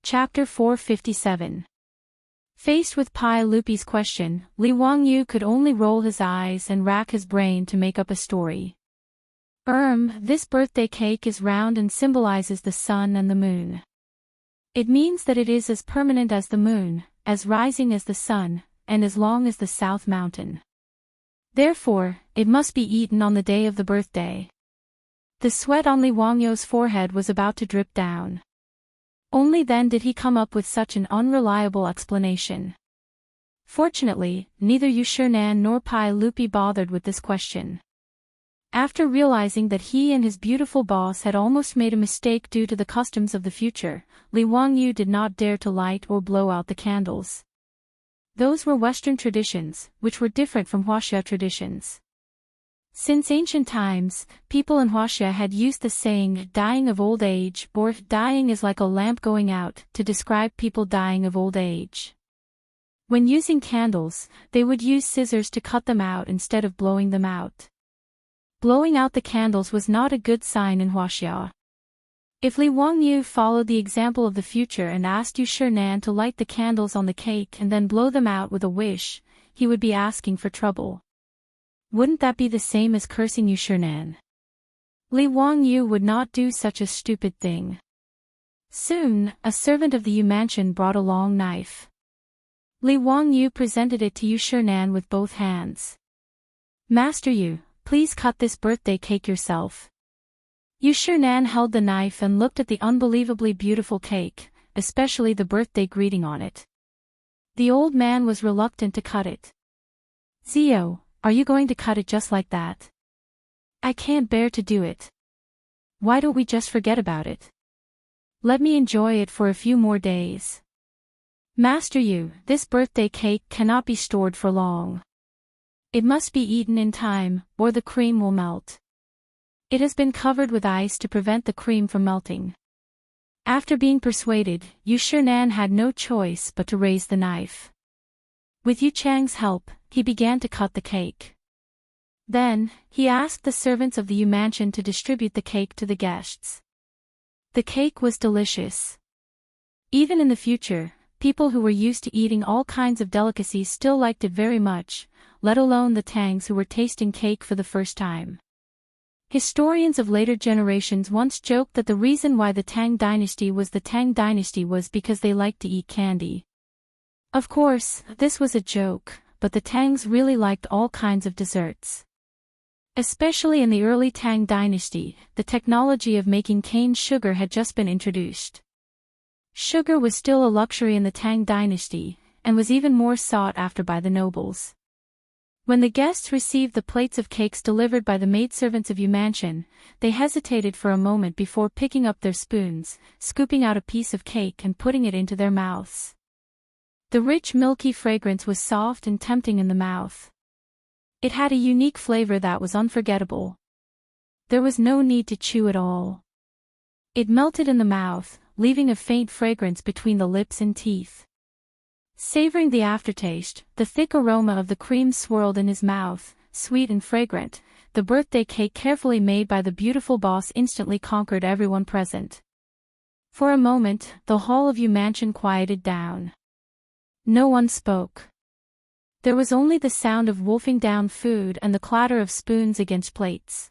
Chapter 457. Faced with Pai Lupi's question, Li Wangyu could only roll his eyes and rack his brain to make up a story. This birthday cake is round and symbolizes the sun and the moon. It means that it is as permanent as the moon, as rising as the sun, and as long as the South Mountain. Therefore, it must be eaten on the day of the birthday. The sweat on Li Wangyu's forehead was about to drip down. Only then did he come up with such an unreliable explanation. Fortunately, neither Yu Shinan nor Pai Lupi bothered with this question. After realizing that he and his beautiful boss had almost made a mistake due to the customs of the future, Li Wangyu did not dare to light or blow out the candles. Those were Western traditions, which were different from Huaxia traditions. Since ancient times, people in Huaxia had used the saying, dying of old age, or dying is like a lamp going out, to describe people dying of old age. When using candles, they would use scissors to cut them out instead of blowing them out. Blowing out the candles was not a good sign in Huaxia. If Li Wangyu followed the example of the future and asked Yu Shinan to light the candles on the cake and then blow them out with a wish, he would be asking for trouble. Wouldn't that be the same as cursing Yu Shinan? Li Wangyu would not do such a stupid thing. Soon, a servant of the Yu mansion brought a long knife. Li Wangyu presented it to Yu Shinan with both hands. Master Yu, please cut this birthday cake yourself. Yu Shinan held the knife and looked at the unbelievably beautiful cake, especially the birthday greeting on it. The old man was reluctant to cut it. Zio, are you going to cut it just like that? I can't bear to do it. Why don't we just forget about it? Let me enjoy it for a few more days. Master Yu, this birthday cake cannot be stored for long. It must be eaten in time, or the cream will melt. It has been covered with ice to prevent the cream from melting. After being persuaded, Yu Shinan had no choice but to raise the knife. With Yu Chang's help, he began to cut the cake. Then, he asked the servants of the Yu mansion to distribute the cake to the guests. The cake was delicious. Even in the future, people who were used to eating all kinds of delicacies still liked it very much, let alone the Tangs who were tasting cake for the first time. Historians of later generations once joked that the reason why the Tang Dynasty was the Tang Dynasty was because they liked to eat candy. Of course, this was a joke, but the Tangs really liked all kinds of desserts. Especially in the early Tang Dynasty, the technology of making cane sugar had just been introduced. Sugar was still a luxury in the Tang Dynasty, and was even more sought after by the nobles. When the guests received the plates of cakes delivered by the maidservants of Yu Mansion, they hesitated for a moment before picking up their spoons, scooping out a piece of cake and putting it into their mouths. The rich milky fragrance was soft and tempting in the mouth. It had a unique flavor that was unforgettable. There was no need to chew at all. It melted in the mouth, leaving a faint fragrance between the lips and teeth. Savoring the aftertaste, the thick aroma of the cream swirled in his mouth, sweet and fragrant. The birthday cake carefully made by the beautiful boss instantly conquered everyone present. For a moment, the hall of Yu Mansion quieted down. No one spoke. There was only the sound of wolfing down food and the clatter of spoons against plates.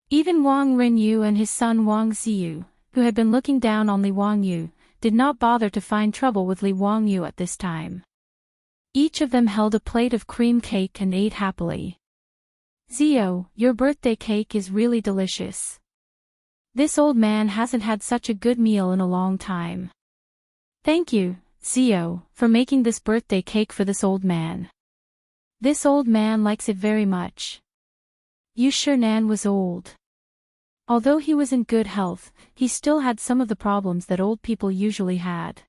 Even Wang Renyu and his son Wang Ziyu, who had been looking down on Li Wangyu, did not bother to find trouble with Li Wangyu at this time. Each of them held a plate of cream cake and ate happily. Zio, your birthday cake is really delicious. This old man hasn't had such a good meal in a long time. Thank you, Zio, for making this birthday cake for this old man. This old man likes it very much. Yu Shinan was old. Although he was in good health, he still had some of the problems that old people usually had.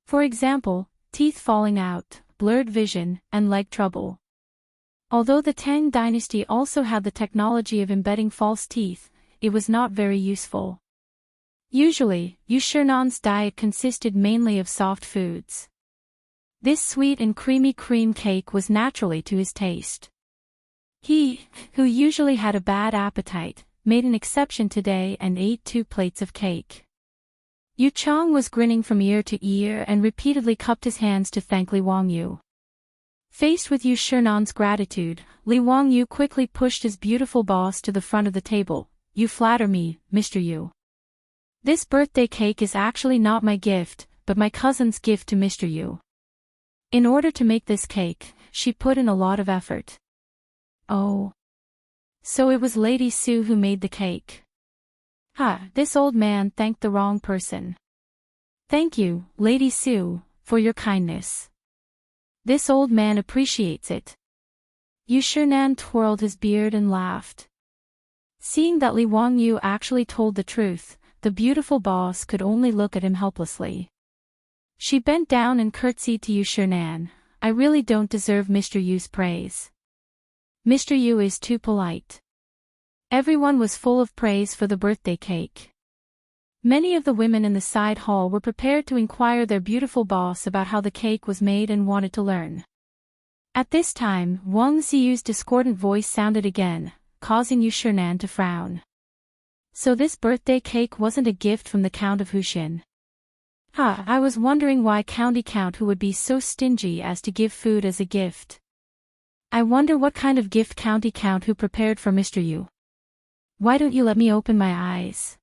For example, teeth falling out, blurred vision, and leg trouble. Although the Tang Dynasty also had the technology of embedding false teeth, it was not very useful. Usually, Yu Shinan's diet consisted mainly of soft foods. This sweet and creamy cream cake was naturally to his taste. He, who usually had a bad appetite, made an exception today and ate 2 plates of cake. Yu Chang was grinning from ear to ear and repeatedly cupped his hands to thank Li Wangyu. Faced with Yu Shernan's gratitude, Li Wangyu quickly pushed his beautiful boss to the front of the table. You flatter me, Mr. Yu. This birthday cake is actually not my gift, but my cousin's gift to Mr. Yu. In order to make this cake, she put in a lot of effort. Oh. So it was Lady Su who made the cake. This old man thanked the wrong person. Thank you, Lady Su, for your kindness. This old man appreciates it. Yu Shernan twirled his beard and laughed. Seeing that Li Wangyu actually told the truth, the beautiful boss could only look at him helplessly. She bent down and curtsied to Yu Shernan. I really don't deserve Mr. Yu's praise. Mr. Yu is too polite. Everyone was full of praise for the birthday cake. Many of the women in the side hall were prepared to inquire their beautiful boss about how the cake was made and wanted to learn. At this time, Wang Ziyu's discordant voice sounded again, causing Yu Shernan to frown. So this birthday cake wasn't a gift from the Count of Hushin. I was wondering why County Count who would be so stingy as to give food as a gift. I wonder what kind of gift County Count who prepared for Mr. Yu. Why don't you let me open my eyes?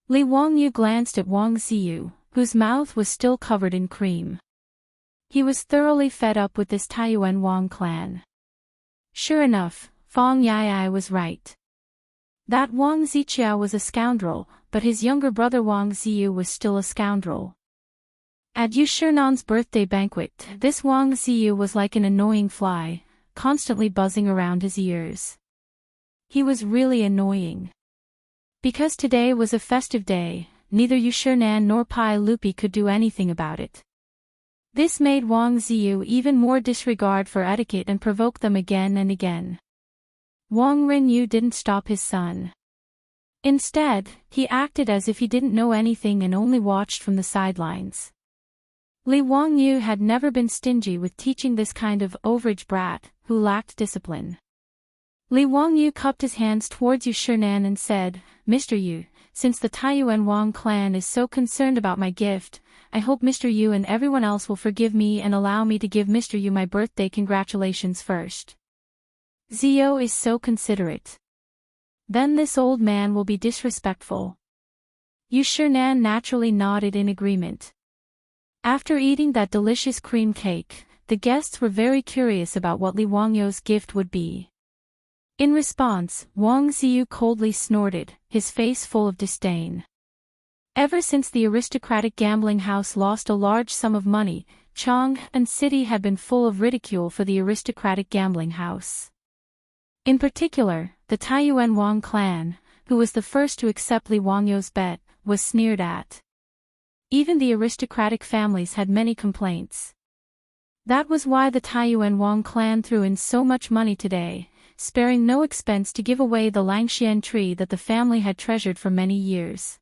Li Wangyu glanced at Wang Ziyu, whose mouth was still covered in cream. He was thoroughly fed up with this Taiyuan Wang clan. Sure enough, Fang Yai was right. That Wang Ziqiao was a scoundrel, but his younger brother Wang Ziyu was still a scoundrel. At Yu Shernan's birthday banquet, this Wang Ziyu was like an annoying fly, constantly buzzing around his ears. He was really annoying. Because today was a festive day, neither Yu Shernan nor Pai Lupi could do anything about it. This made Wang Ziyu even more disregard for etiquette and provoked them again and again. Wang Rinyu didn't stop his son. Instead, he acted as if he didn't know anything and only watched from the sidelines. Li Wangyu had never been stingy with teaching this kind of overage brat, who lacked discipline. Li Wangyu cupped his hands towards Yu Shernan and said, Mr. Yu, since the Taiyuan Wang clan is so concerned about my gift, I hope Mr. Yu and everyone else will forgive me and allow me to give Mr. Yu my birthday congratulations first. Zio is so considerate. Then this old man will be disrespectful. Yu Shernan naturally nodded in agreement. After eating that delicious cream cake, the guests were very curious about what Li Wangyu's gift would be. In response, Wang Ziyu coldly snorted, his face full of disdain. Ever since the aristocratic gambling house lost a large sum of money, Chang and City had been full of ridicule for the aristocratic gambling house. In particular, the Taiyuan Wang clan, who was the first to accept Li Wangyu's bet, was sneered at. Even the aristocratic families had many complaints. That was why the Taiyuan Wang clan threw in so much money today, sparing no expense to give away the Langxian tree that the family had treasured for many years.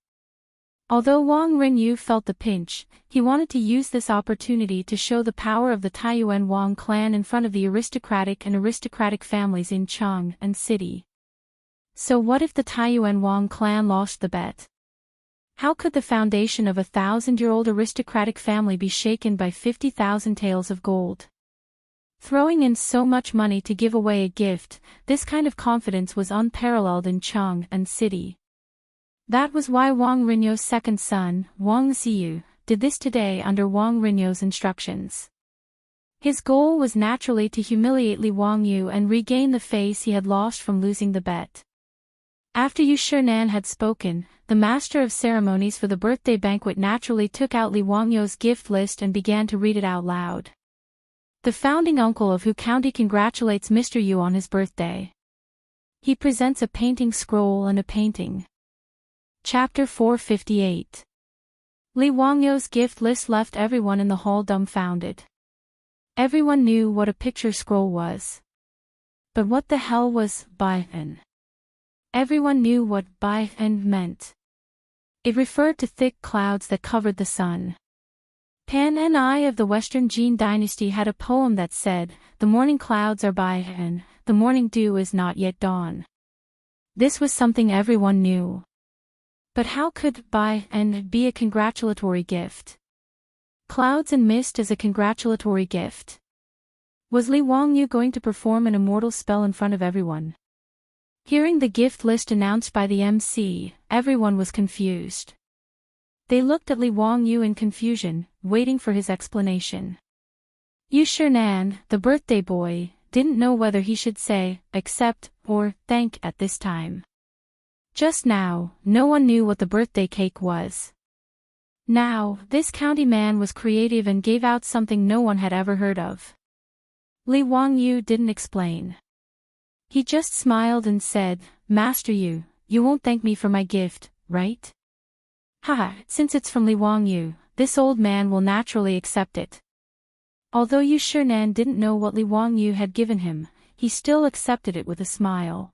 Although Wang Rinyu felt the pinch, he wanted to use this opportunity to show the power of the Taiyuan Wang clan in front of the aristocratic families in Chang and City. So what if the Taiyuan Wang clan lost the bet? How could the foundation of a 1,000-year-old aristocratic family be shaken by 50,000 taels of gold? Throwing in so much money to give away a gift, this kind of confidence was unparalleled in Chang and City. That was why Wang Rinyu's second son, Wang Ziyu, did this today under Wang Rinyu's instructions. His goal was naturally to humiliate Li Wangyu and regain the face he had lost from losing the bet. After Yu Shernan had spoken, the master of ceremonies for the birthday banquet naturally took out Li Wangyu's gift list and began to read it out loud. The founding uncle of Hu County congratulates Mr. Yu on his birthday. He presents a painting scroll and a painting. Chapter 458. Li Wangyu's gift list left everyone in the hall dumbfounded. Everyone knew what a picture scroll was. But what the hell was Baihen? Everyone knew what Baihen meant. It referred to thick clouds that covered the sun. Pan and I of the Western Jin Dynasty had a poem that said, "The morning clouds are Baihen, the morning dew is not yet dawn." This was something everyone knew. But how could buy and be a congratulatory gift? Clouds and mist as a congratulatory gift. Was Li Wangyu going to perform an immortal spell in front of everyone? Hearing the gift list announced by the MC, everyone was confused. They looked at Li Wangyu in confusion, waiting for his explanation. Yu Shinan, the birthday boy, didn't know whether he should say, accept, or thank at this time. Just now, no one knew what the birthday cake was. Now, this county man was creative and gave out something no one had ever heard of. Li Wangyu didn't explain. He just smiled and said, Master Yu, you won't thank me for my gift, right? Haha, since it's from Li Wangyu, this old man will naturally accept it. Although Yu Shinan didn't know what Li Wangyu had given him, he still accepted it with a smile.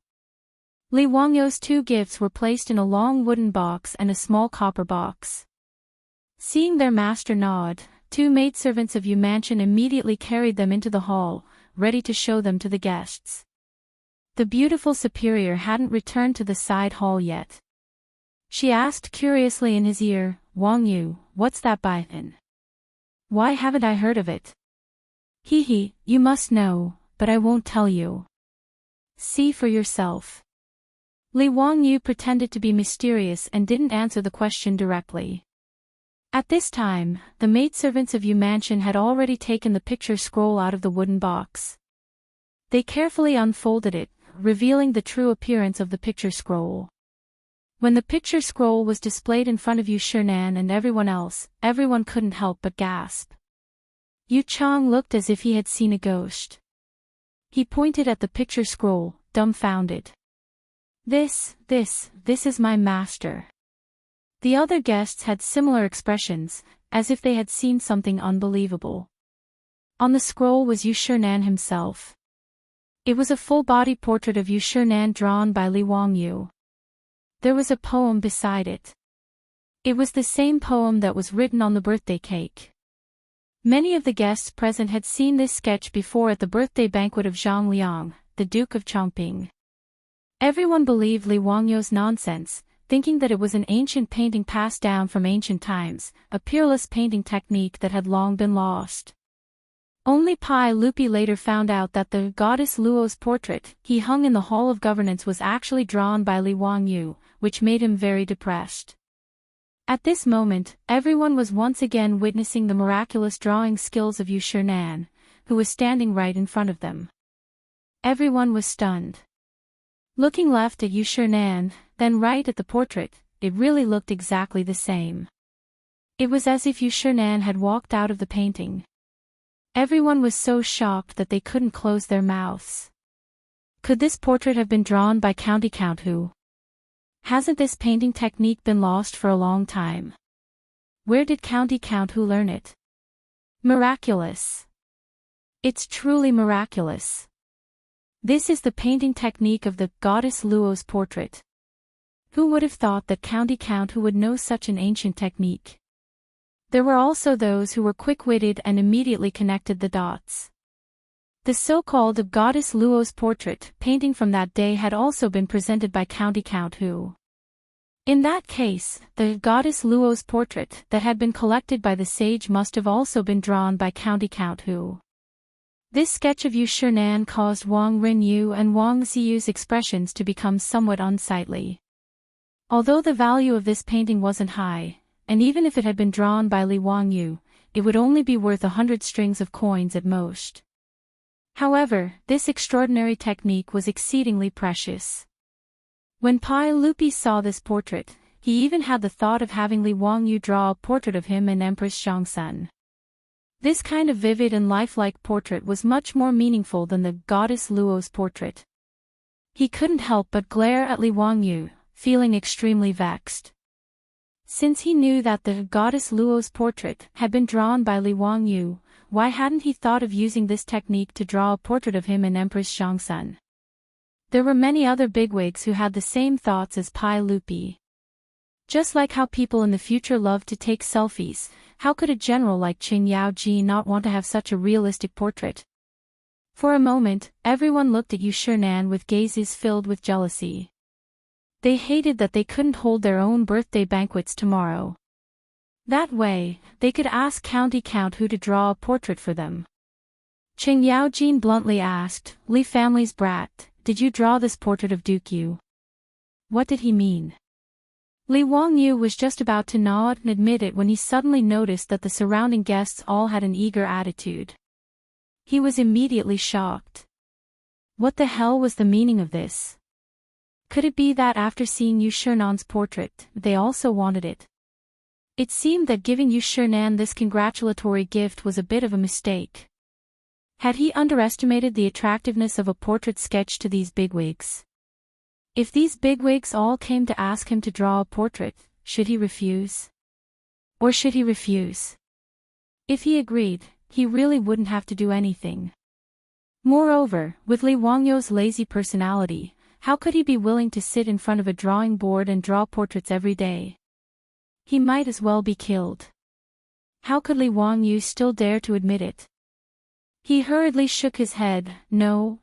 Li Wangyu's two gifts were placed in a long wooden box and a small copper box. Seeing their master nod, two maidservants of Yu Mansion immediately carried them into the hall, ready to show them to the guests. The beautiful superior hadn't returned to the side hall yet. She asked curiously in his ear, Wangyu, what's that baian? Why haven't I heard of it? He, you must know, but I won't tell you. See for yourself. Li Wangyu pretended to be mysterious and didn't answer the question directly. At this time, the maidservants of Yu Mansion had already taken the picture scroll out of the wooden box. They carefully unfolded it, revealing the true appearance of the picture scroll. When the picture scroll was displayed in front of Yu Shinan and everyone else, everyone couldn't help but gasp. Yu Chang looked as if he had seen a ghost. He pointed at the picture scroll, dumbfounded. This is my master. The other guests had similar expressions, as if they had seen something unbelievable. On the scroll was Yu Shinan himself. It was a full-body portrait of Yu Shinan drawn by Li Wangyu. There was a poem beside it. It was the same poem that was written on the birthday cake. Many of the guests present had seen this sketch before at the birthday banquet of Zhang Liang, the Duke of Chongping. Everyone believed Li Wangyu's nonsense, thinking that it was an ancient painting passed down from ancient times, a peerless painting technique that had long been lost. Only Pai Lupi later found out that the goddess Luo's portrait he hung in the Hall of Governance was actually drawn by Li Wangyu, which made him very depressed. At this moment, everyone was once again witnessing the miraculous drawing skills of Yu Shinan, who was standing right in front of them. Everyone was stunned. Looking left at Yu Shinan, then right at the portrait, it really looked exactly the same. It was as if Yu Shinan had walked out of the painting. Everyone was so shocked that they couldn't close their mouths. Could this portrait have been drawn by County Count Hu? Hasn't this painting technique been lost for a long time? Where did County Count Hu learn it? Miraculous. It's truly miraculous. This is the painting technique of the goddess Luo's portrait. Who would have thought that County Count Hu would know such an ancient technique? There were also those who were quick-witted and immediately connected the dots. The so-called goddess Luo's portrait painting from that day had also been presented by County Count Hu. In that case, the goddess Luo's portrait that had been collected by the sage must have also been drawn by County Count Hu. This sketch of Yu Shinan caused Wang Rinyu and Wang Ziyu's expressions to become somewhat unsightly. Although the value of this painting wasn't high, and even if it had been drawn by Li Wangyu, it would only be worth 100 strings of coins at most. However, this extraordinary technique was exceedingly precious. When Pai Lupi saw this portrait, he even had the thought of having Li Wangyu draw a portrait of him and Empress Xiangsun. This kind of vivid and lifelike portrait was much more meaningful than the goddess Luo's portrait. He couldn't help but glare at Li Wangyu, feeling extremely vexed. Since he knew that the goddess Luo's portrait had been drawn by Li Wangyu, why hadn't he thought of using this technique to draw a portrait of him and Empress Xiangsun? There were many other bigwigs who had the same thoughts as Pai Lupi. Just like how people in the future love to take selfies, how could a general like Qin Yaoji not want to have such a realistic portrait? For a moment, everyone looked at Yu Shinan with gazes filled with jealousy. They hated that they couldn't hold their own birthday banquets tomorrow. That way, they could ask County Count Hu to draw a portrait for them. Qing Yaojin bluntly asked, Li family's brat, did you draw this portrait of Duke Yu? What did he mean? Li Wangyu was just about to nod and admit it when he suddenly noticed that the surrounding guests all had an eager attitude. He was immediately shocked. What the hell was the meaning of this? Could it be that after seeing Yu Shernan's portrait, they also wanted it? It seemed that giving Yu Shernan this congratulatory gift was a bit of a mistake. Had he underestimated the attractiveness of a portrait sketch to these bigwigs? If these bigwigs all came to ask him to draw a portrait, should he refuse? Or should he refuse? If he agreed, he really wouldn't have to do anything. Moreover, with Li Wangyu's lazy personality, how could he be willing to sit in front of a drawing board and draw portraits every day? He might as well be killed. How could Li Wangyu still dare to admit it? He hurriedly shook his head. No,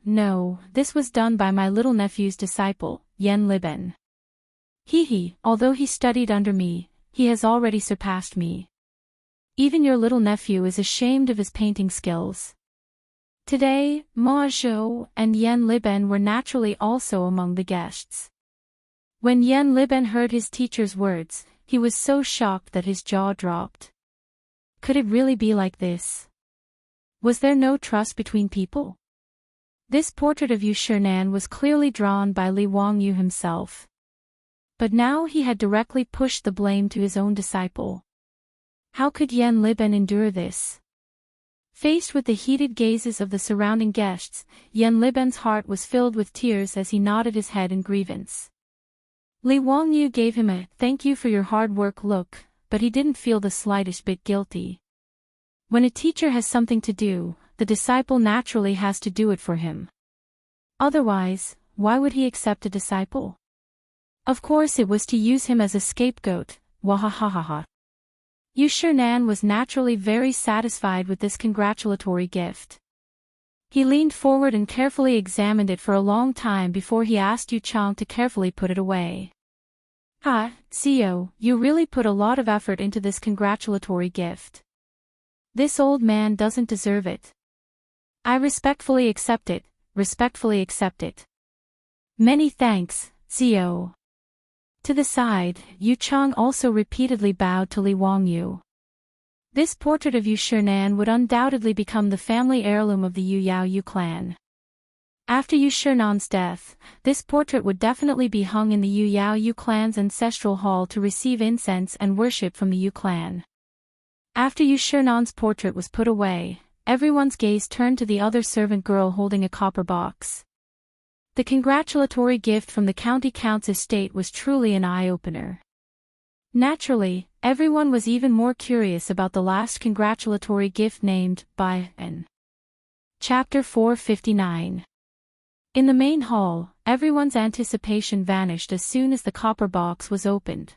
this was done by my little nephew's disciple, Yan Liben. Although he studied under me, he has already surpassed me. Even your little nephew is ashamed of his painting skills. Today, Ma Zhou and Yan Liben were naturally also among the guests. When Yan Liben heard his teacher's words, he was so shocked that his jaw dropped. Could it really be like this? Was there no trust between people? This portrait of Yu Shernan was clearly drawn by Li Wangyu himself. But now he had directly pushed the blame to his own disciple. How could Yan Liben endure this? Faced with the heated gazes of the surrounding guests, Yan Liben's heart was filled with tears as he nodded his head in grievance. Li Wangyu gave him a "thank you for your hard work" look, but he didn't feel the slightest bit guilty. When a teacher has something to do, the disciple naturally has to do it for him. Otherwise, why would he accept a disciple? Of course it was to use him as a scapegoat. Wahahaha. Yu Shernan was naturally very satisfied with this congratulatory gift. He leaned forward and carefully examined it for a long time before he asked Yu Chang to carefully put it away. Xiao, you really put a lot of effort into this congratulatory gift. This old man doesn't deserve it. I respectfully accept it, Many thanks, Xiao. To the side, Yu Chang also repeatedly bowed to Li Wangyu. This portrait of Yu Shernan would undoubtedly become the family heirloom of the Yu Yao Yu clan. After Yu Shernan's death, this portrait would definitely be hung in the Yu Yao Yu clan's ancestral hall to receive incense and worship from the Yu clan. After Yu Shernan's portrait was put away, everyone's gaze turned to the other servant girl holding a copper box. The congratulatory gift from the county count's estate was truly an eye-opener. Naturally, everyone was even more curious about the last congratulatory gift named Bai En. Chapter 459. In the main hall, everyone's anticipation vanished as soon as the copper box was opened.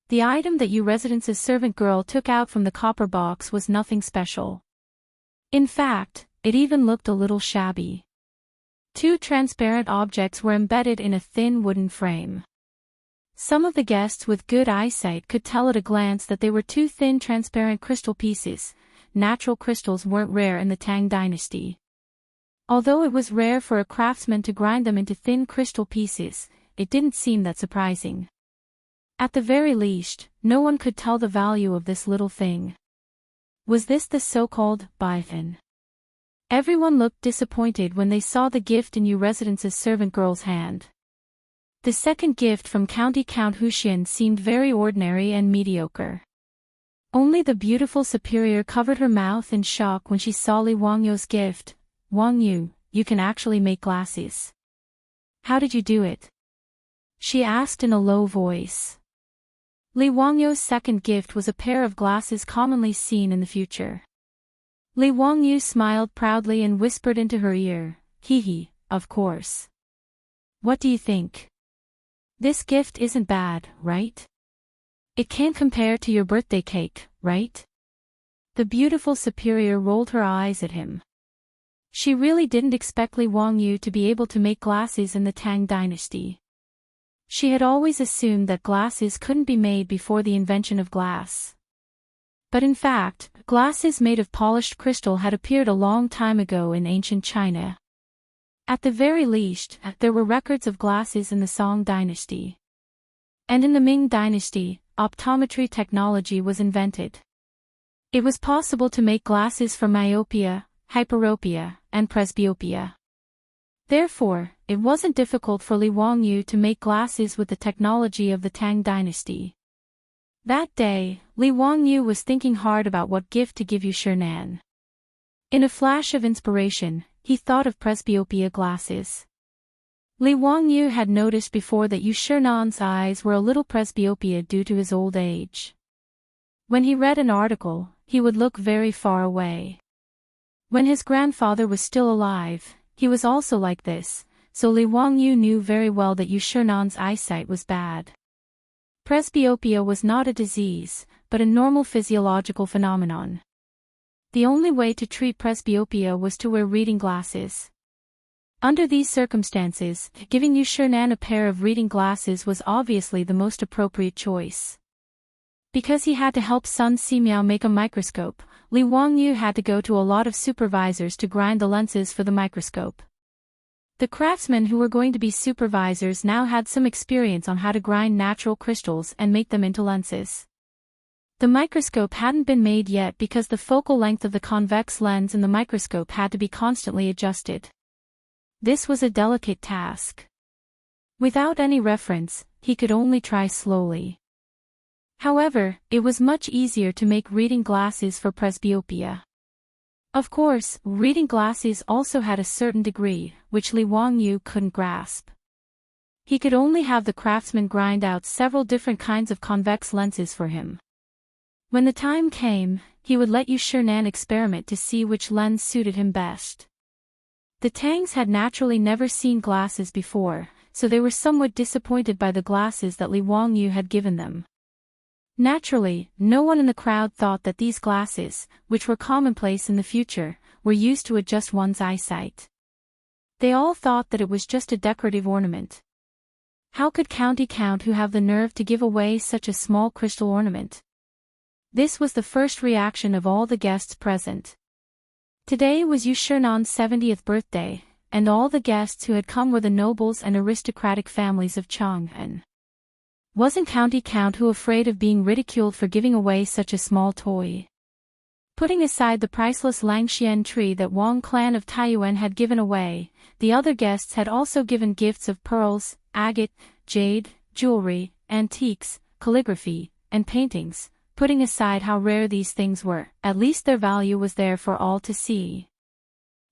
The item that Yu Residence's servant girl took out from the copper box was nothing special. In fact, it even looked a little shabby. Two transparent objects were embedded in a thin wooden frame. Some of the guests with good eyesight could tell at a glance that they were two thin transparent crystal pieces. Natural crystals weren't rare in the Tang Dynasty. Although it was rare for a craftsman to grind them into thin crystal pieces, it didn't seem that surprising. At the very least, no one could tell the value of this little thing. Was this the so-called Baithan? Everyone looked disappointed when they saw the gift in Yu Residence's servant girl's hand. The second gift from County Count Huxian seemed very ordinary and mediocre. Only the beautiful superior covered her mouth in shock when she saw Li Wangyu's gift. Wangyu, you can actually make glasses. How did you do it? She asked in a low voice. Li Wangyu's second gift was a pair of glasses commonly seen in the future. Li Wangyu smiled proudly and whispered into her ear, of course. What do you think? This gift isn't bad, right? It can't compare to your birthday cake, right? The beautiful superior rolled her eyes at him. She really didn't expect Li Wangyu to be able to make glasses in the Tang Dynasty. She had always assumed that glasses couldn't be made before the invention of glass. But in fact, glasses made of polished crystal had appeared a long time ago in ancient China. At the very least, there were records of glasses in the Song Dynasty. And in the Ming Dynasty, optometry technology was invented. It was possible to make glasses for myopia, hyperopia, and presbyopia. Therefore, it wasn't difficult for Li Wangyu to make glasses with the technology of the Tang Dynasty. That day, Li Wangyu was thinking hard about what gift to give Yu Shinan. In a flash of inspiration, he thought of presbyopia glasses. Li Wangyu had noticed before that Yu Shinan's eyes were a little presbyopia due to his old age. When he read an article, he would look very far away. When his grandfather was still alive, he was also like this, so Li Wangyu knew very well that Yu Shinan's eyesight was bad. Presbyopia was not a disease, but a normal physiological phenomenon. The only way to treat presbyopia was to wear reading glasses. Under these circumstances, giving Yu Shinan a pair of reading glasses was obviously the most appropriate choice. Because he had to help Sun Simiao make a microscope, Li Wangyu had to go to a lot of supervisors to grind the lenses for the microscope. The craftsmen who were going to be supervisors now had some experience on how to grind natural crystals and make them into lenses. The microscope hadn't been made yet because the focal length of the convex lens in the microscope had to be constantly adjusted. This was a delicate task. Without any reference, he could only try slowly. However, it was much easier to make reading glasses for presbyopia. Of course, reading glasses also had a certain degree, which Li Wangyu couldn't grasp. He could only have the craftsman grind out several different kinds of convex lenses for him. When the time came, he would let Yu Shinan experiment to see which lens suited him best. The Tangs had naturally never seen glasses before, so they were somewhat disappointed by the glasses that Li Wangyu had given them. Naturally, no one in the crowd thought that these glasses, which were commonplace in the future, were used to adjust one's eyesight. They all thought that it was just a decorative ornament. How could County Count who have the nerve to give away such a small crystal ornament? This was the first reaction of all the guests present. Today was Yu Shinan's 70th birthday, and all the guests who had come were the nobles and aristocratic families of Chang'an. Wasn't County Count who afraid of being ridiculed for giving away such a small toy? Putting aside the priceless Langxian tree that Wang clan of Taiyuan had given away, the other guests had also given gifts of pearls, agate, jade, jewelry, antiques, calligraphy, and paintings. Putting aside how rare these things were, at least their value was there for all to see.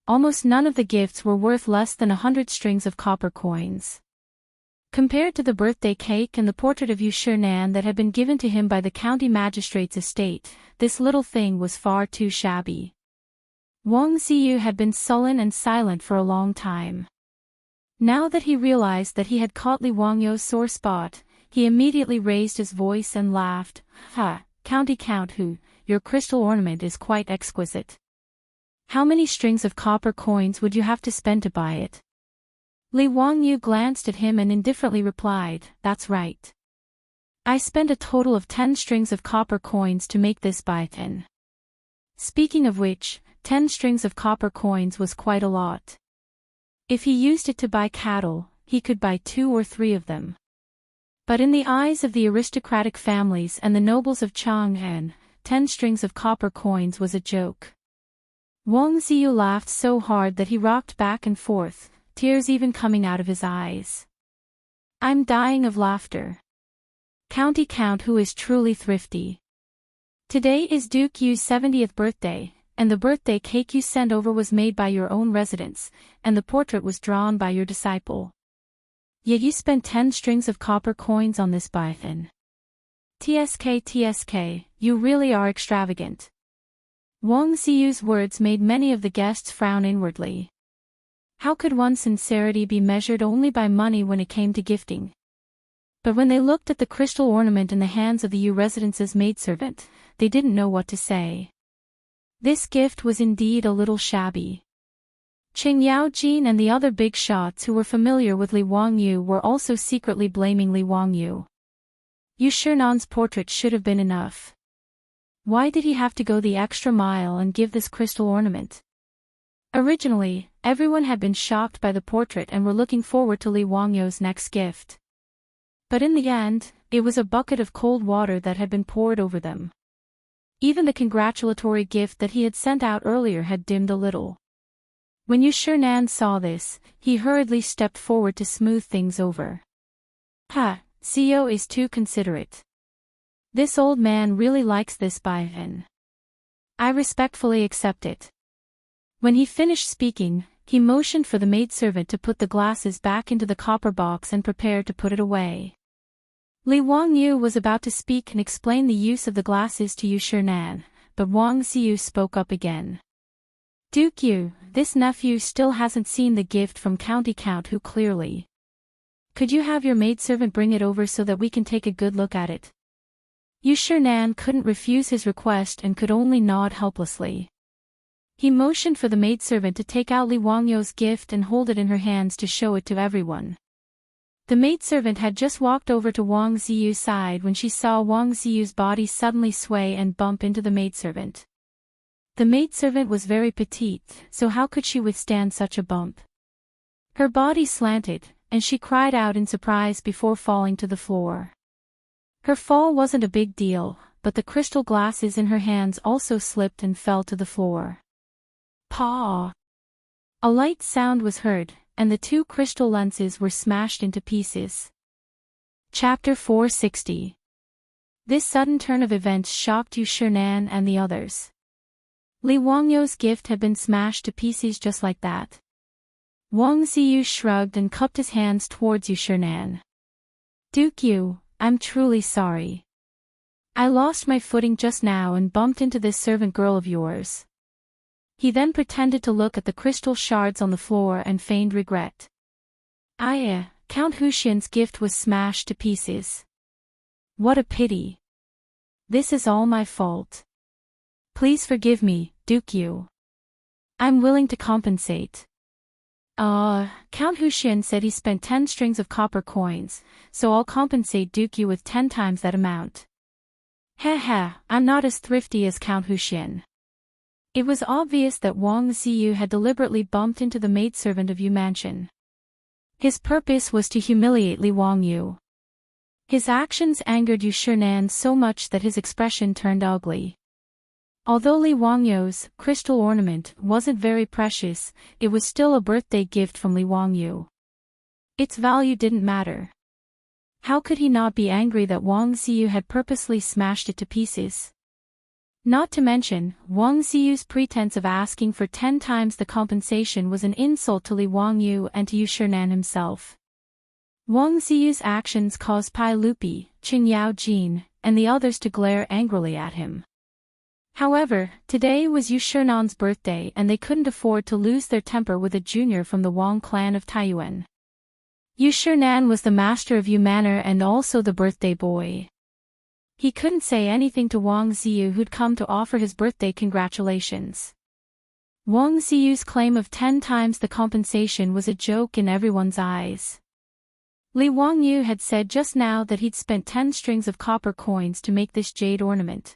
Almost none of the gifts were worth less than 100 strings of copper coins. Compared to the birthday cake and the portrait of Yu Shinan that had been given to him by the county magistrate's estate, this little thing was far too shabby. Wang Ziyu had been sullen and silent for a long time. Now that he realized that he had caught Li Wangyu's sore spot, he immediately raised his voice and laughed. "Ha, County Count who, your crystal ornament is quite exquisite. How many strings of copper coins would you have to spend to buy it?" Li Wangyu glanced at him and indifferently replied, "That's right. I spent a total of 10 strings of copper coins to make this by 10. Speaking of which, 10 strings of copper coins was quite a lot. If he used it to buy cattle, he could buy 2 or 3 of them. But in the eyes of the aristocratic families and the nobles of Chang'an, 10 strings of copper coins was a joke." Wang Ziyu laughed so hard that he rocked back and forth, tears even coming out of his eyes. "I'm dying of laughter. County Count who is truly thrifty. Today is Duke Yu's 70th birthday, and the birthday cake you sent over was made by your own residence, and the portrait was drawn by your disciple. Yet you spent 10 strings of copper coins on this bifin. TSK, you really are extravagant." Wang Ziyu's words made many of the guests frown inwardly. How could one's sincerity be measured only by money when it came to gifting? But when they looked at the crystal ornament in the hands of the Yu residence's maidservant, they didn't know what to say. This gift was indeed a little shabby. Qing Yaojin and the other big shots who were familiar with Li Wangyu were also secretly blaming Li Wangyu. Yu Shernan's portrait should have been enough. Why did he have to go the extra mile and give this crystal ornament? Originally, everyone had been shocked by the portrait and were looking forward to Li Wangyu's next gift. But in the end, it was a bucket of cold water that had been poured over them. Even the congratulatory gift that he had sent out earlier had dimmed a little. When Yu Shernan saw this, he hurriedly stepped forward to smooth things over. Ha, CEO is too considerate. This old man really likes this Bai-en. I respectfully accept it. When he finished speaking, he motioned for the maidservant to put the glasses back into the copper box and prepared to put it away. Li Wangyu was about to speak and explain the use of the glasses to Yu Shernan, but Wang Ziyu spoke up again. Duke Yu, this nephew still hasn't seen the gift from County Count Who clearly. Could you have your maidservant bring it over so that we can take a good look at it? Yu Shernan couldn't refuse his request and could only nod helplessly. He motioned for the maidservant to take out Li Wangyu's gift and hold it in her hands to show it to everyone. The maidservant had just walked over to Wang Ziyu's side when she saw Wang Ziyu's body suddenly sway and bump into the maidservant. The maidservant was very petite, so how could she withstand such a bump? Her body slanted, and she cried out in surprise before falling to the floor. Her fall wasn't a big deal, but the crystal glasses in her hands also slipped and fell to the floor. Paw! A light sound was heard, and the two crystal lenses were smashed into pieces. Chapter 460. This sudden turn of events shocked Yu Shernan and the others. Li Wangyu's gift had been smashed to pieces just like that. Wang Ziyu shrugged and cupped his hands towards Yu Shernan. Duke Yu, I'm truly sorry. I lost my footing just now and bumped into this servant girl of yours. He then pretended to look at the crystal shards on the floor and feigned regret. Count Huxian's gift was smashed to pieces. What a pity. This is all my fault. Please forgive me, Duke Yu. I'm willing to compensate. Count Huxian said he spent 10 strings of copper coins, so I'll compensate Duke Yu with 10 times that amount. I'm not as thrifty as Count Huxian. It was obvious that Wang Ziyu had deliberately bumped into the maidservant of Yu Mansion. His purpose was to humiliate Li Wangyu. His actions angered Yu Shernan so much that his expression turned ugly. Although Li Wangyu's crystal ornament wasn't very precious, it was still a birthday gift from Li Wangyu. Its value didn't matter. How could he not be angry that Wang Ziyu had purposely smashed it to pieces? Not to mention, Wang Ziyu's pretense of asking for 10 times the compensation was an insult to Li Wangyu and to Yu Shernan himself. Wang Ziyu's actions caused Pai Lupi, Qing Yaojin, and the others to glare angrily at him. However, today was Yu Shernan's birthday and they couldn't afford to lose their temper with a junior from the Wang clan of Taiyuan. Yu Shernan was the master of Yu Manor and also the birthday boy. He couldn't say anything to Wang Ziyu who'd come to offer his birthday congratulations. Wang Ziyu's claim of 10 times the compensation was a joke in everyone's eyes. Li Wangyu had said just now that he'd spent 10 strings of copper coins to make this jade ornament.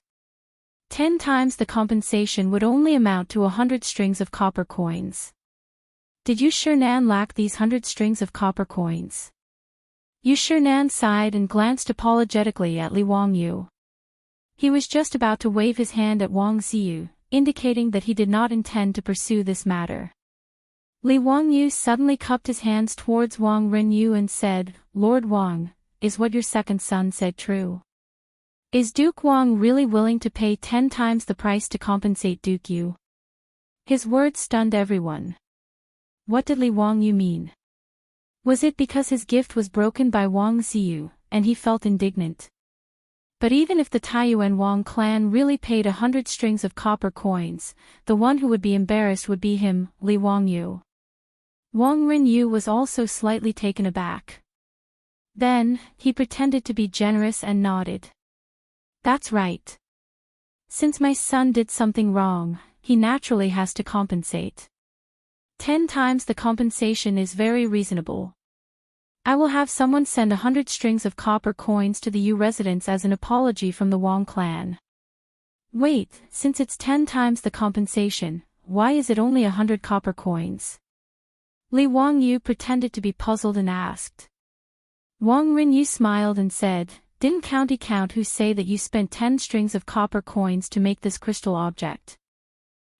10 times the compensation would only amount to 100 strings of copper coins. Did Yu Shernan lack these 100 strings of copper coins? Yu Shernan sighed and glanced apologetically at Li Wangyu. He was just about to wave his hand at Wang Ziyu, indicating that he did not intend to pursue this matter. Li Wangyu suddenly cupped his hands towards Wang Renyu and said, Lord Wang, is what your second son said true? Is Duke Wang really willing to pay 10 times the price to compensate Duke Yu? His words stunned everyone. What did Li Wangyu mean? Was it because his gift was broken by Wang Ziyu, and he felt indignant? But even if the Taiyuan Wang clan really paid 100 strings of copper coins, the one who would be embarrassed would be him, Li Wangyu. Wang Renyu was also slightly taken aback. Then, he pretended to be generous and nodded. That's right. Since my son did something wrong, he naturally has to compensate. 10 times the compensation is very reasonable. I will have someone send 100 strings of copper coins to the Yu residence as an apology from the Wang clan. Wait, since it's 10 times the compensation, why is it only 100 copper coins? Li Wangyu pretended to be puzzled and asked. Wang Rinyu smiled and said, "Didn't County Count who say that you spent 10 strings of copper coins to make this crystal object?"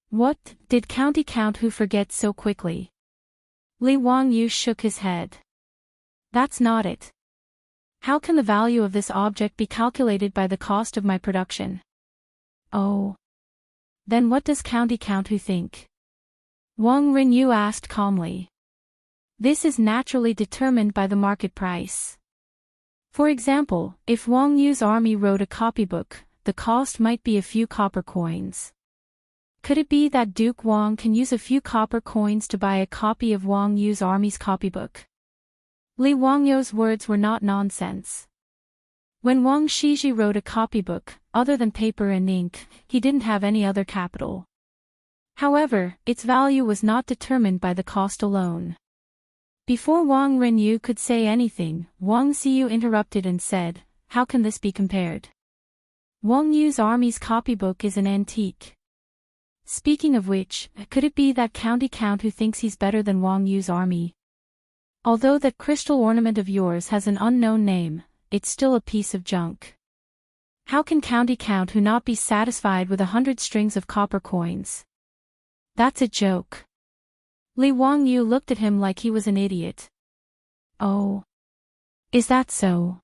"What, did County Count who forget so quickly?" Li Wangyu shook his head. "That's not it. How can the value of this object be calculated by the cost of my production?" "Oh. Then what does County Count who think?" Wang Rinyu asked calmly. "This is naturally determined by the market price. For example, if Wang Yu's army wrote a copybook, the cost might be a few copper coins. Could it be that Duke Wang can use a few copper coins to buy a copy of Wang Yu's army's copybook?" Li Wangyu's words were not nonsense. When Wang Shiji wrote a copybook, other than paper and ink, he didn't have any other capital. However, its value was not determined by the cost alone. Before Wang Rinyu could say anything, Wang Xiyu interrupted and said, "How can this be compared? Wang Yu's army's copybook is an antique. Speaking of which, could it be that County Count who thinks he's better than Wang Yu's army? Although that crystal ornament of yours has an unknown name, it's still a piece of junk. How can County Count who not be satisfied with 100 strings of copper coins? That's a joke." Li Wangyu looked at him like he was an idiot. "Oh. Is that so?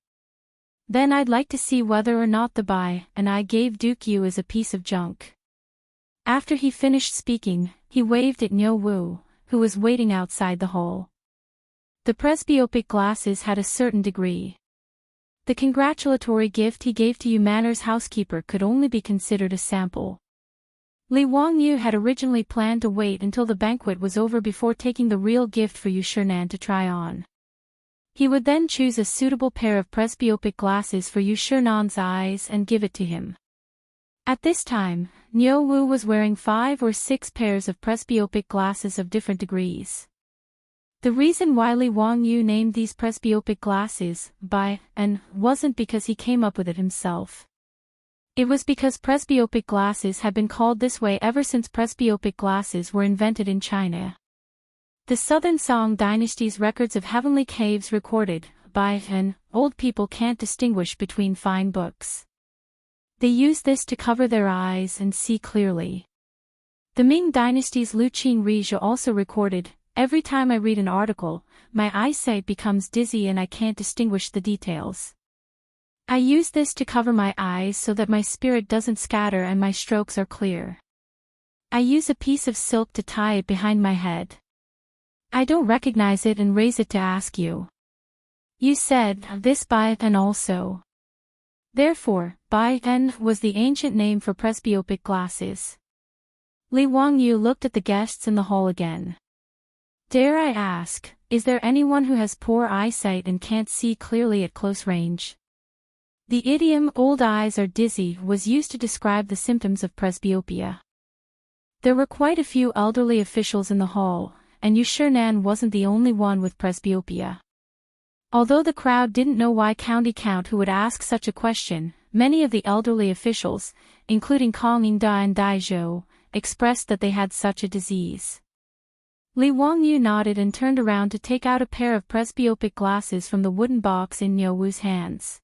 Then I'd like to see whether or not the buy and I gave Duke Yu is a piece of junk." After he finished speaking, he waved at Niu Wu, who was waiting outside the hall. The presbyopic glasses had a certain degree. The congratulatory gift he gave to Yu Manor's housekeeper could only be considered a sample. Li Wangyu had originally planned to wait until the banquet was over before taking the real gift for Yu Shinan to try on. He would then choose a suitable pair of presbyopic glasses for Yu Shinan's eyes and give it to him. At this time, Niu Wu was wearing 5 or 6 pairs of presbyopic glasses of different degrees. The reason why Li Wangyu named these presbyopic glasses by and wasn't because he came up with it himself. It was because presbyopic glasses had been called this way ever since presbyopic glasses were invented in China. The Southern Song Dynasty's records of heavenly caves recorded by and old people can't distinguish between fine books. They use this to cover their eyes and see clearly. The Ming Dynasty's Lu Qing Rizhi also recorded, "Every time I read an article, my eyesight becomes dizzy and I can't distinguish the details. I use this to cover my eyes so that my spirit doesn't scatter and my strokes are clear. I use a piece of silk to tie it behind my head. I don't recognize it and raise it to ask you. You said this by and also." Therefore, Bai En was the ancient name for presbyopic glasses. Li Wangyu looked at the guests in the hall again. "Dare I ask, is there anyone who has poor eyesight and can't see clearly at close range?" The idiom "old eyes are dizzy" was used to describe the symptoms of presbyopia. There were quite a few elderly officials in the hall, and Yu Shinan wasn't the only one with presbyopia. Although the crowd didn't know why County Count who would ask such a question, many of the elderly officials, including Kong Yingda and Dai Zhou, expressed that they had such a disease. Li Wangyu nodded and turned around to take out a pair of presbyopic glasses from the wooden box in Niu Wu's hands.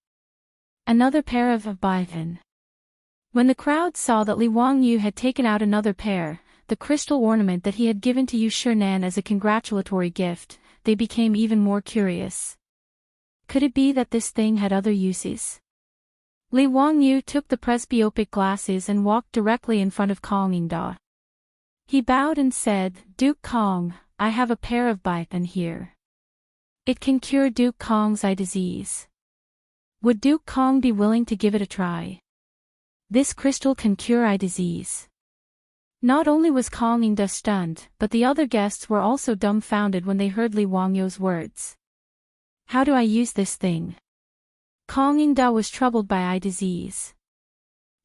Another pair of Baivan. When the crowd saw that Li Wangyu had taken out another pair, the crystal ornament that he had given to Yu Shinan as a congratulatory gift, they became even more curious. Could it be that this thing had other uses? Li Wangyu took the presbyopic glasses and walked directly in front of Kong Yingda. He bowed and said, "Duke Kong, I have a pair of Baivan here. It can cure Duke Kong's eye disease. Would Duke Kong be willing to give it a try? This crystal can cure eye disease." Not only was Kong Yingda stunned, but the other guests were also dumbfounded when they heard Li Wangyu's words. "How do I use this thing?" Kong Yingda was troubled by eye disease.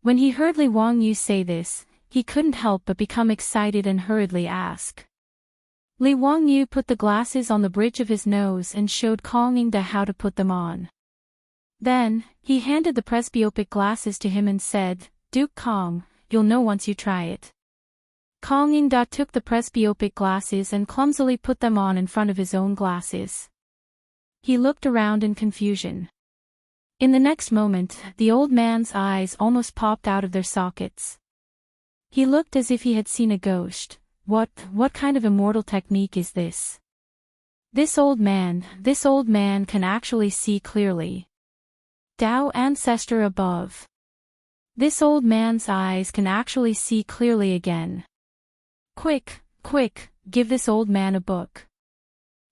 When he heard Li Wangyu say this, he couldn't help but become excited and hurriedly ask. Li Wangyu put the glasses on the bridge of his nose and showed Kong Yingda how to put them on. Then, he handed the presbyopic glasses to him and said, "Duke Kong, you'll know once you try it." Kong Yingda took the presbyopic glasses and clumsily put them on in front of his own glasses. He looked around in confusion. In the next moment, the old man's eyes almost popped out of their sockets. He looked as if he had seen a ghost. What kind of immortal technique is this? This old man can actually see clearly. Tao ancestor above. This old man's eyes can actually see clearly again. Quick, give this old man a book.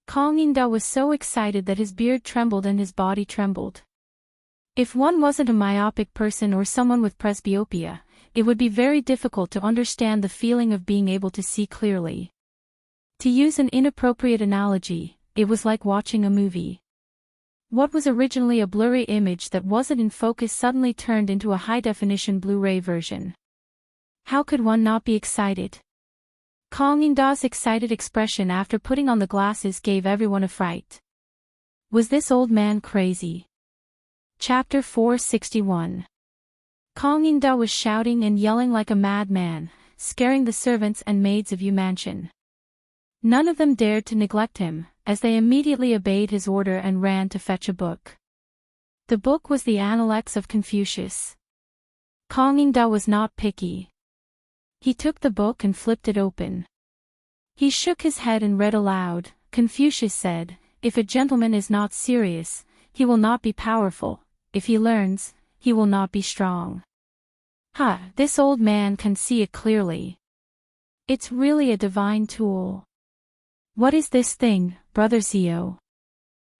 Kong Yingda was so excited that his beard trembled and his body trembled. If one wasn't a myopic person or someone with presbyopia, it would be very difficult to understand the feeling of being able to see clearly. To use an inappropriate analogy, it was like watching a movie. What was originally a blurry image that wasn't in focus suddenly turned into a high-definition Blu-ray version. How could one not be excited? Kong Yingda's excited expression after putting on the glasses gave everyone a fright. Was this old man crazy? Chapter 461. Kong Yingda was shouting and yelling like a madman, scaring the servants and maids of Yu Mansion. None of them dared to neglect him, as they immediately obeyed his order and ran to fetch a book. The book was the Analects of Confucius. Kong Yingda was not picky. He took the book and flipped it open. He shook his head and read aloud. Confucius said, "If a gentleman is not serious, he will not be powerful. If he learns, he will not be strong." This old man can see it clearly. It's really a divine tool. What is this thing, Brother Zio?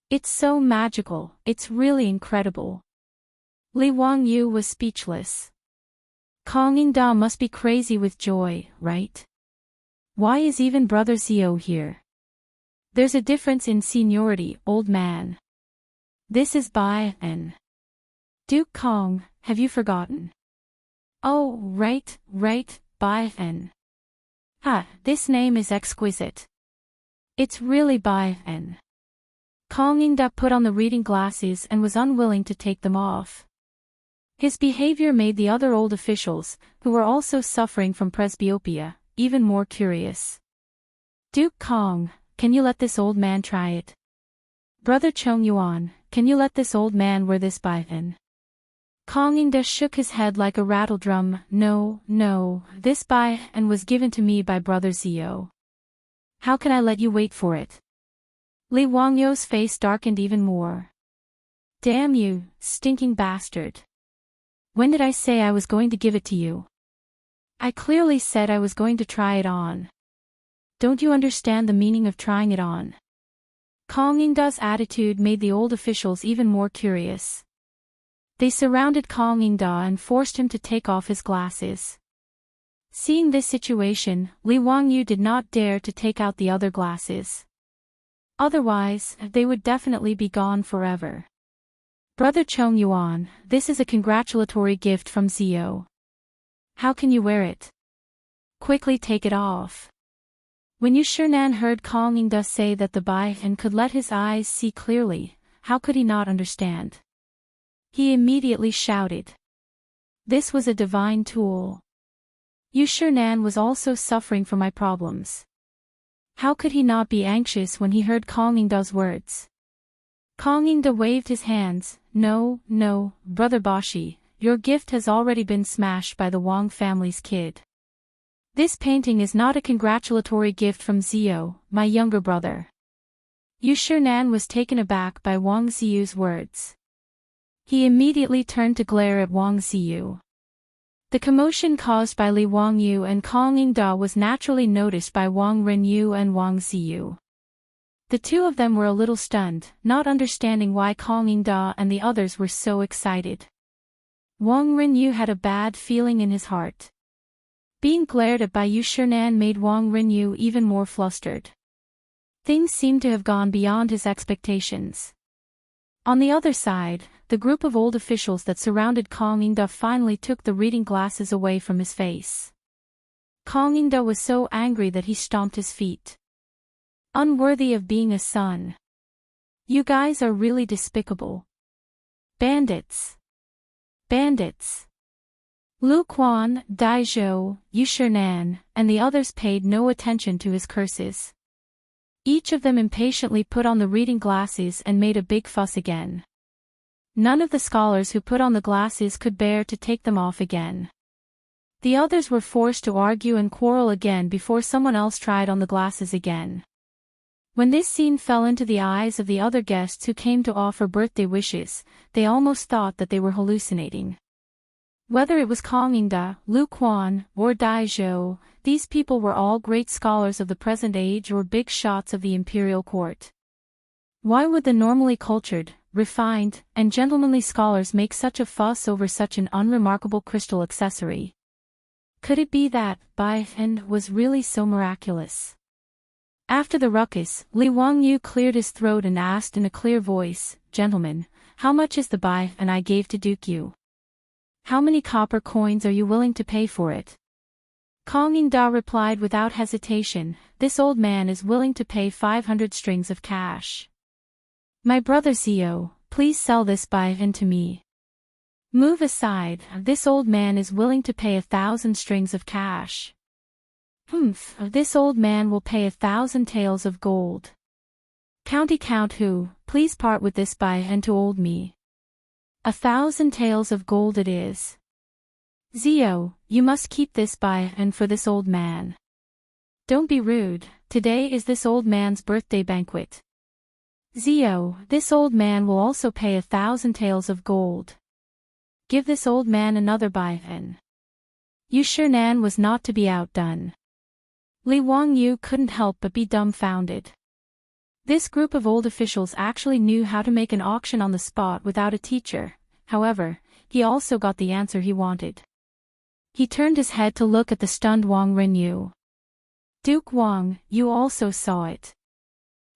It's so magical, it's really incredible. Li Wangyu was speechless. Kong Yingda must be crazy with joy, right? Why is even Brother Zio here? There's a difference in seniority, old man. This is Bai N. Duke Kong, have you forgotten? Oh, right, Bai N. This name is exquisite. It's really Bai N. Kong Yingda put on the reading glasses and was unwilling to take them off. His behavior made the other old officials, who were also suffering from presbyopia, even more curious. Duke Kong, can you let this old man try it? Brother Chong Yuan, can you let this old man wear this Bai N? Kong Yingda shook his head like a rattle drum. No, this Bai N was given to me by Brother Zio. How can I let you wait for it? Li Wangyu's face darkened even more. Damn you, stinking bastard. When did I say I was going to give it to you? I clearly said I was going to try it on. Don't you understand the meaning of trying it on? Kong Yingda's attitude made the old officials even more curious. They surrounded Kong Yingda and forced him to take off his glasses. Seeing this situation, Li Wangyu did not dare to take out the other glasses. Otherwise, they would definitely be gone forever. Brother Chong Yuan, this is a congratulatory gift from Zio. How can you wear it? Quickly take it off. When Yu Shinan heard Kong Yingda say that the Bai N could let his eyes see clearly, how could he not understand? He immediately shouted. This was a divine tool. Yu Shinan was also suffering from my problems. How could he not be anxious when he heard Kong Yingda's words? Kong Yingda waved his hands. No, Brother Bashi, your gift has already been smashed by the Wang family's kid. This painting is not a congratulatory gift from Zio, my younger brother. Yu Shinan was taken aback by Wang Ziyu's words. He immediately turned to glare at Wang Ziyu. The commotion caused by Li Wangyu and Kong Yingda was naturally noticed by Wang Renyu and Wang Ziyu. The two of them were a little stunned, not understanding why Kong Yingda and the others were so excited. Wang Renyu had a bad feeling in his heart. Being glared at by Yu Shinan made Wang Renyu even more flustered. Things seemed to have gone beyond his expectations. On the other side, the group of old officials that surrounded Kong Yingda finally took the reading glasses away from his face. Kong Yingda was so angry that he stomped his feet. Unworthy of being a son. You guys are really despicable. Bandits. Bandits. Lu Quan, Dai Zhou, Yu Shernan, and the others paid no attention to his curses. Each of them impatiently put on the reading glasses and made a big fuss again. None of the scholars who put on the glasses could bear to take them off again. The others were forced to argue and quarrel again before someone else tried on the glasses again. When this scene fell into the eyes of the other guests who came to offer birthday wishes, they almost thought that they were hallucinating. Whether it was Kang Yingda, Lu Quan, or Dai Zhou, these people were all great scholars of the present age or big shots of the imperial court. Why would the normally cultured, refined, and gentlemanly scholars make such a fuss over such an unremarkable crystal accessory? Could it be that Bai Fen was really so miraculous? After the ruckus, Li Wangyu cleared his throat and asked in a clear voice, "Gentlemen, how much is the Bai Fen I gave to Duke Yu? How many copper coins are you willing to pay for it?" Kang Yingda replied without hesitation, "This old man is willing to pay 500 strings of cash. My brother Zio, please sell this Bai Fen to me." "Move aside, this old man is willing to pay 1,000 strings of cash." "Humph, this old man will pay 1,000 taels of gold." "County Count Hu, please part with this Bai Fen to old me." 1,000 taels of gold it is." "Zio, you must keep this Bai Fen for this old man." "Don't be rude, today is this old man's birthday banquet." "Zio, this old man will also pay 1,000 taels of gold." "Give this old man another Bai Fen." Yu Shernan was not to be outdone. Li Wangyu couldn't help but be dumbfounded. This group of old officials actually knew how to make an auction on the spot without a teacher. However, he also got the answer he wanted. He turned his head to look at the stunned Wang Renyu. "Duke Wang, you also saw it.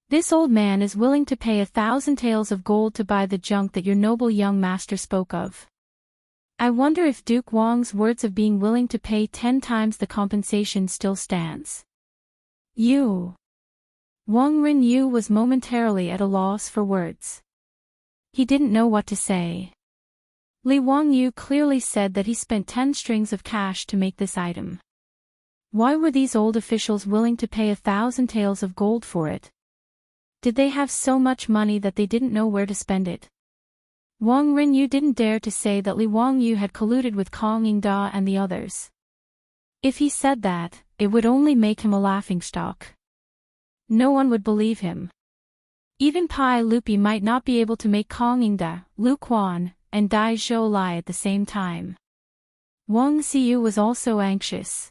This old man is willing to pay 1,000 taels of gold to buy the junk that your noble young master spoke of. I wonder if Duke Wang's words of being willing to pay 10 times the compensation still stands." "You." Wang Renyu was momentarily at a loss for words. He didn't know what to say. Li Wangyu clearly said that he spent 10 strings of cash to make this item. Why were these old officials willing to pay 1,000 taels of gold for it? Did they have so much money that they didn't know where to spend it? Wang Renyu didn't dare to say that Li Wangyu had colluded with Kang Yingda and the others. If he said that, it would only make him a laughingstock. No one would believe him. Even Pai Lupi might not be able to make Kang Yingda, Lu Quan, and Dai Zhou lie at the same time. Wang Xiu was also anxious.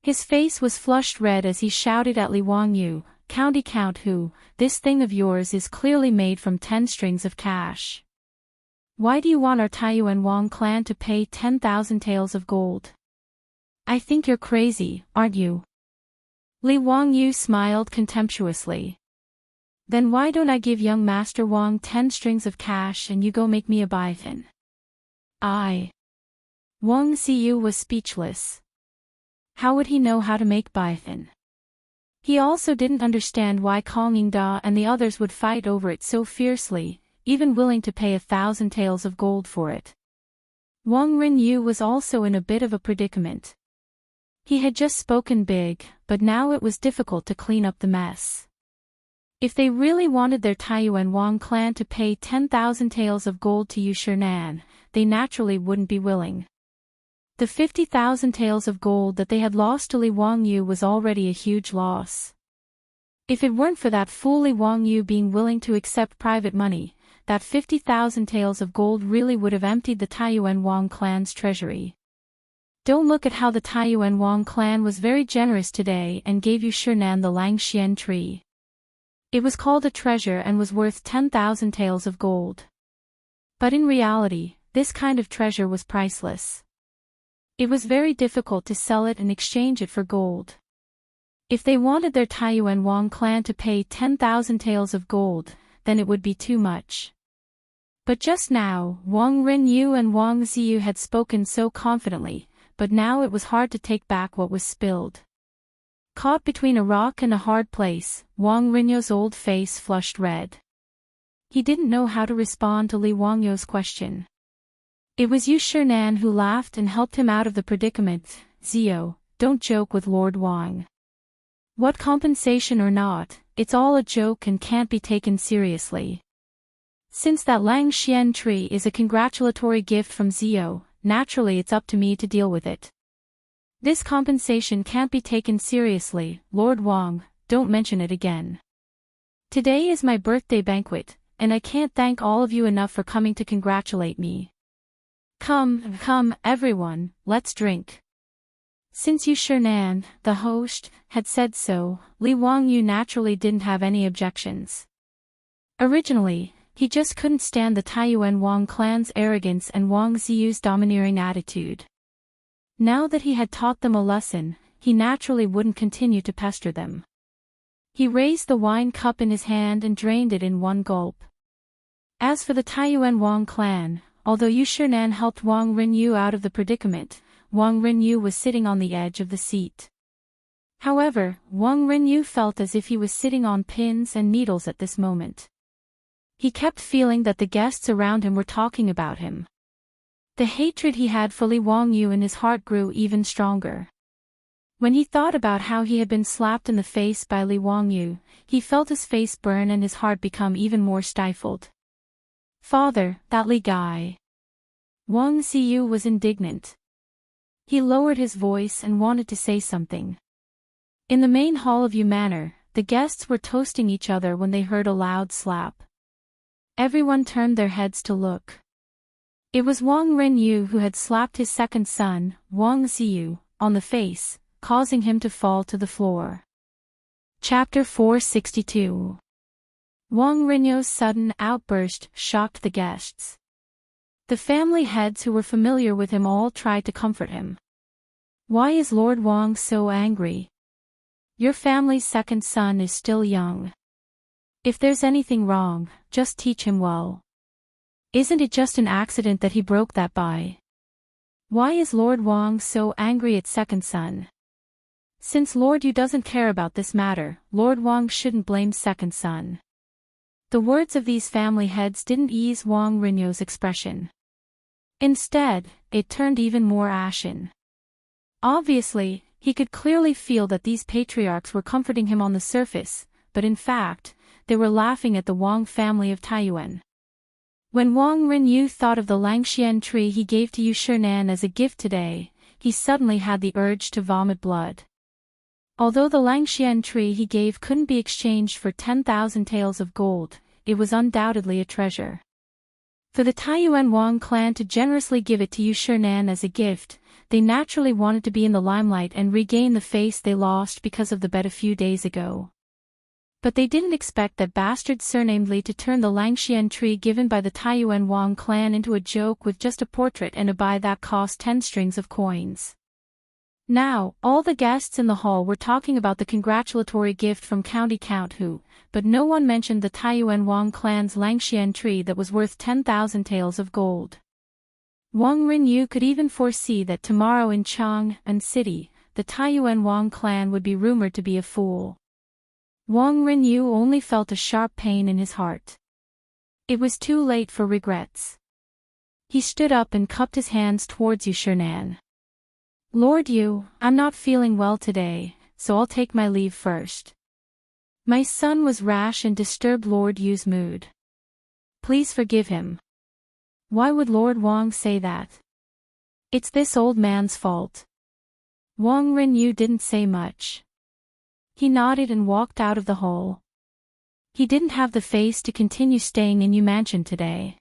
His face was flushed red as he shouted at Li Wangyu, "County Count Hu, this thing of yours is clearly made from 10 strings of cash. Why do you want our Taiyuan Wang clan to pay 10,000 taels of gold? I think you're crazy, aren't you?" Li Wangyu smiled contemptuously. "Then why don't I give young Master Wang 10 strings of cash and you go make me a Bai Fen?" Wang Xiu was speechless. How would he know how to make Bai Fen? He also didn't understand why Kang Yingda and the others would fight over it so fiercely, even willing to pay 1,000 taels of gold for it. Wang Renyu was also in a bit of a predicament. He had just spoken big, but now it was difficult to clean up the mess. If they really wanted their Taiyuan Wang clan to pay 10,000 taels of gold to Yu Shernan, they naturally wouldn't be willing. The 50,000 taels of gold that they had lost to Li Wangyu was already a huge loss. If it weren't for that fool Li Wangyu being willing to accept private money, that 50,000 taels of gold really would have emptied the Taiyuan Wang clan's treasury. Don't look at how the Taiyuan Wang clan was very generous today and gave Yu Shernan the Langxian tree. It was called a treasure and was worth 10,000 taels of gold. But in reality, this kind of treasure was priceless. It was very difficult to sell it and exchange it for gold. If they wanted their Taiyuan Wang clan to pay 10,000 taels of gold, then it would be too much. But just now, Wang Renyu and Wang Xiu had spoken so confidently, but now it was hard to take back what was spilled. Caught between a rock and a hard place, Wang Rinyo's old face flushed red. He didn't know how to respond to Li Wangyu's question. It was Yu Shernan who laughed and helped him out of the predicament. Zio, don't joke with Lord Wang. What compensation or not, it's all a joke and can't be taken seriously. Since that Lang Xian tree is a congratulatory gift from Zio, naturally it's up to me to deal with it. This compensation can't be taken seriously, Lord Wang, don't mention it again. Today is my birthday banquet, and I can't thank all of you enough for coming to congratulate me. Come, everyone, let's drink. Since Yu Shernan, the host, had said so, Li Wangyu naturally didn't have any objections. Originally, he just couldn't stand the Taiyuan Wang clan's arrogance and Wang Ziyu's domineering attitude. Now that he had taught them a lesson, he naturally wouldn't continue to pester them. He raised the wine cup in his hand and drained it in one gulp. As for the Taiyuan Wang clan, although Yu Shernan helped Wang Rinyu out of the predicament, Wang Rinyu was sitting on the edge of the seat. However, Wang Rinyu felt as if he was sitting on pins and needles at this moment. He kept feeling that the guests around him were talking about him. The hatred he had for Li Wangyu in his heart grew even stronger. When he thought about how he had been slapped in the face by Li Wangyu, he felt his face burn and his heart become even more stifled. Father, that Li guy. Wang Ziyu was indignant. He lowered his voice and wanted to say something. In the main hall of Yu Manor, the guests were toasting each other when they heard a loud slap. Everyone turned their heads to look. It was Wang Rinyu who had slapped his second son, Wang Ziyu, on the face, causing him to fall to the floor. Chapter 462. Wang Rinyu's sudden outburst shocked the guests. The family heads who were familiar with him all tried to comfort him. Why is Lord Wang so angry? Your family's second son is still young. If there's anything wrong, just teach him well. Isn't it just an accident that he broke that by? Why is Lord Wang so angry at second son? Since Lord Yu doesn't care about this matter, Lord Wang shouldn't blame second son. The words of these family heads didn't ease Wang Rinyu's expression. Instead, it turned even more ashen. Obviously, he could clearly feel that these patriarchs were comforting him on the surface, but in fact, they were laughing at the Wang family of Taiyuan. When Wang Rinyu thought of the Langxian tree he gave to Yu Shernan as a gift today, he suddenly had the urge to vomit blood. Although the Langxian tree he gave couldn't be exchanged for 10,000 taels of gold, it was undoubtedly a treasure. For the Taiyuan Wang clan to generously give it to Yu Shernan as a gift, they naturally wanted to be in the limelight and regain the face they lost because of the bet a few days ago. But they didn't expect that bastard surnamed Li to turn the Langxian tree given by the Taiyuan Wang clan into a joke with just a portrait and a buy that cost 10 strings of coins. Now, all the guests in the hall were talking about the congratulatory gift from County Count Hu, but no one mentioned the Taiyuan Wang clan's Langxian tree that was worth 10,000 taels of gold. Wang Rinyu could even foresee that tomorrow in Chang'an City, the Taiyuan Wang clan would be rumored to be a fool. Wang Rinyu only felt a sharp pain in his heart. It was too late for regrets. He stood up and cupped his hands towards Yu Shernan. Lord Yu, I'm not feeling well today, so I'll take my leave first. My son was rash and disturbed Lord Yu's mood. Please forgive him. Why would Lord Wang say that? It's this old man's fault. Wang Rinyu didn't say much. He nodded and walked out of the hall. He didn't have the face to continue staying in Yu Mansion today.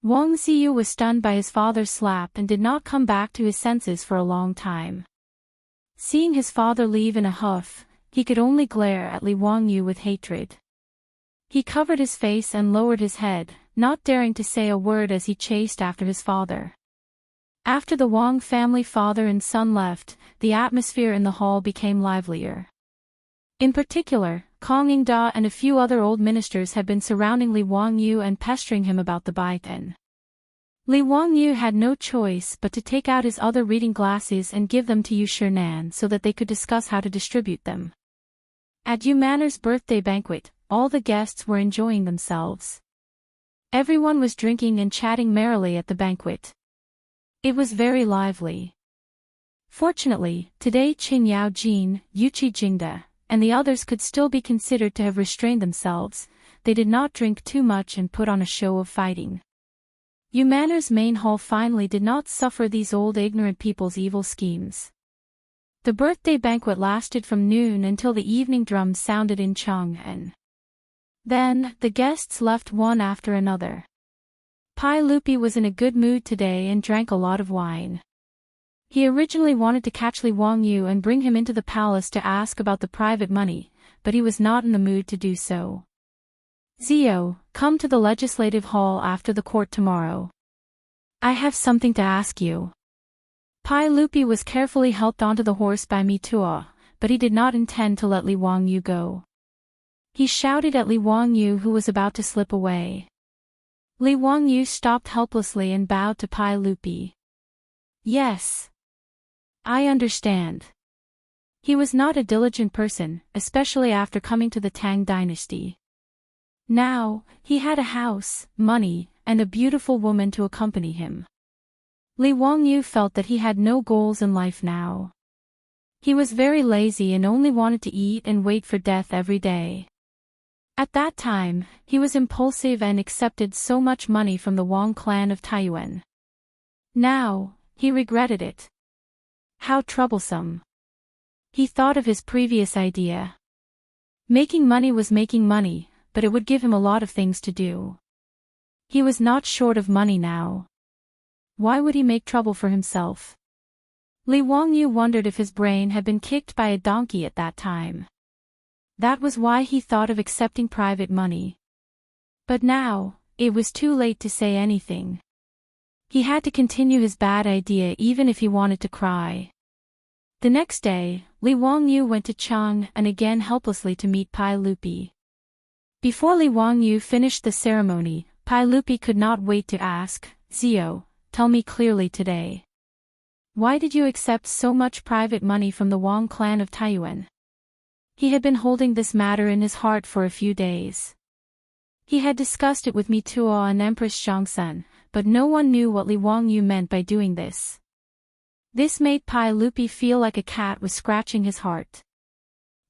Wang Ziyu was stunned by his father's slap and did not come back to his senses for a long time. Seeing his father leave in a huff, he could only glare at Li Wangyu with hatred. He covered his face and lowered his head, not daring to say a word as he chased after his father. After the Wang family father and son left, the atmosphere in the hall became livelier. In particular, Kong Yingda and a few other old ministers had been surrounding Li Wangyu and pestering him about the Baiten. Li Wangyu had no choice but to take out his other reading glasses and give them to Yu Shinan so that they could discuss how to distribute them. At Yu Manor's birthday banquet, all the guests were enjoying themselves. Everyone was drinking and chatting merrily at the banquet. It was very lively. Fortunately, today Qin Yao Jin, Yuqi Jingda, and the others could still be considered to have restrained themselves. They did not drink too much and put on a show of fighting. Yu Manor's main hall finally did not suffer these old ignorant people's evil schemes. The birthday banquet lasted from noon until the evening drums sounded in Chang'an. Then, the guests left one after another. Pai Lupi was in a good mood today and drank a lot of wine. He originally wanted to catch Li Wangyu and bring him into the palace to ask about the private money, but he was not in the mood to do so. Zio, come to the legislative hall after the court tomorrow. I have something to ask you. Pai Lupi was carefully helped onto the horse by Mitua, but he did not intend to let Li Wangyu go. He shouted at Li Wangyu, who was about to slip away. Li Wangyu stopped helplessly and bowed to Pai Lupi. Yes. I understand. He was not a diligent person, especially after coming to the Tang Dynasty. Now, he had a house, money, and a beautiful woman to accompany him. Li Wangyu felt that he had no goals in life now. He was very lazy and only wanted to eat and wait for death every day. At that time, he was impulsive and accepted so much money from the Wang clan of Taiyuan. Now, he regretted it. How troublesome. He thought of his previous idea. Making money was making money, but it would give him a lot of things to do. He was not short of money now. Why would he make trouble for himself? Li Wangyu wondered if his brain had been kicked by a donkey at that time. That was why he thought of accepting private money. But now, it was too late to say anything. He had to continue his bad idea even if he wanted to cry. The next day, Li Wangyu went to Chang and again helplessly to meet Pai Lupi. Before Li Wangyu finished the ceremony, Pai Lupi could not wait to ask, Zio, tell me clearly today. Why did you accept so much private money from the Wang clan of Taiyuan? He had been holding this matter in his heart for a few days. He had discussed it with Mitua and Empress Zhongsun, but no one knew what Li Wangyu meant by doing this. This made Pai Lupi feel like a cat was scratching his heart.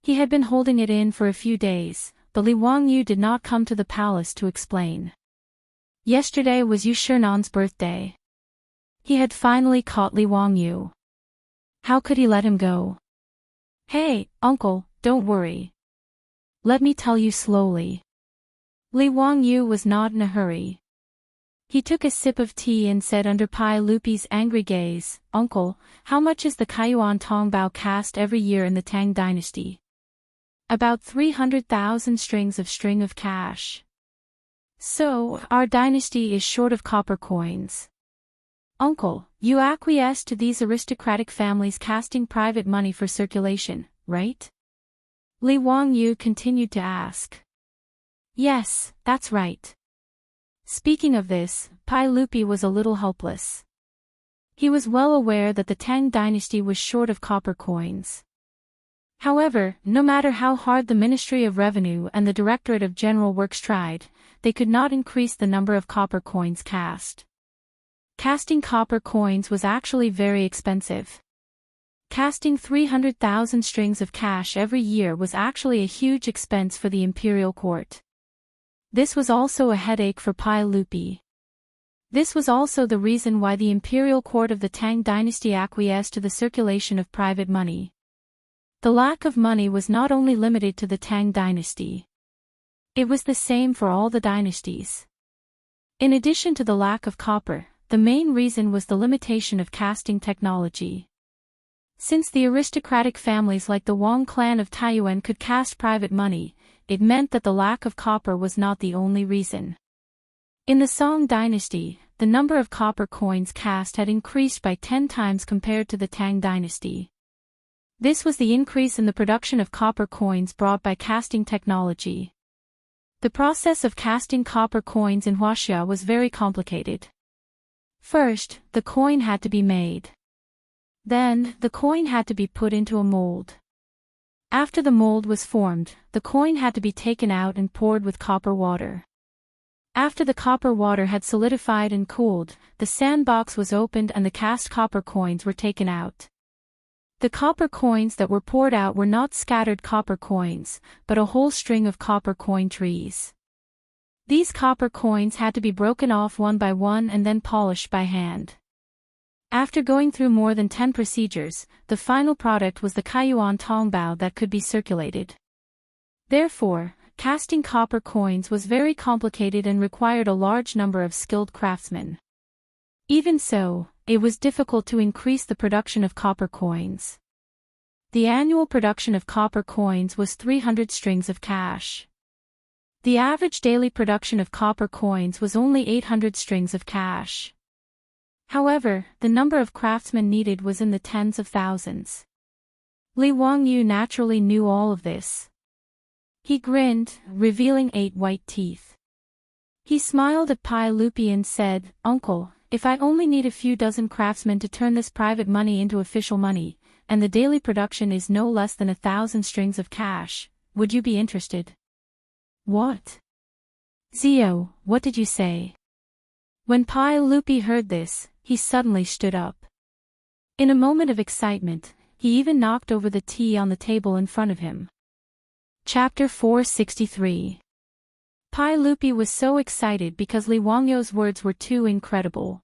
He had been holding it in for a few days, but Li Wangyu did not come to the palace to explain. Yesterday was Yu Shernan's birthday. He had finally caught Li Wangyu. How could he let him go? Hey, uncle, don't worry. Let me tell you slowly. Li Wangyu was not in a hurry. He took a sip of tea and said under Pai Lupi's angry gaze, Uncle, how much is the Kaiyuan Tongbao cast every year in the Tang Dynasty? About 300,000 strings of cash. So, our dynasty is short of copper coins. Uncle, you acquiesce to these aristocratic families casting private money for circulation, right? Li Wangyu continued to ask. Yes, that's right. Speaking of this, Pai Lupi was a little helpless. He was well aware that the Tang dynasty was short of copper coins. However, no matter how hard the Ministry of Revenue and the Directorate of General Works tried, they could not increase the number of copper coins cast. Casting copper coins was actually very expensive. Casting 300,000 strings of cash every year was actually a huge expense for the imperial court. This was also a headache for Pai Lupi. This was also the reason why the imperial court of the Tang dynasty acquiesced to the circulation of private money. The lack of money was not only limited to the Tang dynasty. It was the same for all the dynasties. In addition to the lack of copper, the main reason was the limitation of casting technology. Since the aristocratic families like the Wang clan of Taiyuan could cast private money, it meant that the lack of copper was not the only reason. In the Song dynasty, the number of copper coins cast had increased by 10 times compared to the Tang dynasty. This was the increase in the production of copper coins brought by casting technology. The process of casting copper coins in Huaxia was very complicated. First, the coin had to be made. Then, the coin had to be put into a mold. After the mold was formed, the coin had to be taken out and poured with copper water. After the copper water had solidified and cooled, the sandbox was opened and the cast copper coins were taken out. The copper coins that were poured out were not scattered copper coins, but a whole string of copper coin trees. These copper coins had to be broken off one by one and then polished by hand. After going through more than 10 procedures, the final product was the Kaiyuan Tongbao that could be circulated. Therefore, casting copper coins was very complicated and required a large number of skilled craftsmen. Even so, it was difficult to increase the production of copper coins. The annual production of copper coins was 300 strings of cash. The average daily production of copper coins was only 800 strings of cash. However, the number of craftsmen needed was in the tens of thousands. Li Wangyu naturally knew all of this. He grinned, revealing 8 white teeth. He smiled at Pai Lupi and said, "Uncle, if I only need a few dozen craftsmen to turn this private money into official money, and the daily production is no less than 1,000 strings of cash, would you be interested?" "What? Zio, what did you say?" When Pai Lupi heard this, he suddenly stood up. In a moment of excitement, he even knocked over the tea on the table in front of him. Chapter 463. Pai Lupi was so excited because Li Wangyu's words were too incredible.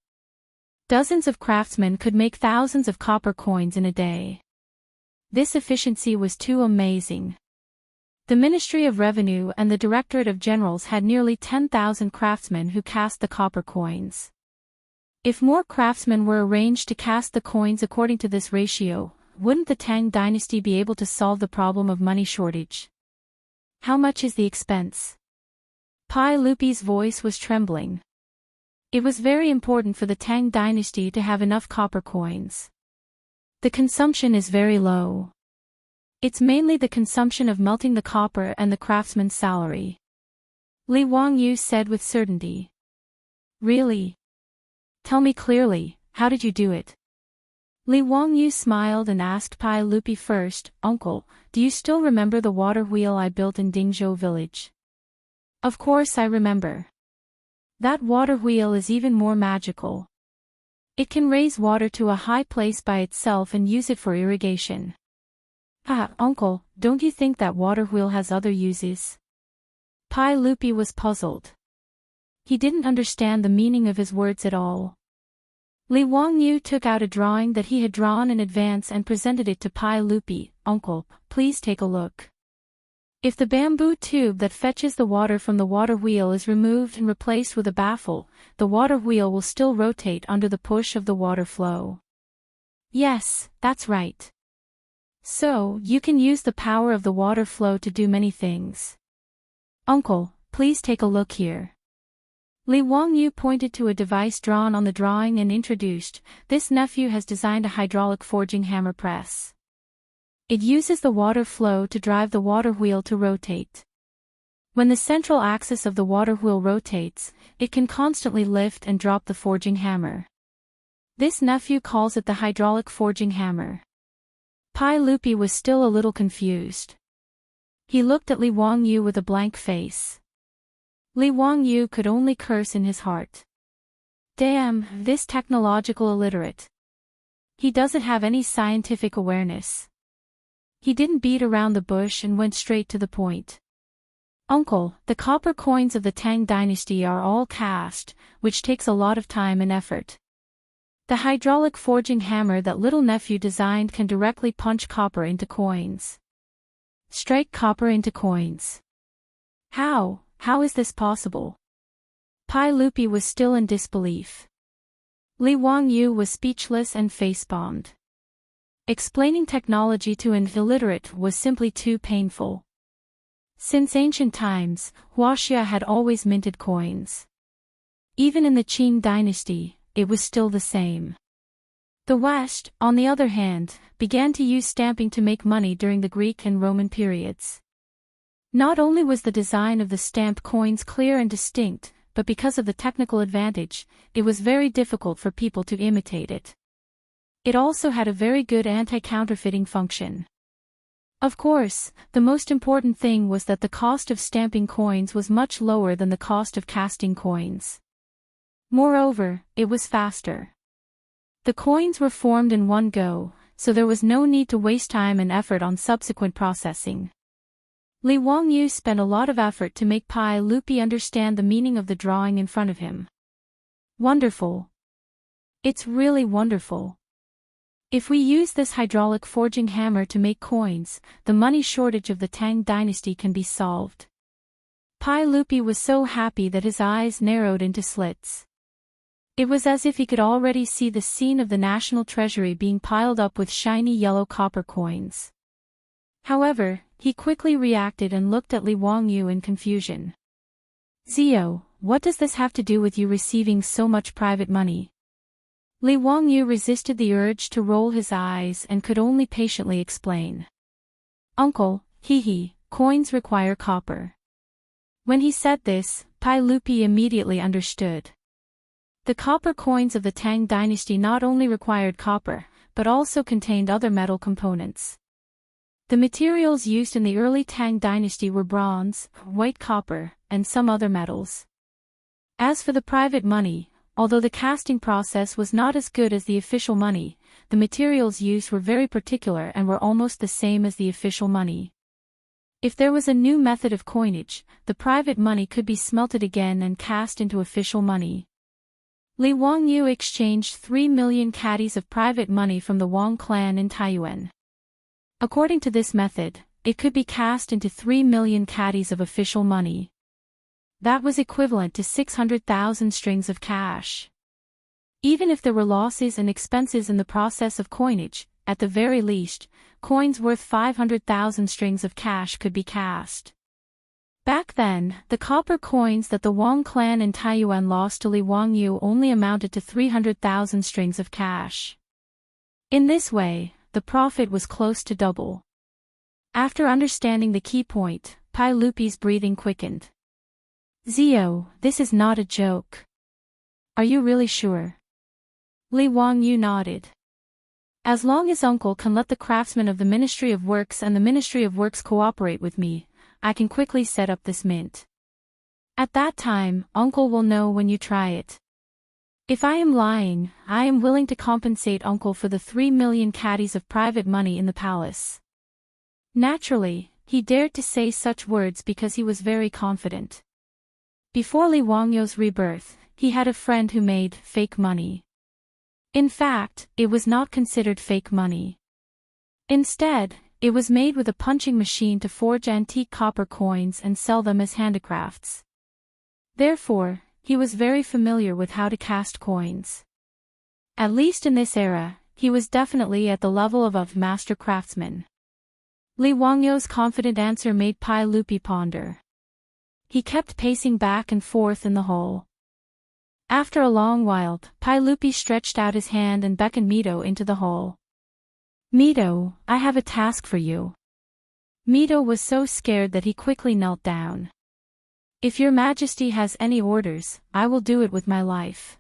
Dozens of craftsmen could make thousands of copper coins in a day. This efficiency was too amazing. The Ministry of Revenue and the Directorate of Generals had nearly 10,000 craftsmen who cast the copper coins. If more craftsmen were arranged to cast the coins according to this ratio, wouldn't the Tang Dynasty be able to solve the problem of money shortage? How much is the expense? Pai Lupi's voice was trembling. It was very important for the Tang Dynasty to have enough copper coins. The consumption is very low. It's mainly the consumption of melting the copper and the craftsman's salary. Li Wangyu said with certainty. Really? Tell me clearly, how did you do it? Li Wangyu smiled and asked Pai Lupi first, "Uncle, do you still remember the water wheel I built in Dingzhou village?" "Of course I remember. That water wheel is even more magical. It can raise water to a high place by itself and use it for irrigation." "Ah, uncle, don't you think that water wheel has other uses?" Pai Lupi was puzzled. He didn't understand the meaning of his words at all. Li Wangyu took out a drawing that he had drawn in advance and presented it to Pai Lupi. "Uncle, please take a look. If the bamboo tube that fetches the water from the water wheel is removed and replaced with a baffle, the water wheel will still rotate under the push of the water flow." "Yes, that's right. So, you can use the power of the water flow to do many things." "Uncle, please take a look here." Li Wangyu pointed to a device drawn on the drawing and introduced, "This nephew has designed a hydraulic forging hammer press. It uses the water flow to drive the water wheel to rotate. When the central axis of the water wheel rotates, it can constantly lift and drop the forging hammer. This nephew calls it the hydraulic forging hammer." Pai Lupi was still a little confused. He looked at Li Wangyu with a blank face. Li Wangyu could only curse in his heart. Damn, this technological illiterate. He doesn't have any scientific awareness. He didn't beat around the bush and went straight to the point. "Uncle, the copper coins of the Tang Dynasty are all cast, which takes a lot of time and effort. The hydraulic forging hammer that little nephew designed can directly punch copper into coins. Strike copper into coins. How? How is this possible?" Pai Lupi was still in disbelief. Li Wangyu was speechless and face-bombed. Explaining technology to an illiterate was simply too painful. Since ancient times, Huaxia had always minted coins. Even in the Qing dynasty, it was still the same. The West, on the other hand, began to use stamping to make money during the Greek and Roman periods. Not only was the design of the stamped coins clear and distinct, but because of the technical advantage, it was very difficult for people to imitate it. It also had a very good anti-counterfeiting function. Of course, the most important thing was that the cost of stamping coins was much lower than the cost of casting coins. Moreover, it was faster. The coins were formed in one go, so there was no need to waste time and effort on subsequent processing. Li Wangyu spent a lot of effort to make Pai Lupi understand the meaning of the drawing in front of him. Wonderful. It's really wonderful. If we use this hydraulic forging hammer to make coins, the money shortage of the Tang Dynasty can be solved. Pai Lupi was so happy that his eyes narrowed into slits. It was as if he could already see the scene of the national treasury being piled up with shiny yellow copper coins. However, he quickly reacted and looked at Li Wangyu in confusion. Zio, what does this have to do with you receiving so much private money? Li Wangyu resisted the urge to roll his eyes and could only patiently explain. Uncle, coins require copper. When he said this, Pai Lupi immediately understood. The copper coins of the Tang Dynasty not only required copper, but also contained other metal components. The materials used in the early Tang Dynasty were bronze, white copper, and some other metals. As for the private money, although the casting process was not as good as the official money, the materials used were very particular and were almost the same as the official money. If there was a new method of coinage, the private money could be smelted again and cast into official money. Li Wangyu exchanged 3 million caddies of private money from the Wang clan in Taiyuan. According to this method, it could be cast into 3 million caddies of official money. That was equivalent to 600,000 strings of cash. Even if there were losses and expenses in the process of coinage, at the very least, coins worth 500,000 strings of cash could be cast. Back then, the copper coins that the Wang clan in Taiyuan lost to Li Wangyu only amounted to 300,000 strings of cash. In this way, the profit was close to double. After understanding the key point, Pai Lupi's breathing quickened. Zio, this is not a joke. Are you really sure? Li Wangyu nodded. As long as Uncle can let the craftsmen of the Ministry of Works and the Ministry of Works cooperate with me, I can quickly set up this mint. At that time, Uncle will know when you try it. If I am lying, I am willing to compensate Uncle for the 3 million caddies of private money in the palace. Naturally, he dared to say such words because he was very confident. Before Li Wangyu's rebirth, he had a friend who made fake money. In fact, it was not considered fake money. Instead, it was made with a punching machine to forge antique copper coins and sell them as handicrafts. Therefore, he was very familiar with how to cast coins. At least in this era, he was definitely at the level of a master craftsman. Li Wangyu's confident answer made Pai Lupi ponder. He kept pacing back and forth in the hole. After a long while, Pai Lupi stretched out his hand and beckoned Mito into the hole. Mito, I have a task for you. Mito was so scared that he quickly knelt down. If your Majesty has any orders, I will do it with my life.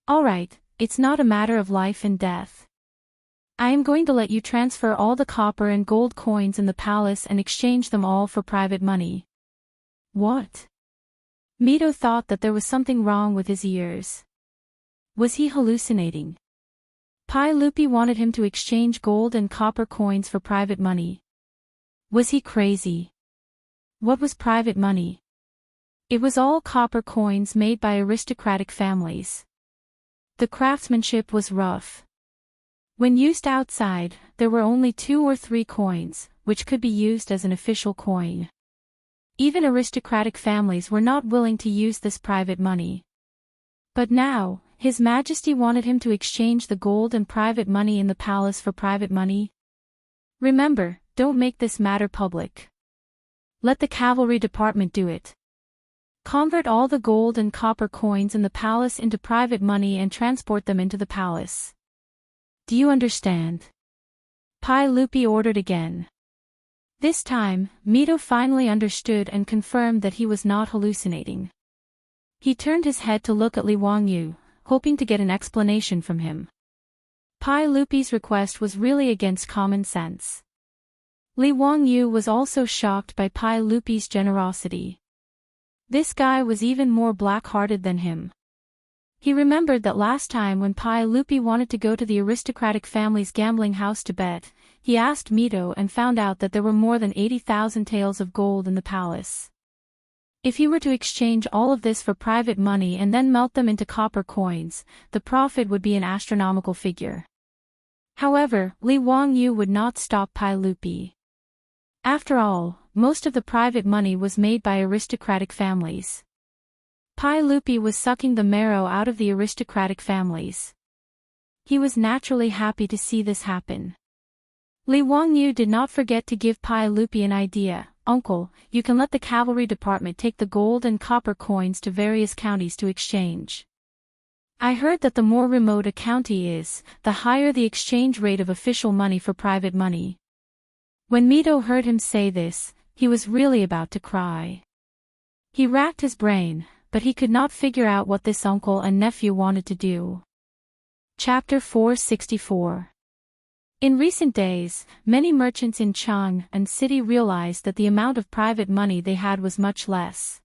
All right, it's not a matter of life and death. I am going to let you transfer all the copper and gold coins in the palace and exchange them all for private money. What? Mito thought that there was something wrong with his ears. Was he hallucinating? Pai Lupi wanted him to exchange gold and copper coins for private money. Was he crazy? What was private money? It was all copper coins made by aristocratic families. The craftsmanship was rough. When used outside, there were only 2 or 3 coins, which could be used as an official coin. Even aristocratic families were not willing to use this private money. But now, His Majesty wanted him to exchange the gold and private money in the palace for private money. Remember, don't make this matter public. Let the cavalry department do it. Convert all the gold and copper coins in the palace into private money and transport them into the palace. Do you understand? Pai Lupi ordered again. This time, Mito finally understood and confirmed that he was not hallucinating. He turned his head to look at Li Wangyu, hoping to get an explanation from him. Pai Lupi's request was really against common sense. Li Wangyu was also shocked by Pai Lupi's generosity. This guy was even more black-hearted than him. He remembered that last time when Pai Lupi wanted to go to the aristocratic family's gambling house to bet, he asked Mito and found out that there were more than 80,000 taels of gold in the palace. If he were to exchange all of this for private money and then melt them into copper coins, the profit would be an astronomical figure. However, Li Wangyu would not stop Pai Lupi. After all, most of the private money was made by aristocratic families. Pai Lupi was sucking the marrow out of the aristocratic families. He was naturally happy to see this happen. Li Wangyu did not forget to give Pai Lupi an idea. Uncle, you can let the cavalry department take the gold and copper coins to various counties to exchange. I heard that the more remote a county is, the higher the exchange rate of official money for private money. When Mito heard him say this, he was really about to cry. He racked his brain, but he could not figure out what this uncle and nephew wanted to do. Chapter 464. In recent days, many merchants in Chang and city realized that the amount of private money they had was much less.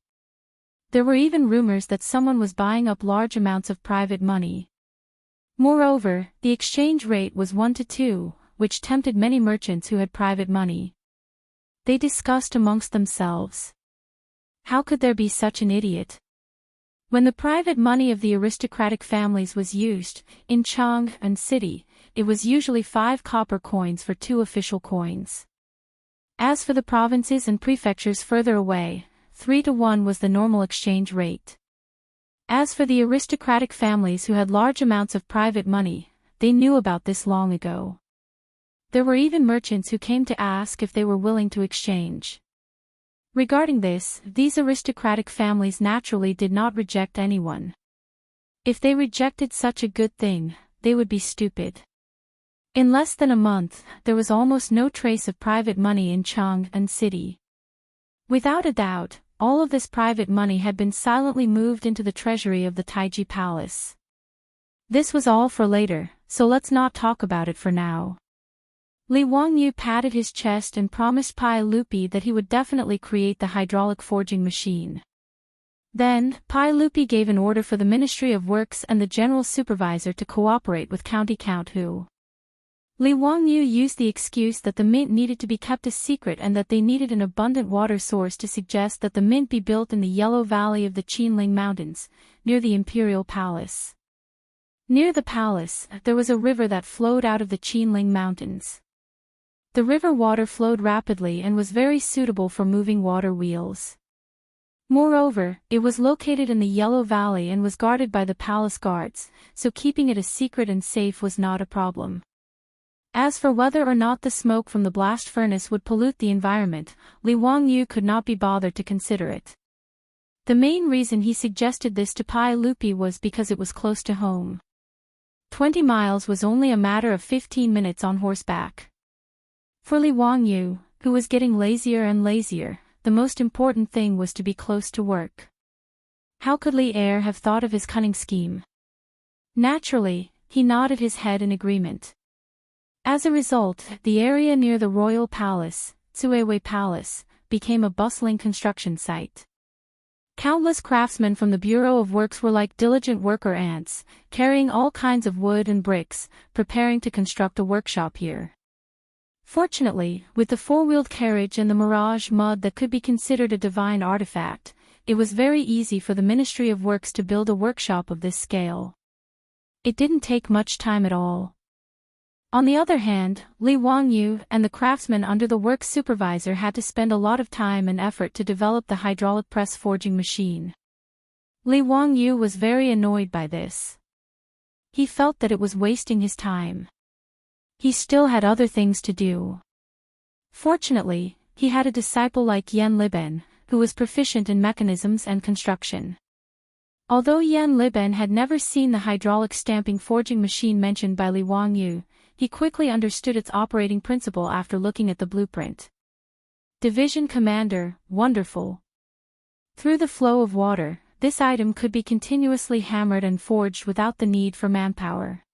There were even rumors that someone was buying up large amounts of private money. Moreover, the exchange rate was 1 to 2, which tempted many merchants who had private money. They discussed amongst themselves. How could there be such an idiot? When the private money of the aristocratic families was used, in Chang and city, it was usually 5 copper coins for 2 official coins. As for the provinces and prefectures further away, 3 to 1 was the normal exchange rate. As for the aristocratic families who had large amounts of private money, they knew about this long ago. There were even merchants who came to ask if they were willing to exchange. Regarding this, these aristocratic families naturally did not reject anyone. If they rejected such a good thing, they would be stupid. In less than a month, there was almost no trace of private money in Chang and city. Without a doubt, all of this private money had been silently moved into the treasury of the Taiji Palace. This was all for later, so let's not talk about it for now. Li Wangyu patted his chest and promised Pai Lupi that he would definitely create the hydraulic forging machine. Then, Pai Lupi gave an order for the Ministry of Works and the General Supervisor to cooperate with County Count Hu. Li Wangyu used the excuse that the mint needed to be kept a secret and that they needed an abundant water source to suggest that the mint be built in the Yellow Valley of the Qinling Mountains, near the Imperial Palace. Near the palace, there was a river that flowed out of the Qinling Mountains. The river water flowed rapidly and was very suitable for moving water wheels. Moreover, it was located in the Yellow Valley and was guarded by the palace guards, so keeping it a secret and safe was not a problem. As for whether or not the smoke from the blast furnace would pollute the environment, Li Wangyu could not be bothered to consider it. The main reason he suggested this to Pai Lupi was because it was close to home. 20 miles was only a matter of 15 minutes on horseback. For Li Wangyu, who was getting lazier and lazier, the most important thing was to be close to work. How could Li Er have thought of his cunning scheme? Naturally, he nodded his head in agreement. As a result, the area near the royal palace, Tsuewei Palace, became a bustling construction site. Countless craftsmen from the Bureau of Works were like diligent worker ants, carrying all kinds of wood and bricks, preparing to construct a workshop here. Fortunately, with the four-wheeled carriage and the mirage mud that could be considered a divine artifact, it was very easy for the Ministry of Works to build a workshop of this scale. It didn't take much time at all. On the other hand, Li Wangyu and the craftsmen under the works supervisor had to spend a lot of time and effort to develop the hydraulic press forging machine. Li Wangyu was very annoyed by this. He felt that it was wasting his time. He still had other things to do. Fortunately, he had a disciple like Yan Liben, who was proficient in mechanisms and construction. Although Yan Liben had never seen the hydraulic stamping forging machine mentioned by Li Wangyu, he quickly understood its operating principle after looking at the blueprint. Division Commander, wonderful. Through the flow of water, this item could be continuously hammered and forged without the need for manpower.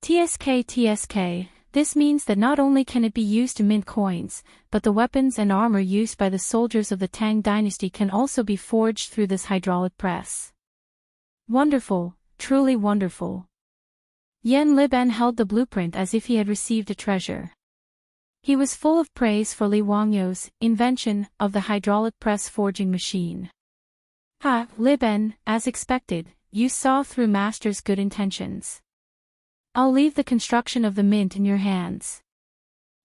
TSK. This means that not only can it be used to mint coins, but the weapons and armor used by the soldiers of the Tang Dynasty can also be forged through this hydraulic press. Wonderful, truly wonderful. Yen Liben held the blueprint as if he had received a treasure. He was full of praise for Li Wangyou's invention of the hydraulic press forging machine. Liben, as expected, you saw through Master's good intentions. I'll leave the construction of the mint in your hands.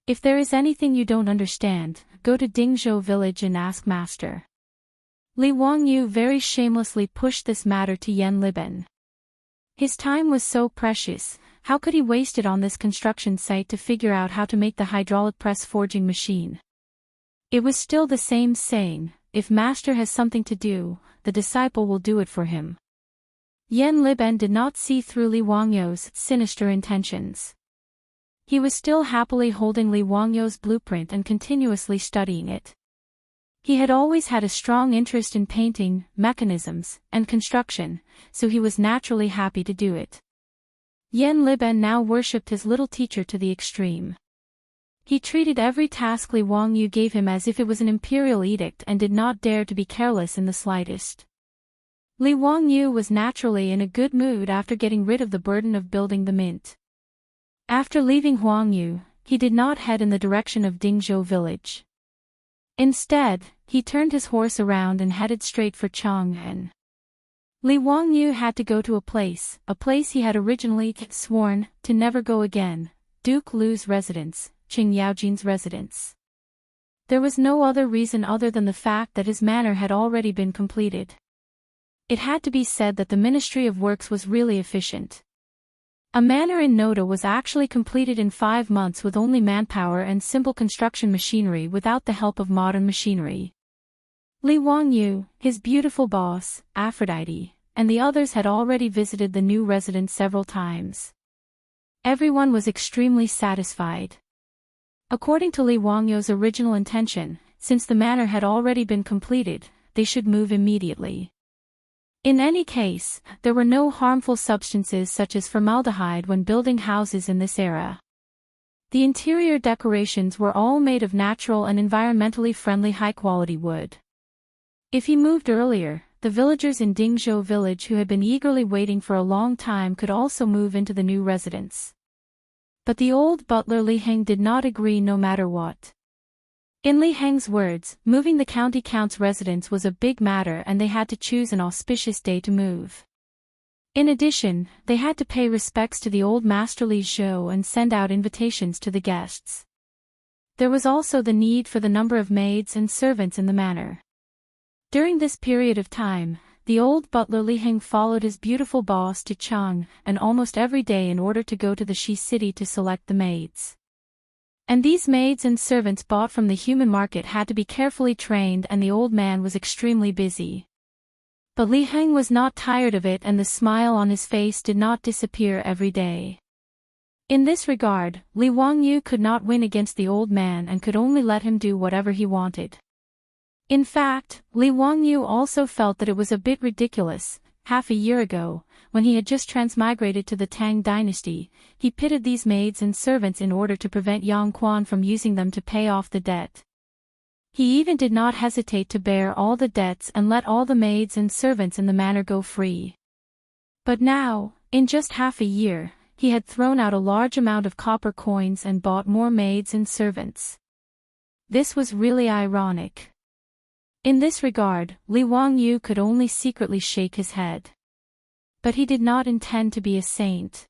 If there is anything you don't understand, go to Dingzhou village and ask Master. Li Wangyou very shamelessly pushed this matter to Yen Liben. His time was so precious, how could he waste it on this construction site to figure out how to make the hydraulic press forging machine? It was still the same saying, if Master has something to do, the disciple will do it for him. Yen Liben did not see through Li Wangyou's sinister intentions. He was still happily holding Li Wangyou's blueprint and continuously studying it. He had always had a strong interest in painting, mechanisms, and construction, so he was naturally happy to do it. Yen Liben now worshipped his little teacher to the extreme. He treated every task Li Wangyou gave him as if it was an imperial edict and did not dare to be careless in the slightest. Li Wangyou was naturally in a good mood after getting rid of the burden of building the mint. After leaving Huangyu, he did not head in the direction of Dingzhou village. Instead, he turned his horse around and headed straight for Chang'an. Li Wangyou had to go to a place he had originally sworn to never go again, Duke Lu's residence, Qing Yaojin's residence. There was no other reason other than the fact that his manor had already been completed. It had to be said that the Ministry of Works was really efficient. A manor in Noda was actually completed in 5 months with only manpower and simple construction machinery without the help of modern machinery. Li Wangyou, his beautiful boss, Aphrodite, and the others had already visited the new residence several times. Everyone was extremely satisfied. According to Li Wangyou's original intention, since the manor had already been completed, they should move immediately. In any case, there were no harmful substances such as formaldehyde when building houses in this era. The interior decorations were all made of natural and environmentally friendly high-quality wood. If he moved earlier, the villagers in Dingzhou village who had been eagerly waiting for a long time could also move into the new residence. But the old butler Li Heng did not agree no matter what. In Li Heng's words, moving the county count's residence was a big matter and they had to choose an auspicious day to move. In addition, they had to pay respects to the old master Li Zhou and send out invitations to the guests. There was also the need for the number of maids and servants in the manor. During this period of time, the old butler Li Heng followed his beautiful boss to Chang and almost every day in order to go to the Shi city to select the maids. And these maids and servants bought from the human market had to be carefully trained and the old man was extremely busy. But Li Heng was not tired of it and the smile on his face did not disappear every day. In this regard, Li Wangyou could not win against the old man and could only let him do whatever he wanted. In fact, Li Wangyou also felt that it was a bit ridiculous. Half a year ago, when he had just transmigrated to the Tang Dynasty, he pitted these maids and servants in order to prevent Yang Quan from using them to pay off the debt. He even did not hesitate to bear all the debts and let all the maids and servants in the manor go free. But now, in just half a year, he had thrown out a large amount of copper coins and bought more maids and servants. This was really ironic. In this regard, Li Wangyou could only secretly shake his head. But he did not intend to be a saint.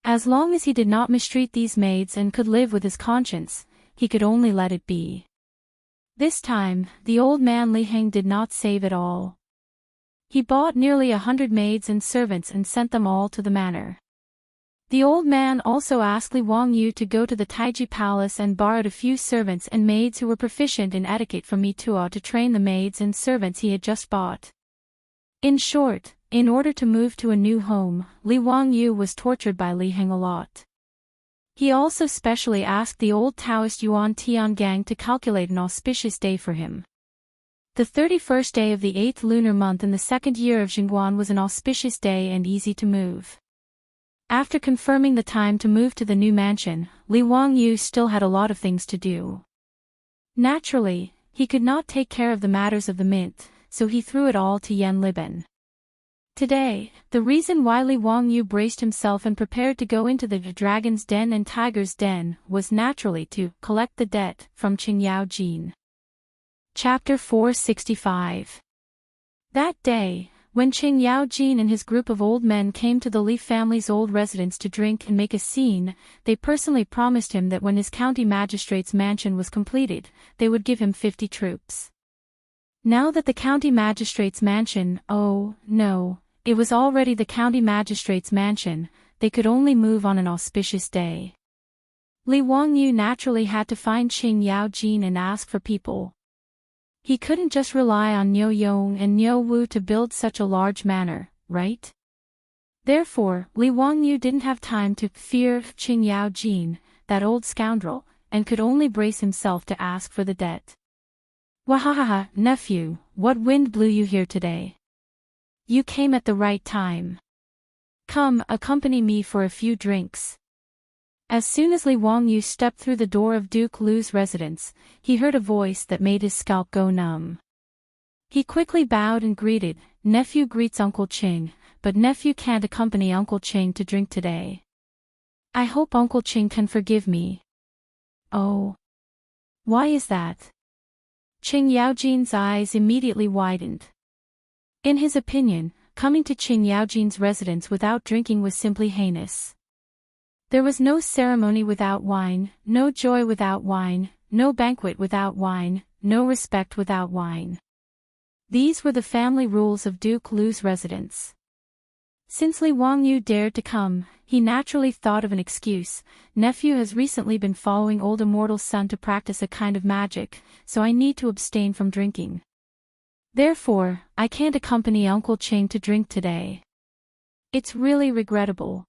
As long as he did not mistreat these maids and could live with his conscience, he could only let it be. This time, the old man Li Heng did not save at all. He bought nearly 100 maids and servants and sent them all to the manor. The old man also asked Li Wangyou to go to the Taiji Palace and borrowed a few servants and maids who were proficient in etiquette from Mitua to train the maids and servants he had just bought. In short, in order to move to a new home, Li Wangyou was tortured by Li Heng a lot. He also specially asked the old Taoist Yuan Tiangang to calculate an auspicious day for him. The 31st day of the 8th lunar month in the second year of Jingguan was an auspicious day and easy to move. After confirming the time to move to the new mansion, Li Wangyu still had a lot of things to do. Naturally, he could not take care of the matters of the mint, so he threw it all to Yan Liben. Today, the reason why Li Wangyu braced himself and prepared to go into the dragon's den and tiger's den was naturally to collect the debt from Qingyao Jin. Chapter 465. That day, when Qingyao Jin and his group of old men came to the Li family's old residence to drink and make a scene, they personally promised him that when his county magistrate's mansion was completed, they would give him 50 troops. Now that the county magistrate's mansion, oh, no, it was already the county magistrate's mansion, they could only move on an auspicious day. Li Wangyu naturally had to find Qingyao Jin and ask for people. He couldn't just rely on Niu Yong and Niu Wu to build such a large manor, right? Therefore, Li Wangyu didn't have time to fear Qingyao Jin, that old scoundrel, and could only brace himself to ask for the debt. Wahahaha, nephew, what wind blew you here today? You came at the right time. Come, accompany me for a few drinks. As soon as Li Wangyu stepped through the door of Duke Lu's residence, he heard a voice that made his scalp go numb. He quickly bowed and greeted, "Nephew greets Uncle Qing, but nephew can't accompany Uncle Qing to drink today. I hope Uncle Qing can forgive me." Oh. Why is that? Qingyao Jin's eyes immediately widened. In his opinion, coming to Qingyao Jin's residence without drinking was simply heinous. There was no ceremony without wine, no joy without wine, no banquet without wine, no respect without wine. These were the family rules of Duke Lu's residence. Since Li Wangyu dared to come, he naturally thought of an excuse. Nephew has recently been following old Immortal's son to practice a kind of magic, so I need to abstain from drinking. Therefore, I can't accompany Uncle Qing to drink today. It's really regrettable.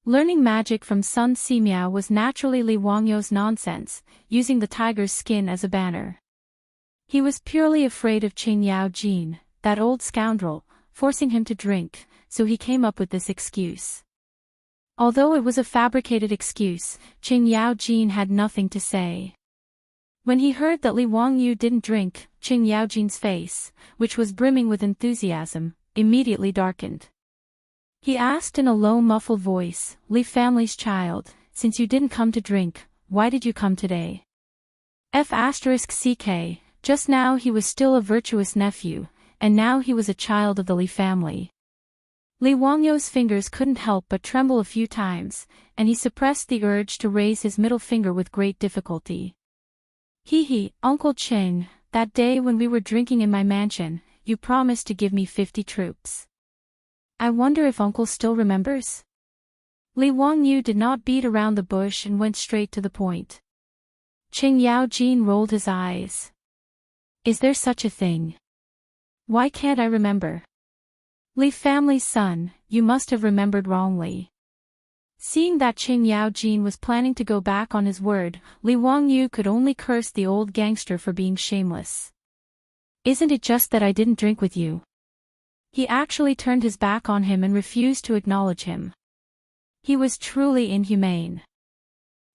Learning magic from Sun Simiao was naturally Li Wangyu's nonsense, using the tiger's skin as a banner. He was purely afraid of Qingyao Jin, that old scoundrel, forcing him to drink, so he came up with this excuse. Although it was a fabricated excuse, Qingyao Jin had nothing to say. When he heard that Li Wangyu didn't drink, Qingyao Jin's face, which was brimming with enthusiasm, immediately darkened. He asked in a low muffled voice, "Li family's child, since you didn't come to drink, why did you come today?" F***ck, just now he was still a virtuous nephew, and now he was a child of the Li family. Li Wangyu's fingers couldn't help but tremble a few times, and he suppressed the urge to raise his middle finger with great difficulty. He, Uncle Qing, that day when we were drinking in my mansion, you promised to give me 50 troops. I wonder if Uncle still remembers? Li Wangyu did not beat around the bush and went straight to the point. Qingyao Jin rolled his eyes. Is there such a thing? Why can't I remember? Li family's son, you must have remembered wrongly. Seeing that Qingyao Jin was planning to go back on his word, Li Wangyu could only curse the old gangster for being shameless. Isn't it just that I didn't drink with you? He actually turned his back on him and refused to acknowledge him. He was truly inhumane.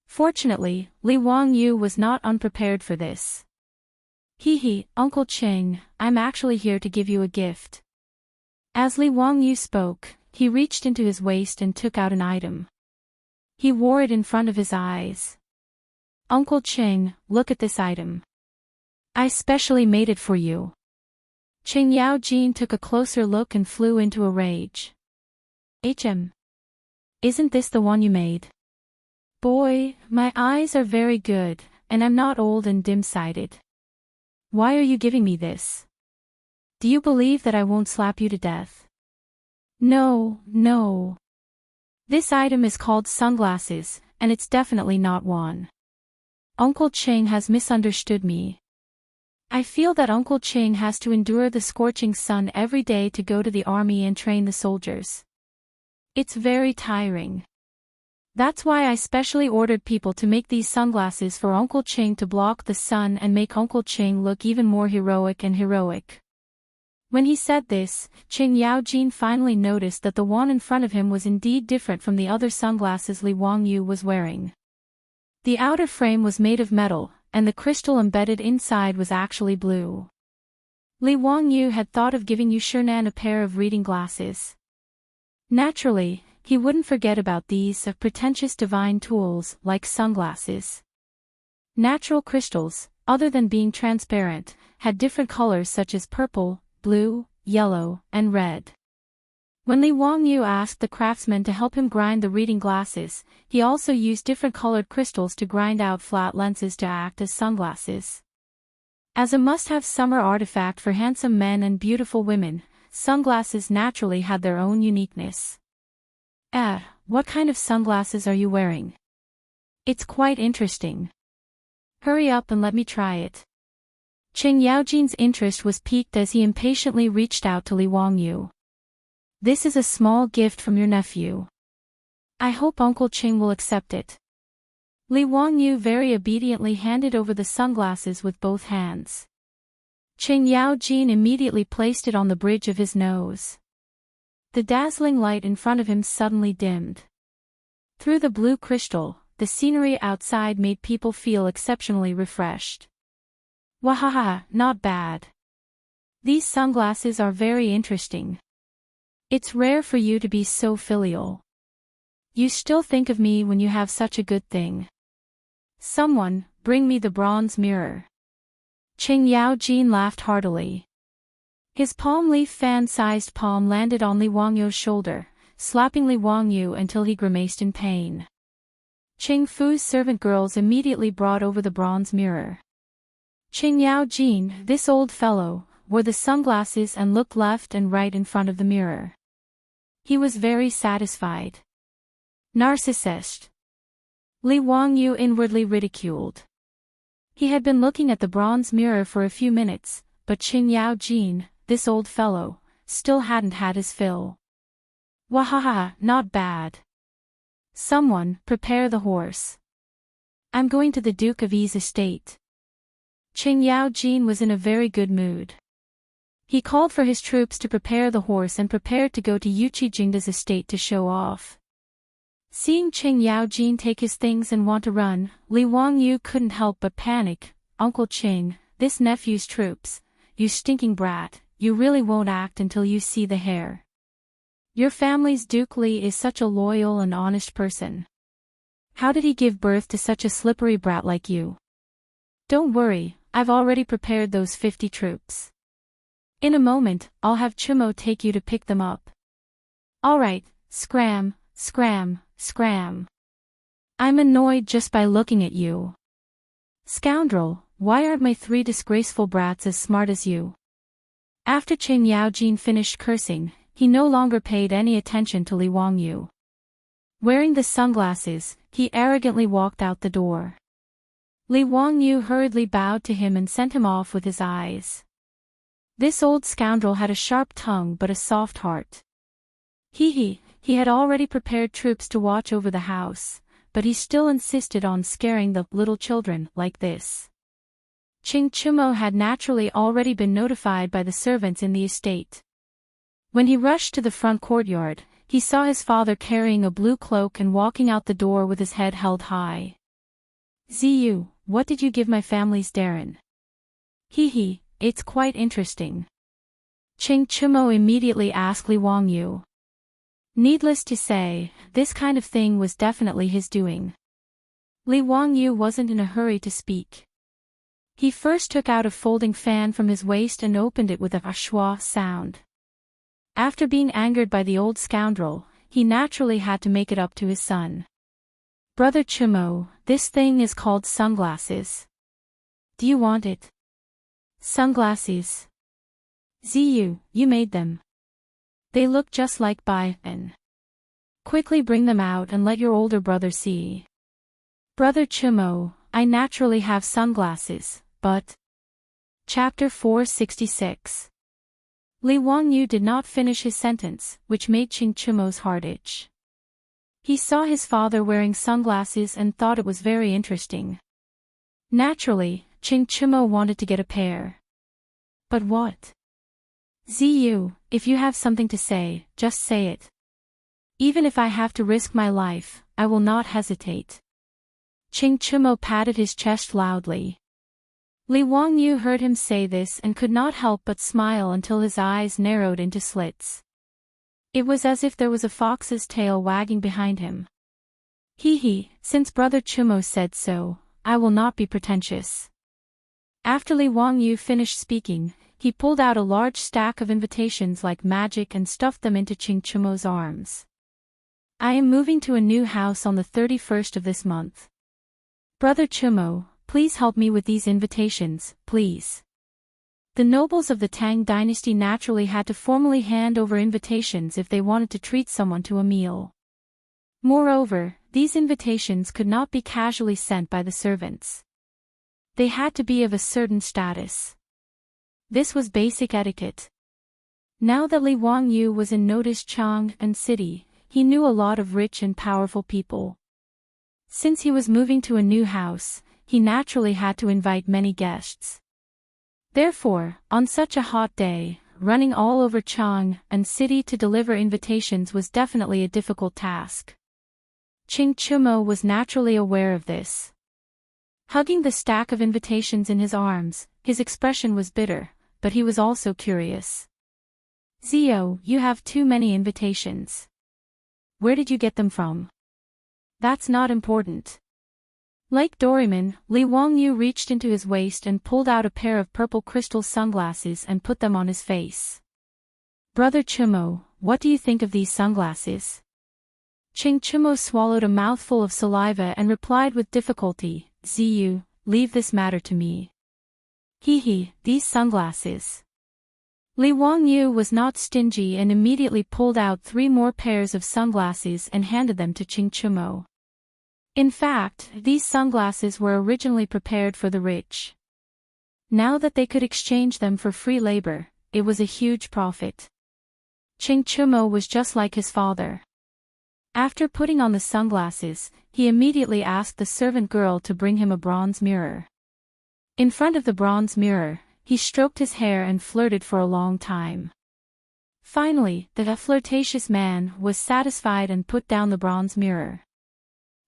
Fortunately, Li Wangyu was not unprepared for this. Uncle Qing, I'm actually here to give you a gift. As Li Wangyu spoke, he reached into his waist and took out an item. He wore it in front of his eyes. Uncle Qing, look at this item. I specially made it for you. Qingyao Jin took a closer look and flew into a rage. Isn't this the one you made? Boy, my eyes are very good, and I'm not old and dim-sighted. Why are you giving me this? Do you believe that I won't slap you to death? No. This item is called sunglasses, and it's definitely not one. Uncle Qing has misunderstood me. I feel that Uncle Qing has to endure the scorching sun every day to go to the army and train the soldiers. It's very tiring. That's why I specially ordered people to make these sunglasses for Uncle Ching to block the sun and make Uncle Ching look even more heroic and heroic. When he said this, Ching Yaojin finally noticed that the one in front of him was indeed different from the other sunglasses Li Wangyu was wearing. The outer frame was made of metal, and the crystal embedded inside was actually blue. Li Wangyu had thought of giving Yu Shernan a pair of reading glasses. Naturally, he wouldn't forget about these pretentious divine tools like sunglasses. Natural crystals, other than being transparent, had different colors such as purple, blue, yellow, and red. When Li Wangyu asked the craftsman to help him grind the reading glasses, he also used different colored crystals to grind out flat lenses to act as sunglasses. As a must-have summer artifact for handsome men and beautiful women, sunglasses naturally had their own uniqueness. What kind of sunglasses are you wearing? It's quite interesting. Hurry up and let me try it. Ching Yaojin's interest was piqued as he impatiently reached out to Li Wangyu. This is a small gift from your nephew. I hope Uncle Ching will accept it. Li Wangyu very obediently handed over the sunglasses with both hands. Ching Yaojin immediately placed it on the bridge of his nose. The dazzling light in front of him suddenly dimmed. Through the blue crystal, the scenery outside made people feel exceptionally refreshed. Wahaha, not bad. These sunglasses are very interesting. It's rare for you to be so filial. You still think of me when you have such a good thing. Someone, bring me the bronze mirror. Ching Yaojin laughed heartily. His palm leaf fan-sized palm landed on Li Wangyu's shoulder, slapping Li Wangyu until he grimaced in pain. Ching Fu's servant girls immediately brought over the bronze mirror. Ching Yaojin, this old fellow, wore the sunglasses and looked left and right in front of the mirror. He was very satisfied. Narcissist. Li Wangyu inwardly ridiculed. He had been looking at the bronze mirror for a few minutes, but Ching Yaojin, this old fellow, still hadn't had his fill. Wahaha, not bad. Someone, prepare the horse. I'm going to the Duke of Yi's estate. Ching Yaojin was in a very good mood. He called for his troops to prepare the horse and prepared to go to Yuqi Jingda's estate to show off. Seeing Ching Yaojin take his things and want to run, Li Wangyu couldn't help but panic. Uncle Ching, this nephew's troops, you stinking brat, you really won't act until you see the hair. Your family's Duke Li is such a loyal and honest person. How did he give birth to such a slippery brat like you? Don't worry, I've already prepared those 50 troops. In a moment, I'll have Chimo take you to pick them up. Alright, scram, scram, scram. I'm annoyed just by looking at you. Scoundrel, why aren't my 3 disgraceful brats as smart as you? After Ching Yaojin finished cursing, he no longer paid any attention to Li Wangyu. Wearing the sunglasses, he arrogantly walked out the door. Li Wangyu hurriedly bowed to him and sent him off with his eyes. This old scoundrel had a sharp tongue but a soft heart. He had already prepared troops to watch over the house, but he still insisted on scaring the little children like this. Ching Chimo had naturally already been notified by the servants in the estate. When he rushed to the front courtyard, he saw his father carrying a blue cloak and walking out the door with his head held high. Ziyu, what did you give my family's Darren? It's quite interesting. Ching Chimo immediately asked Li Wangyu. Needless to say, this kind of thing was definitely his doing. Li Wangyu wasn't in a hurry to speak. He first took out a folding fan from his waist and opened it with a schwa sound. After being angered by the old scoundrel, he naturally had to make it up to his son. Brother Chimo, this thing is called sunglasses. Do you want it? Sunglasses. Ziyu, you made them. They look just like Bai-en. Quickly bring them out and let your older brother see. Brother Chimo, I naturally have sunglasses, but... Chapter 466. Li Wangyu did not finish his sentence, which made Ching Chimo's heart itch. He saw his father wearing sunglasses and thought it was very interesting. Naturally, Ching Chimo wanted to get a pair. But what? Ziyu, if you have something to say, just say it. Even if I have to risk my life, I will not hesitate. Ching Chimo patted his chest loudly. Li Wangyu heard him say this and could not help but smile until his eyes narrowed into slits. It was as if there was a fox's tail wagging behind him. Hee, since Brother Chimo said so, I will not be pretentious. After Li Wangyu finished speaking, he pulled out a large stack of invitations like magic and stuffed them into Ching Chimo's arms. I am moving to a new house on the 31st of this month. Brother Chimo, please help me with these invitations, please. The nobles of the Tang Dynasty naturally had to formally hand over invitations if they wanted to treat someone to a meal. Moreover, these invitations could not be casually sent by the servants. They had to be of a certain status. This was basic etiquette. Now that Li Wangyu was in noticed Chang and city, he knew a lot of rich and powerful people. Since he was moving to a new house, he naturally had to invite many guests. Therefore, on such a hot day, running all over Chang and city to deliver invitations was definitely a difficult task. Ching Chimo was naturally aware of this. Hugging the stack of invitations in his arms, his expression was bitter, but he was also curious. Zio, you have too many invitations. Where did you get them from? That's not important. Like Doraemon, Li Wangyu reached into his waist and pulled out a pair of purple crystal sunglasses and put them on his face. Brother Chimo, what do you think of these sunglasses? Ching Chimo swallowed a mouthful of saliva and replied with difficulty, Ziyu, leave this matter to me. Hee, these sunglasses. Li Wangyu was not stingy and immediately pulled out 3 more pairs of sunglasses and handed them to Ching Chimo. In fact, these sunglasses were originally prepared for the rich. Now that they could exchange them for free labor, it was a huge profit. Ching Chimo was just like his father. After putting on the sunglasses, he immediately asked the servant girl to bring him a bronze mirror. In front of the bronze mirror, he stroked his hair and flirted for a long time. Finally, the flirtatious man was satisfied and put down the bronze mirror.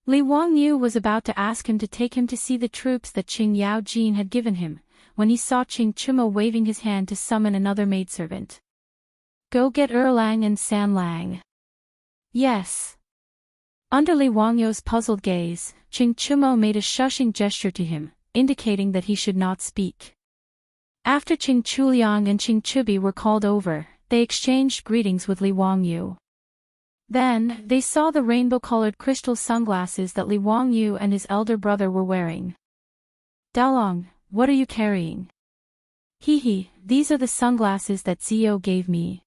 Li Wangyu was about to ask him to take him to see the troops that Qing Yaojin had given him, when he saw Ching Chimo waving his hand to summon another maidservant. Go get Erlang and Sanlang. Yes. Under Li Wangyu's puzzled gaze, Ching Chimo made a shushing gesture to him, indicating that he should not speak. After Ching Chuliang and Ching Chubi were called over, they exchanged greetings with Li Wangyu. Then, they saw the rainbow-colored crystal sunglasses that Li Wangyu and his elder brother were wearing. Dalong, what are you carrying? Hee, these are the sunglasses that Zio gave me.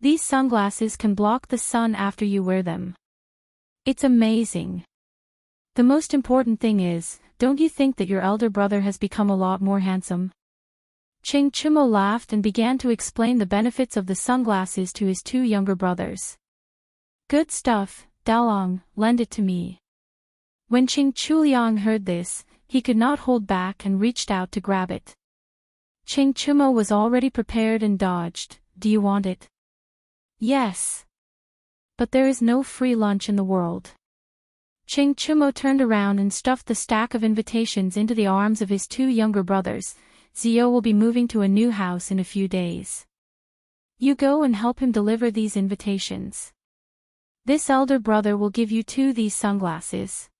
These sunglasses can block the sun after you wear them. It's amazing. The most important thing is, don't you think that your elder brother has become a lot more handsome? Ching Chimo laughed and began to explain the benefits of the sunglasses to his 2 younger brothers. Good stuff, Dalong, lend it to me. When Ching Chuliang heard this, he could not hold back and reached out to grab it. Ching Chimo was already prepared and dodged. Do you want it? Yes. But there is no free lunch in the world. Ching Chimo turned around and stuffed the stack of invitations into the arms of his 2 younger brothers. Zio will be moving to a new house in a few days. You go and help him deliver these invitations. This elder brother will give you 2 these sunglasses.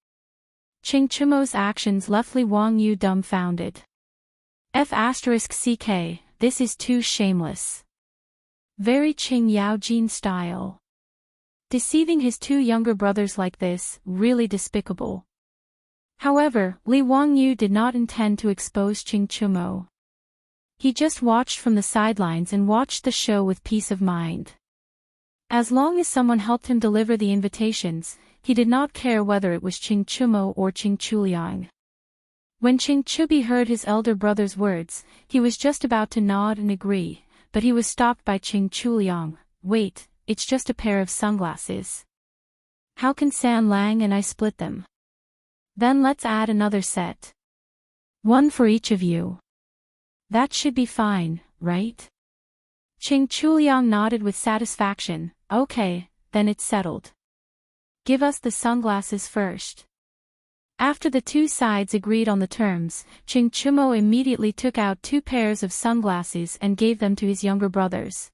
Ching Chimo's actions left Li Wangyu dumbfounded. F***ck, this is too shameless. Very Qing Yaojin style. Deceiving his 2 younger brothers like this, really despicable. However, Li Wangyu did not intend to expose Ching Chimo. He just watched from the sidelines and watched the show with peace of mind. As long as someone helped him deliver the invitations, he did not care whether it was Ching Chimo or Ching Chuliang. When Ching Chubi heard his elder brother's words, he was just about to nod and agree, but he was stopped by Ching Chuliang. Wait, it's just a pair of sunglasses. How can San Lang and I split them? Then let's add another set. One for each of you. That should be fine, right? Qing Chuliang nodded with satisfaction. Okay, then it's settled. Give us the sunglasses first. After the two sides agreed on the terms, Qing Chumo immediately took out 2 pairs of sunglasses and gave them to his younger brothers.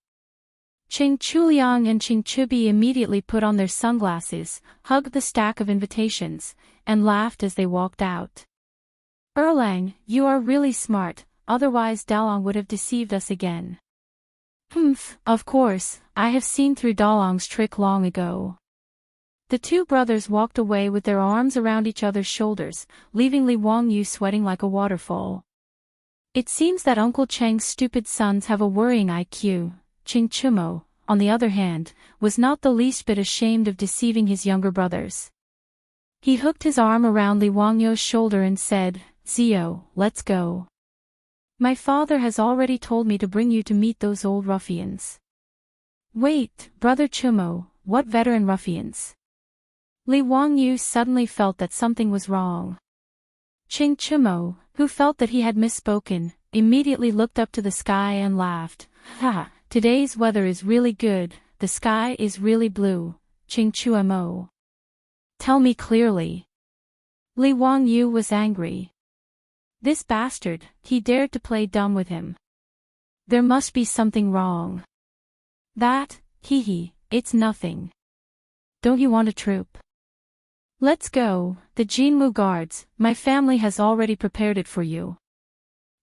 Qing Chuliang and Qing Chubi immediately put on their sunglasses, hugged the stack of invitations, and laughed as they walked out. Erlang, you are really smart, otherwise Dalong would have deceived us again. Humph, of course, I have seen through Dalong's trick long ago. The 2 brothers walked away with their arms around each other's shoulders, leaving Li Wangyu sweating like a waterfall. It seems that Uncle Cheng's stupid sons have a worrying IQ. Qing Chumo, on the other hand, was not the least bit ashamed of deceiving his younger brothers. He hooked his arm around Li Wangyu's shoulder and said, Zio, let's go. My father has already told me to bring you to meet those old ruffians. Wait, Brother Chumo, what veteran ruffians? Li Wangyu suddenly felt that something was wrong. Qing Chumo, who felt that he had misspoken, immediately looked up to the sky and laughed. Ha! Today's weather is really good, the sky is really blue, Qing Chumo. Tell me clearly. Li Wangyu was angry. This bastard, he dared to play dumb with him. There must be something wrong. That, hee, it's nothing. Don't you want a troop? Let's go, the Jinmu guards, my family has already prepared it for you.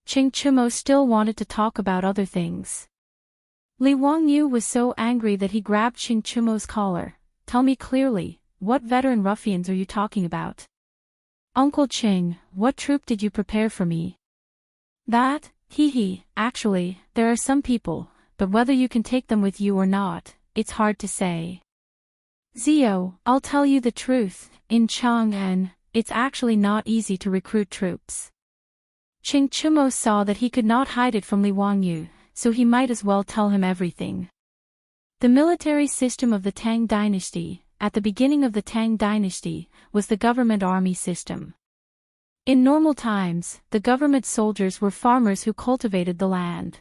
Qing Chumo still wanted to talk about other things. Li Wangyu was so angry that he grabbed Qing Chumo's collar. Tell me clearly, what veteran ruffians are you talking about? Uncle Qing, what troop did you prepare for me? That, hee, actually, there are some people, but whether you can take them with you or not, it's hard to say. Zio, I'll tell you the truth, in Chang'an, it's actually not easy to recruit troops. Qing Chumo saw that he could not hide it from Li Wangyu, so he might as well tell him everything. The military system of the Tang Dynasty, at the beginning of the Tang Dynasty, was the government army system. In normal times, the government soldiers were farmers who cultivated the land.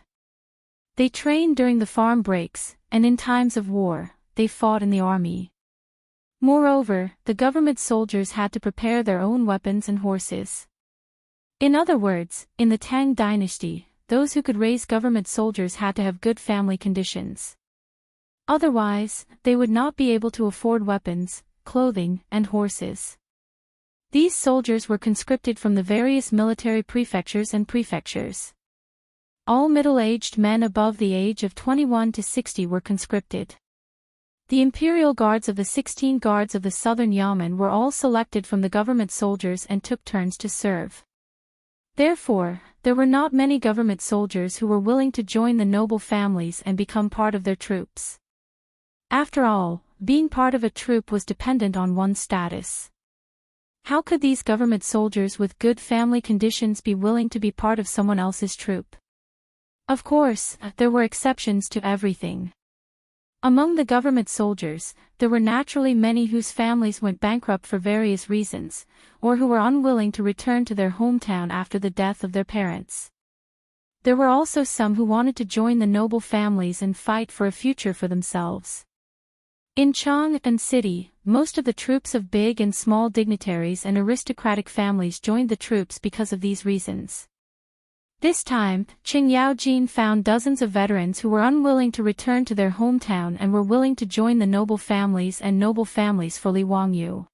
They trained during the farm breaks, and in times of war, they fought in the army. Moreover, the government soldiers had to prepare their own weapons and horses. In other words, in the Tang Dynasty, those who could raise government soldiers had to have good family conditions. Otherwise, they would not be able to afford weapons, clothing, and horses. These soldiers were conscripted from the various military prefectures and prefectures. All middle-aged men above the age of 21 to 60 were conscripted. The imperial guards of the 16 guards of the southern Yamen were all selected from the government soldiers and took turns to serve. Therefore, there were not many government soldiers who were willing to join the noble families and become part of their troops. After all, being part of a troop was dependent on one's status. How could these government soldiers with good family conditions be willing to be part of someone else's troop? Of course, there were exceptions to everything. Among the government soldiers, there were naturally many whose families went bankrupt for various reasons, or who were unwilling to return to their hometown after the death of their parents. There were also some who wanted to join the noble families and fight for a future for themselves. In Chang'an City, most of the troops of big and small dignitaries and aristocratic families joined the troops because of these reasons. This time, Qing Yaojin found dozens of veterans who were unwilling to return to their hometown and were willing to join the noble families and noble families for Li Wangyu.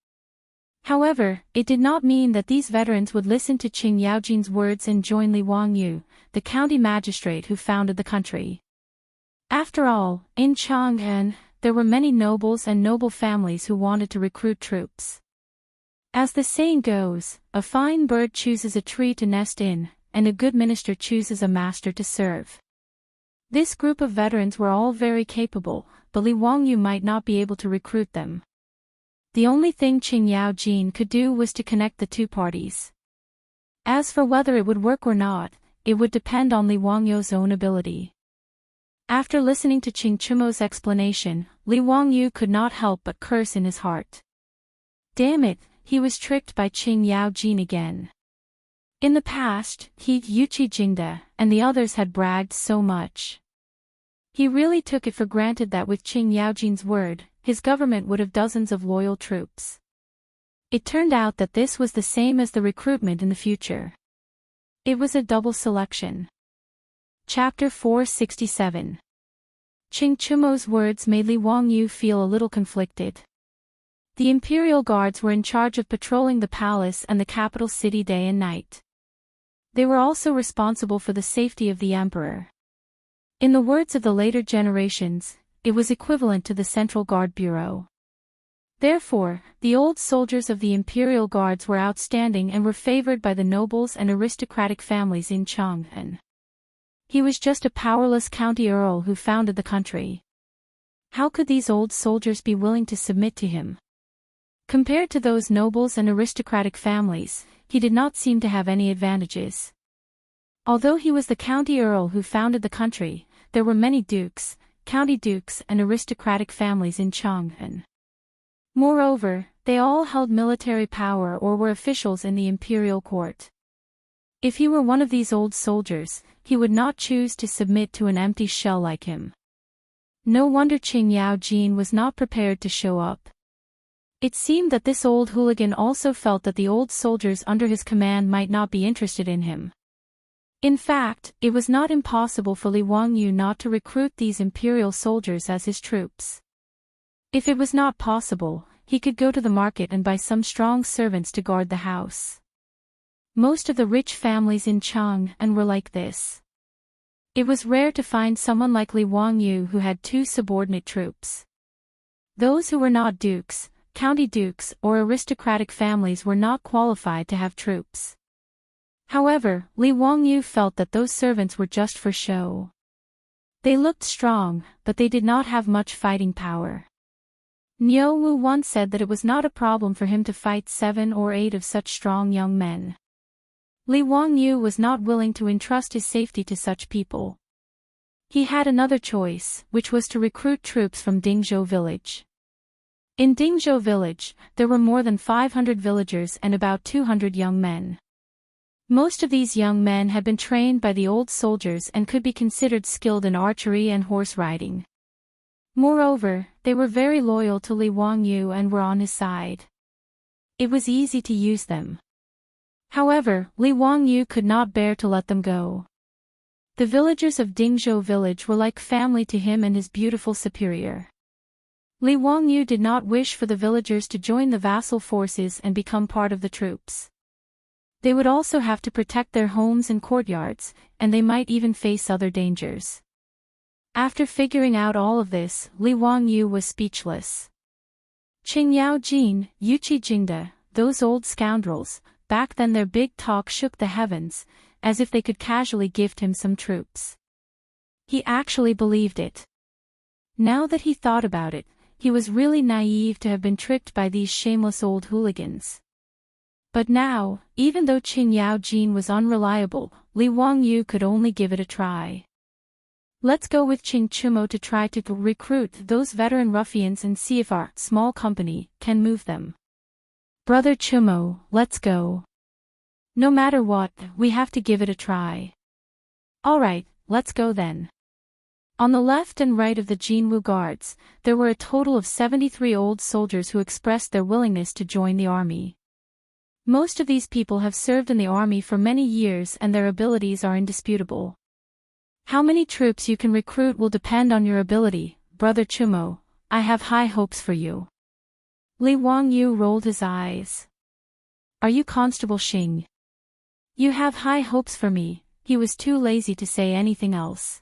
However, it did not mean that these veterans would listen to Qing Yaojin's words and join Li Wangyu, the county magistrate who founded the country. After all, in Chang'an, there were many nobles and noble families who wanted to recruit troops. As the saying goes, a fine bird chooses a tree to nest in, and a good minister chooses a master to serve. This group of veterans were all very capable, but Li Wangyu might not be able to recruit them. The only thing Qing Yaojin could do was to connect the two parties. As for whether it would work or not, it would depend on Li Wangyu's own ability. After listening to Qing Chumo's explanation, Li Wangyu could not help but curse in his heart. Damn it, he was tricked by Qing Yao Jin again. In the past, he, Yuqi Jingde, and the others had bragged so much. He really took it for granted that with Qing Yaojin's word, his government would have dozens of loyal troops. It turned out that this was the same as the recruitment in the future. It was a double selection. Chapter 467. Qing Chumo's words made Li Wangyu feel a little conflicted. The imperial guards were in charge of patrolling the palace and the capital city day and night. They were also responsible for the safety of the emperor. In the words of the later generations, it was equivalent to the Central Guard Bureau. Therefore, the old soldiers of the imperial guards were outstanding and were favored by the nobles and aristocratic families in Chang'an. He was just a powerless county earl who founded the country. How could these old soldiers be willing to submit to him? Compared to those nobles and aristocratic families, he did not seem to have any advantages. Although he was the county earl who founded the country, there were many dukes, county dukes and aristocratic families in Chang'an. Moreover, they all held military power or were officials in the imperial court. If he were one of these old soldiers, he would not choose to submit to an empty shell like him. No wonder Qing Yao Jin was not prepared to show up. It seemed that this old hooligan also felt that the old soldiers under his command might not be interested in him. In fact, it was not impossible for Li Wangyu not to recruit these imperial soldiers as his troops. If it was not possible, he could go to the market and buy some strong servants to guard the house. Most of the rich families in Chang'an were like this. It was rare to find someone like Li Wangyu who had two subordinate troops. Those who were not dukes, county dukes or aristocratic families were not qualified to have troops. However, Li Wangyu felt that those servants were just for show. They looked strong, but they did not have much fighting power. Niu Wu once said that it was not a problem for him to fight 7 or 8 of such strong young men. Li Wangyu was not willing to entrust his safety to such people. He had another choice, which was to recruit troops from Dingzhou village. In Dingzhou village, there were more than 500 villagers and about 200 young men. Most of these young men had been trained by the old soldiers and could be considered skilled in archery and horse riding. Moreover, they were very loyal to Li Wangyu and were on his side. It was easy to use them. However, Li Wangyu could not bear to let them go. The villagers of Dingzhou village were like family to him and his beautiful superior. Li Wangyu did not wish for the villagers to join the vassal forces and become part of the troops. They would also have to protect their homes and courtyards, and they might even face other dangers. After figuring out all of this, Li Wangyu was speechless. Qing Yao Jin, Yuqi Jingde, those old scoundrels, back then their big talk shook the heavens, as if they could casually gift him some troops. He actually believed it. Now that he thought about it, he was really naive to have been tricked by these shameless old hooligans. But now, even though Qing Yao Jin was unreliable, Li Wangyu could only give it a try. Let's go with Qing Chumo to try to recruit those veteran ruffians and see if our small company can move them. Brother Chumo, let's go. No matter what, we have to give it a try. Alright, let's go then. On the left and right of the Jinwu guards, there were a total of 73 old soldiers who expressed their willingness to join the army. Most of these people have served in the army for many years and their abilities are indisputable. How many troops you can recruit will depend on your ability, Brother Chumo. I have high hopes for you. Li Wangyu rolled his eyes. Are you Constable Xing? You have high hopes for me. He was too lazy to say anything else.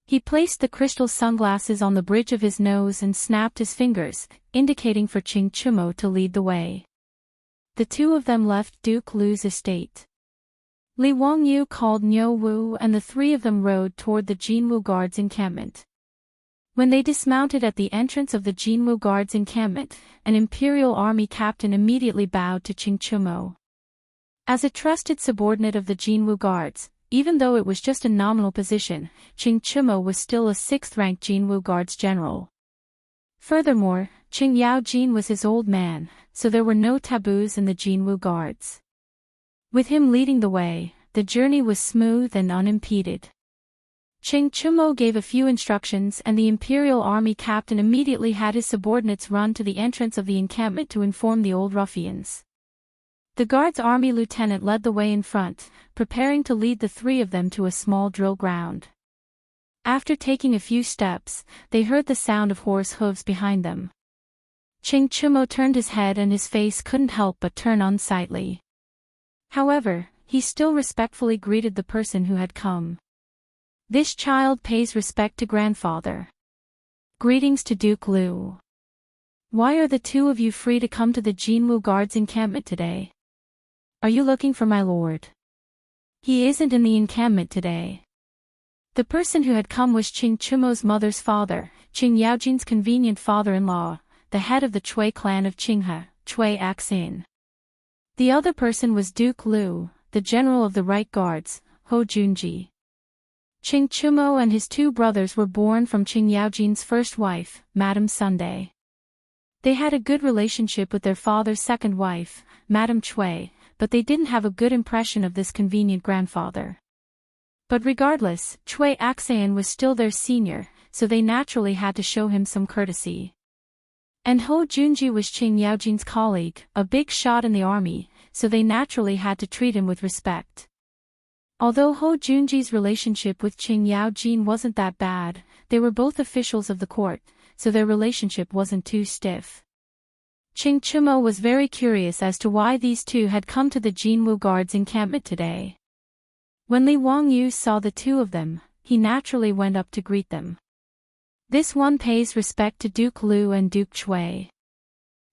He placed the crystal sunglasses on the bridge of his nose and snapped his fingers, indicating for Qing Chumo to lead the way. The two of them left Duke Lu's estate. Li Wangyu called Niu Wu and the three of them rode toward the Jinwu guards' encampment. When they dismounted at the entrance of the Jinwu guards' encampment, an imperial army captain immediately bowed to Qing Chumo. As a trusted subordinate of the Jinwu guards, even though it was just a nominal position, Qing Chumo was still a 6th-ranked Jinwu guards general. Furthermore, Qing Yaojin was his old man, so there were no taboos in the Jinwu guards. With him leading the way, the journey was smooth and unimpeded. Qing Chumo gave a few instructions and the Imperial Army captain immediately had his subordinates run to the entrance of the encampment to inform the old ruffians. The guard's army lieutenant led the way in front, preparing to lead the three of them to a small drill ground. After taking a few steps, they heard the sound of horse hooves behind them. Qing Chumo turned his head and his face couldn't help but turn unsightly. However, he still respectfully greeted the person who had come. This child pays respect to grandfather. Greetings to Duke Liu. Why are the two of you free to come to the Jinwu Guards encampment today? Are you looking for my lord? He isn't in the encampment today. The person who had come was Qing Chumo's mother's father, Qing Yaojin's convenient father-in-law, the head of the Chui clan of Qinghe, Chui Axin. The other person was Duke Liu, the general of the Right Guards, Ho Junji. Qing Chumo and his two brothers were born from Qing Yaojin's first wife, Madame Sunday. They had a good relationship with their father's second wife, Madame Chui, but they didn't have a good impression of this convenient grandfather. But regardless, Chui Axin was still their senior, so they naturally had to show him some courtesy. And Ho Junji was Qing Yaojin's colleague, a big shot in the army, so they naturally had to treat him with respect. Although Ho Junji's relationship with Qing Yaojin wasn't that bad, they were both officials of the court, so their relationship wasn't too stiff. Qing Chumo was very curious as to why these two had come to the Jinwu Guards encampment today. When Li Wangyu saw the two of them, he naturally went up to greet them. This one pays respect to Duke Liu and Duke Chui.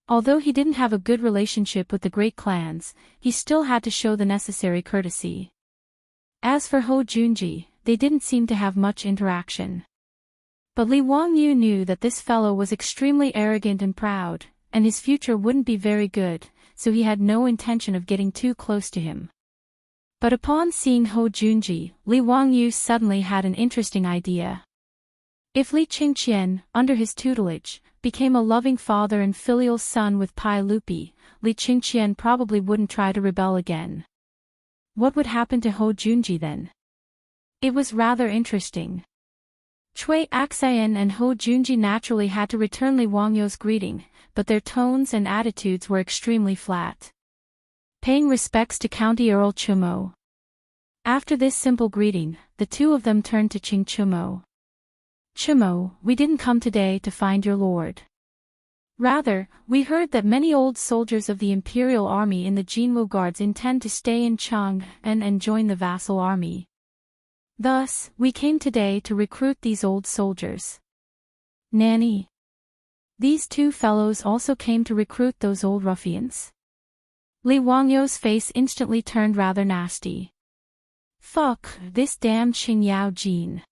Although he didn't have a good relationship with the great clans, he still had to show the necessary courtesy. As for Ho Junji, they didn't seem to have much interaction. But Li Wangyu knew that this fellow was extremely arrogant and proud, and his future wouldn't be very good, so he had no intention of getting too close to him. But upon seeing Ho Junji, Li Wangyu suddenly had an interesting idea. If Li Qingqian, under his tutelage, became a loving father and filial son with Pai Lupi, Li Qingqian probably wouldn't try to rebel again. What would happen to Ho Junji then? It was rather interesting. Chui Axin and Ho Junji naturally had to return Li Wangyu's greeting, but their tones and attitudes were extremely flat. Paying respects to County Earl Chumo. After this simple greeting, the two of them turned to Qing Chumo. Chumo, we didn't come today to find your lord. Rather, we heard that many old soldiers of the Imperial Army in the Jinwu Guards intend to stay in Chang'an and join the vassal army. Thus, we came today to recruit these old soldiers. Nanny. These two fellows also came to recruit those old ruffians. Li Wangyu's face instantly turned rather nasty. Fuck, this damn Qing Yaojin.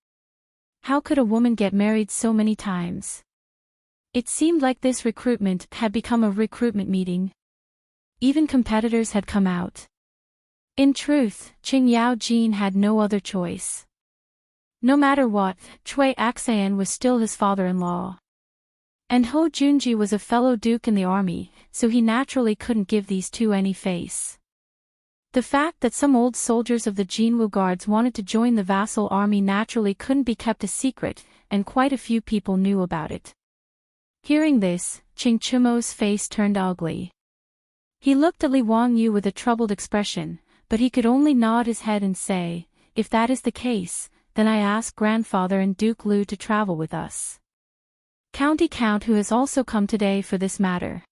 How could a woman get married so many times? It seemed like this recruitment had become a recruitment meeting. Even competitors had come out. In truth, Qing Yaojin had no other choice. No matter what, Chui Axin was still his father-in-law. And Ho Junji was a fellow duke in the army, so he naturally couldn't give these two any face. The fact that some old soldiers of the Jinwu Guards wanted to join the vassal army naturally couldn't be kept a secret, and quite a few people knew about it. Hearing this, Qing Chumo's face turned ugly. He looked at Li Wangyu with a troubled expression, but he could only nod his head and say, if that is the case, then I ask grandfather and Duke Liu to travel with us. County Count who has also come today for this matter.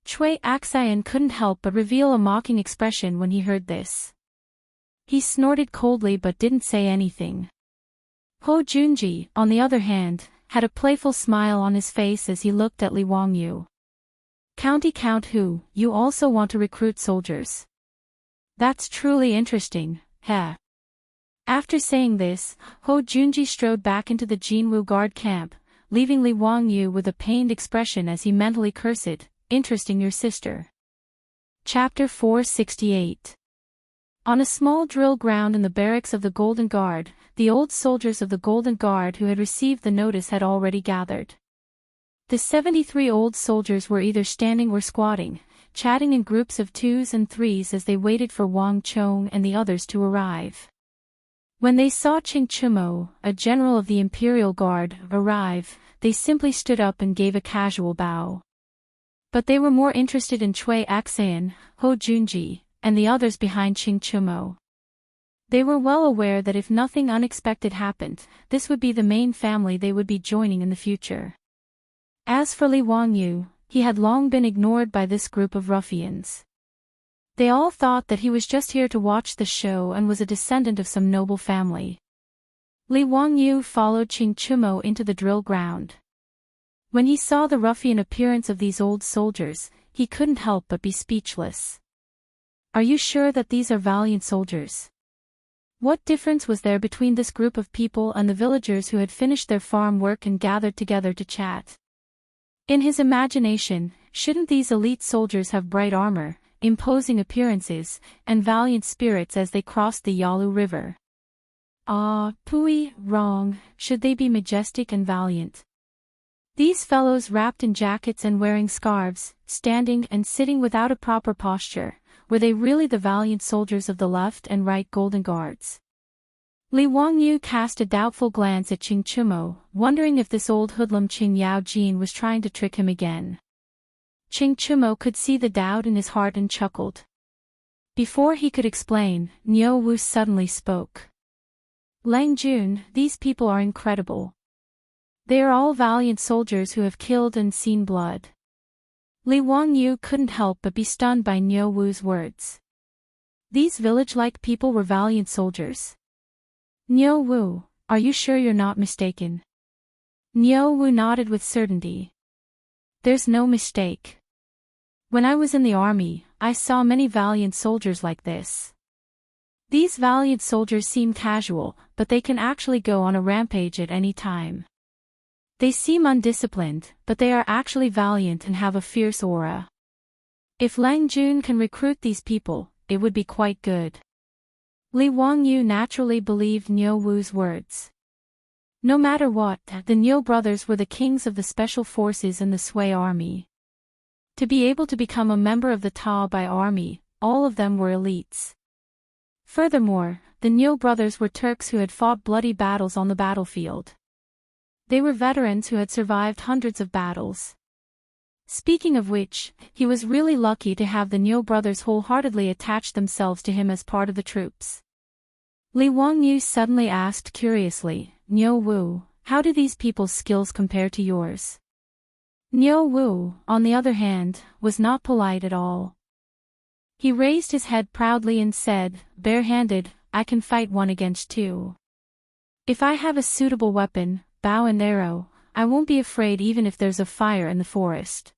Chui Axin couldn't help but reveal a mocking expression when he heard this. He snorted coldly but didn't say anything. Ho Junji, on the other hand, had a playful smile on his face as he looked at Li Wangyu. County Count who, you also want to recruit soldiers? That's truly interesting, heh. After saying this, Ho Junji strode back into the Jinwu Guard camp, leaving Li Wangyu with a pained expression as he mentally cursed, interesting your sister. Chapter 468. On a small drill ground in the barracks of the Golden Guard, the old soldiers of the Golden Guard who had received the notice had already gathered. The 73 old soldiers were either standing or squatting, chatting in groups of twos and threes as they waited for Wang Chong and the others to arrive. When they saw Ching Chumo, a general of the Imperial Guard, arrive, they simply stood up and gave a casual bow. But they were more interested in Cui Axan, Ho Junji, and the others behind Ching Chumo. They were well aware that if nothing unexpected happened, this would be the main family they would be joining in the future. As for Li Wangyu, he had long been ignored by this group of ruffians. They all thought that he was just here to watch the show and was a descendant of some noble family. Li Wangyu followed Ching Chumo into the drill ground. When he saw the ruffian appearance of these old soldiers, he couldn't help but be speechless. Are you sure that these are valiant soldiers? What difference was there between this group of people and the villagers who had finished their farm work and gathered together to chat? In his imagination, shouldn't these elite soldiers have bright armor, imposing appearances, and valiant spirits as they crossed the Yalu River? Pooey, wrong, should they be majestic and valiant? These fellows wrapped in jackets and wearing scarves, standing and sitting without a proper posture, were they really the valiant soldiers of the left and right Golden Guards? Li Wangyu cast a doubtful glance at Ching Chumo, wondering if this old hoodlum Ching Yao Jin was trying to trick him again. Ching Chumo could see the doubt in his heart and chuckled. Before he could explain, Niu Wu suddenly spoke. Lang Jun, these people are incredible. They are all valiant soldiers who have killed and seen blood. Li Wangyu couldn't help but be stunned by Niu Wu's words. These village-like people were valiant soldiers. Niu Wu, are you sure you're not mistaken? Niu Wu nodded with certainty. There's no mistake. When I was in the army, I saw many valiant soldiers like this. These valiant soldiers seem casual, but they can actually go on a rampage at any time. They seem undisciplined, but they are actually valiant and have a fierce aura. If Lang Jun can recruit these people, it would be quite good. Li Wangyu naturally believed Niu Wu's words. No matter what, the Niu brothers were the kings of the special forces and the Sui army. To be able to become a member of the Taobai army, all of them were elites. Furthermore, the Niu brothers were Turks who had fought bloody battles on the battlefield. They were veterans who had survived hundreds of battles. Speaking of which, he was really lucky to have the Niu brothers wholeheartedly attach themselves to him as part of the troops. Li Wangyu suddenly asked curiously, Niu Wu, how do these people's skills compare to yours? Niu Wu, on the other hand, was not polite at all. He raised his head proudly and said, bare-handed, I can fight one against two. If I have a suitable weapon, bow and arrow, I won't be afraid even if there's a fire in the forest.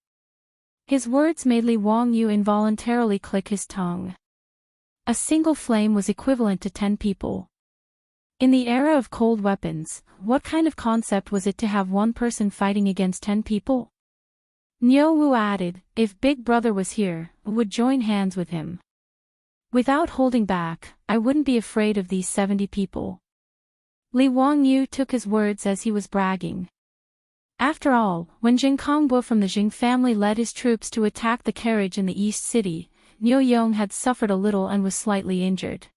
His words made Li Wangyu involuntarily click his tongue. A single flame was equivalent to 10 people. In the era of cold weapons, what kind of concept was it to have one person fighting against 10 people? Niu Wu added, if Big Brother was here, I would join hands with him. Without holding back, I wouldn't be afraid of these 70 people. Li Wangyu took his words as he was bragging. After all, when Jing Kongbo from the Jing family led his troops to attack the carriage in the East City, Niu Yong had suffered a little and was slightly injured.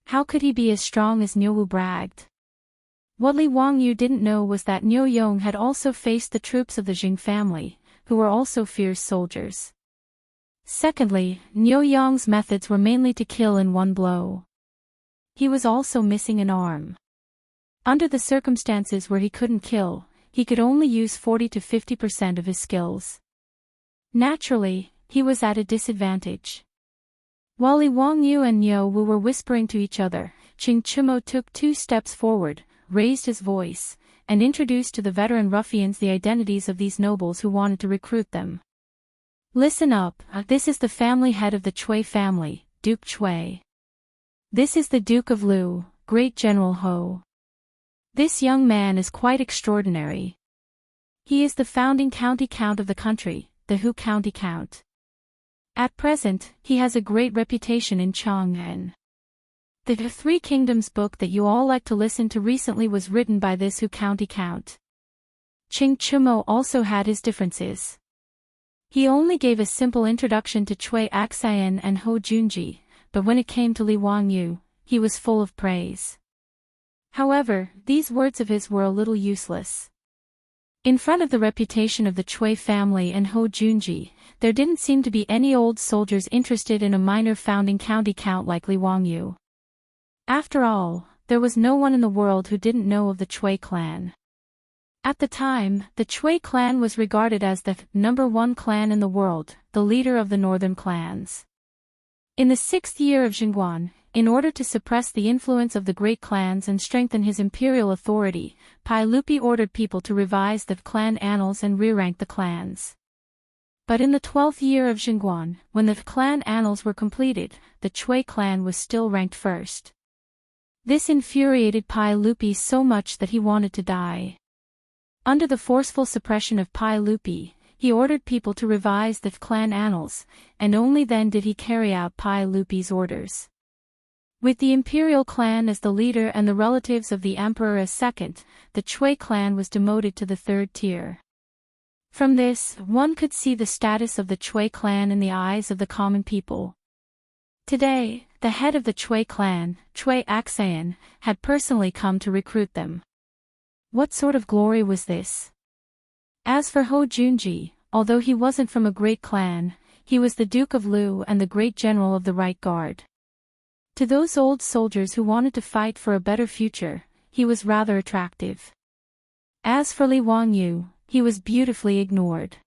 How could he be as strong as Niu Wu bragged? What Li Wangyu didn't know was that Niu Yong had also faced the troops of the Jing family, who were also fierce soldiers. Secondly, Niu Yong's methods were mainly to kill in one blow. He was also missing an arm. Under the circumstances where he couldn't kill, he could only use 40 to 50% of his skills. Naturally, he was at a disadvantage. While Li Wangyu and Niu Wu were whispering to each other, Ching Chumo took 2 steps forward, raised his voice, and introduced to the veteran ruffians the identities of these nobles who wanted to recruit them. Listen up, this is the family head of the Cui family, Duke Cui. This is the Duke of Lu, Great General Ho. This young man is quite extraordinary. He is the founding county count of the country, the Hu County Count. At present, he has a great reputation in Chang'an. The Three Kingdoms book that you all like to listen to recently was written by this Hu County Count. Qing Chumo also had his differences. He only gave a simple introduction to Cui Axian and Ho Junji, but when it came to Li Wangyu, he was full of praise. However, these words of his were a little useless. In front of the reputation of the Cui family and Ho Junji, there didn't seem to be any old soldiers interested in a minor founding county count like Li Wangyu. After all, there was no one in the world who didn't know of the Cui clan. At the time, the Cui clan was regarded as the #1 clan in the world, the leader of the northern clans. In the 6th year of Xingguan, in order to suppress the influence of the great clans and strengthen his imperial authority, Pai Lupi ordered people to revise the clan annals and re-rank the clans. But in the 12th year of Xingguan, when the clan annals were completed, the Cui clan was still ranked first. This infuriated Pai Lupi so much that he wanted to die. Under the forceful suppression of Pai Lupi, he ordered people to revise the clan annals, and only then did he carry out Pai Lupi's orders. With the imperial clan as the leader and the relatives of the emperor as second, the Cui clan was demoted to the 3rd tier. From this, one could see the status of the Cui clan in the eyes of the common people. Today, the head of the Cui clan, Cui Axian, had personally come to recruit them. What sort of glory was this? As for Ho Junji, although he wasn't from a great clan, he was the Duke of Lu and the great general of the Right Guard. To those old soldiers who wanted to fight for a better future, he was rather attractive. As for Li Wangyu, he was beautifully ignored.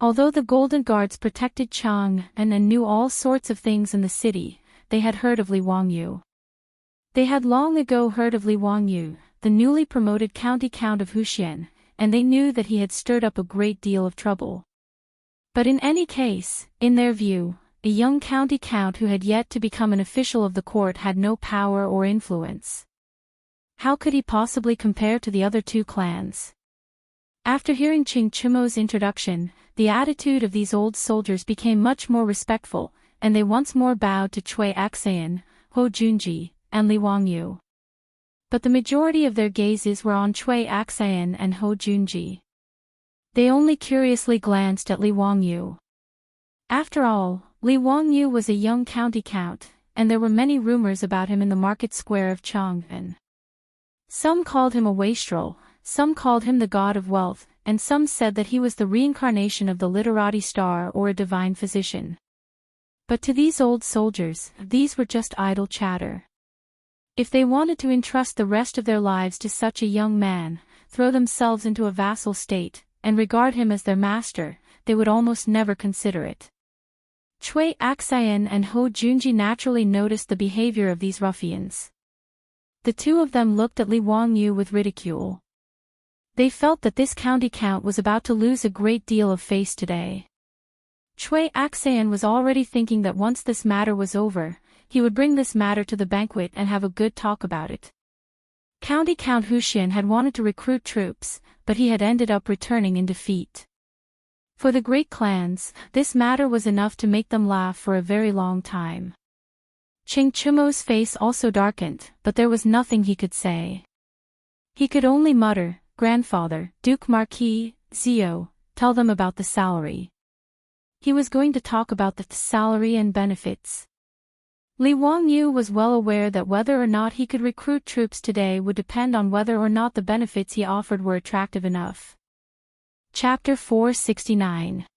Although the Golden Guards protected Chang and knew all sorts of things in the city, they had heard of Li Wangyu. They had long ago heard of Li Wangyu, the newly promoted county count of Huxian, and they knew that he had stirred up a great deal of trouble. But in any case, in their view, a young county count who had yet to become an official of the court had no power or influence. How could he possibly compare to the other two clans? After hearing Qing Chumo's introduction, the attitude of these old soldiers became much more respectful, and they once more bowed to Cui Axian, Ho Junji, and Li Wangyu. But the majority of their gazes were on Cui Axian and Ho Junji. They only curiously glanced at Li Wangyu. After all, Li Wangyu was a young county count, and there were many rumors about him in the market square of Chang'an. Some called him a wastrel, some called him the god of wealth, and some said that he was the reincarnation of the literati star or a divine physician. But to these old soldiers, these were just idle chatter. If they wanted to entrust the rest of their lives to such a young man, throw themselves into a vassal state, and regard him as their master, they would almost never consider it. Cui Axian and Ho Junji naturally noticed the behavior of these ruffians. The two of them looked at Li Wangyu with ridicule. They felt that this county count was about to lose a great deal of face today. Cui Axian was already thinking that once this matter was over, he would bring this matter to the banquet and have a good talk about it. County Count Huxian had wanted to recruit troops, but he had ended up returning in defeat. For the great clans, this matter was enough to make them laugh for a very long time. Qing Chumo's face also darkened, but there was nothing he could say. He could only mutter, "Grandfather, Duke Marquis, Zio, tell them about the salary." He was going to talk about the salary and benefits. Li Wangyu was well aware that whether or not he could recruit troops today would depend on whether or not the benefits he offered were attractive enough. Chapter 469.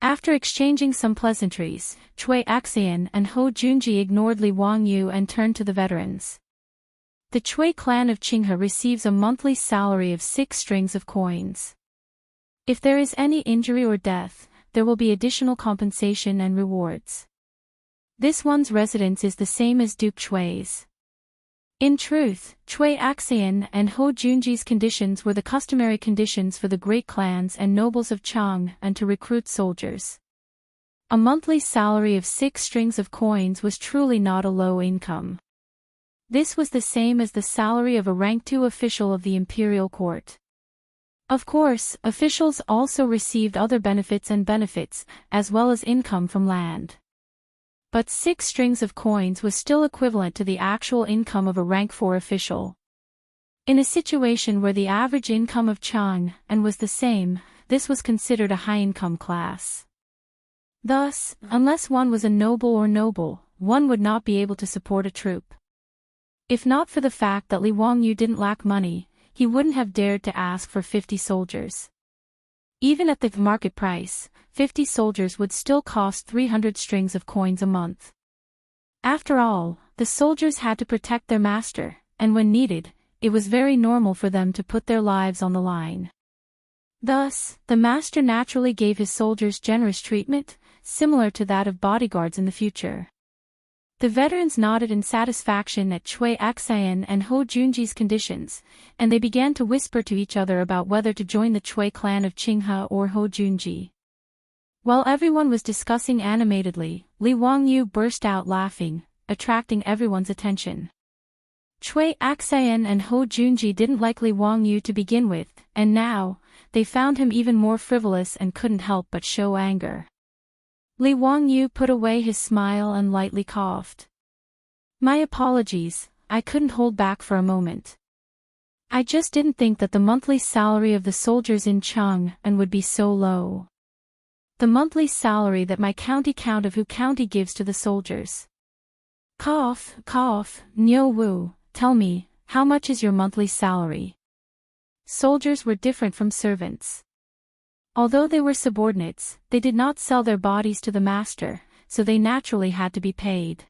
After exchanging some pleasantries, Cui Axian and Ho Junji ignored Li Wangyu and turned to the veterans. The Cui clan of Qinghe receives a monthly salary of 6 strings of coins. If there is any injury or death, there will be additional compensation and rewards. This one's residence is the same as Duke Chui's. In truth, Cui Axian and Ho Junji's conditions were the customary conditions for the great clans and nobles of Chang and to recruit soldiers. A monthly salary of 6 strings of coins was truly not a low income. This was the same as the salary of a rank 2 official of the imperial court. Of course, officials also received other benefits, as well as income from land. But 6 strings of coins was still equivalent to the actual income of a rank 4 official. In a situation where the average income of Chang and was the same, this was considered a high-income class. Thus, unless one was a noble, one would not be able to support a troop. If not for the fact that Li Wangyu didn't lack money, he wouldn't have dared to ask for 50 soldiers. Even at the market price, 50 soldiers would still cost 300 strings of coins a month. After all, the soldiers had to protect their master, and when needed, it was very normal for them to put their lives on the line. Thus, the master naturally gave his soldiers generous treatment, similar to that of bodyguards in the future. The veterans nodded in satisfaction at Cui Xian and Hou Junji's conditions, and they began to whisper to each other about whether to join the Cui clan of Qinghe or Hou Junji. While everyone was discussing animatedly, Li Wangyu burst out laughing, attracting everyone's attention. Cui Xian and Hou Junji didn't like Li Wangyu to begin with, and now, they found him even more frivolous and couldn't help but show anger. Li Wangyu put away his smile and lightly coughed. My apologies, I couldn't hold back for a moment. I just didn't think that the monthly salary of the soldiers in Chang'an would be so low. The monthly salary that my county Count of Wu County gives to the soldiers. Cough, Niu Wu, tell me, how much is your monthly salary? Soldiers were different from servants. Although they were subordinates, they did not sell their bodies to the master, so they naturally had to be paid.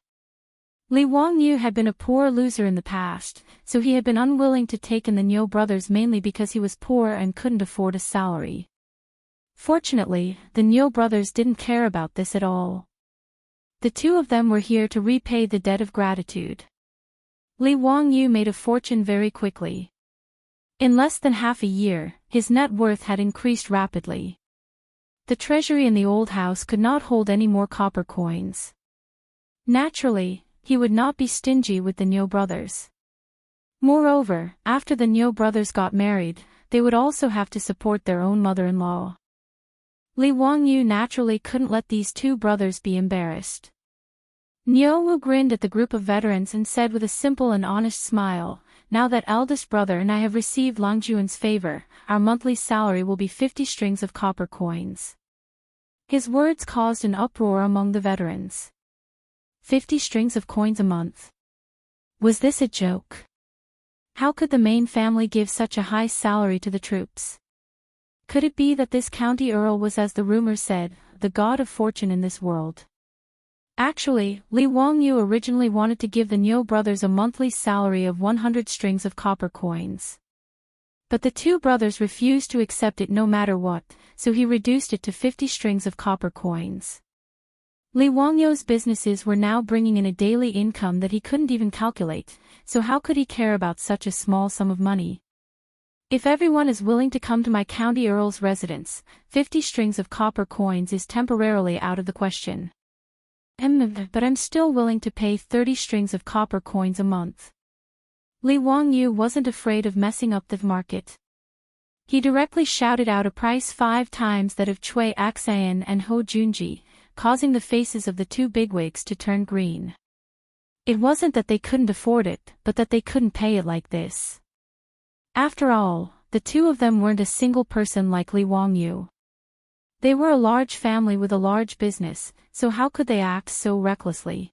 Li Wangyu had been a poor loser in the past, so he had been unwilling to take in the Niu brothers mainly because he was poor and couldn't afford a salary. Fortunately, the Niu brothers didn't care about this at all. The two of them were here to repay the debt of gratitude. Li Wangyu made a fortune very quickly. In less than half a year, his net worth had increased rapidly. The treasury in the old house could not hold any more copper coins. Naturally, he would not be stingy with the Niu brothers. Moreover, after the Niu brothers got married, they would also have to support their own mother-in-law. Li Wangyu naturally couldn't let these two brothers be embarrassed. Niu Wu grinned at the group of veterans and said with a simple and honest smile, now that eldest brother and I have received Long Juan's favor, our monthly salary will be 50 strings of copper coins. His words caused an uproar among the veterans. 50 strings of coins a month. Was this a joke? How could the main family give such a high salary to the troops? Could it be that this county earl was, as the rumor said, the god of fortune in this world? Actually, Li Wangyu originally wanted to give the Niu brothers a monthly salary of 100 strings of copper coins. But the two brothers refused to accept it no matter what, so he reduced it to 50 strings of copper coins. Li Wangyu's businesses were now bringing in a daily income that he couldn't even calculate, so how could he care about such a small sum of money? If everyone is willing to come to my county earl's residence, 50 strings of copper coins is temporarily out of the question. But I'm still willing to pay 30 strings of copper coins a month. Li Wangyu wasn't afraid of messing up the market. He directly shouted out a price 5 times that of Cui Xian and Hou Junji, causing the faces of the two bigwigs to turn green. It wasn't that they couldn't afford it, but that they couldn't pay it like this. After all, the two of them weren't a single person like Li Wangyu. They were a large family with a large business, so how could they act so recklessly?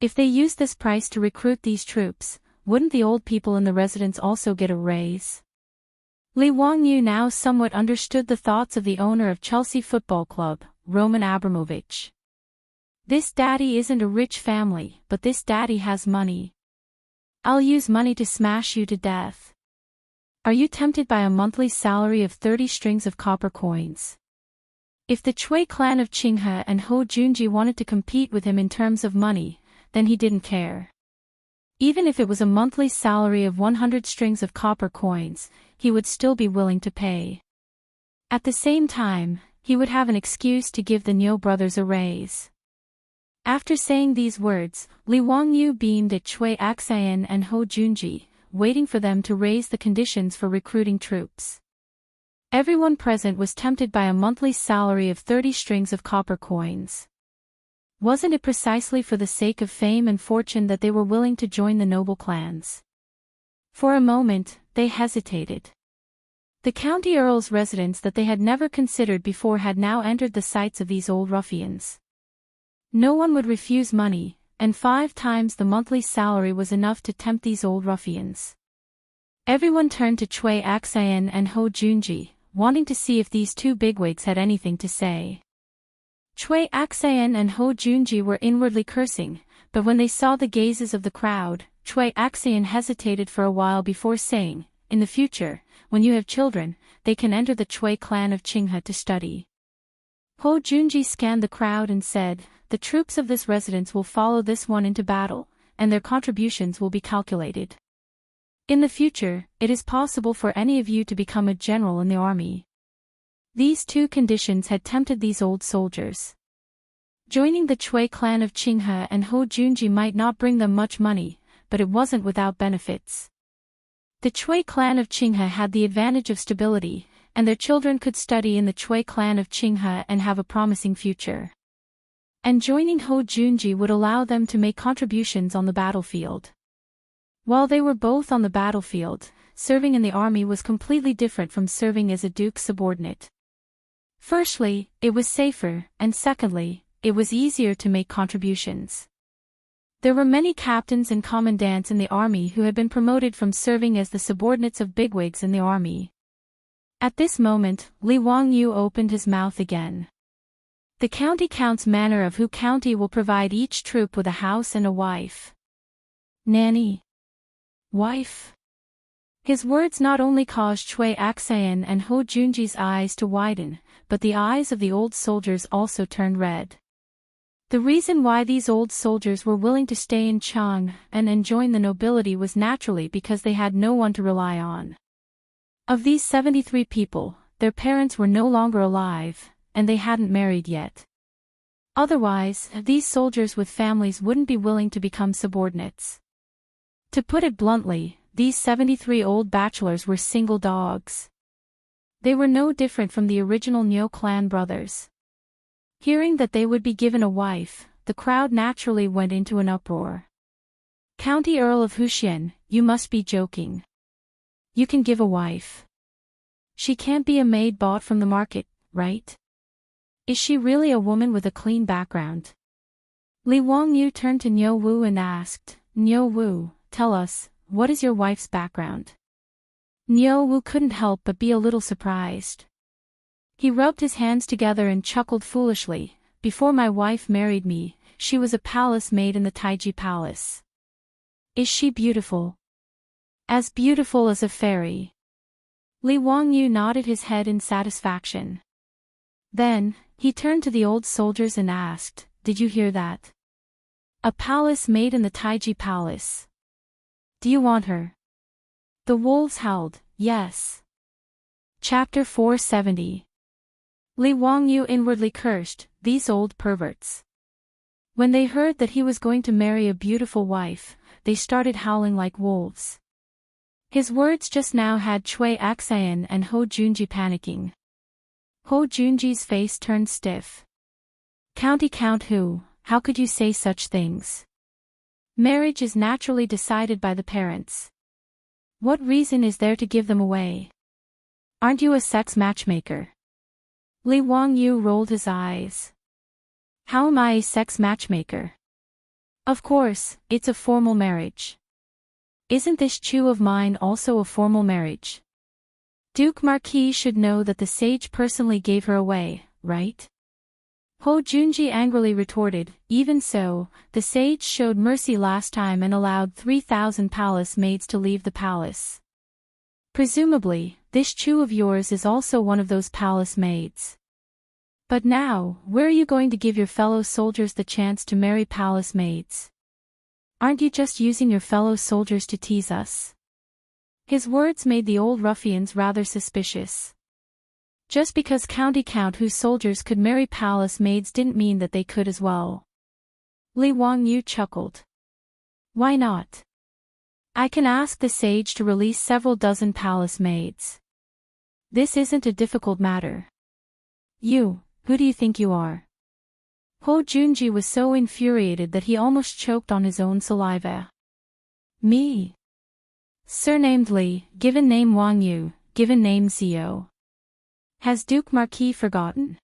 If they used this price to recruit these troops, wouldn't the old people in the residence also get a raise? Li Wangyu now somewhat understood the thoughts of the owner of Chelsea Football Club, Roman Abramovich. This daddy isn't a rich family, but this daddy has money. I'll use money to smash you to death. Are you tempted by a monthly salary of 30 strings of copper coins? If the Cui clan of Qinghe and Hou Junji wanted to compete with him in terms of money, then he didn't care. Even if it was a monthly salary of 100 strings of copper coins, he would still be willing to pay. At the same time, he would have an excuse to give the Niu brothers a raise. After saying these words, Li Wangyu beamed at Cui Xian and Hou Junji, waiting for them to raise the conditions for recruiting troops. Everyone present was tempted by a monthly salary of 30 strings of copper coins. Wasn't it precisely for the sake of fame and fortune that they were willing to join the noble clans? For a moment, they hesitated. The county earl's residence that they had never considered before had now entered the sights of these old ruffians. No one would refuse money, and 5 times the monthly salary was enough to tempt these old ruffians. Everyone turned to Chui Aksayan and Ho Junji, wanting to see if these two bigwigs had anything to say. Chui Aksayan and Ho Junji were inwardly cursing, but when they saw the gazes of the crowd, Chui Aksayan hesitated for a while before saying, "In the future, when you have children, they can enter the Chui clan of Qinghe to study." Ho Junji scanned the crowd and said, "The troops of this residence will follow this one into battle, and their contributions will be calculated. In the future, it is possible for any of you to become a general in the army." These two conditions had tempted these old soldiers. Joining the Chui clan of Qinghe and Ho Junji might not bring them much money, but it wasn't without benefits. The Chui clan of Qinghe had the advantage of stability, and their children could study in the Chui clan of Qinghe and have a promising future. And joining Ho Junji would allow them to make contributions on the battlefield. While they were both on the battlefield, serving in the army was completely different from serving as a duke's subordinate. Firstly, it was safer, and secondly, it was easier to make contributions. There were many captains and commandants in the army who had been promoted from serving as the subordinates of bigwigs in the army. At this moment, Li Wangyu opened his mouth again. The county count's manner of who county will provide each troop with a house and a wife. Nanny. Wife. His words not only caused Chui Aksayan and Ho Junji's eyes to widen, but the eyes of the old soldiers also turned red. The reason why these old soldiers were willing to stay in Chang and join the nobility was naturally because they had no one to rely on. Of these 73 people, their parents were no longer alive, and they hadn't married yet. Otherwise, these soldiers with families wouldn't be willing to become subordinates. To put it bluntly, these 73 old bachelors were single dogs. They were no different from the original Nyo clan brothers. Hearing that they would be given a wife, the crowd naturally went into an uproar. "County Earl of Huxian, you must be joking. You can give a wife. She can't be a maid bought from the market, right? Is she really a woman with a clean background?" Li Wangyu turned to Nyo Wu and asked, "Nyo Wu, tell us, what is your wife's background?" Nyo Wu couldn't help but be a little surprised. He rubbed his hands together and chuckled foolishly. "Before my wife married me, she was a palace maid in the Taiji Palace." "Is she beautiful?" "As beautiful as a fairy." Li Wangyu nodded his head in satisfaction. Then, he turned to the old soldiers and asked, "Did you hear that? A palace maid in the Taiji Palace. Do you want her?" The wolves howled, "Yes." Chapter 470. Li Wangyu inwardly cursed, these old perverts. When they heard that he was going to marry a beautiful wife, they started howling like wolves. His words just now had Chui Aksayan and Ho Junji panicking. Ho Junji's face turned stiff. "County count who? How could you say such things? Marriage is naturally decided by the parents. What reason is there to give them away? Aren't you a sex matchmaker?" Li Wangyu rolled his eyes. "How am I a sex matchmaker? Of course, it's a formal marriage. Isn't this Chu of mine also a formal marriage? Duke Marquis should know that the sage personally gave her away, right?" Ho Junji angrily retorted, "Even so, the sage showed mercy last time and allowed 3,000 palace maids to leave the palace. Presumably, this Chu of yours is also one of those palace maids. But now, where are you going to give your fellow soldiers the chance to marry palace maids? Aren't you just using your fellow soldiers to tease us?" His words made the old ruffians rather suspicious. Just because county count whose soldiers could marry palace maids didn't mean that they could as well. Li Wangyu chuckled. "Why not? I can ask the sage to release several dozen palace maids. This isn't a difficult matter. Who do you think you are?" Ho Junji was so infuriated that he almost choked on his own saliva. "Me? Surnamed Li, given name Wang Yu, given name Zio. Has Duke Marquis forgotten?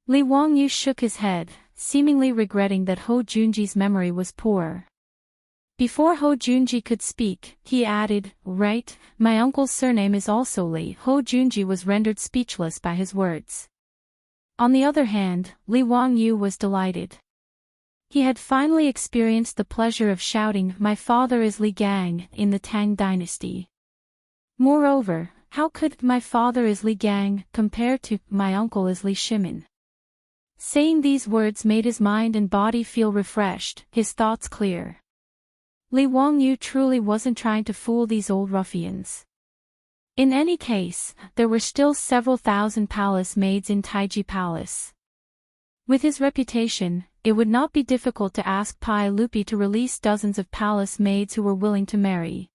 Li Wangyu shook his head, seemingly regretting that Ho Junji's memory was poor. Before Ho Junji could speak, he added, "Right, my uncle's surname is also Li." Ho Junji was rendered speechless by his words. On the other hand, Li Wangyu was delighted. He had finally experienced the pleasure of shouting, "My father is Li Gang," in the Tang Dynasty. Moreover, how could "my father is Li Gang" compare to "my uncle is Li Shimin"? Saying these words made his mind and body feel refreshed, his thoughts clear. Li Wangyu truly wasn't trying to fool these old ruffians. In any case, there were still several thousand palace maids in Taiji Palace. With his reputation, it would not be difficult to ask Pai Lupi to release dozens of palace maids who were willing to marry.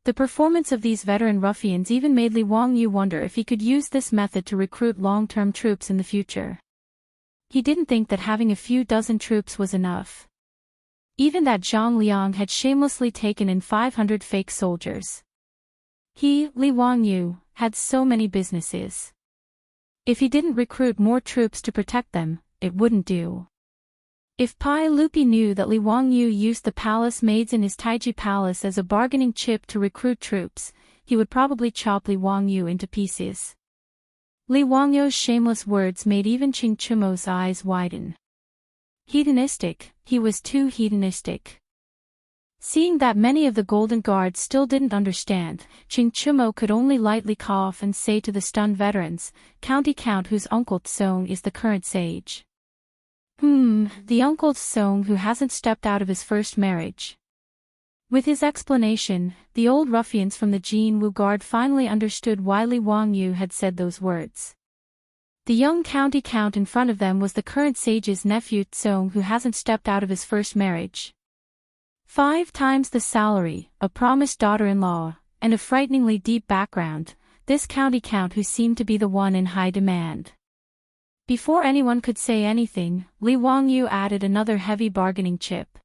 The performance of these veteran ruffians even made Li Wangyu wonder if he could use this method to recruit long-term troops in the future. He didn't think that having a few dozen troops was enough. Even that Zhang Liang had shamelessly taken in 500 fake soldiers. He, Li Wangyu, had so many businesses. If he didn't recruit more troops to protect them, it wouldn't do. If Pai Lupi knew that Li Wangyu used the palace maids in his Taiji Palace as a bargaining chip to recruit troops, he would probably chop Li Wangyu into pieces. Li Wangyu's shameless words made even Qing Chumo's eyes widen. Hedonistic, he was too hedonistic. Seeing that many of the Golden Guards still didn't understand, Qing Chumo could only lightly cough and say to the stunned veterans, "County Count whose uncle Tsong is the current sage." The uncle Tsong who hasn't stepped out of his first marriage. With his explanation, the old ruffians from the Jin Wu Guard finally understood why Li Wangyu had said those words. The young county count in front of them was the current sage's nephew Tsong who hasn't stepped out of his first marriage. 5 times the salary, a promised daughter-in-law, and a frighteningly deep background, this county count who seemed to be the one in high demand. Before anyone could say anything, Li Wangyu added another heavy bargaining chip.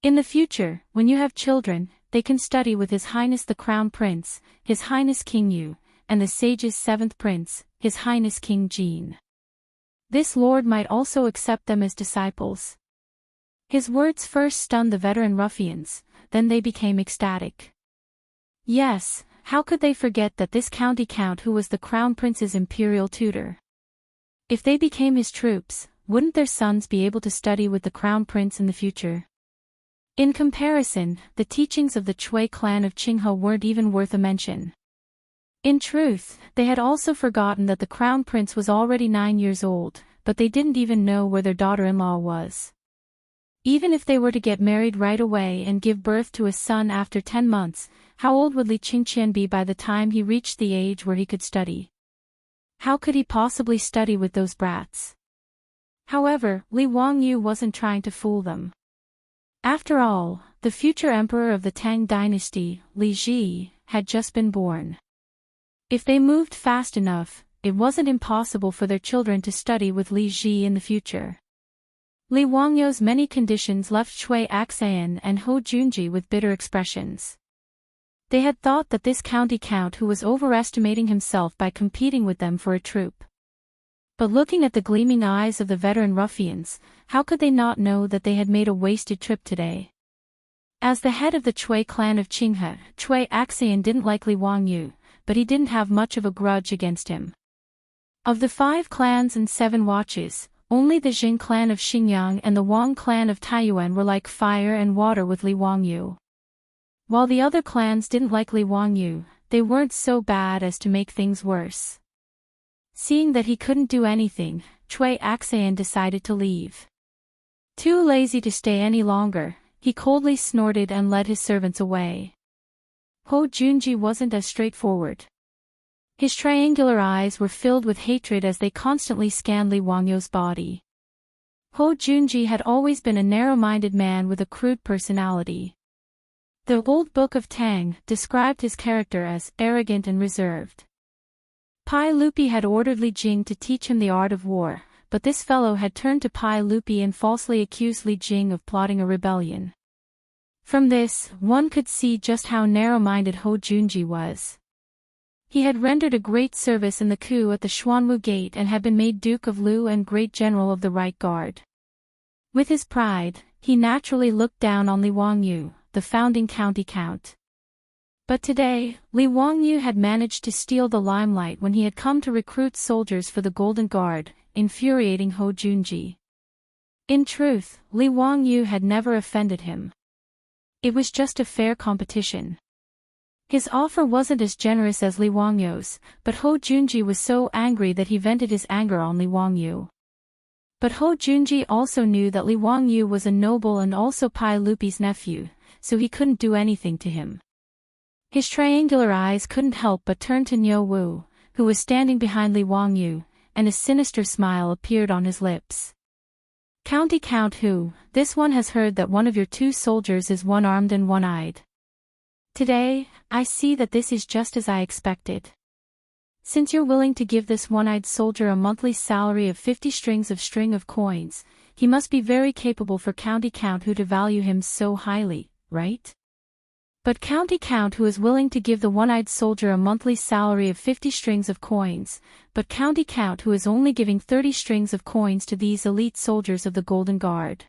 In the future, when you have children, they can study with His Highness the Crown Prince, His Highness King Yu, and the Sage's 7th Prince, His Highness King Jin. This lord might also accept them as disciples. His words first stunned the veteran ruffians, then they became ecstatic. Yes, how could they forget that this county count who was the Crown Prince's imperial tutor? If they became his troops, wouldn't their sons be able to study with the Crown Prince in the future? In comparison, the teachings of the Chui clan of Qinghe weren't even worth a mention. In truth, they had also forgotten that the Crown Prince was already 9 years old, but they didn't even know where their daughter-in-law was. Even if they were to get married right away and give birth to a son after 10 months, how old would Li Qingqian be by the time he reached the age where he could study? How could he possibly study with those brats? However, Li Wangyu wasn't trying to fool them. After all, the future emperor of the Tang Dynasty, Li Ji, had just been born. If they moved fast enough, it wasn't impossible for their children to study with Li Ji in the future. Li Wangyu's many conditions left Chui Axan and Ho Junji with bitter expressions. They had thought that this county count who was overestimating himself by competing with them for a troop. But looking at the gleaming eyes of the veteran ruffians, how could they not know that they had made a wasted trip today? As the head of the Chui clan of Qinghe, Chui Axan didn't like Li Wangyu, but he didn't have much of a grudge against him. Of the 5 clans and 7 watches, only the Jing clan of Xingyang and the Wang clan of Taiyuan were like fire and water with Li Wangyu. While the other clans didn't like Li Wangyu, they weren't so bad as to make things worse. Seeing that he couldn't do anything, Chui Axan decided to leave. Too lazy to stay any longer, he coldly snorted and led his servants away. Ho Junji wasn't as straightforward. His triangular eyes were filled with hatred as they constantly scanned Li Wangyu's body. Ho Junji had always been a narrow-minded man with a crude personality. The old book of Tang described his character as arrogant and reserved. Pai Lupi had ordered Li Jing to teach him the art of war, but this fellow had turned to Pai Lupi and falsely accused Li Jing of plotting a rebellion. From this, one could see just how narrow-minded Ho Junji was. He had rendered a great service in the coup at the Xuanwu Gate and had been made Duke of Lu and Great General of the Right Guard. With his pride, he naturally looked down on Li Wangyu, the founding county count. But today, Li Wangyu had managed to steal the limelight when he had come to recruit soldiers for the Golden Guard, infuriating Ho Junji. In truth, Li Wangyu had never offended him. It was just a fair competition. His offer wasn't as generous as Li Wangyu's, but Ho Junji was so angry that he vented his anger on Li Wangyu. But Ho Junji also knew that Li Wangyu was a noble and also Pai Lupi's nephew, so he couldn't do anything to him. His triangular eyes couldn't help but turn to Niu Wu, who was standing behind Li Wangyu, and a sinister smile appeared on his lips. County Count Hu, this one has heard that one of your two soldiers is one-armed and one-eyed. Today, I see that this is just as I expected. Since you're willing to give this one-eyed soldier a monthly salary of 50 strings of coins, he must be very capable for County Count Hu to value him so highly, right? But County Count Hu is willing to give the one-eyed soldier a monthly salary of 50 strings of coins, but County Count Hu is only giving 30 strings of coins to these elite soldiers of the Golden Guard.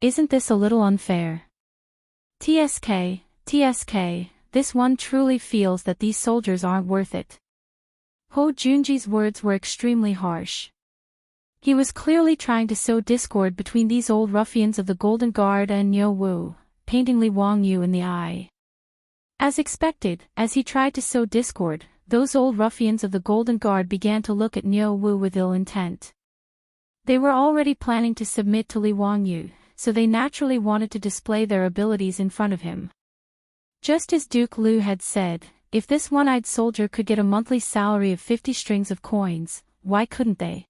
Isn't this a little unfair? TSK, this one truly feels that these soldiers aren't worth it. Ho Junji's words were extremely harsh. He was clearly trying to sow discord between these old ruffians of the Golden Guard and Niu Wu, painting Li Wangyu in the eye. As expected, as he tried to sow discord, those old ruffians of the Golden Guard began to look at Niu Wu with ill intent. They were already planning to submit to Li Wangyu, so they naturally wanted to display their abilities in front of him. Just as Duke Lu had said, if this one-eyed soldier could get a monthly salary of 50 strings of coins, why couldn't they?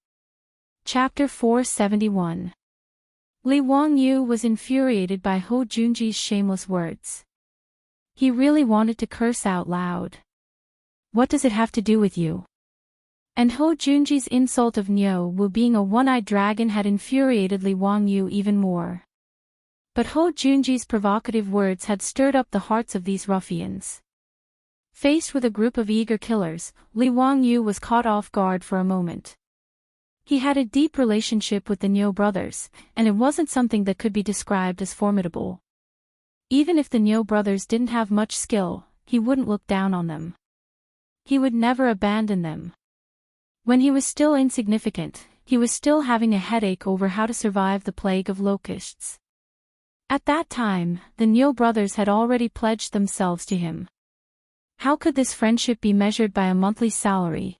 Chapter 471. Li Wangyu was infuriated by Ho Junji's shameless words. He really wanted to curse out loud. What does it have to do with you? And Ho Junji's insult of Niu Wu being a one-eyed dragon had infuriated Li Wangyu even more. But Ho Junji's provocative words had stirred up the hearts of these ruffians. Faced with a group of eager killers, Li Wangyu was caught off guard for a moment. He had a deep relationship with the Niu brothers, and it wasn't something that could be described as formidable. Even if the Niu brothers didn't have much skill, he wouldn't look down on them. He would never abandon them. When he was still insignificant, he was still having a headache over how to survive the plague of locusts. At that time, the Niu brothers had already pledged themselves to him. How could this friendship be measured by a monthly salary?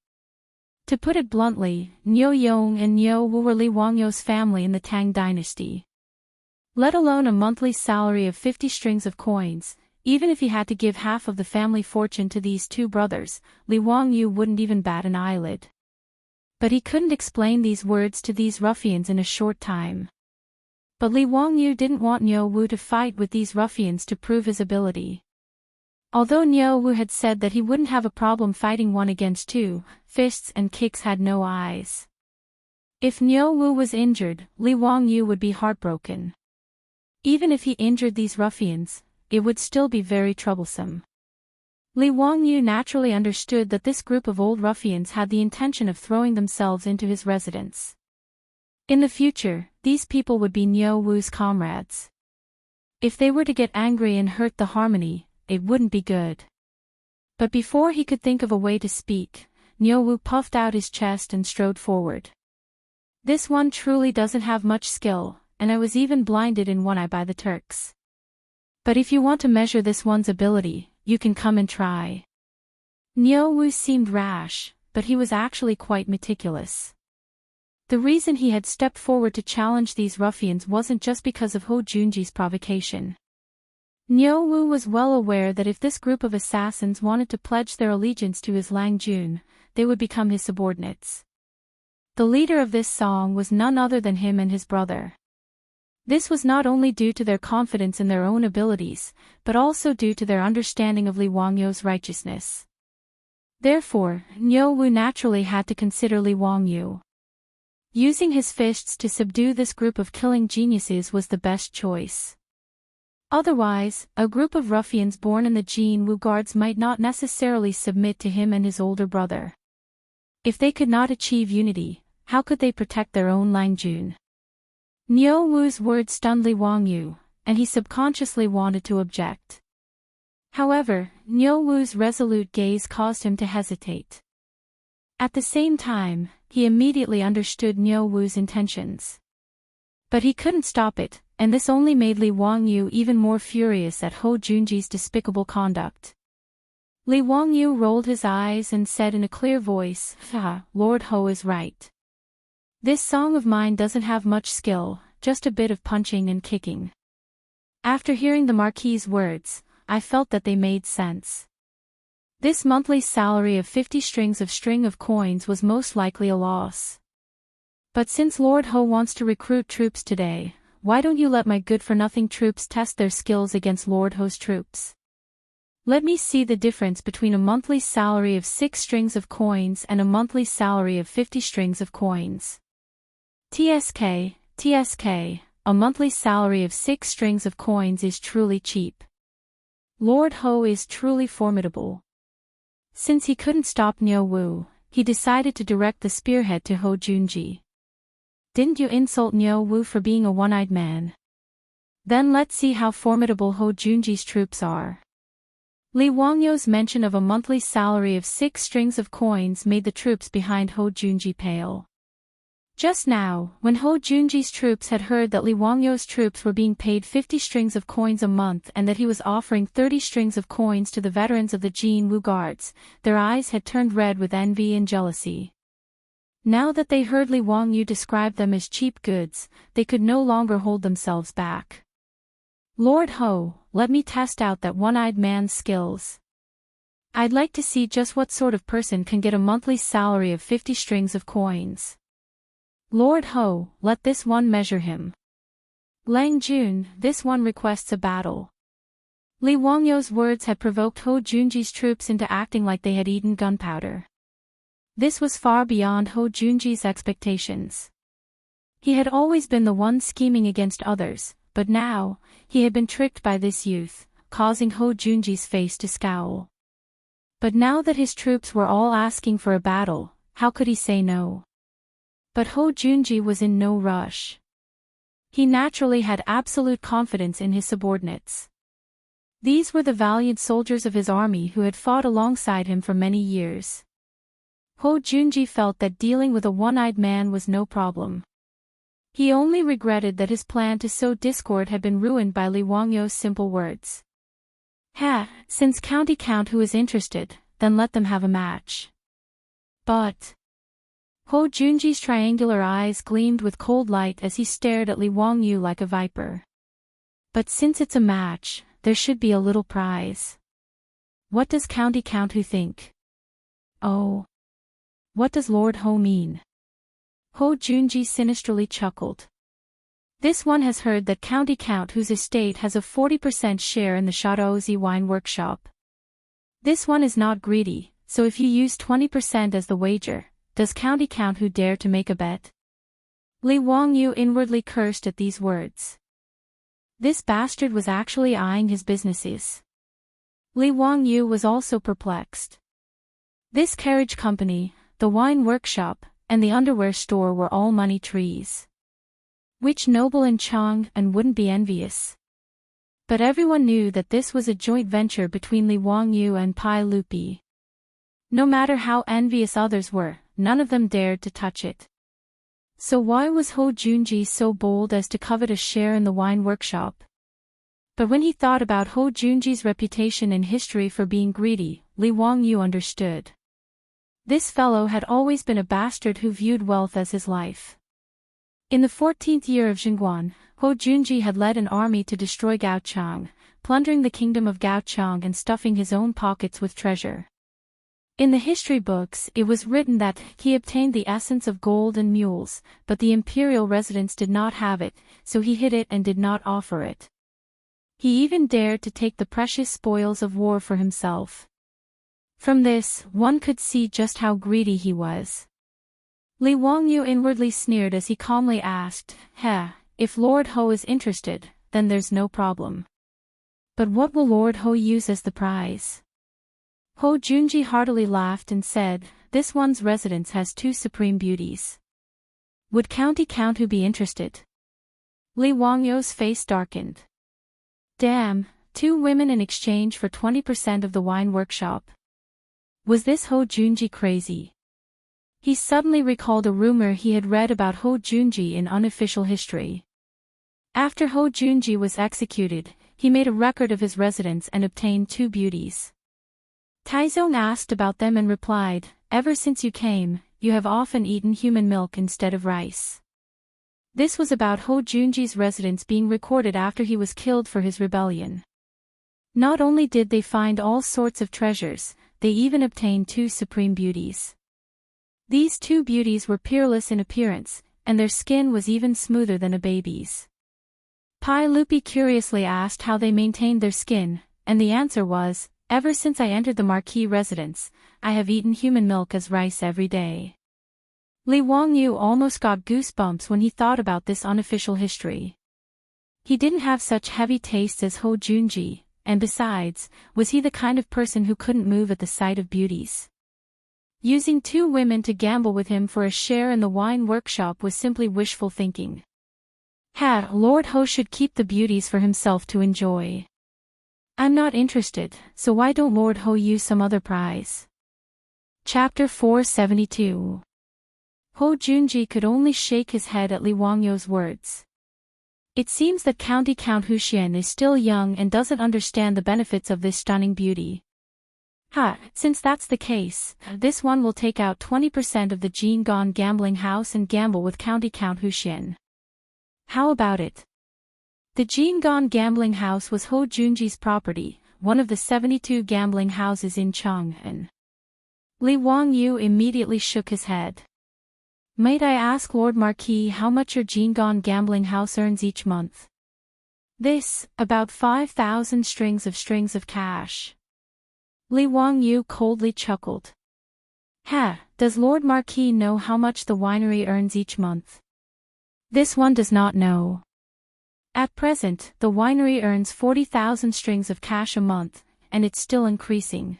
To put it bluntly, Niu Yong and Niu Wu were Li Wangyu's family in the Tang Dynasty. Let alone a monthly salary of 50 strings of coins, even if he had to give half of the family fortune to these two brothers, Li Wangyu wouldn't even bat an eyelid. But he couldn't explain these words to these ruffians in a short time. But Li Wangyu didn't want Niu Wu to fight with these ruffians to prove his ability. Although Niu Wu had said that he wouldn't have a problem fighting one against two, fists and kicks had no eyes. If Niu Wu was injured, Li Wangyu would be heartbroken. Even if he injured these ruffians, it would still be very troublesome. Li Wangyu naturally understood that this group of old ruffians had the intention of throwing themselves into his residence. In the future, these people would be Niu Wu's comrades. If they were to get angry and hurt the harmony, it wouldn't be good. But before he could think of a way to speak, Niu Wu puffed out his chest and strode forward. This one truly doesn't have much skill, and I was even blinded in one eye by the Turks. But if you want to measure this one's ability, you can come and try. Niu Wu seemed rash, but he was actually quite meticulous. The reason he had stepped forward to challenge these ruffians wasn't just because of Ho Junji's provocation. Niu Wu was well aware that if this group of assassins wanted to pledge their allegiance to his Lang Jun, they would become his subordinates. The leader of this song was none other than him and his brother. This was not only due to their confidence in their own abilities, but also due to their understanding of Li Wangyu's righteousness. Therefore, Niu Wu naturally had to consider Li Wangyu. Using his fists to subdue this group of killing geniuses was the best choice. Otherwise, a group of ruffians born in the Jin Wu Guards might not necessarily submit to him and his older brother. If they could not achieve unity, how could they protect their own Langjun? Niu Wu's words stunned Li Wangyu, and he subconsciously wanted to object. However, Niu Wu's resolute gaze caused him to hesitate. At the same time, he immediately understood Niu Wu's intentions. But he couldn't stop it, and this only made Li Wangyu even more furious at Hou Junji's despicable conduct. Li Wangyu rolled his eyes and said in a clear voice, Lord Hou is right. This song of mine doesn't have much skill, just a bit of punching and kicking. After hearing the Marquis's words, I felt that they made sense. This monthly salary of 50 strings of coins was most likely a loss. But since Lord Hou wants to recruit troops today, why don't you let my good-for-nothing troops test their skills against Lord Hou's troops? Let me see the difference between a monthly salary of 6 strings of coins and a monthly salary of 50 strings of coins. TSK, a monthly salary of 6 strings of coins is truly cheap. Lord Hou is truly formidable. Since he couldn't stop Niu Wu, he decided to direct the spearhead to Hou Junji. Didn't you insult Niu Wu for being a one-eyed man? Then let's see how formidable Hou Junji's troops are. Li Wangyu's mention of a monthly salary of 6 strings of coins made the troops behind Hou Junji pale. Just now, when Hou Junji's troops had heard that Li Wangyu's troops were being paid 50 strings of coins a month and that he was offering 30 strings of coins to the veterans of the Jin Wu Guards, their eyes had turned red with envy and jealousy. Now that they heard Li Wangyu describe them as cheap goods, they could no longer hold themselves back. Lord Hou, let me test out that one-eyed man's skills. I'd like to see just what sort of person can get a monthly salary of 50 strings of coins. Lord Hou, let this one measure him. Lang Jun, this one requests a battle. Li Wangyu's words had provoked Hou Junji's troops into acting like they had eaten gunpowder. This was far beyond Hou Junji's expectations. He had always been the one scheming against others, but now, he had been tricked by this youth, causing Hou Junji's face to scowl. But now that his troops were all asking for a battle, how could he say no? But Hou Junji was in no rush. He naturally had absolute confidence in his subordinates. These were the valiant soldiers of his army who had fought alongside him for many years. Hou Junji felt that dealing with a one-eyed man was no problem. He only regretted that his plan to sow discord had been ruined by Li Wangyu's simple words. Since County Count who is interested, then let them have a match. But Hou Junji's triangular eyes gleamed with cold light as he stared at Li Wangyu like a viper. But since it's a match, there should be a little prize. What does County Count who think? Oh. What does Lord Hou mean? Hou Junji sinisterly chuckled. This one has heard that County Count whose estate has a 40% share in the Shadozi wine workshop. This one is not greedy, so if you use 20% as the wager, does County Count who dare to make a bet? Li Wangyu inwardly cursed at these words. This bastard was actually eyeing his businesses. Li Wangyu was also perplexed. This carriage company, the wine workshop, and the underwear store were all money trees. Which noble in Chang and wouldn't be envious? But everyone knew that this was a joint venture between Li Wangyu and Pai Lupi. No matter how envious others were, none of them dared to touch it. So why was Hou Junji so bold as to covet a share in the wine workshop? But when he thought about Hou Junji's reputation in history for being greedy, Li Wangyu understood. This fellow had always been a bastard who viewed wealth as his life. In the 14th year of Jingguan, Hou Junji had led an army to destroy Gaochang, plundering the kingdom of Gaochang and stuffing his own pockets with treasure. In the history books it was written that he obtained the essence of gold and mules, but the imperial residents did not have it, so he hid it and did not offer it. He even dared to take the precious spoils of war for himself. From this, one could see just how greedy he was. Li Wangyu inwardly sneered as he calmly asked, if Lord Hou is interested, then there's no problem. But what will Lord Ho use as the prize? Ho Junji heartily laughed and said, this one's residence has 2 supreme beauties. Would County Count who be interested? Li Wangyo's face darkened. Damn, 2 women in exchange for 20% of the wine workshop. Was this Ho Junji crazy? He suddenly recalled a rumor he had read about Ho Junji in unofficial history. After Ho Junji was executed, he made a record of his residence and obtained 2 beauties. Taizong asked about them and replied, ever since you came, you have often eaten human milk instead of rice. This was about Ho Junji's residence being recorded after he was killed for his rebellion. Not only did they find all sorts of treasures, they even obtained 2 supreme beauties. These 2 beauties were peerless in appearance, and their skin was even smoother than a baby's. Pai Lupi curiously asked how they maintained their skin, and the answer was, ever since I entered the Marquis residence, I have eaten human milk as rice every day. Li Wangyu almost got goosebumps when he thought about this unofficial history. He didn't have such heavy tastes as Ho Junji, and besides, was he the kind of person who couldn't move at the sight of beauties? Using 2 women to gamble with him for a share in the wine workshop was simply wishful thinking. Lord Ho should keep the beauties for himself to enjoy. I'm not interested, so why don't Lord Ho use some other prize? Chapter 472. Ho Junji could only shake his head at Li Wangyo's words. It seems that County Count Huxian is still young and doesn't understand the benefits of this stunning beauty. Since that's the case, this one will take out 20% of the Jingon gambling house and gamble with County Count Huxian. How about it? The Jingon gambling house was Ho Junji's property, one of the 72 gambling houses in Chang'an. Li Wangyu immediately shook his head. Might I ask Lord Marquis how much your Jingon gambling house earns each month? This, about 5,000 strings of cash. Li Wangyu coldly chuckled. Does Lord Marquis know how much the winery earns each month? This one does not know. At present, the winery earns 40,000 strings of cash a month, and it's still increasing.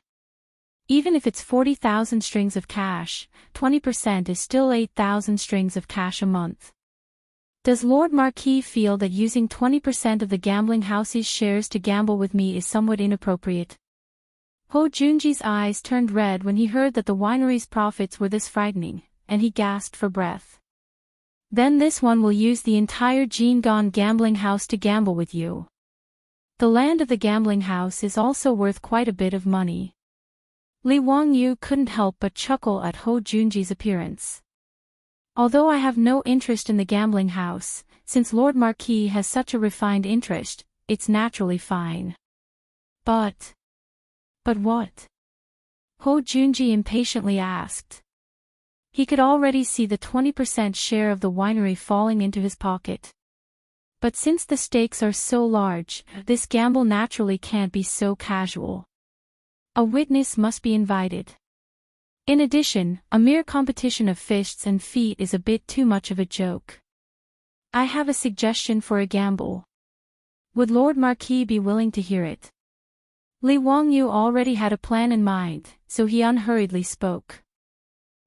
Even if it's 40,000 strings of cash, 20% is still 8,000 strings of cash a month. Does Lord Marquis feel that using 20% of the gambling house's shares to gamble with me is somewhat inappropriate? Ho Junji's eyes turned red when he heard that the winery's profits were this frightening, and he gasped for breath. Then this one will use the entire Jingon gambling house to gamble with you. The land of the gambling house is also worth quite a bit of money. Li Wangyu couldn't help but chuckle at Ho Junji's appearance. Although I have no interest in the gambling house, since Lord Marquis has such a refined interest, it's naturally fine. But what? Ho Junji impatiently asked. He could already see the 20% share of the winery falling into his pocket. But since the stakes are so large, this gamble naturally can't be so casual. A witness must be invited. In addition, a mere competition of fists and feet is a bit too much of a joke. I have a suggestion for a gamble. Would Lord Marquis be willing to hear it? Li Wangyu already had a plan in mind, so he unhurriedly spoke.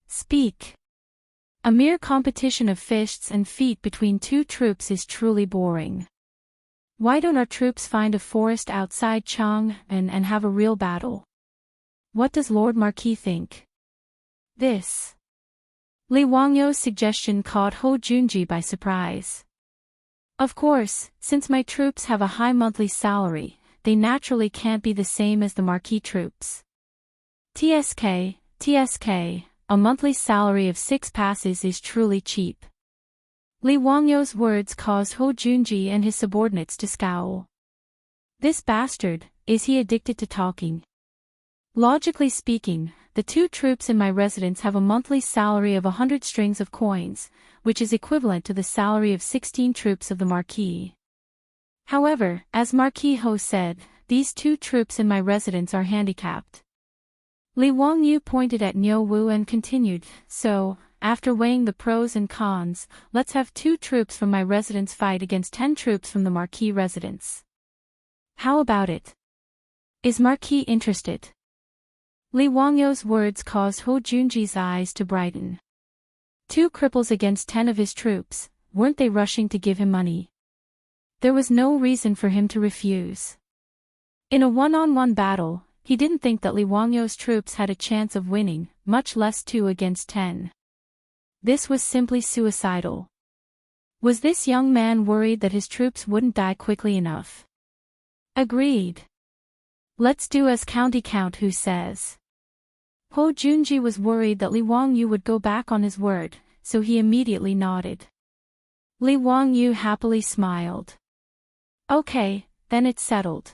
Speak. A mere competition of fists and feet between 2 troops is truly boring. Why don't our troops find a forest outside Chang'an and have a real battle? What does Lord Marquis think? This. Li Wangyo's suggestion caught Ho Junji by surprise. Of course, since my troops have a high monthly salary, they naturally can't be the same as the Marquis troops. TSK, a monthly salary of 6 passes is truly cheap. Li Wangyo's words caused Ho Junji and his subordinates to scowl. This bastard, is he addicted to talking? Logically speaking, the 2 troops in my residence have a monthly salary of 100 strings of coins, which is equivalent to the salary of 16 troops of the Marquis. However, as Marquis Ho said, these 2 troops in my residence are handicapped. Li Wangyu pointed at Niu Wu and continued, so, after weighing the pros and cons, let's have 2 troops from my residence fight against 10 troops from the Marquis residence. How about it? Is Marquis interested? Li Wangyu's words caused Ho Junji's eyes to brighten. 2 cripples against 10 of his troops, weren't they rushing to give him money? There was no reason for him to refuse. In a one-on-one battle, he didn't think that Li Wangyu's troops had a chance of winning, much less 2 against 10. This was simply suicidal. Was this young man worried that his troops wouldn't die quickly enough? Agreed. Let's do as County Count Who says. Ho Junji was worried that Li Wangyu would go back on his word, so he immediately nodded. Li Wangyu happily smiled. Okay, then it's settled.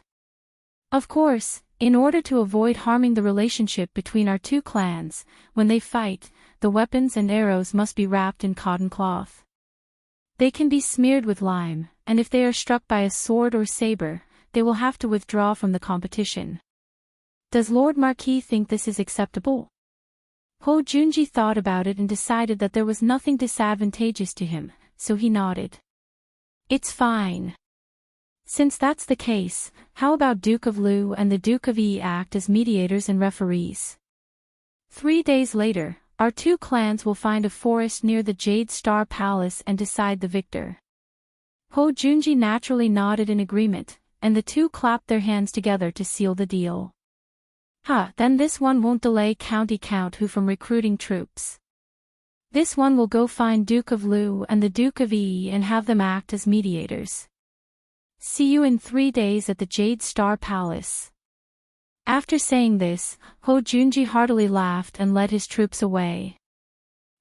Of course, in order to avoid harming the relationship between our 2 clans, when they fight, the weapons and arrows must be wrapped in cotton cloth. They can be smeared with lime, and if they are struck by a sword or saber, they will have to withdraw from the competition. Does Lord Marquis think this is acceptable? Ho Junji thought about it and decided that there was nothing disadvantageous to him, so he nodded. It's fine. Since that's the case, how about Duke of Lu and the Duke of Yi act as mediators and referees? 3 days later, our 2 clans will find a forest near the Jade Star Palace and decide the victor. Ho Junji naturally nodded in agreement, and the 2 clapped their hands together to seal the deal. Then this one won't delay County Count Who from recruiting troops. This one will go find Duke of Lu and the Duke of Yi and have them act as mediators. See you in 3 days at the Jade Star Palace. After saying this, Ho Junji heartily laughed and led his troops away.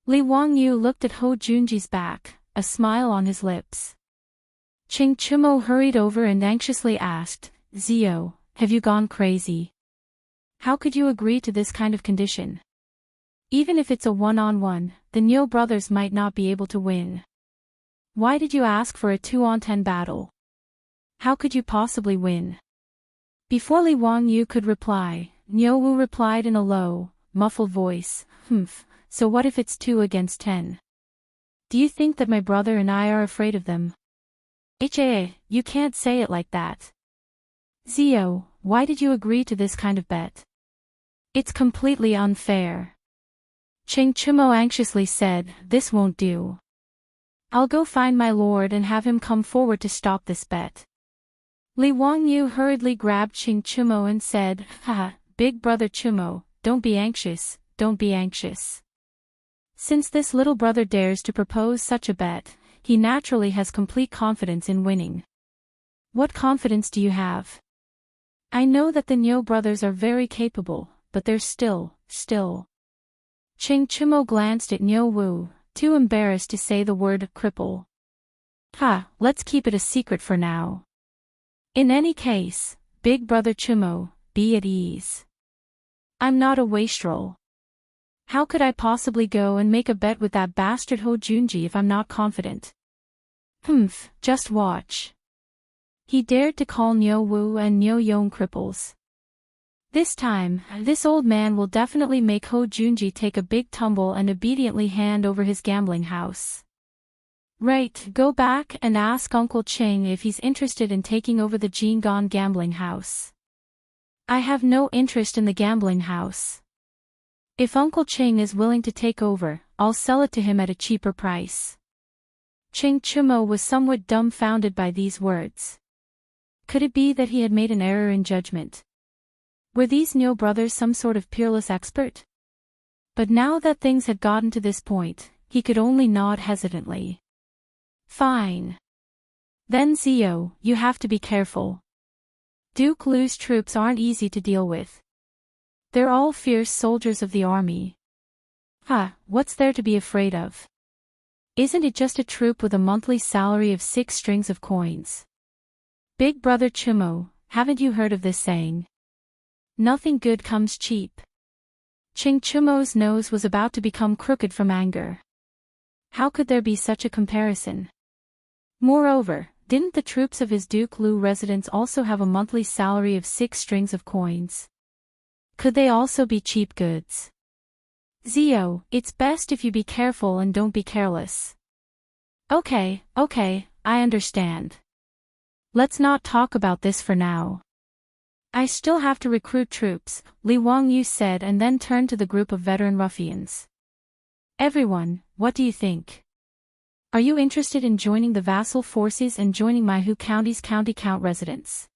Li Wangyu looked at Ho Junji's back, a smile on his lips. Ching Chumo hurried over and anxiously asked, Zio, have you gone crazy? How could you agree to this kind of condition? Even if it's a one-on-one, the Nyo brothers might not be able to win. Why did you ask for a 2-on-10 battle? How could you possibly win? Before Li Wangyu could reply, Nyo Wu replied in a low, muffled voice, so what if it's 2 against 10? Do you think that my brother and I are afraid of them? You can't say it like that. Zio, why did you agree to this kind of bet? It's completely unfair. Ching Chumo anxiously said, this won't do. I'll go find my lord and have him come forward to stop this bet. Li Wangyu hurriedly grabbed Ching Chumo and said, Big brother Chumo, don't be anxious, don't be anxious. Since this little brother dares to propose such a bet, he naturally has complete confidence in winning. What confidence do you have? I know that the Nyo brothers are very capable, but they're still. Ching Chumo glanced at Nyo Wu, too embarrassed to say the word cripple. Let's keep it a secret for now. In any case, Big brother Chumo, be at ease. I'm not a wastrel. How could I possibly go and make a bet with that bastard Ho Junji if I'm not confident? Just watch. He dared to call Nyo Wu and Nyo Yong cripples. This time, this old man will definitely make Ho Junji take a big tumble and obediently hand over his gambling house. Right, go back and ask Uncle Ching if he's interested in taking over the Jingon gambling house. I have no interest in the gambling house. If Uncle Ching is willing to take over, I'll sell it to him at a cheaper price. Ching Chumo was somewhat dumbfounded by these words. Could it be that he had made an error in judgment? Were these Nyo brothers some sort of peerless expert? But now that things had gotten to this point, he could only nod hesitantly. Fine. Then Zio, you have to be careful. Duke Lu's troops aren't easy to deal with. They're all fierce soldiers of the army. What's there to be afraid of? Isn't it just a troop with a monthly salary of 6 strings of coins? Big brother Chumo, haven't you heard of this saying? Nothing good comes cheap. Ching Chumo's nose was about to become crooked from anger. How could there be such a comparison? Moreover, didn't the troops of his Duke Lu residence also have a monthly salary of 6 strings of coins? Could they also be cheap goods? Zio, it's best if you be careful and don't be careless. Okay, I understand. Let's not talk about this for now. I still have to recruit troops, Li Wangyu said and then turned to the group of veteran ruffians. Everyone, what do you think? Are you interested in joining the vassal forces and joining my Hu County's county count residents?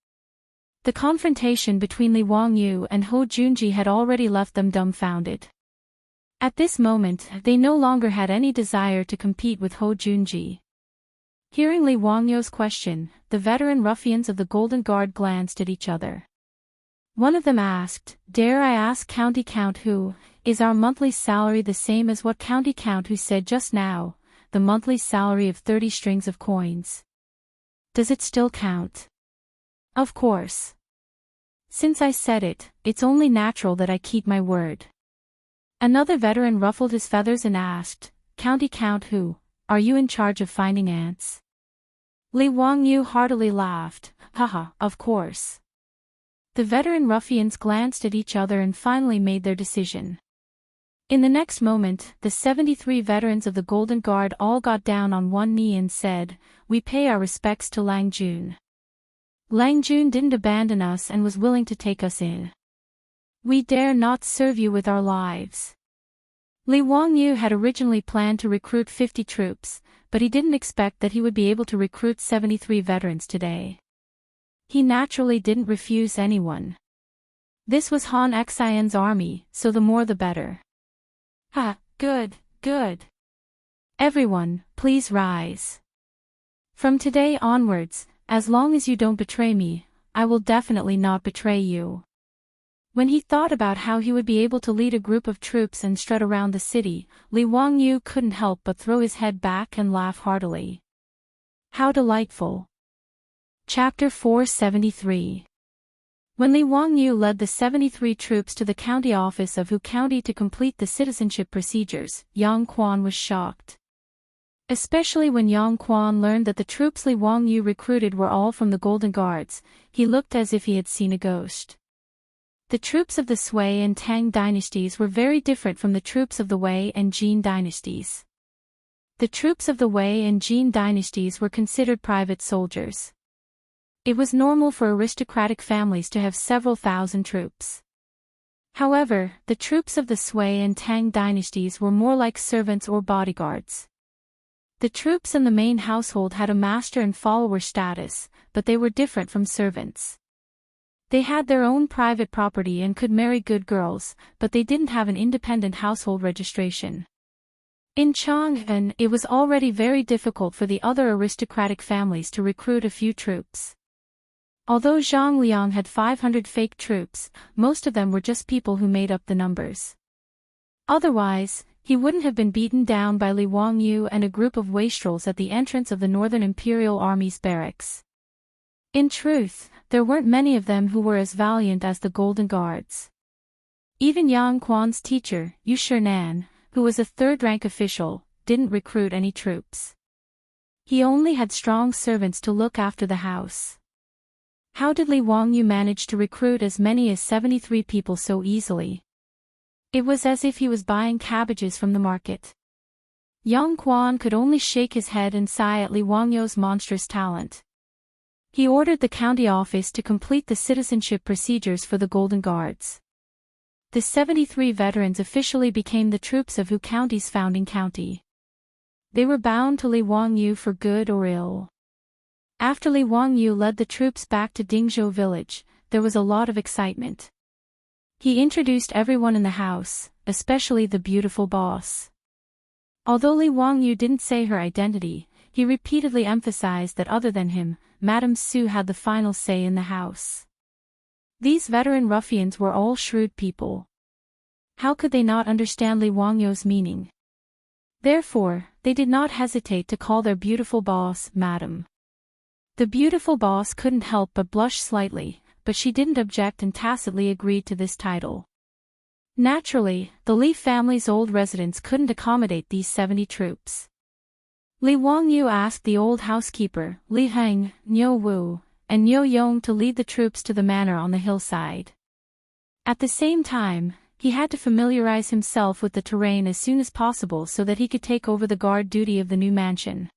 The confrontation between Li Wangyu and Ho Junji had already left them dumbfounded. At this moment, they no longer had any desire to compete with Ho Junji. Hearing Li Wangyu's question, the veteran ruffians of the Golden Guard glanced at each other. One of them asked, "Dare I ask County Count Hu, is our monthly salary the same as what County Count Hu said just now, the monthly salary of 30 strings of coins? Does it still count?" "Of course. Since I said it, it's only natural that I keep my word." Another veteran ruffled his feathers and asked, "County Count Hu, are you in charge of finding ants?" Li Wangyu heartily laughed, "Haha, of course." The veteran ruffians glanced at each other and finally made their decision. In the next moment, the 73 veterans of the Golden Guard all got down on one knee and said, "We pay our respects to Lang Jun. Lang Jun didn't abandon us and was willing to take us in. We dare not serve you with our lives." Li Wangyu had originally planned to recruit 50 troops, but he didn't expect that he would be able to recruit 73 veterans today. He naturally didn't refuse anyone. This was Han Xian's army, so the more the better. "Ha, good, good. Everyone, please rise. From today onwards, as long as you don't betray me, I will definitely not betray you." When he thought about how he would be able to lead a group of troops and strut around the city, Li Wangyu couldn't help but throw his head back and laugh heartily. How delightful. Chapter 473. When Li Wangyu led the 73 troops to the county office of Hu County to complete the citizenship procedures, Yang Quan was shocked. Especially when Yang Quan learned that the troops Li Wangyu recruited were all from the Golden Guards, he looked as if he had seen a ghost. The troops of the Sui and Tang dynasties were very different from the troops of the Wei and Jin dynasties. The troops of the Wei and Jin dynasties were considered private soldiers. It was normal for aristocratic families to have several thousand troops. However, the troops of the Sui and Tang dynasties were more like servants or bodyguards. The troops in the main household had a master and follower status, but they were different from servants. They had their own private property and could marry good girls, but they didn't have an independent household registration. In Chang'an, it was already very difficult for the other aristocratic families to recruit a few troops. Although Zhang Liang had 500 fake troops, most of them were just people who made up the numbers. Otherwise, he wouldn't have been beaten down by Li Wangyu and a group of wastrels at the entrance of the Northern Imperial Army's barracks. In truth, there weren't many of them who were as valiant as the Golden Guards. Even Yang Quan's teacher, Yu Shinan, who was a third-rank official, didn't recruit any troops. He only had strong servants to look after the house. How did Li Wangyu manage to recruit as many as 73 people so easily? It was as if he was buying cabbages from the market. Yang Quan could only shake his head and sigh at Li Wangyu's monstrous talent. He ordered the county office to complete the citizenship procedures for the Golden Guards. The 73 veterans officially became the troops of Hu County's founding county. They were bound to Li Wangyu for good or ill. After Li Wangyu led the troops back to Dingzhou village, there was a lot of excitement. He introduced everyone in the house, especially the beautiful boss. Although Li Wangyu didn't say her identity, he repeatedly emphasized that other than him, Madame Su had the final say in the house. These veteran ruffians were all shrewd people. How could they not understand Li Wangyu's meaning? Therefore, they did not hesitate to call their beautiful boss, Madame. The beautiful boss couldn't help but blush slightly, but she didn't object and tacitly agreed to this title. Naturally, the Li family's old residence couldn't accommodate these 70 troops. Li Wangyu asked the old housekeeper, Li Heng, Niu Wu, and Niu Yong to lead the troops to the manor on the hillside. At the same time, he had to familiarize himself with the terrain as soon as possible so that he could take over the guard duty of the new mansion.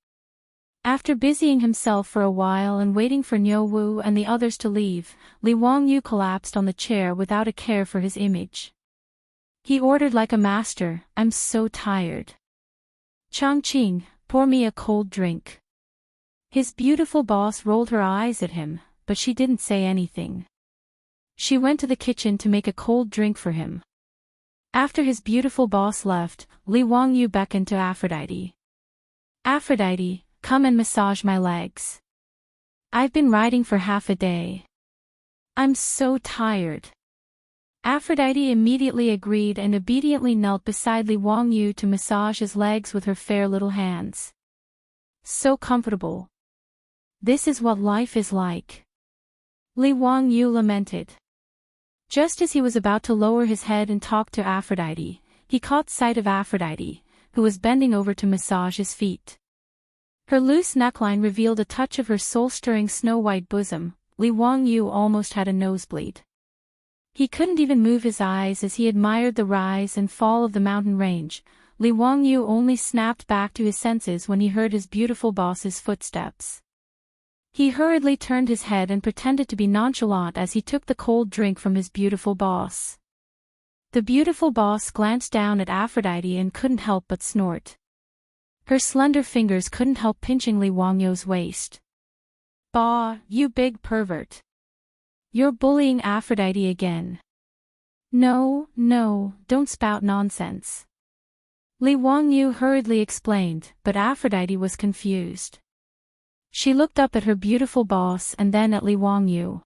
After busying himself for a while and waiting for Niu Wu and the others to leave, Li Wangyu collapsed on the chair without a care for his image. He ordered like a master, "I'm so tired. Changqing, pour me a cold drink." His beautiful boss rolled her eyes at him, but she didn't say anything. She went to the kitchen to make a cold drink for him. After his beautiful boss left, Li Wangyu beckoned to Aphrodite. "Aphrodite, come and massage my legs. I've been riding for half a day. I'm so tired." Aphrodite immediately agreed and obediently knelt beside Li Wangyu to massage his legs with her fair little hands. "So comfortable. This is what life is like," Li Wangyu lamented. Just as he was about to lower his head and talk to Aphrodite, he caught sight of Aphrodite, who was bending over to massage his feet. Her loose neckline revealed a touch of her soul-stirring snow-white bosom. Li Wangyu almost had a nosebleed. He couldn't even move his eyes as he admired the rise and fall of the mountain range. Li Wangyu only snapped back to his senses when he heard his beautiful boss's footsteps. He hurriedly turned his head and pretended to be nonchalant as he took the cold drink from his beautiful boss. The beautiful boss glanced down at Aphrodite and couldn't help but snort. Her slender fingers couldn't help pinching Li Wangyu's waist. "Bah, you big pervert. You're bullying Aphrodite again." No, don't spout nonsense," Li Wangyu hurriedly explained, but Aphrodite was confused. She looked up at her beautiful boss and then at Li Wangyu.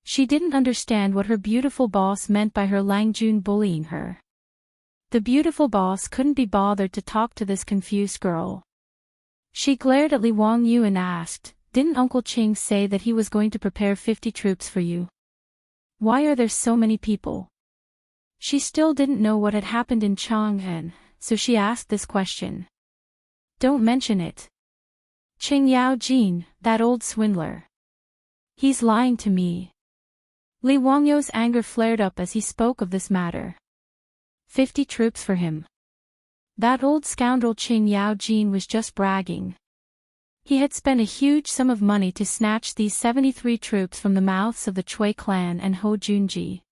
She didn't understand what her beautiful boss meant by her Langjun bullying her. The beautiful boss couldn't be bothered to talk to this confused girl. She glared at Li Wangyu and asked, "Didn't Uncle Qing say that he was going to prepare 50 troops for you? Why are there so many people?" She still didn't know what had happened in Chang'an, so she asked this question. "Don't mention it. Qing Yao Jin, that old swindler. He's lying to me." Li Wangyu's anger flared up as he spoke of this matter. 50 troops for him. That old scoundrel Qing Yao Jin was just bragging. He had spent a huge sum of money to snatch these 73 troops from the mouths of the Chui clan and Ho Junji.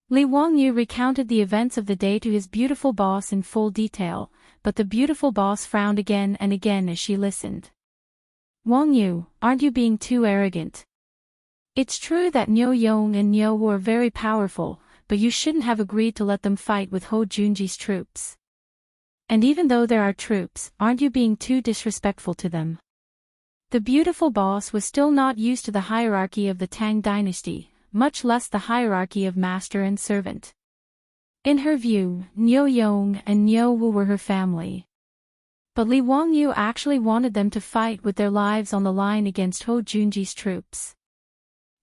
Li Wangyu recounted the events of the day to his beautiful boss in full detail, but the beautiful boss frowned again and again as she listened. "Wangyu, aren't you being too arrogant? It's true that Niu Yong and Niu Wu are very powerful, but you shouldn't have agreed to let them fight with Ho Junji's troops. And even though there are troops, aren't you being too disrespectful to them?" The beautiful boss was still not used to the hierarchy of the Tang Dynasty, much less the hierarchy of master and servant. In her view, Niu Yong and Niu Wu were her family. But Li Wangyu actually wanted them to fight with their lives on the line against Ho Junji's troops.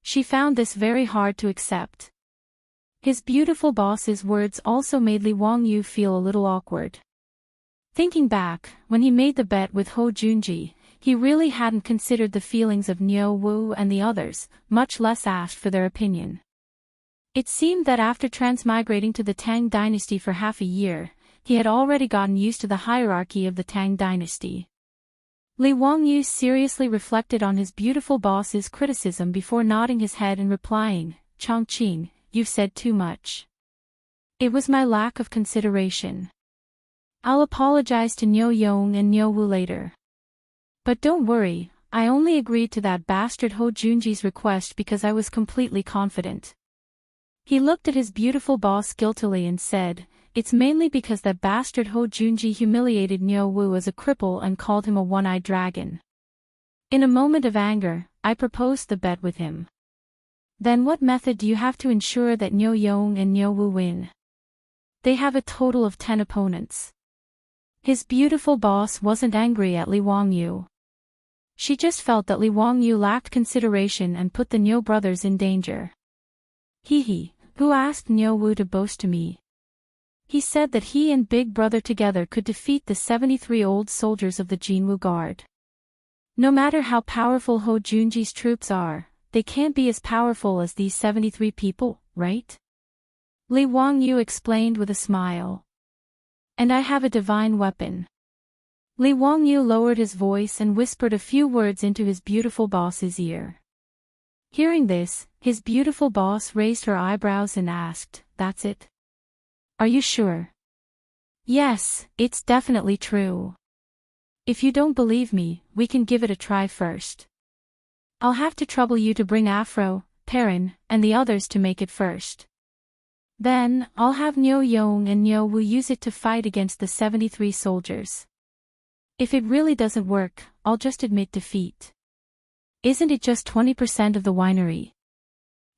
She found this very hard to accept. His beautiful boss's words also made Li Wangyu feel a little awkward. Thinking back, when he made the bet with Ho Junji, he really hadn't considered the feelings of Niu Wu and the others, much less asked for their opinion. It seemed that after transmigrating to the Tang Dynasty for half a year, he had already gotten used to the hierarchy of the Tang Dynasty. Li Wangyu seriously reflected on his beautiful boss's criticism before nodding his head and replying, "Changqing, you've said too much. It was my lack of consideration. I'll apologize to Niu Yong and Niu Wu later. But don't worry, I only agreed to that bastard Ho Junji's request because I was completely confident." He looked at his beautiful boss guiltily and said, "It's mainly because that bastard Ho Junji humiliated Niu Wu as a cripple and called him a one-eyed dragon. In a moment of anger, I proposed the bet with him. Then what method do you have to ensure that Niu Yong and Niu Wu win? They have a total of 10 opponents." His beautiful boss wasn't angry at Li Wangyu. She just felt that Li Wangyu lacked consideration and put the Niu brothers in danger. Who asked Niu Wu to boast to me? He said that he and Big Brother together could defeat the 73 old soldiers of the Jinwu Guard. No matter how powerful Ho Junji's troops are, they can't be as powerful as these 73 people, right? Li Wangyu explained with a smile. "And I have a divine weapon. Li Wangyu lowered his voice and whispered a few words into his beautiful boss's ear. Hearing this, his beautiful boss raised her eyebrows and asked, "That's it? Are you sure?" "Yes, it's definitely true. If you don't believe me, we can give it a try first. I'll have to trouble you to bring Afro, Perrin, and the others to make it first. Then, I'll have Niu Yong and Niu Wu use it to fight against the 73 soldiers. If it really doesn't work, I'll just admit defeat. Isn't it just 20% of the winery?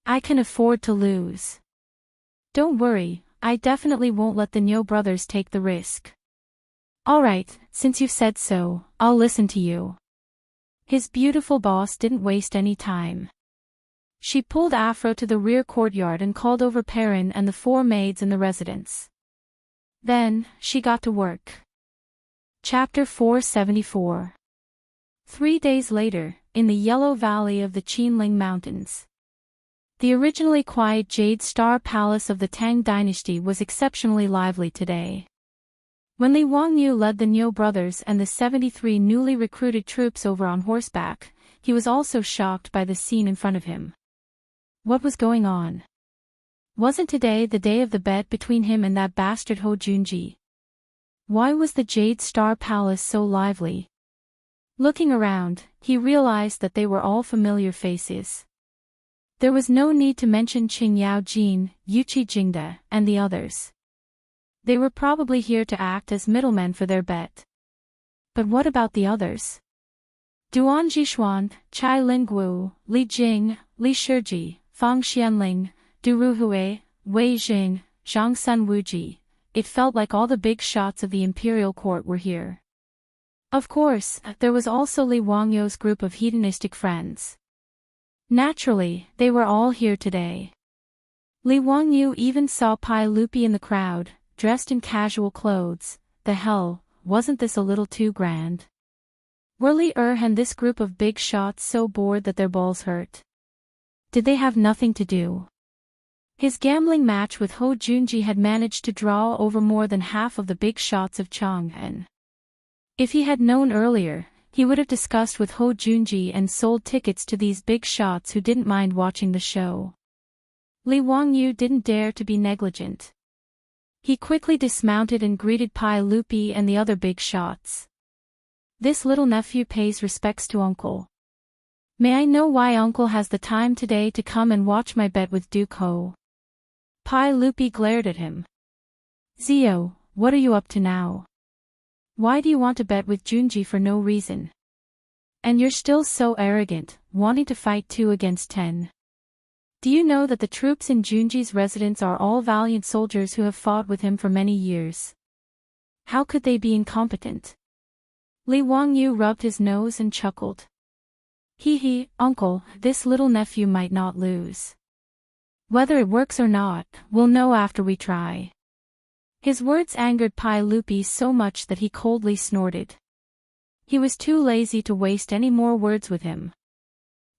I can afford to lose. Don't worry, I definitely won't let the Niu brothers take the risk." "Alright, since you've said so, I'll listen to you." His beautiful boss didn't waste any time. She pulled Afro to the rear courtyard and called over Perrin and the 4 maids in the residence. Then, she got to work. Chapter 474. 3 days later, in the Yellow Valley of the Qinling Mountains. The originally quiet Jade Star Palace of the Tang Dynasty was exceptionally lively today. When Li Wangyu led the Niu brothers and the 73 newly recruited troops over on horseback, he was also shocked by the scene in front of him. What was going on? Wasn't today the day of the bet between him and that bastard Ho Junji? Why was the Jade Star Palace so lively? Looking around, he realized that they were all familiar faces. There was no need to mention Qing Yao Jin, Yuqi Jingde, and the others. They were probably here to act as middlemen for their bet. But what about the others? Duan Jishuan, Chai Lingguo, Li Jing, Li Shiji, Fang Xianling, Du Ruhui, Wei Jing, Zhang Sun Wuji. It felt like all the big shots of the imperial court were here. Of course, there was also Li Wangyu's group of hedonistic friends. Naturally, they were all here today. Li Wangyu even saw Pai Lupi in the crowd, dressed in casual clothes. The hell, wasn't this a little too grand? Were Li and this group of big shots so bored that their balls hurt? Did they have nothing to do? His gambling match with Ho Junji had managed to draw over more than half of the big shots of Chang'an. If he had known earlier, he would have discussed with Ho Junji and sold tickets to these big shots who didn't mind watching the show. Li Wangyu didn't dare to be negligent. He quickly dismounted and greeted Pai Lupi and the other big shots. "This little nephew pays respects to uncle. May I know why uncle has the time today to come and watch my bet with Duke Ho?" Pai Lupi glared at him. "Zio, what are you up to now? Why do you want to bet with Junji for no reason? And you're still so arrogant, wanting to fight 2 against 10. Do you know that the troops in Junji's residence are all valiant soldiers who have fought with him for many years? How could they be incompetent?" Li Wangyu rubbed his nose and chuckled. "Hee, uncle, this little nephew might not lose. Whether it works or not, we'll know after we try." His words angered Pai Lupi so much that he coldly snorted. He was too lazy to waste any more words with him.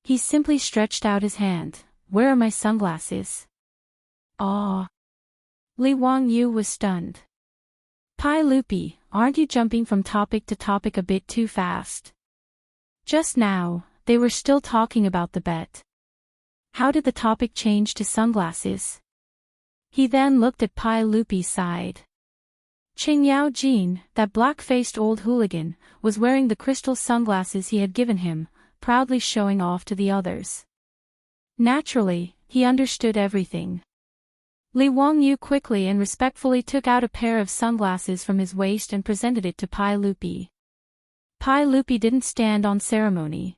He simply stretched out his hand. "Where are my sunglasses?" "Aw." Li Wangyu was stunned. "Pai Lupi, aren't you jumping from topic to topic a bit too fast? Just now, they were still talking about the bet. How did the topic change to sunglasses?" He then looked at Pai Lupi's side. Qing Yao Jin, that black-faced old hooligan, was wearing the crystal sunglasses he had given him, proudly showing off to the others. Naturally, he understood everything. Li Wangyu quickly and respectfully took out a pair of sunglasses from his waist and presented it to Pai Lupi. Pai Lupi didn't stand on ceremony.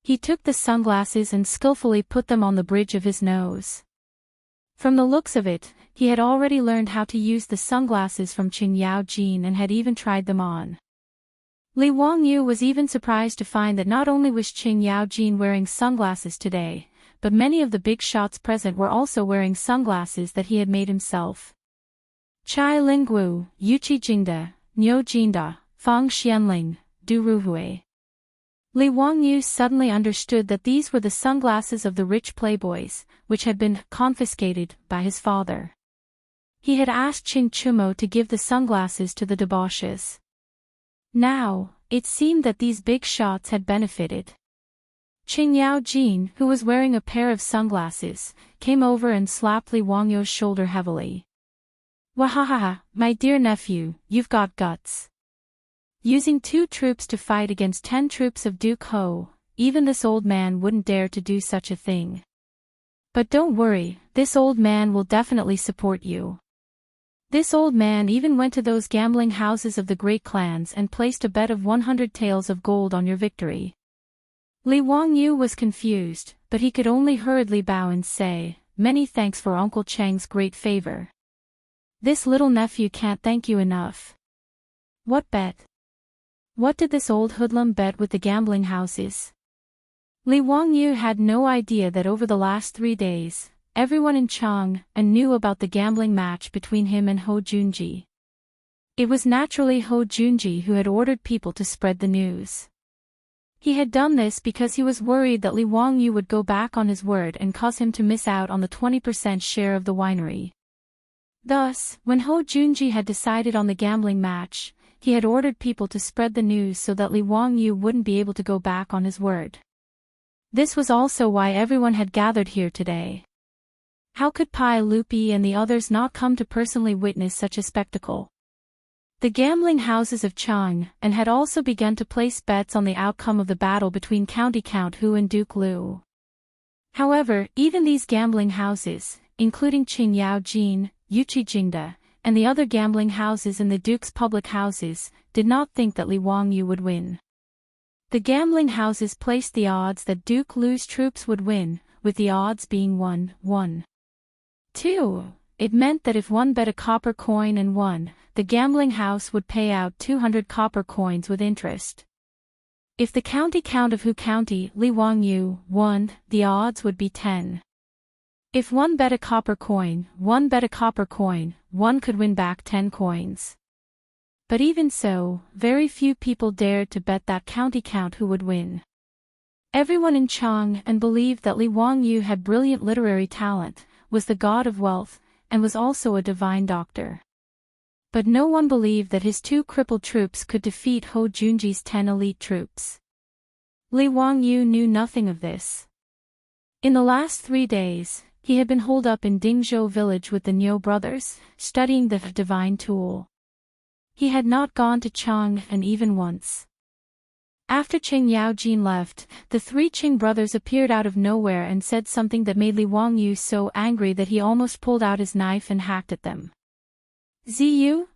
He took the sunglasses and skillfully put them on the bridge of his nose. From the looks of it, he had already learned how to use the sunglasses from Qing Yao Jin and had even tried them on. Li Wangyu was even surprised to find that not only was Qing Yao Jin wearing sunglasses today, but many of the big shots present were also wearing sunglasses that he had made himself. Chai Lingguo, Yuqi Jingde, Niu Jinda, Fang Xianling, Du Ruhui. Li Wangyu suddenly understood that these were the sunglasses of the rich playboys, which had been confiscated by his father. He had asked Qing Chumo to give the sunglasses to the debauches. Now, it seemed that these big shots had benefited. Qing Yao Jin, who was wearing a pair of sunglasses, came over and slapped Li Wangyu's shoulder heavily. Wahahaha, my dear nephew, you've got guts. Using 2 troops to fight against 10 troops of Duke Ho, even this old man wouldn't dare to do such a thing. But don't worry, this old man will definitely support you. This old man even went to those gambling houses of the great clans and placed a bet of 100 taels of gold on your victory. Li Wangyu was confused, but he could only hurriedly bow and say, "Many thanks for Uncle Cheng's great favor. This little nephew can't thank you enough." What bet? What did this old hoodlum bet with the gambling houses? Li Wangyu had no idea that over the last 3 days, everyone in Chang'an knew about the gambling match between him and Ho Junji. It was naturally Ho Junji who had ordered people to spread the news. He had done this because he was worried that Li Wangyu would go back on his word and cause him to miss out on the 20% share of the winery. Thus, when Ho Junji had decided on the gambling match, he had ordered people to spread the news so that Li Wangyu wouldn't be able to go back on his word. This was also why everyone had gathered here today. How could Pai Lupi and the others not come to personally witness such a spectacle? The gambling houses of Chang'an had also begun to place bets on the outcome of the battle between County Count Hu and Duke Lu. However, even these gambling houses, including Qing Yao Jin, Yuchi Jingda, and the other gambling houses in the Duke's public houses, did not think that Li Wangyu would win. The gambling houses placed the odds that Duke Lu's troops would win, with the odds being 1-1. 2. It meant that if one bet a copper coin and won, the gambling house would pay out 200 copper coins with interest. If the county count of Hu County, Li Wangyu, won, the odds would be 10. If one bet a copper coin, one could win back 10 coins. But even so, very few people dared to bet that county count who would win. Everyone in Chang'an believed that Li Wangyu had brilliant literary talent, was the god of wealth, and was also a divine doctor. But no one believed that his 2 crippled troops could defeat Ho Junji's 10 elite troops. Li Wangyu knew nothing of this. In the last 3 days, he had been holed up in Dingzhou village with the Niu brothers, studying the divine tool. He had not gone to Chang'an even once. After Qing Yao Jin left, the 3 Qing brothers appeared out of nowhere and said something that made Li Wangyu so angry that he almost pulled out his knife and hacked at them. "Ziyu?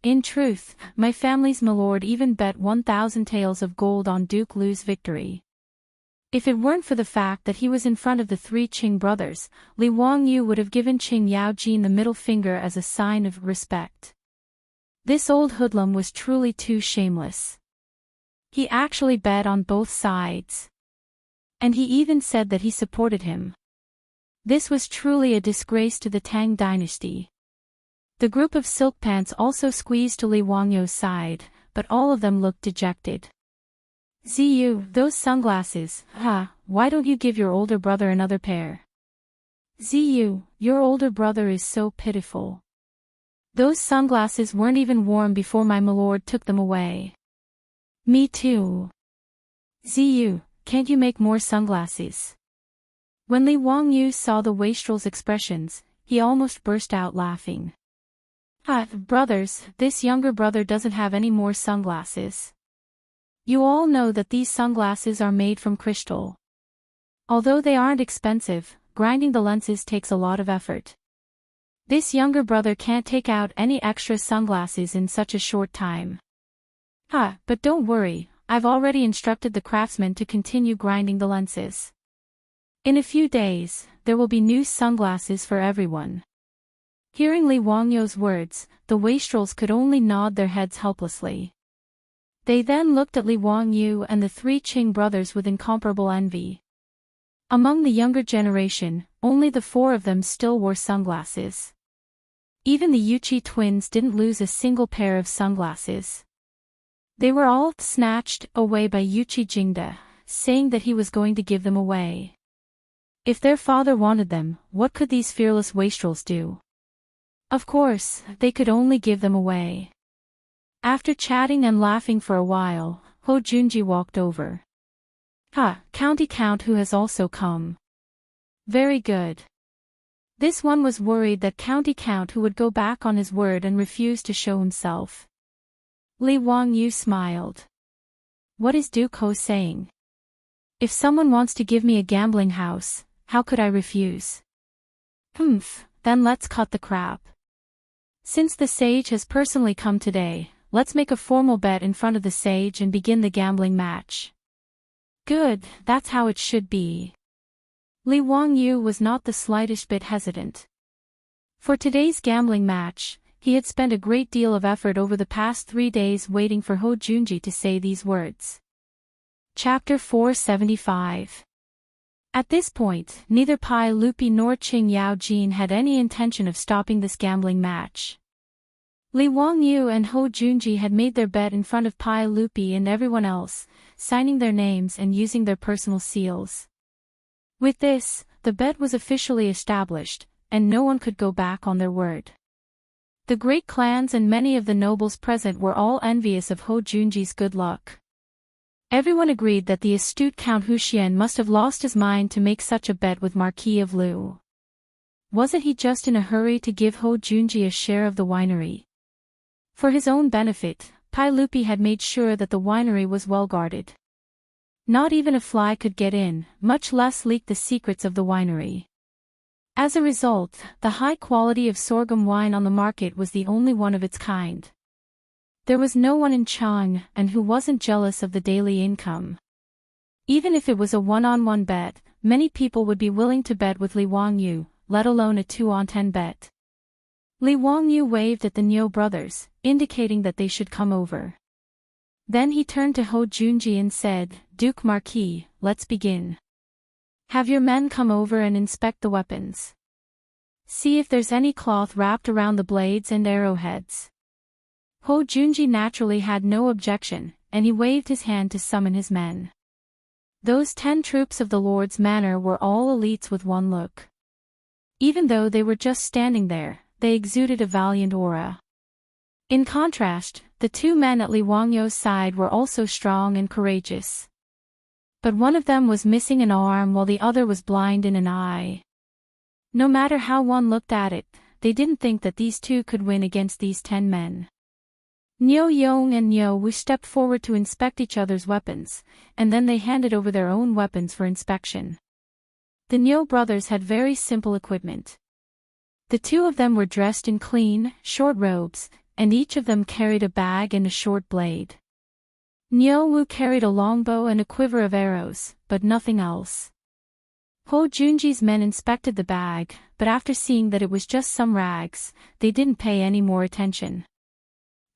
In truth, my family's milord even bet 1,000 taels of gold on Duke Lu's victory." If it weren't for the fact that he was in front of the 3 Qing brothers, Li Wangyu would have given Qing Yao Jin the middle finger as a sign of respect. This old hoodlum was truly too shameless. He actually bet on both sides. And he even said that he supported him. This was truly a disgrace to the Tang Dynasty. The group of silk pants also squeezed to Li Wangyu's side, but all of them looked dejected. "Ziyu, those sunglasses, why don't you give your older brother another pair?" "Ziyu, your older brother is so pitiful. Those sunglasses weren't even warm before my milord took them away." "Me too." "Ziyu, can't you make more sunglasses?" When Li Wangyu saw the wastrel's expressions, he almost burst out laughing. Brothers, this younger brother doesn't have any more sunglasses. You all know that these sunglasses are made from crystal. Although they aren't expensive, grinding the lenses takes a lot of effort. This younger brother can't take out any extra sunglasses in such a short time. But don't worry, I've already instructed the craftsman to continue grinding the lenses. In a few days, there will be new sunglasses for everyone. Hearing Li Wangyu's words, the wastrels could only nod their heads helplessly. They then looked at Li Wangyu and the 3 Qing brothers with incomparable envy. Among the younger generation, only the 4 of them still wore sunglasses. Even the Yuchi twins didn't lose a single pair of sunglasses. They were all snatched away by Yuchi Jingda, saying that he was going to give them away. If their father wanted them, what could these fearless wastrels do? Of course, they could only give them away. After chatting and laughing for a while, Ho Junji walked over. County Count who has also come. Very good. This one was worried that County Count who would go back on his word and refuse to show himself. Li Wangyu smiled. What is Duke Ho saying? If someone wants to give me a gambling house, how could I refuse? Then let's cut the crap. Since the sage has personally come today, let's make a formal bet in front of the sage and begin the gambling match. Good, that's how it should be. Li Wangyu was not the slightest bit hesitant. For today's gambling match, he had spent a great deal of effort over the past 3 days waiting for Ho Junji to say these words. Chapter 475. At this point, neither Pai Lupi nor Qing Yao Jin had any intention of stopping this gambling match. Li Wangyu and Ho Junji had made their bet in front of Pai Lupi and everyone else, signing their names and using their personal seals. With this, the bet was officially established, and no one could go back on their word. The great clans and many of the nobles present were all envious of Ho Junji's good luck. Everyone agreed that the astute Count Huxian must have lost his mind to make such a bet with Marquis of Lu. Wasn't he just in a hurry to give Ho Junji a share of the winery? For his own benefit, Pai Lupi had made sure that the winery was well guarded. Not even a fly could get in, much less leak the secrets of the winery. As a result, the high quality of sorghum wine on the market was the only one of its kind. There was no one in Chang and who wasn't jealous of the daily income. Even if it was a one-on-one bet, many people would be willing to bet with Li Wangyu, let alone a 2-on-10 bet. Li Wangyu waved at the Niu brothers, indicating that they should come over. Then he turned to Ho Junji and said, Duke Marquis, let's begin. Have your men come over and inspect the weapons. See if there's any cloth wrapped around the blades and arrowheads. Ho Junji naturally had no objection, and he waved his hand to summon his men. Those 10 troops of the Lord's Manor were all elites with one look. Even though they were just standing there, they exuded a valiant aura. In contrast, the 2 men at Li Wangyu's side were also strong and courageous. But one of them was missing an arm while the other was blind in an eye. No matter how one looked at it, they didn't think that these 2 could win against these 10 men. Niu Yong and Niu Wu stepped forward to inspect each other's weapons, and then they handed over their own weapons for inspection. The Niu brothers had very simple equipment. The 2 of them were dressed in clean, short robes, and each of them carried a bag and a short blade. Niu Wu carried a longbow and a quiver of arrows, but nothing else. Ho Junji's men inspected the bag, but after seeing that it was just some rags, they didn't pay any more attention.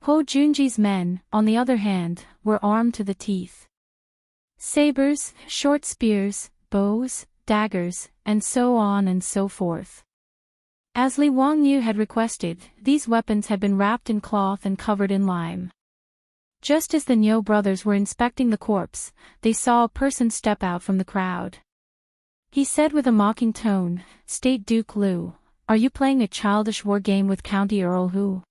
Ho Junji's men, on the other hand, were armed to the teeth. Sabers, short spears, bows, daggers, and so on and so forth. As Li Wangyu had requested, these weapons had been wrapped in cloth and covered in lime. Just as the Niu brothers were inspecting the corpse, they saw a person step out from the crowd. He said with a mocking tone, State Duke Lu, are you playing a childish war game with County Earl Hu?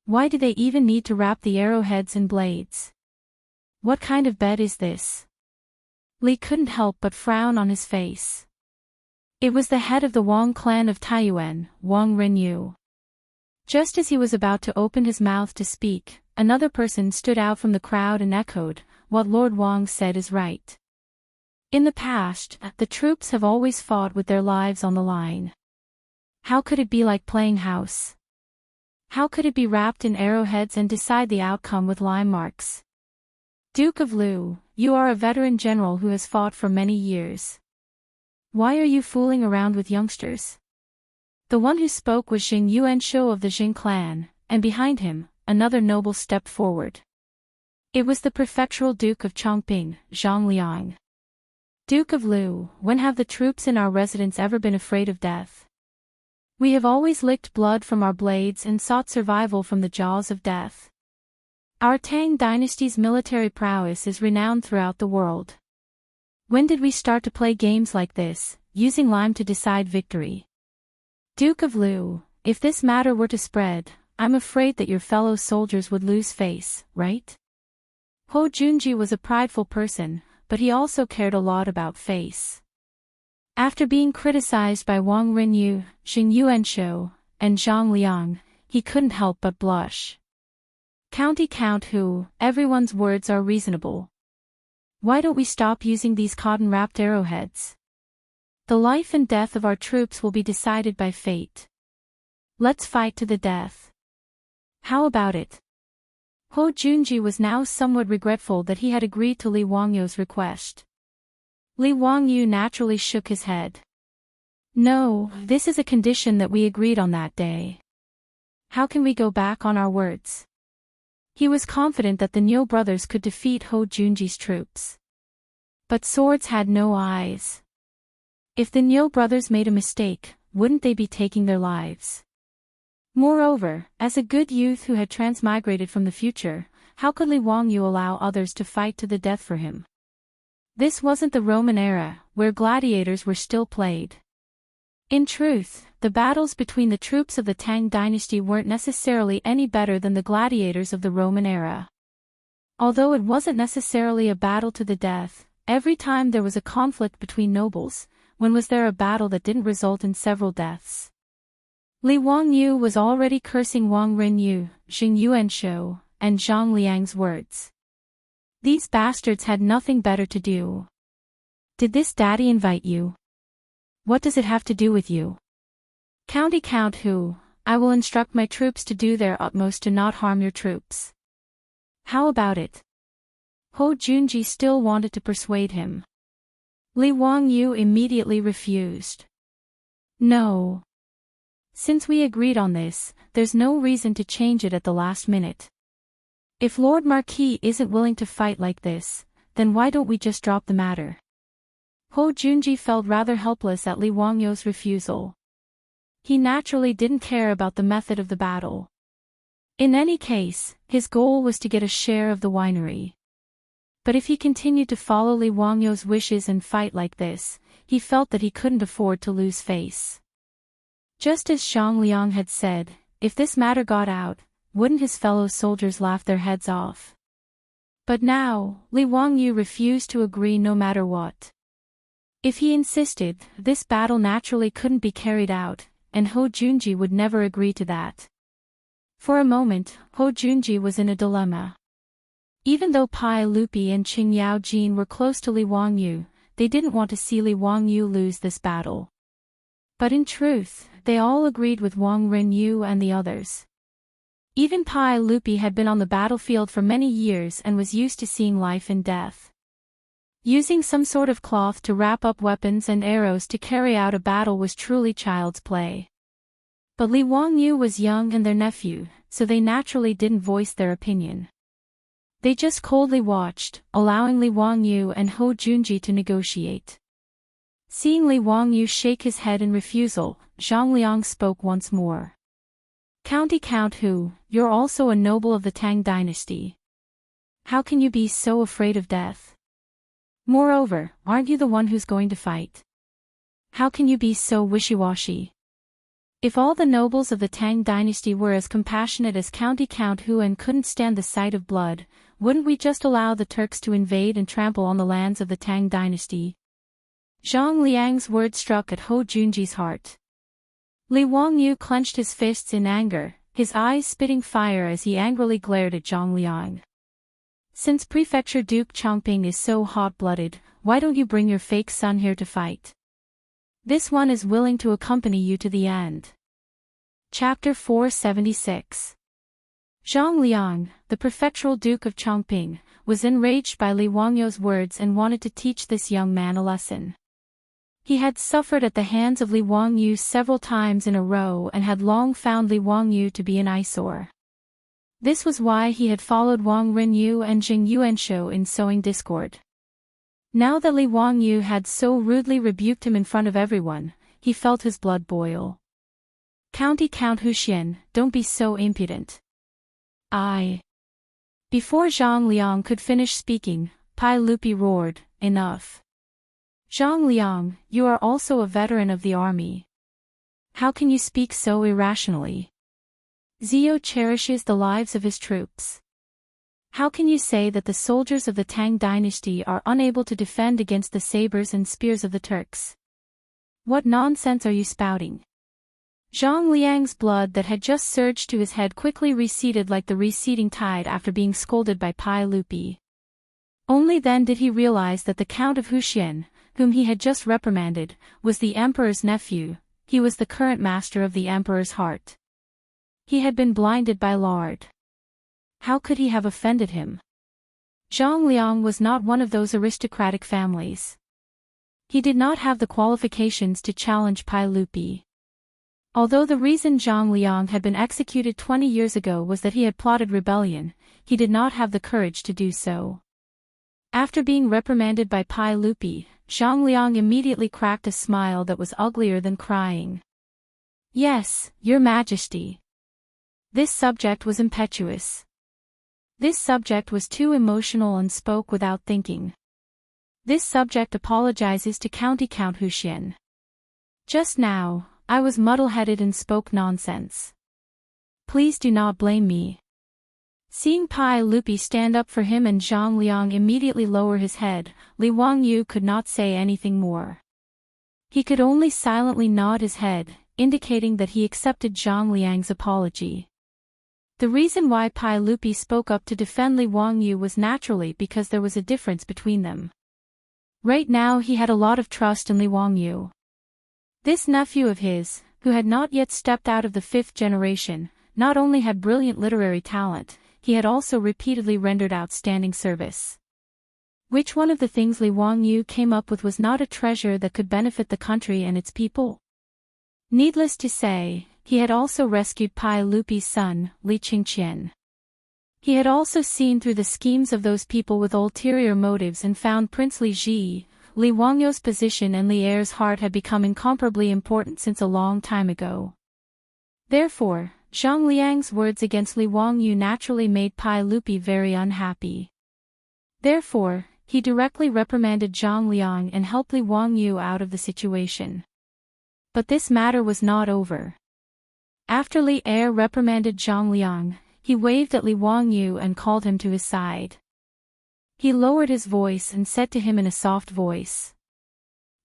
Why do they even need to wrap the arrowheads and blades? What kind of bet is this? Li couldn't help but frown on his face. It was the head of the Wang clan of Taiyuan, Wang Renyu. Just as he was about to open his mouth to speak, another person stood out from the crowd and echoed, what Lord Wang said is right. In the past, the troops have always fought with their lives on the line. How could it be like playing house? How could it be wrapped in arrowheads and decide the outcome with lime marks? Duke of Lu, you are a veteran general who has fought for many years. Why are you fooling around with youngsters? The one who spoke was Xing Yuanshou of the Jing clan, and behind him, another noble stepped forward. It was the prefectural Duke of Chongping, Zhang Liang. Duke of Lu, when have the troops in our residence ever been afraid of death? We have always licked blood from our blades and sought survival from the jaws of death. Our Tang Dynasty's military prowess is renowned throughout the world. When did we start to play games like this, using lime to decide victory? Duke of Lu, if this matter were to spread, I'm afraid that your fellow soldiers would lose face, right? Ho Junji was a prideful person, but he also cared a lot about face. After being criticized by Wang Rinyu, Xing Yuanshou, and Zhang Liang, he couldn't help but blush. County Count Hu, everyone's words are reasonable. Why don't we stop using these cotton-wrapped arrowheads? The life and death of our troops will be decided by fate. Let's fight to the death. How about it? Ho Junji was now somewhat regretful that he had agreed to Li Wangyu's request. Li Wangyu naturally shook his head. No, this is a condition that we agreed on that day. How can we go back on our words? He was confident that the Niu brothers could defeat Ho Junji's troops. But swords had no eyes. If the Niu brothers made a mistake, wouldn't they be taking their lives? Moreover, as a good youth who had transmigrated from the future, how could Li Wangyu allow others to fight to the death for him? This wasn't the Roman era, where gladiators were still played. In truth, the battles between the troops of the Tang dynasty weren't necessarily any better than the gladiators of the Roman era. Although it wasn't necessarily a battle to the death, every time there was a conflict between nobles, when was there a battle that didn't result in several deaths? Li Wangyu was already cursing Wang Rinyu, Xing Yuanshou, and Zhang Liang's words. These bastards had nothing better to do. Did this daddy invite you? What does it have to do with you? County Count Hu, I will instruct my troops to do their utmost to not harm your troops. How about it? Ho Junji still wanted to persuade him. Li Wangyu immediately refused. No. Since we agreed on this, there's no reason to change it at the last minute. If Lord Marquis isn't willing to fight like this, then why don't we just drop the matter? Ho Junji felt rather helpless at Li Wangyu's refusal. He naturally didn't care about the method of the battle. In any case, his goal was to get a share of the winery. But if he continued to follow Li Wangyu's wishes and fight like this, he felt that he couldn't afford to lose face. Just as Zhang Liang had said, if this matter got out, wouldn't his fellow soldiers laugh their heads off? But now, Li Wangyu refused to agree no matter what. If he insisted, this battle naturally couldn't be carried out, and Ho Junji would never agree to that. For a moment, Ho Junji was in a dilemma. Even though Pai Lupi and Qing Yao Jin were close to Li Wangyu, they didn't want to see Li Wangyu lose this battle. But in truth, they all agreed with Wang Rinyu and the others. Even Pai Lupi had been on the battlefield for many years and was used to seeing life and death. Using some sort of cloth to wrap up weapons and arrows to carry out a battle was truly child's play. But Li Wangyu was young and their nephew, so they naturally didn't voice their opinion. They just coldly watched, allowing Li Wangyu and Ho Junji to negotiate. Seeing Li Wangyu shake his head in refusal, Zhang Liang spoke once more. County Count Hu, you're also a noble of the Tang dynasty. How can you be so afraid of death? Moreover, aren't you the one who's going to fight? How can you be so wishy-washy? If all the nobles of the Tang dynasty were as compassionate as County Count Hu and couldn't stand the sight of blood, wouldn't we just allow the Turks to invade and trample on the lands of the Tang dynasty? Zhang Liang's words struck at Ho Junji's heart. Li Wangyu clenched his fists in anger, his eyes spitting fire as he angrily glared at Zhang Liang. Since Prefecture Duke Chongping is so hot-blooded, why don't you bring your fake son here to fight? This one is willing to accompany you to the end. Chapter 476. Zhang Liang, the prefectural Duke of Chongping, was enraged by Li Wangyu's words and wanted to teach this young man a lesson. He had suffered at the hands of Li Wangyu several times in a row and had long found Li Wangyu to be an eyesore. This was why he had followed Wang Rinyu and Xing Yuanshou in sowing discord. Now that Li Wangyu had so rudely rebuked him in front of everyone, he felt his blood boil. County Count Huxian, don't be so impudent. Before Zhang Liang could finish speaking, Pai Lupi roared, enough. Zhang Liang, you are also a veteran of the army. How can you speak so irrationally? Zio cherishes the lives of his troops. How can you say that the soldiers of the Tang dynasty are unable to defend against the sabers and spears of the Turks? What nonsense are you spouting? Zhang Liang's blood that had just surged to his head quickly receded like the receding tide after being scolded by Pai Lupi. Only then did he realize that the Count of Huxian, whom he had just reprimanded, was the Emperor's nephew. He was the current master of the Emperor's heart. He had been blinded by lard. How could he have offended him? Zhang Liang was not one of those aristocratic families. He did not have the qualifications to challenge Pai Lupi. Although the reason Zhang Liang had been executed 20 years ago was that he had plotted rebellion, he did not have the courage to do so. After being reprimanded by Pai Lupi, Zhang Liang immediately cracked a smile that was uglier than crying. Yes, Your Majesty. This subject was impetuous. This subject was too emotional and spoke without thinking. This subject apologizes to Count Huxian. Just now, I was muddle-headed and spoke nonsense. Please do not blame me. Seeing Pai Lupi stand up for him and Zhang Liang immediately lower his head, Li Wangyu could not say anything more. He could only silently nod his head, indicating that he accepted Zhang Liang's apology. The reason why Pai Lupi spoke up to defend Li Wangyu was naturally because there was a difference between them. Right now he had a lot of trust in Li Wangyu. This nephew of his, who had not yet stepped out of the fifth generation, not only had brilliant literary talent, he had also repeatedly rendered outstanding service. Which one of the things Li Wangyu came up with was not a treasure that could benefit the country and its people? Needless to say, he had also rescued Pai Lupi's son, Li Qingqian. He had also seen through the schemes of those people with ulterior motives and found Prince Li Ji. Li Wangyu's position and Li Er's heart had become incomparably important since a long time ago. Therefore, Zhang Liang's words against Li Wangyu naturally made Pai Lupi very unhappy. Therefore, he directly reprimanded Zhang Liang and helped Li Wangyu out of the situation. But this matter was not over. After Li Er reprimanded Zhang Liang, he waved at Li Wangyu and called him to his side. He lowered his voice and said to him in a soft voice.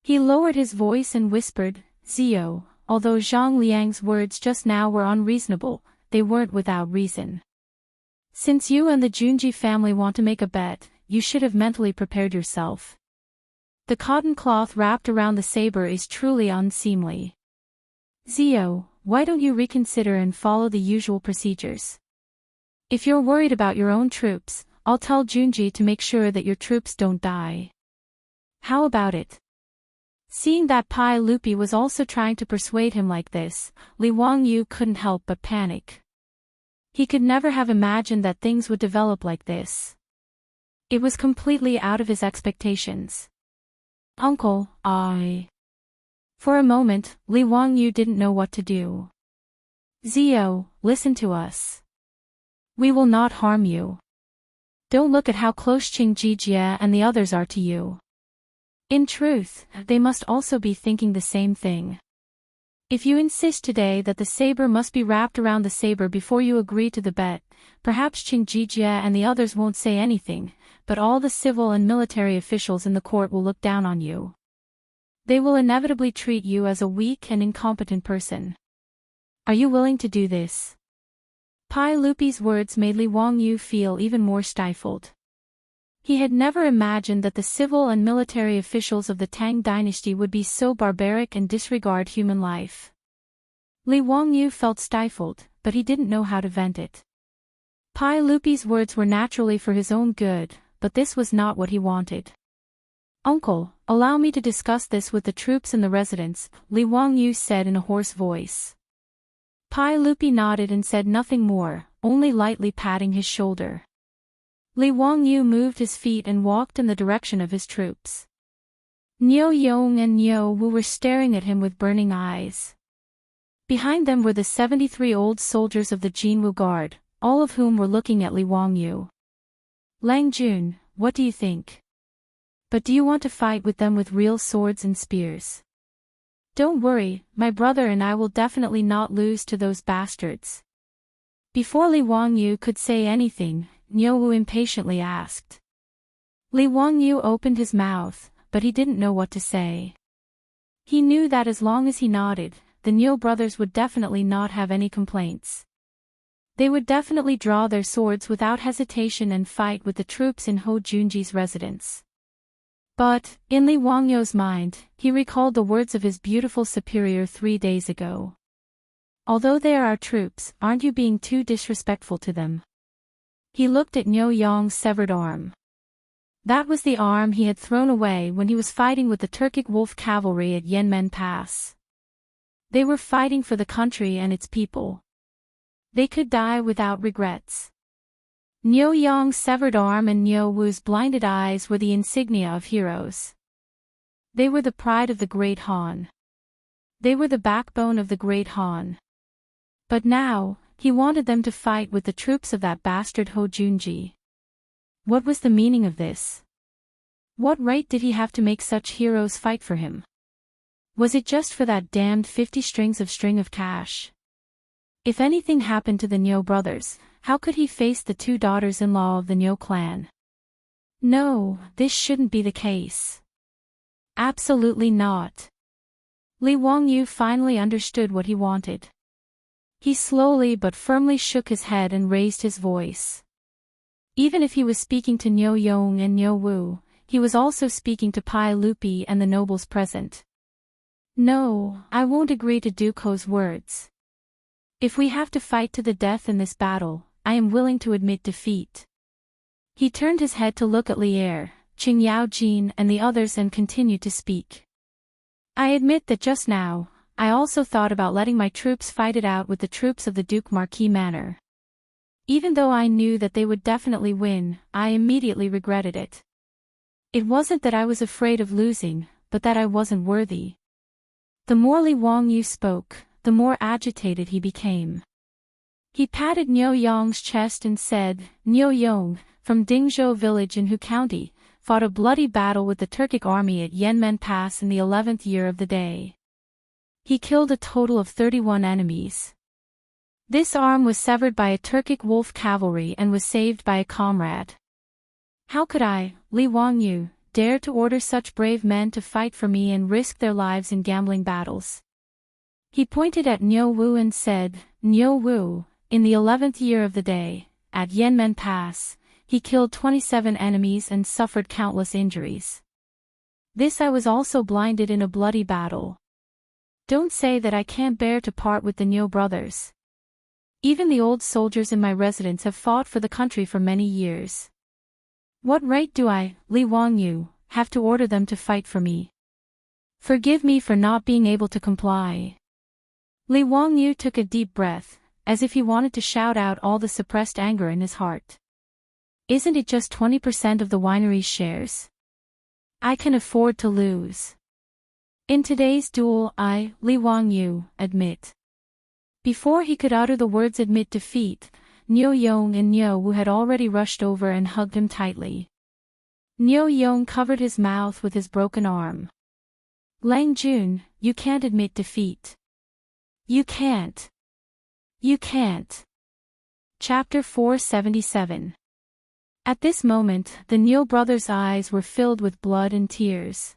He lowered his voice and whispered, Zio, although Zhang Liang's words just now were unreasonable, they weren't without reason. Since you and the Junji family want to make a bet, you should have mentally prepared yourself. The cotton cloth wrapped around the saber is truly unseemly. Zio, why don't you reconsider and follow the usual procedures? If you're worried about your own troops, I'll tell Junji to make sure that your troops don't die. How about it? Seeing that Pai Lupi was also trying to persuade him like this, Li Wangyu couldn't help but panic. He could never have imagined that things would develop like this. It was completely out of his expectations. Uncle, For a moment, Li Wangyu didn't know what to do. Zio, listen to us. We will not harm you. Don't look at how close Qing Jijie and the others are to you. In truth, they must also be thinking the same thing. If you insist today that the saber must be wrapped around the saber before you agree to the bet, perhaps Qing Jijie and the others won't say anything, but all the civil and military officials in the court will look down on you. They will inevitably treat you as a weak and incompetent person. Are you willing to do this? Pai Lupi's words made Li Wangyu feel even more stifled. He had never imagined that the civil and military officials of the Tang dynasty would be so barbaric and disregard human life. Li Wangyu felt stifled, but he didn't know how to vent it. Pai Lupi's words were naturally for his own good, but this was not what he wanted. Uncle, allow me to discuss this with the troops and the residents, Li Wangyu said in a hoarse voice. Pai Lupi nodded and said nothing more, only lightly patting his shoulder. Li Wangyu moved his feet and walked in the direction of his troops. Niu Yong and Niu Wu were staring at him with burning eyes. Behind them were the 73 old soldiers of the Jinwu Guard, all of whom were looking at Li Wangyu. Lang Jun, what do you think? But do you want to fight with them with real swords and spears? Don't worry, my brother and I will definitely not lose to those bastards. Before Li Wangyu could say anything, Niu Wu impatiently asked. Li Wangyu opened his mouth, but he didn't know what to say. He knew that as long as he nodded, the Niu brothers would definitely not have any complaints. They would definitely draw their swords without hesitation and fight with the troops in Ho Junji's residence. But, in Li Wangyu's mind, he recalled the words of his beautiful superior 3 days ago. Although they are our troops, aren't you being too disrespectful to them? He looked at Niu Yong's severed arm. That was the arm he had thrown away when he was fighting with the Turkic wolf cavalry at Yanmen Pass. They were fighting for the country and its people. They could die without regrets. Niu Yong's severed arm and Niu Wu's blinded eyes were the insignia of heroes. They were the pride of the Great Han. They were the backbone of the Great Han. But now, he wanted them to fight with the troops of that bastard Ho Junji. What was the meaning of this? What right did he have to make such heroes fight for him? Was it just for that damned 50 strings of cash? If anything happened to the Niu brothers, how could he face the 2 daughters-in-law of the Niu clan? No, this shouldn't be the case. Absolutely not. Li Wangyu finally understood what he wanted. He slowly but firmly shook his head and raised his voice. Even if he was speaking to Niu Yong and Niu Wu, he was also speaking to Pai Lupi and the nobles present. No, I won't agree to Duke Ho's words. If we have to fight to the death in this battle, I am willing to admit defeat. He turned his head to look at Li Er, Qing Yaojin and the others and continued to speak. I admit that just now, I also thought about letting my troops fight it out with the troops of the Duke Marquis Manor. Even though I knew that they would definitely win, I immediately regretted it. It wasn't that I was afraid of losing, but that I wasn't worthy. The more Li Wangyu spoke, the more agitated he became. He patted Niu Yong's chest and said, Niu Yong, from Dingzhou village in Hu County, fought a bloody battle with the Turkic army at Yanmen Pass in the 11th year of the day. He killed a total of 31 enemies. This arm was severed by a Turkic wolf cavalry and was saved by a comrade. How could I, Li Wangyu, dare to order such brave men to fight for me and risk their lives in gambling battles? He pointed at Niu Wu and said, Niu Wu, in the 11th year of the day, at Yanmen Pass, he killed 27 enemies and suffered countless injuries. This I was also blinded in a bloody battle. Don't say that I can't bear to part with the Niu brothers. Even the old soldiers in my residence have fought for the country for many years. What right do I, Li Wangyu, have to order them to fight for me? Forgive me for not being able to comply. Li Wangyu took a deep breath, as if he wanted to shout out all the suppressed anger in his heart. Isn't it just 20% of the winery's shares? I can afford to lose. In today's duel I, Li Wangyu, admit. Before he could utter the words admit defeat, Niu Yong and Niu Wu had already rushed over and hugged him tightly. Niu Yong covered his mouth with his broken arm. Lang Jun, you can't admit defeat. You can't. You can't. Chapter 477. At this moment, the Niu brothers' eyes were filled with blood and tears.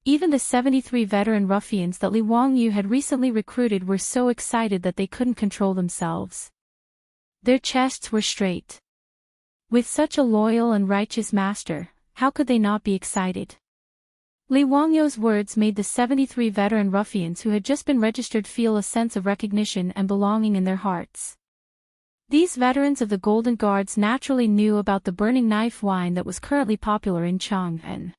Even the 73 veteran ruffians that Li Wangyu had recently recruited were so excited that they couldn't control themselves. Their chests were straight. With such a loyal and righteous master, how could they not be excited? Li Wangyu's words made the 73 veteran ruffians who had just been registered feel a sense of recognition and belonging in their hearts. These veterans of the Golden Guards naturally knew about the burning knife wine that was currently popular in Chang'an.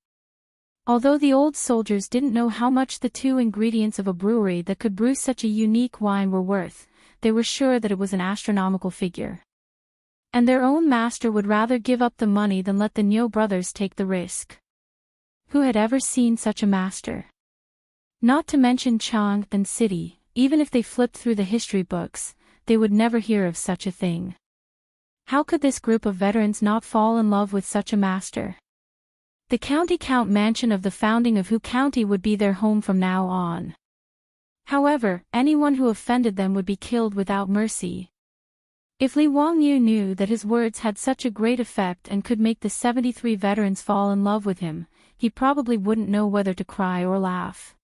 Although the old soldiers didn't know how much the 2 ingredients of a brewery that could brew such a unique wine were worth, they were sure that it was an astronomical figure. And their own master would rather give up the money than let the Niu brothers take the risk. Who had ever seen such a master? Not to mention Chang'an City, even if they flipped through the history books, they would never hear of such a thing. How could this group of veterans not fall in love with such a master? The county count mansion of the founding of Hu County would be their home from now on. However, anyone who offended them would be killed without mercy. If Li Wangyu knew that his words had such a great effect and could make the 73 veterans fall in love with him, he probably wouldn't know whether to cry or laugh.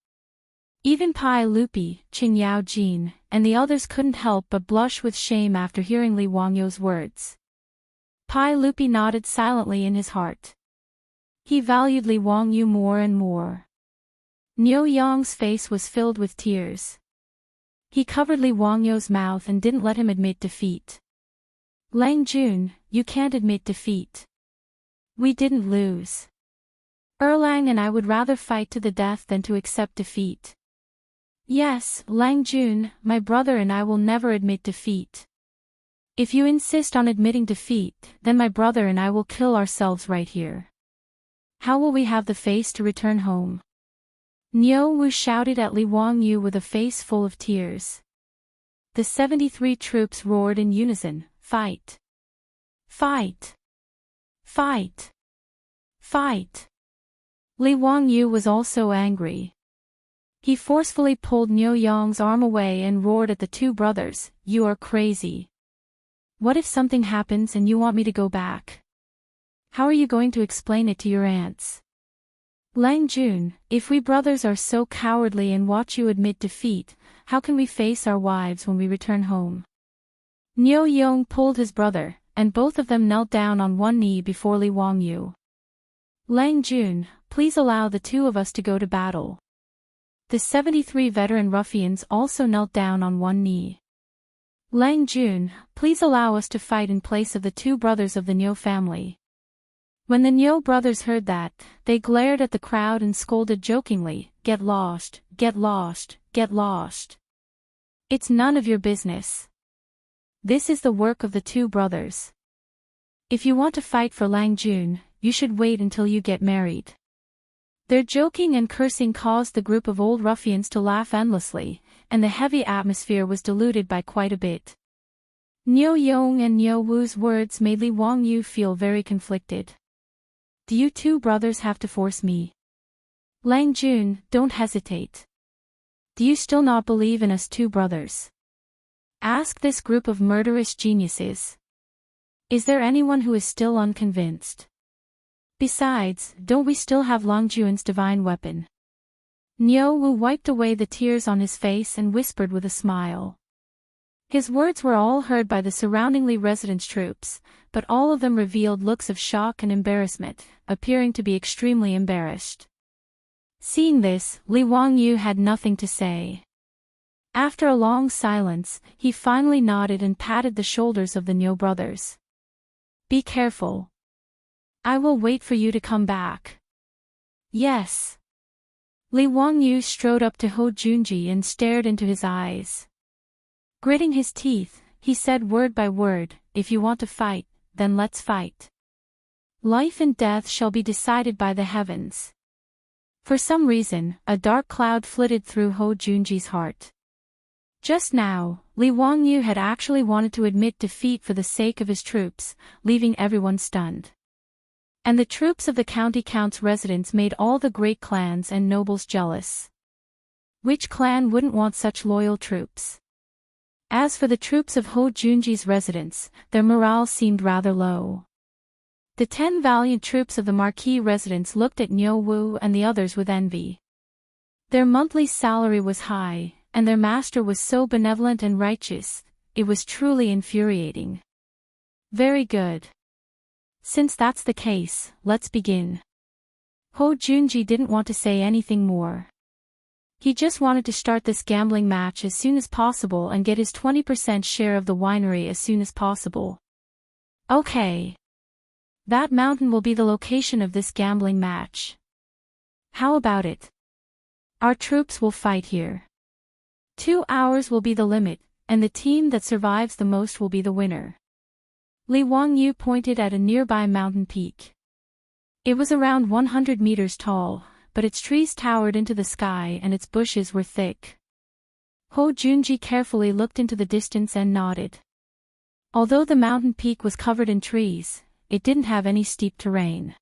Even Pai Lupi, Qing Yao Jin, and the others couldn't help but blush with shame after hearing Li Wangyu's words. Pai Lupi nodded silently in his heart. He valued Li Wangyu more and more. Niu Yong's face was filled with tears. He covered Li Wangyu's mouth and didn't let him admit defeat. Lang Jun, you can't admit defeat. We didn't lose. Erlang and I would rather fight to the death than to accept defeat. Yes, Lang Jun, my brother and I will never admit defeat. If you insist on admitting defeat, then my brother and I will kill ourselves right here. How will we have the face to return home? Niu Wu shouted at Li Wangyu with a face full of tears. The 73 troops roared in unison, fight! Fight! Fight! Fight! Li Wangyu was also angry. He forcefully pulled Niu Yong's arm away and roared at the two brothers, "You are crazy. What if something happens and you want me to go back? How are you going to explain it to your aunts? Lang Jun, if we brothers are so cowardly and watch you admit defeat, how can we face our wives when we return home?" Niu Yong pulled his brother, and both of them knelt down on one knee before Li Wangyu. "Lang Jun, please allow the two of us to go to battle." The 73 veteran ruffians also knelt down on one knee. "Lang Jun, please allow us to fight in place of the two brothers of the Niu family." When the Niu brothers heard that, they glared at the crowd and scolded jokingly, "Get lost, get lost, get lost. It's none of your business. This is the work of the two brothers. If you want to fight for Lang Jun, you should wait until you get married." Their joking and cursing caused the group of old ruffians to laugh endlessly, and the heavy atmosphere was diluted by quite a bit. Niu Yong and Niu Wu's words made Li Wangyu feel very conflicted. "Do you two brothers have to force me? Lang Jun, don't hesitate. Do you still not believe in us two brothers? Ask this group of murderous geniuses. Is there anyone who is still unconvinced? Besides, don't we still have Lang Jun's divine weapon?" Niu Wu wiped away the tears on his face and whispered with a smile. His words were all heard by the surroundingly resident troops, but all of them revealed looks of shock and embarrassment, appearing to be extremely embarrassed. Seeing this, Li Wangyu had nothing to say. After a long silence, he finally nodded and patted the shoulders of the Niu brothers. "Be careful. I will wait for you to come back." "Yes." Li Wangyu strode up to Ho Junji and stared into his eyes. Gritting his teeth, he said word by word, "If you want to fight, then let's fight. Life and death shall be decided by the heavens." For some reason, a dark cloud flitted through Ho Junji's heart. Just now, Li Wangyu had actually wanted to admit defeat for the sake of his troops, leaving everyone stunned. And the troops of the county count's residents made all the great clans and nobles jealous. Which clan wouldn't want such loyal troops? As for the troops of Ho Junji's residents, their morale seemed rather low. The 10 valiant troops of the marquis residents looked at Niu Wu and the others with envy. Their monthly salary was high, and their master was so benevolent and righteous, it was truly infuriating. Very good. Since that's the case, let's begin. Ho Junji didn't want to say anything more. He just wanted to start this gambling match as soon as possible and get his 20% share of the winery as soon as possible. Okay. That mountain will be the location of this gambling match. How about it? Our troops will fight here. 2 hours will be the limit, and the team that survives the most will be the winner. Li Wangyu pointed at a nearby mountain peak. It was around 100 meters tall, but its trees towered into the sky and its bushes were thick. Ho Junji carefully looked into the distance and nodded. Although the mountain peak was covered in trees, it didn't have any steep terrain.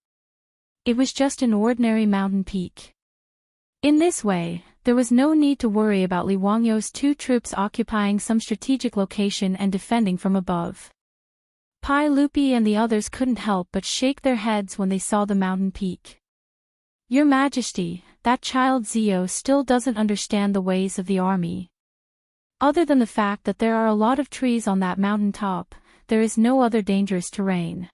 It was just an ordinary mountain peak. In this way, there was no need to worry about Li Wangyu's 2 troops occupying some strategic location and defending from above. Pai Lupi and the others couldn't help but shake their heads when they saw the mountain peak. Your Majesty, that child Zio still doesn't understand the ways of the army. Other than the fact that there are a lot of trees on that mountain top, there is no other dangerous terrain.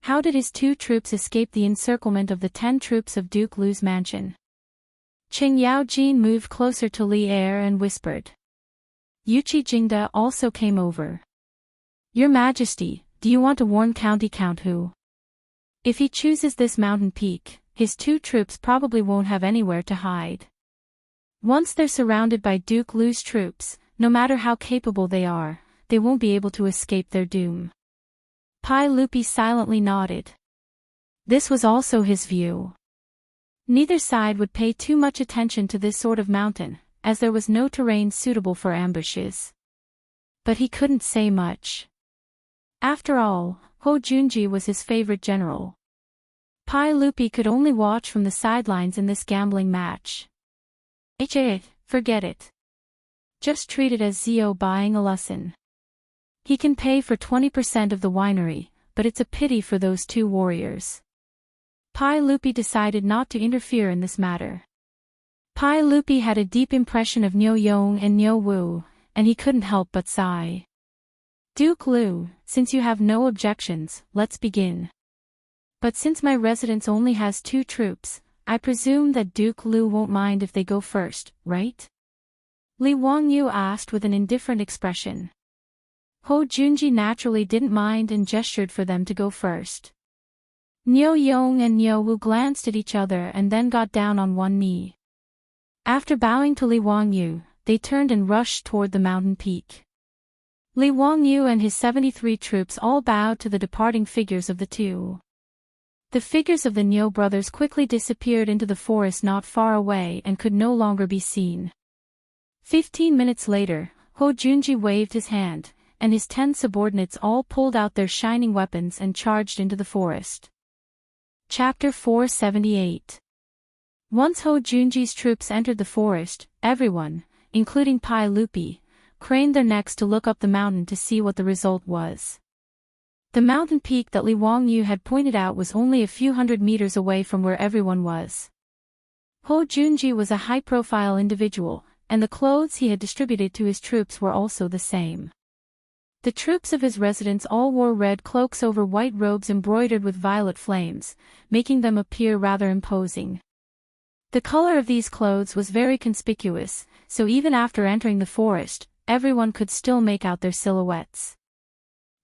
How did his 2 troops escape the encirclement of the 10 troops of Duke Lu's mansion? Qing Yaojin moved closer to Li Er and whispered. Yuqi Jingda also came over. Your Majesty, do you want to warn County Count Hu? If he chooses this mountain peak, his 2 troops probably won't have anywhere to hide. Once they're surrounded by Duke Lu's troops, no matter how capable they are, they won't be able to escape their doom. Pai Lupi silently nodded. This was also his view. Neither side would pay too much attention to this sort of mountain, as there was no terrain suitable for ambushes. But he couldn't say much. After all, Ho Junji was his favorite general. Pai Lupi could only watch from the sidelines in this gambling match. Forget it. Just treat it as Zio buying a lesson. He can pay for 20% of the winery, but it's a pity for those 2 warriors. Pai Lupi decided not to interfere in this matter. Pai Lupi had a deep impression of Niu Yong and Niu Wu, and he couldn't help but sigh. Duke Lu, since you have no objections, let's begin. But since my residence only has 2 troops, I presume that Duke Lu won't mind if they go first, right? Li Wangyu asked with an indifferent expression. Ho Junji naturally didn't mind and gestured for them to go first. Niu Yong and Niu Wu glanced at each other and then got down on one knee. After bowing to Li Wangyu, they turned and rushed toward the mountain peak. Li Wangyu and his 73 troops all bowed to the departing figures of the 2. The figures of the Niu brothers quickly disappeared into the forest not far away and could no longer be seen. 15 minutes later, Ho Junji waved his hand, and his 10 subordinates all pulled out their shining weapons and charged into the forest. Chapter 478. Once Ho Junji's troops entered the forest, everyone, including Pai Lupi, craned their necks to look up the mountain to see what the result was. The mountain peak that Li Wangyu had pointed out was only a few hundred meters away from where everyone was. Ho Junji was a high-profile individual, and the clothes he had distributed to his troops were also the same. The troops of his residence all wore red cloaks over white robes embroidered with violet flames, making them appear rather imposing. The color of these clothes was very conspicuous, so even after entering the forest, everyone could still make out their silhouettes.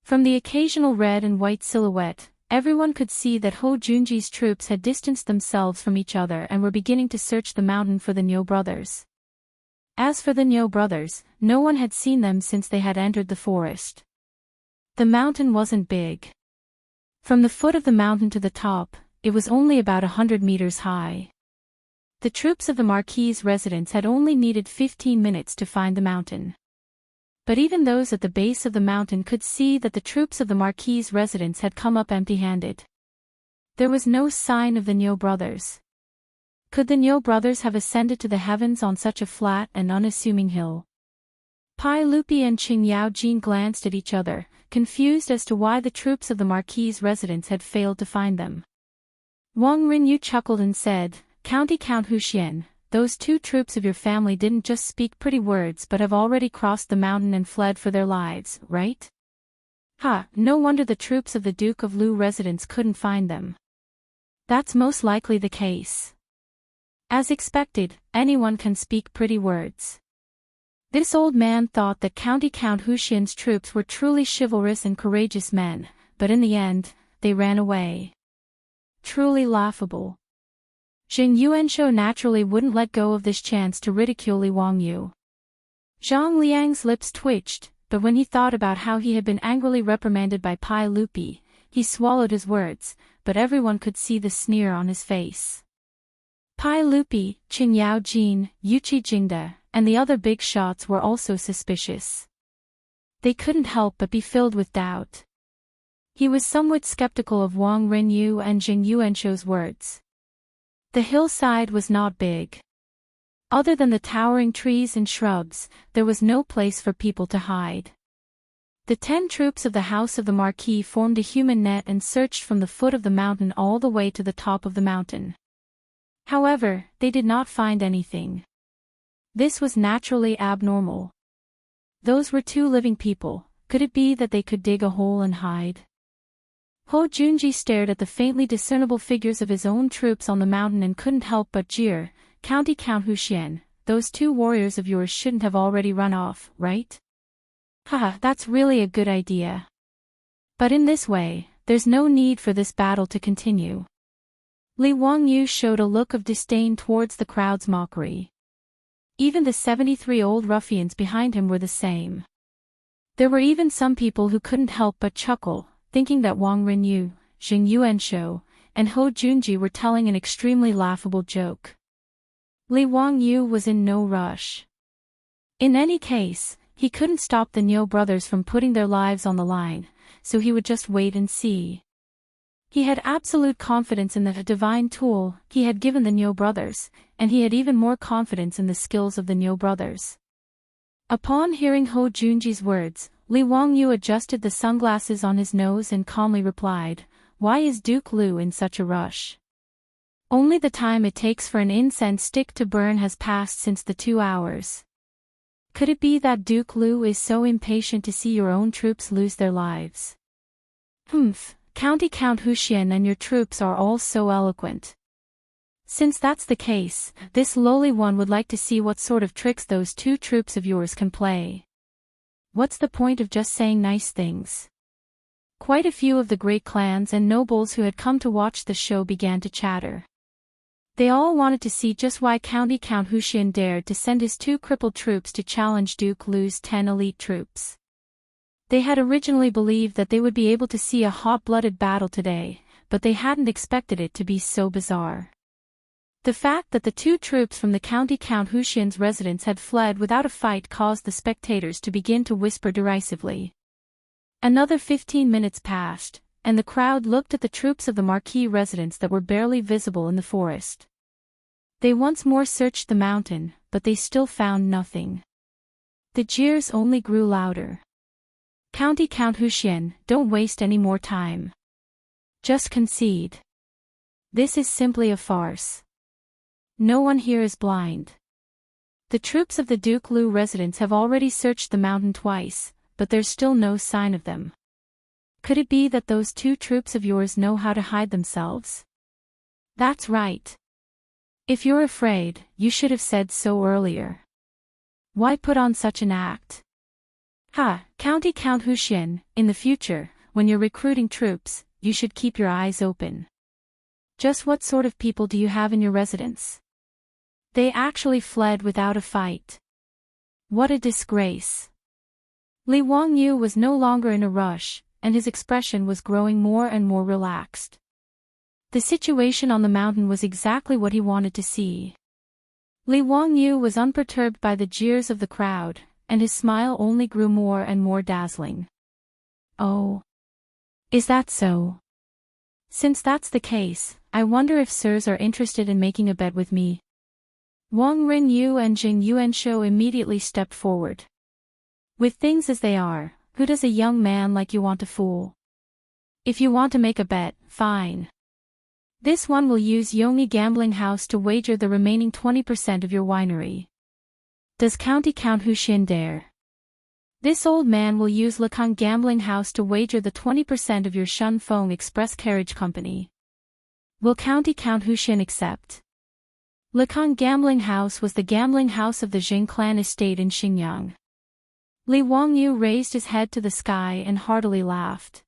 From the occasional red and white silhouette, everyone could see that Ho Junji's troops had distanced themselves from each other and were beginning to search the mountain for the Niu brothers. As for the Niu brothers, no one had seen them since they had entered the forest. The mountain wasn't big. From the foot of the mountain to the top, it was only about 100 meters high. The troops of the Marquis's residence had only needed 15 minutes to find the mountain. But even those at the base of the mountain could see that the troops of the Marquis's residence had come up empty-handed. There was no sign of the Niu brothers. Could the Niu brothers have ascended to the heavens on such a flat and unassuming hill? Pai Lupi and Qing Yaojin glanced at each other, confused as to why the troops of the Marquis's residence had failed to find them. Wang Rinyu chuckled and said, County Count Huxian, those 2 troops of your family didn't just speak pretty words but have already crossed the mountain and fled for their lives, right? No wonder the troops of the Duke of Lu residence couldn't find them. That's most likely the case. As expected, anyone can speak pretty words. This old man thought that County Count Huxian's troops were truly chivalrous and courageous men, but in the end, they ran away. Truly laughable. Jing Yuanshou naturally wouldn't let go of this chance to ridicule Li Wangyu. Zhang Liang's lips twitched, but when he thought about how he had been angrily reprimanded by Pai Lupi, he swallowed his words, but everyone could see the sneer on his face. Pai Lupi, Qing Yaojin, Yuqi Jingda, and the other big shots were also suspicious. They couldn't help but be filled with doubt. He was somewhat skeptical of Wang Rinyu and Jing Yuanshou's words. The hillside was not big. Other than the towering trees and shrubs, there was no place for people to hide. The 10 troops of the House of the Marquis formed a human net and searched from the foot of the mountain all the way to the top of the mountain. However, they did not find anything. This was naturally abnormal. Those were 2 living people. Could it be that they could dig a hole and hide? Ho Junji stared at the faintly discernible figures of his own troops on the mountain and couldn't help but jeer. Count Huxian, those 2 warriors of yours shouldn't have already run off, right? Haha, that's really a good idea. But in this way, there's no need for this battle to continue. Li Wangyu showed a look of disdain towards the crowd's mockery. Even the 73 old ruffians behind him were the same. There were even some people who couldn't help but chuckle, thinking that Wang Rinyu, Jing Yuanshou, and Ho Junji were telling an extremely laughable joke. Li Wangyu was in no rush. In any case, he couldn't stop the Niu brothers from putting their lives on the line, so he would just wait and see. He had absolute confidence in the divine tool he had given the Niu brothers, and he had even more confidence in the skills of the Niu brothers. Upon hearing Ho Junji's words, Li Wangyu adjusted the sunglasses on his nose and calmly replied, "Why is Duke Liu in such a rush? Only the time it takes for an incense stick to burn has passed since the 2 hours. Could it be that Duke Liu is so impatient to see your own troops lose their lives?" "Humph, Count Huxian and your troops are all so eloquent. Since that's the case, this lowly one would like to see what sort of tricks those 2 troops of yours can play. What's the point of just saying nice things?" Quite a few of the great clans and nobles who had come to watch the show began to chatter. They all wanted to see just why Count Huxian dared to send his 2 crippled troops to challenge Duke Liu's 10 elite troops. They had originally believed that they would be able to see a hot-blooded battle today, but they hadn't expected it to be so bizarre. The fact that the 2 troops from the Count Huxian's residence had fled without a fight caused the spectators to begin to whisper derisively. Another 15 minutes passed, and the crowd looked at the troops of the Marquis residence that were barely visible in the forest. They once more searched the mountain, but they still found nothing. The jeers only grew louder. Count Huxian, don't waste any more time. Just concede. This is simply a farce. No one here is blind. The troops of the Duke Liu residence have already searched the mountain twice, but there's still no sign of them. Could it be that those 2 troops of yours know how to hide themselves? That's right. If you're afraid, you should have said so earlier. Why put on such an act? Count Huxian, in the future, when you're recruiting troops, you should keep your eyes open. Just what sort of people do you have in your residence? They actually fled without a fight. What a disgrace. Li Wangyu was no longer in a rush, and his expression was growing more and more relaxed. The situation on the mountain was exactly what he wanted to see. Li Wangyu was unperturbed by the jeers of the crowd, and his smile only grew more and more dazzling. "Oh. Is that so? Since that's the case, I wonder if sirs are interested in making a bet with me." Wang Rinyu and Jing Yuanshou immediately stepped forward. "With things as they are, who does a young man like you want to fool? If you want to make a bet, fine. This one will use Yongyi Gambling House to wager the remaining 20% of your winery. Does Count Huxian dare? This old man will use Lekan Gambling House to wager the 20% of your Shun Feng Express Carriage Company. Will Count Huxian accept?" Lekan Gambling House was the gambling house of the Jing clan estate in Xinjiang. Li Wangyu raised his head to the sky and heartily laughed.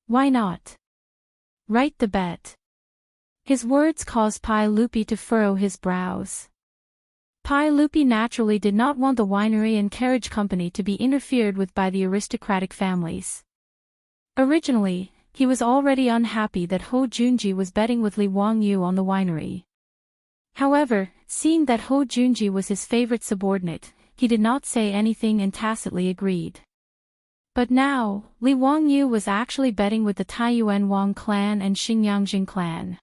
"Why not? Write the bet." His words caused Pai Lupi to furrow his brows. Pai Lupi naturally did not want the winery and carriage company to be interfered with by the aristocratic families. Originally, he was already unhappy that Ho Junji was betting with Li Wangyu on the winery. However, seeing that Ho Junji was his favorite subordinate, he did not say anything and tacitly agreed. But now, Li Wangyu was actually betting with the Taiyuan Wang clan and Xinjiang Jing clan.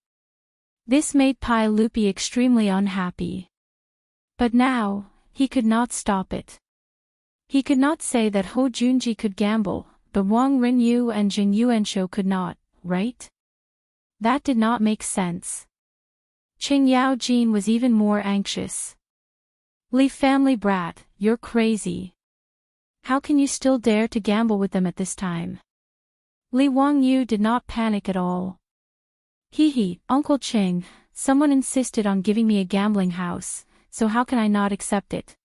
This made Pai Lupi extremely unhappy. But now, he could not stop it. He could not say that Ho Junji could gamble, but Wang Rinyu and Jin Yuanshou could not, right? That did not make sense. Qing Yaojin was even more anxious. Li family brat, you're crazy. How can you still dare to gamble with them at this time? Li Wangyu did not panic at all. Hee, Uncle Qing, someone insisted on giving me a gambling house, so how can I not accept it?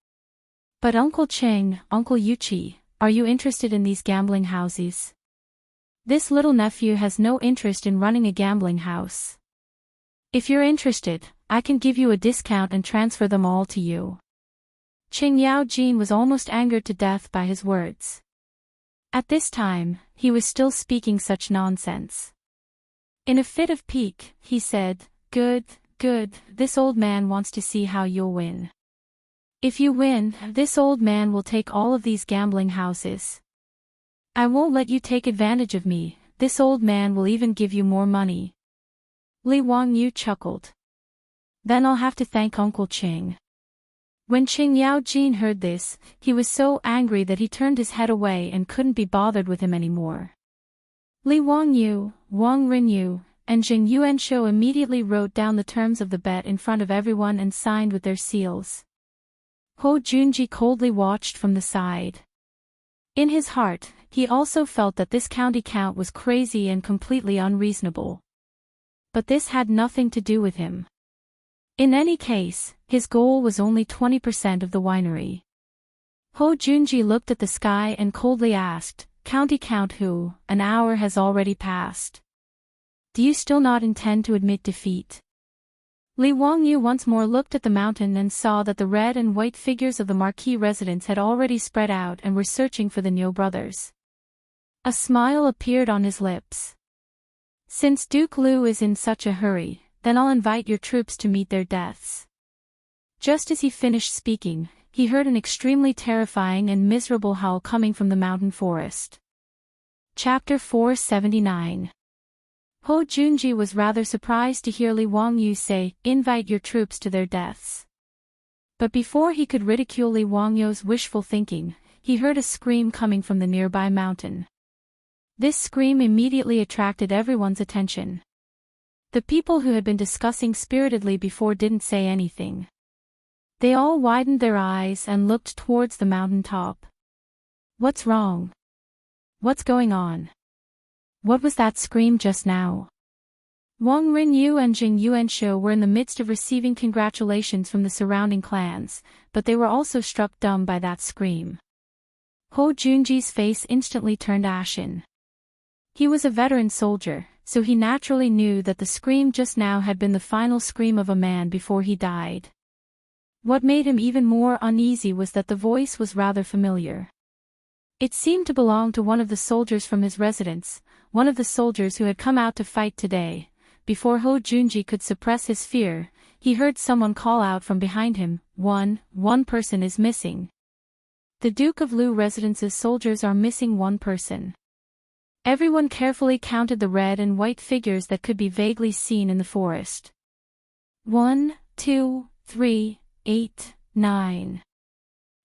But Uncle Qing, Uncle Yuchi, are you interested in these gambling houses? This little nephew has no interest in running a gambling house. If you're interested, I can give you a discount and transfer them all to you. Qing Yaojin was almost angered to death by his words. At this time, he was still speaking such nonsense. In a fit of pique, he said, Good, this old man wants to see how you'll win. If you win, this old man will take all of these gambling houses. I won't let you take advantage of me, this old man will even give you more money. Li Wangyu chuckled. Then I'll have to thank Uncle Qing. When Qing Yaojin heard this, he was so angry that he turned his head away and couldn't be bothered with him anymore. Li Wangyu, Wang Rinyu, and Jing Yuanshou immediately wrote down the terms of the bet in front of everyone and signed with their seals. Ho Junji coldly watched from the side. In his heart, he also felt that this county count was crazy and completely unreasonable. But this had nothing to do with him. In any case, his goal was only 20% of the winery. Ho Junji looked at the sky and coldly asked, County count who? An hour has already passed. Do you still not intend to admit defeat? Li Wangyu once more looked at the mountain and saw that the red and white figures of the marquis residents had already spread out and were searching for the Niu brothers. A smile appeared on his lips. Since Duke Liu is in such a hurry, then I'll invite your troops to meet their deaths. Just as he finished speaking, he heard an extremely terrifying and miserable howl coming from the mountain forest. Chapter 479. Ho Junji was rather surprised to hear Li Wangyu say, invite your troops to their deaths. But before he could ridicule Li Wangyu's wishful thinking, he heard a scream coming from the nearby mountain. This scream immediately attracted everyone's attention. The people who had been discussing spiritedly before didn't say anything. They all widened their eyes and looked towards the mountain top. What's wrong? What's going on? What was that scream just now? Wang Rinyu and Jing Yuanshou were in the midst of receiving congratulations from the surrounding clans, but they were also struck dumb by that scream. Ho Junji's face instantly turned ashen. He was a veteran soldier, so he naturally knew that the scream just now had been the final scream of a man before he died. What made him even more uneasy was that the voice was rather familiar. It seemed to belong to one of the soldiers from his residence, one of the soldiers who had come out to fight today. Before Ho Junji could suppress his fear, he heard someone call out from behind him, one person is missing. The Duke of Liu residence's soldiers are missing one person. Everyone carefully counted the red and white figures that could be vaguely seen in the forest. 1, 2, 3, 8, 9.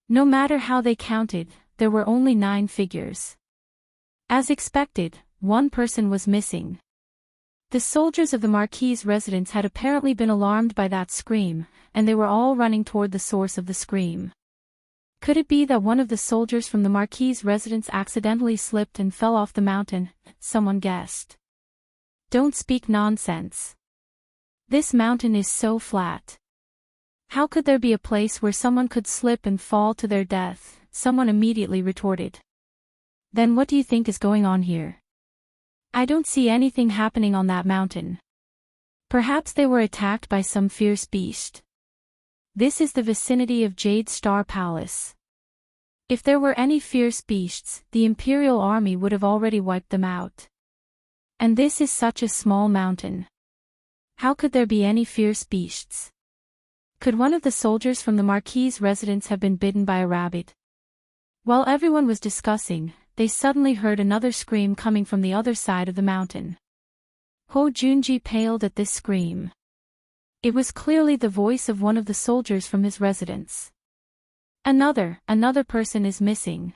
No matter how they counted, there were only 9 figures. As expected, one person was missing. The soldiers of the Marquis's residence had apparently been alarmed by that scream, and they were all running toward the source of the scream. Could it be that one of the soldiers from the Marquis's residence accidentally slipped and fell off the mountain? Someone guessed. Don't speak nonsense. This mountain is so flat. How could there be a place where someone could slip and fall to their death? Someone immediately retorted. Then what do you think is going on here? I don't see anything happening on that mountain. Perhaps they were attacked by some fierce beast. This is the vicinity of Jade Star Palace. If there were any fierce beasts, the Imperial army would have already wiped them out. And this is such a small mountain. How could there be any fierce beasts? Could one of the soldiers from the Marquis's residence have been bitten by a rabbit? While everyone was discussing, they suddenly heard another scream coming from the other side of the mountain. Ho Junji paled at this scream. It was clearly the voice of one of the soldiers from his residence. Another person is missing.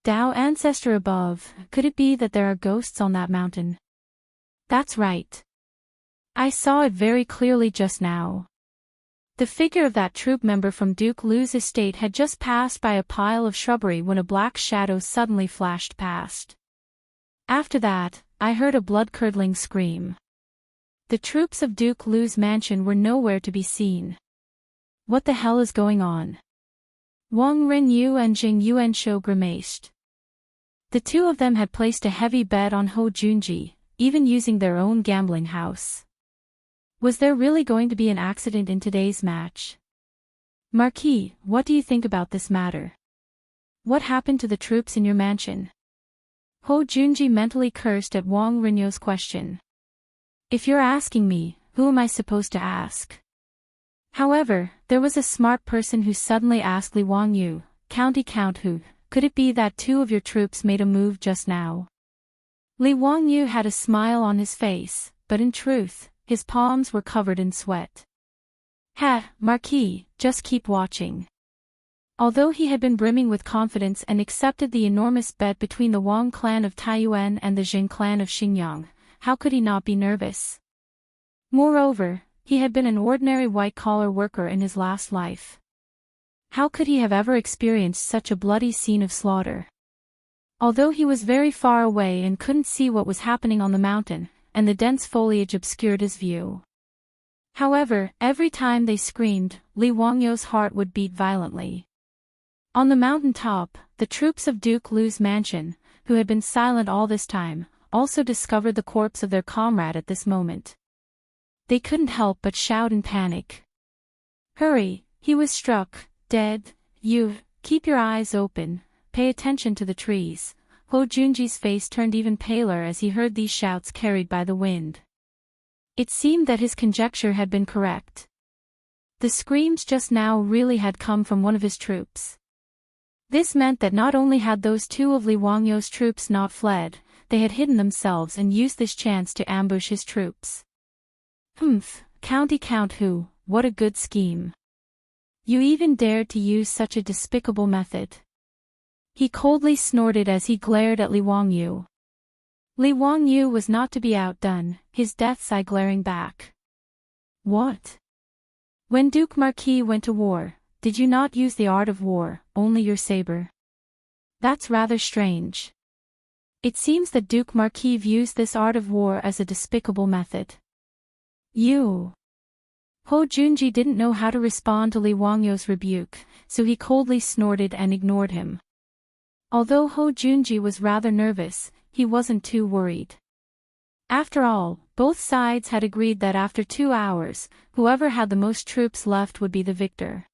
Tao ancestor above, could it be that there are ghosts on that mountain? That's right. I saw it very clearly just now. The figure of that troop member from Duke Lu's estate had just passed by a pile of shrubbery when a black shadow suddenly flashed past. After that, I heard a blood-curdling scream. The troops of Duke Lu's mansion were nowhere to be seen. What the hell is going on? Wang Renyu and Jing Yuanshou grimaced. The two of them had placed a heavy bet on Ho Junji, even using their own gambling house. Was there really going to be an accident in today's match? Marquis, what do you think about this matter? What happened to the troops in your mansion? Ho Junji mentally cursed at Wang Renyu's question. If you're asking me, who am I supposed to ask? However, there was a smart person who suddenly asked Li Wangyu, County Count who, could it be that two of your troops made a move just now? Li Wangyu had a smile on his face, but in truth, his palms were covered in sweat. Marquis, just keep watching. Although he had been brimming with confidence and accepted the enormous bet between the Wang clan of Taiyuan and the Jing clan of Xinjiang, how could he not be nervous? Moreover, he had been an ordinary white-collar worker in his last life. How could he have ever experienced such a bloody scene of slaughter? Although he was very far away and couldn't see what was happening on the mountain, and the dense foliage obscured his view. However, every time they screamed, Li Wangyu's heart would beat violently. On the mountain top, the troops of Duke Lu's mansion, who had been silent all this time, also discovered the corpse of their comrade at this moment. They couldn't help but shout in panic. Hurry, he was struck, dead, keep your eyes open, pay attention to the trees. Ho Junji's face turned even paler as he heard these shouts carried by the wind. It seemed that his conjecture had been correct. The screams just now really had come from one of his troops. This meant that not only had those two of Li Wangyu's troops not fled, they had hidden themselves and used this chance to ambush his troops. County Count who, what a good scheme. You even dared to use such a despicable method. He coldly snorted as he glared at Li Wangyu. Li Wangyu was not to be outdone, his death's eye glaring back. What? When Duke Marquis went to war, did you not use the art of war, only your saber? That's rather strange. It seems that Duke Marquis views this art of war as a despicable method. You. Ho Junji didn't know how to respond to Li Wangyu's rebuke, so he coldly snorted and ignored him. Although Ho Junji was rather nervous, he wasn't too worried. After all, both sides had agreed that after 2 hours, whoever had the most troops left would be the victor.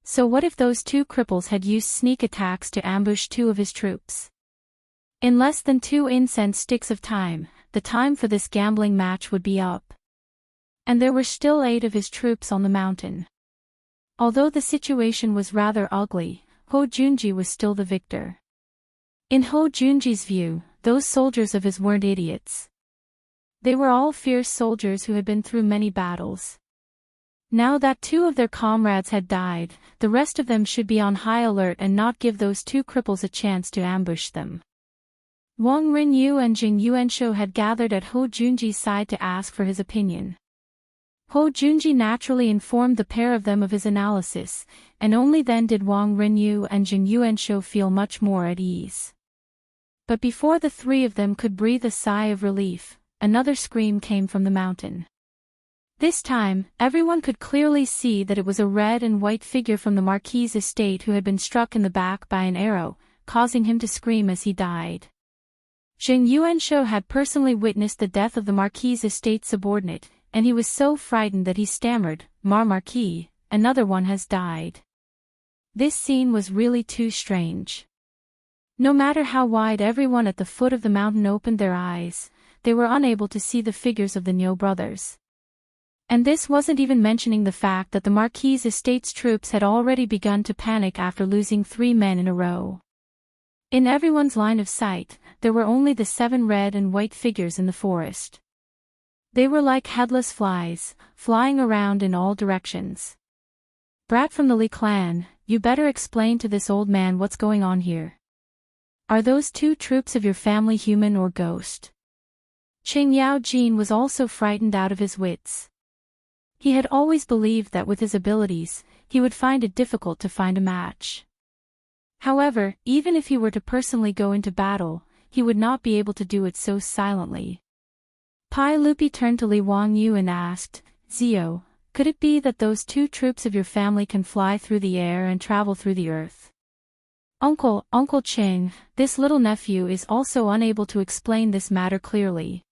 So what if those two cripples had used sneak attacks to ambush two of his troops? In less than 2 incense sticks of time, the time for this gambling match would be up. And there were still 8 of his troops on the mountain. Although the situation was rather ugly, Ho Junji was still the victor. In Ho Junji's view, those soldiers of his weren't idiots. They were all fierce soldiers who had been through many battles. Now that 2 of their comrades had died, the rest of them should be on high alert and not give those 2 cripples a chance to ambush them. Wang Renyu and Jing Yuanshou had gathered at Ho Junji's side to ask for his opinion. Ho Junji naturally informed the pair of them of his analysis, and only then did Wang Renyu and Jing Yuanshou feel much more at ease. But before the 3 of them could breathe a sigh of relief, another scream came from the mountain. This time, everyone could clearly see that it was a red and white figure from the Marquis's estate who had been struck in the back by an arrow, causing him to scream as he died. Jing Yuanshou had personally witnessed the death of the Marquis's estate subordinate, and he was so frightened that he stammered, Marquis, another one has died. This scene was really too strange. No matter how wide everyone at the foot of the mountain opened their eyes, they were unable to see the figures of the Niu brothers. And this wasn't even mentioning the fact that the Marquis's estate's troops had already begun to panic after losing 3 men in a row. In everyone's line of sight, there were only the 7 red and white figures in the forest. They were like headless flies, flying around in all directions. "Brat from the Li clan, you better explain to this old man what's going on here. Are those two troops of your family human or ghost?" Qing Yao Jin was also frightened out of his wits. He had always believed that with his abilities, he would find it difficult to find a match. However, even if he were to personally go into battle, he would not be able to do it so silently. Pai Lupi turned to Li Wangyu and asked, "Zio, could it be that those two troops of your family can fly through the air and travel through the earth?" Uncle Qing, this little nephew is also unable to explain this matter clearly.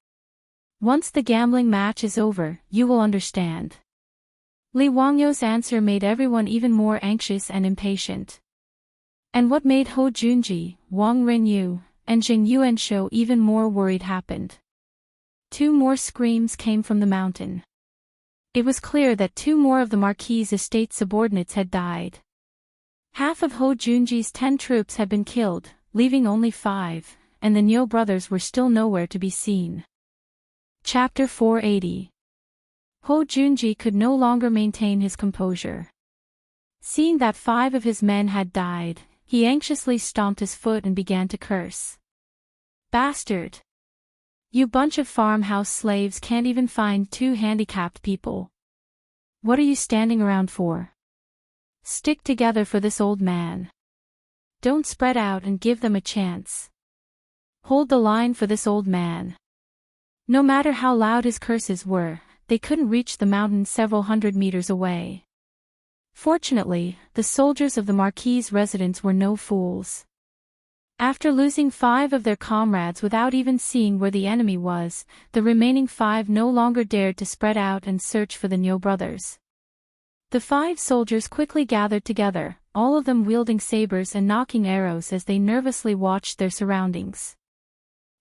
Once the gambling match is over, you will understand. Li Wangyu's answer made everyone even more anxious and impatient. And what made Hou Junji, Wang Rinyu, and Jing Yuanshou even more worried happened. 2 more screams came from the mountain. It was clear that 2 more of the Marquis' estate subordinates had died. Half of Hou Junji's 10 troops had been killed, leaving only 5, and the Niu brothers were still nowhere to be seen. Chapter 480. Hou Junji could no longer maintain his composure. Seeing that 5 of his men had died, he anxiously stomped his foot and began to curse. "Bastard! You bunch of farmhouse slaves can't even find 2 handicapped people. What are you standing around for? Stick together for this old man. Don't spread out and give them a chance. Hold the line for this old man." No matter how loud his curses were, they couldn't reach the mountain several hundred meters away. Fortunately, the soldiers of the Marquis' residence were no fools. After losing 5 of their comrades without even seeing where the enemy was, the remaining 5 no longer dared to spread out and search for the Niu brothers. The 5 soldiers quickly gathered together, all of them wielding sabers and knocking arrows as they nervously watched their surroundings.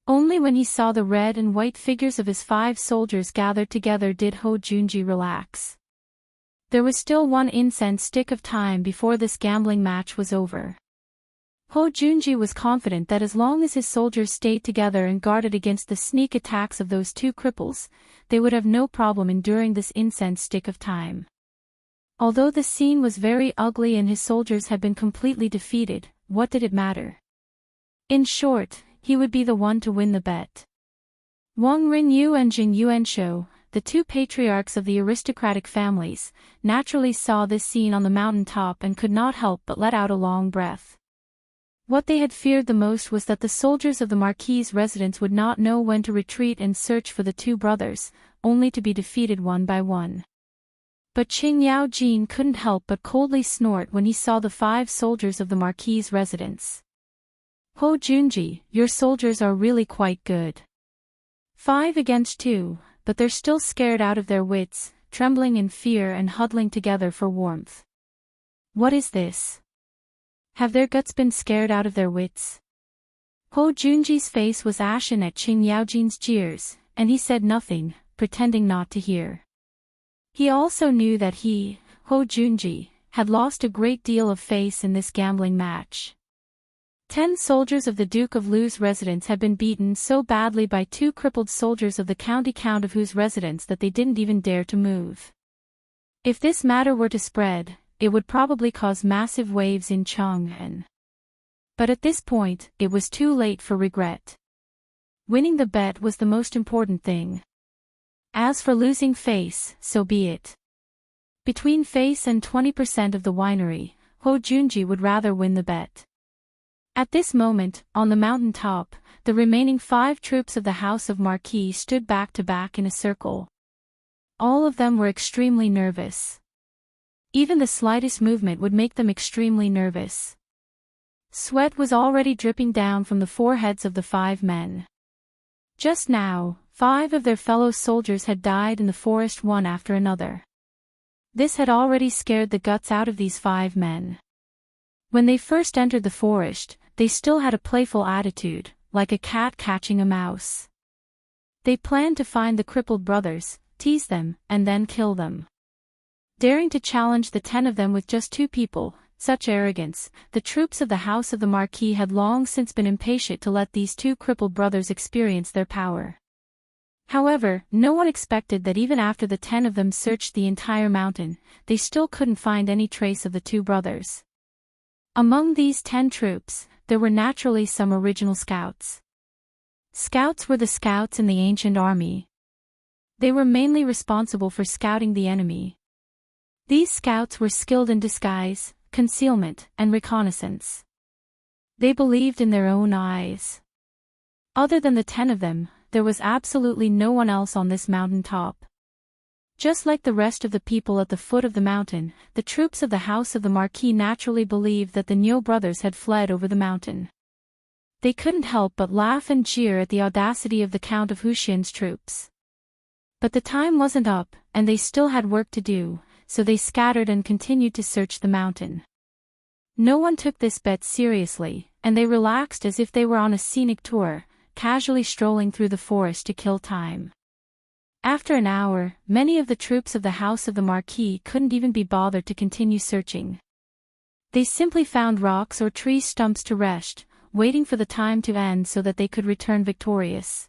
Only when he saw the red and white figures of his 5 soldiers gathered together did Hou Junji relax. There was still 1 incense stick of time before this gambling match was over. Hou Junji was confident that as long as his soldiers stayed together and guarded against the sneak attacks of those 2 cripples, they would have no problem enduring this incense stick of time. Although the scene was very ugly and his soldiers had been completely defeated, what did it matter? In short, he would be the one to win the bet. Wang Rinyu and Jing Yuanshou, the 2 patriarchs of the aristocratic families, naturally saw this scene on the mountain top and could not help but let out a long breath. What they had feared the most was that the soldiers of the Marquis' residence would not know when to retreat and search for the 2 brothers, only to be defeated one by one. But Qing Yao Jin couldn't help but coldly snort when he saw the 5 soldiers of the Marquis' residence. "Hou Junji, your soldiers are really quite good. 5 against 2, but they're still scared out of their wits, trembling in fear and huddling together for warmth. What is this? Have their guts been scared out of their wits?" Hou Junji's face was ashen at Qing Yaojin's jeers, and he said nothing, pretending not to hear. He also knew that he, Hou Junji, had lost a great deal of face in this gambling match. 10 soldiers of the Duke of Lu's residence had been beaten so badly by 2 crippled soldiers of the county count of whose residence that they didn't even dare to move. If this matter were to spread, it would probably cause massive waves in Chang'an. But at this point, it was too late for regret. Winning the bet was the most important thing. As for losing face, so be it. Between face and 20% of the winery, Hou Junji would rather win the bet. At this moment, on the mountain top, the remaining 5 troops of the House of Marquis stood back to back in a circle. All of them were extremely nervous. Even the slightest movement would make them extremely nervous. Sweat was already dripping down from the foreheads of the 5 men. Just now, 5 of their fellow soldiers had died in the forest one after another. This had already scared the guts out of these 5 men. When they first entered the forest, they still had a playful attitude, like a cat catching a mouse. They planned to find the crippled brothers, tease them, and then kill them. Daring to challenge the 10 of them with just 2 people, such arrogance, the troops of the House of the Marquis had long since been impatient to let these 2 crippled brothers experience their power. However, no one expected that even after the 10 of them searched the entire mountain, they still couldn't find any trace of the two brothers. Among these 10 troops, there were naturally some original scouts. Scouts were the scouts in the ancient army. They were mainly responsible for scouting the enemy. These scouts were skilled in disguise, concealment, and reconnaissance. They believed in their own eyes. Other than the 10 of them, there was absolutely no one else on this mountain top. Just like the rest of the people at the foot of the mountain, the troops of the House of the Marquis naturally believed that the Niu brothers had fled over the mountain. They couldn't help but laugh and jeer at the audacity of the Count of Huxian's troops. But the time wasn't up, and they still had work to do, so they scattered and continued to search the mountain. No one took this bet seriously, and they relaxed as if they were on a scenic tour, casually strolling through the forest to kill time. After an hour, many of the troops of the House of the Marquis couldn't even be bothered to continue searching. They simply found rocks or tree stumps to rest, waiting for the time to end so that they could return victorious.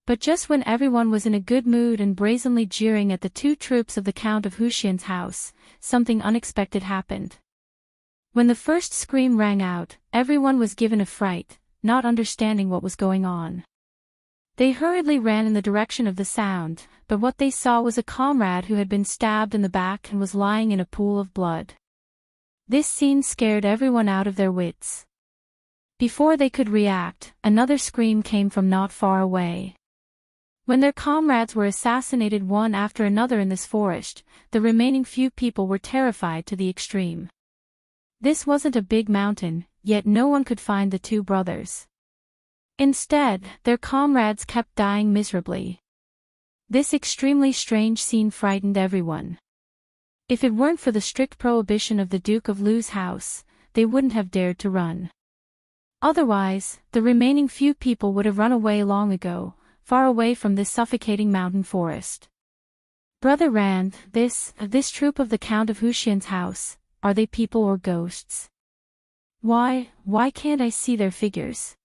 But just when everyone was in a good mood and brazenly jeering at the two troops of the Count of Huxian's house, something unexpected happened. When the first scream rang out, everyone was given a fright, not understanding what was going on. They hurriedly ran in the direction of the sound, but what they saw was a comrade who had been stabbed in the back and was lying in a pool of blood. This scene scared everyone out of their wits. Before they could react, another scream came from not far away. When their comrades were assassinated one after another in this forest, the remaining few people were terrified to the extreme. This wasn't a big mountain, yet no one could find the two brothers. Instead, their comrades kept dying miserably. This extremely strange scene frightened everyone. If it weren't for the strict prohibition of the Duke of Lu's house, they wouldn't have dared to run. Otherwise, the remaining few people would have run away long ago, far away from this suffocating mountain forest. Brother Rand, this troop of the Count of Huxian's house, are they people or ghosts? Why can't I see their figures?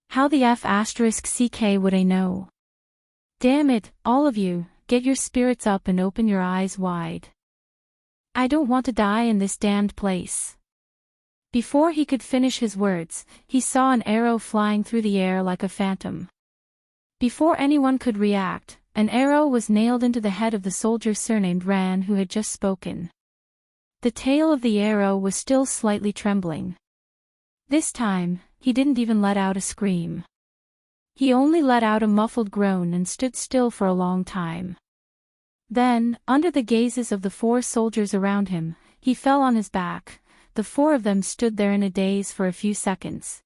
How the *CK would I know? Damn it, all of you, get your spirits up and open your eyes wide. I don't want to die in this damned place. Before he could finish his words, he saw an arrow flying through the air like a phantom. Before anyone could react, an arrow was nailed into the head of the soldier surnamed Ran who had just spoken. The tail of the arrow was still slightly trembling. This time, he didn't even let out a scream. He only let out a muffled groan and stood still for a long time. Then, under the gazes of the 4 soldiers around him, he fell on his back. The 4 of them stood there in a daze for a few seconds.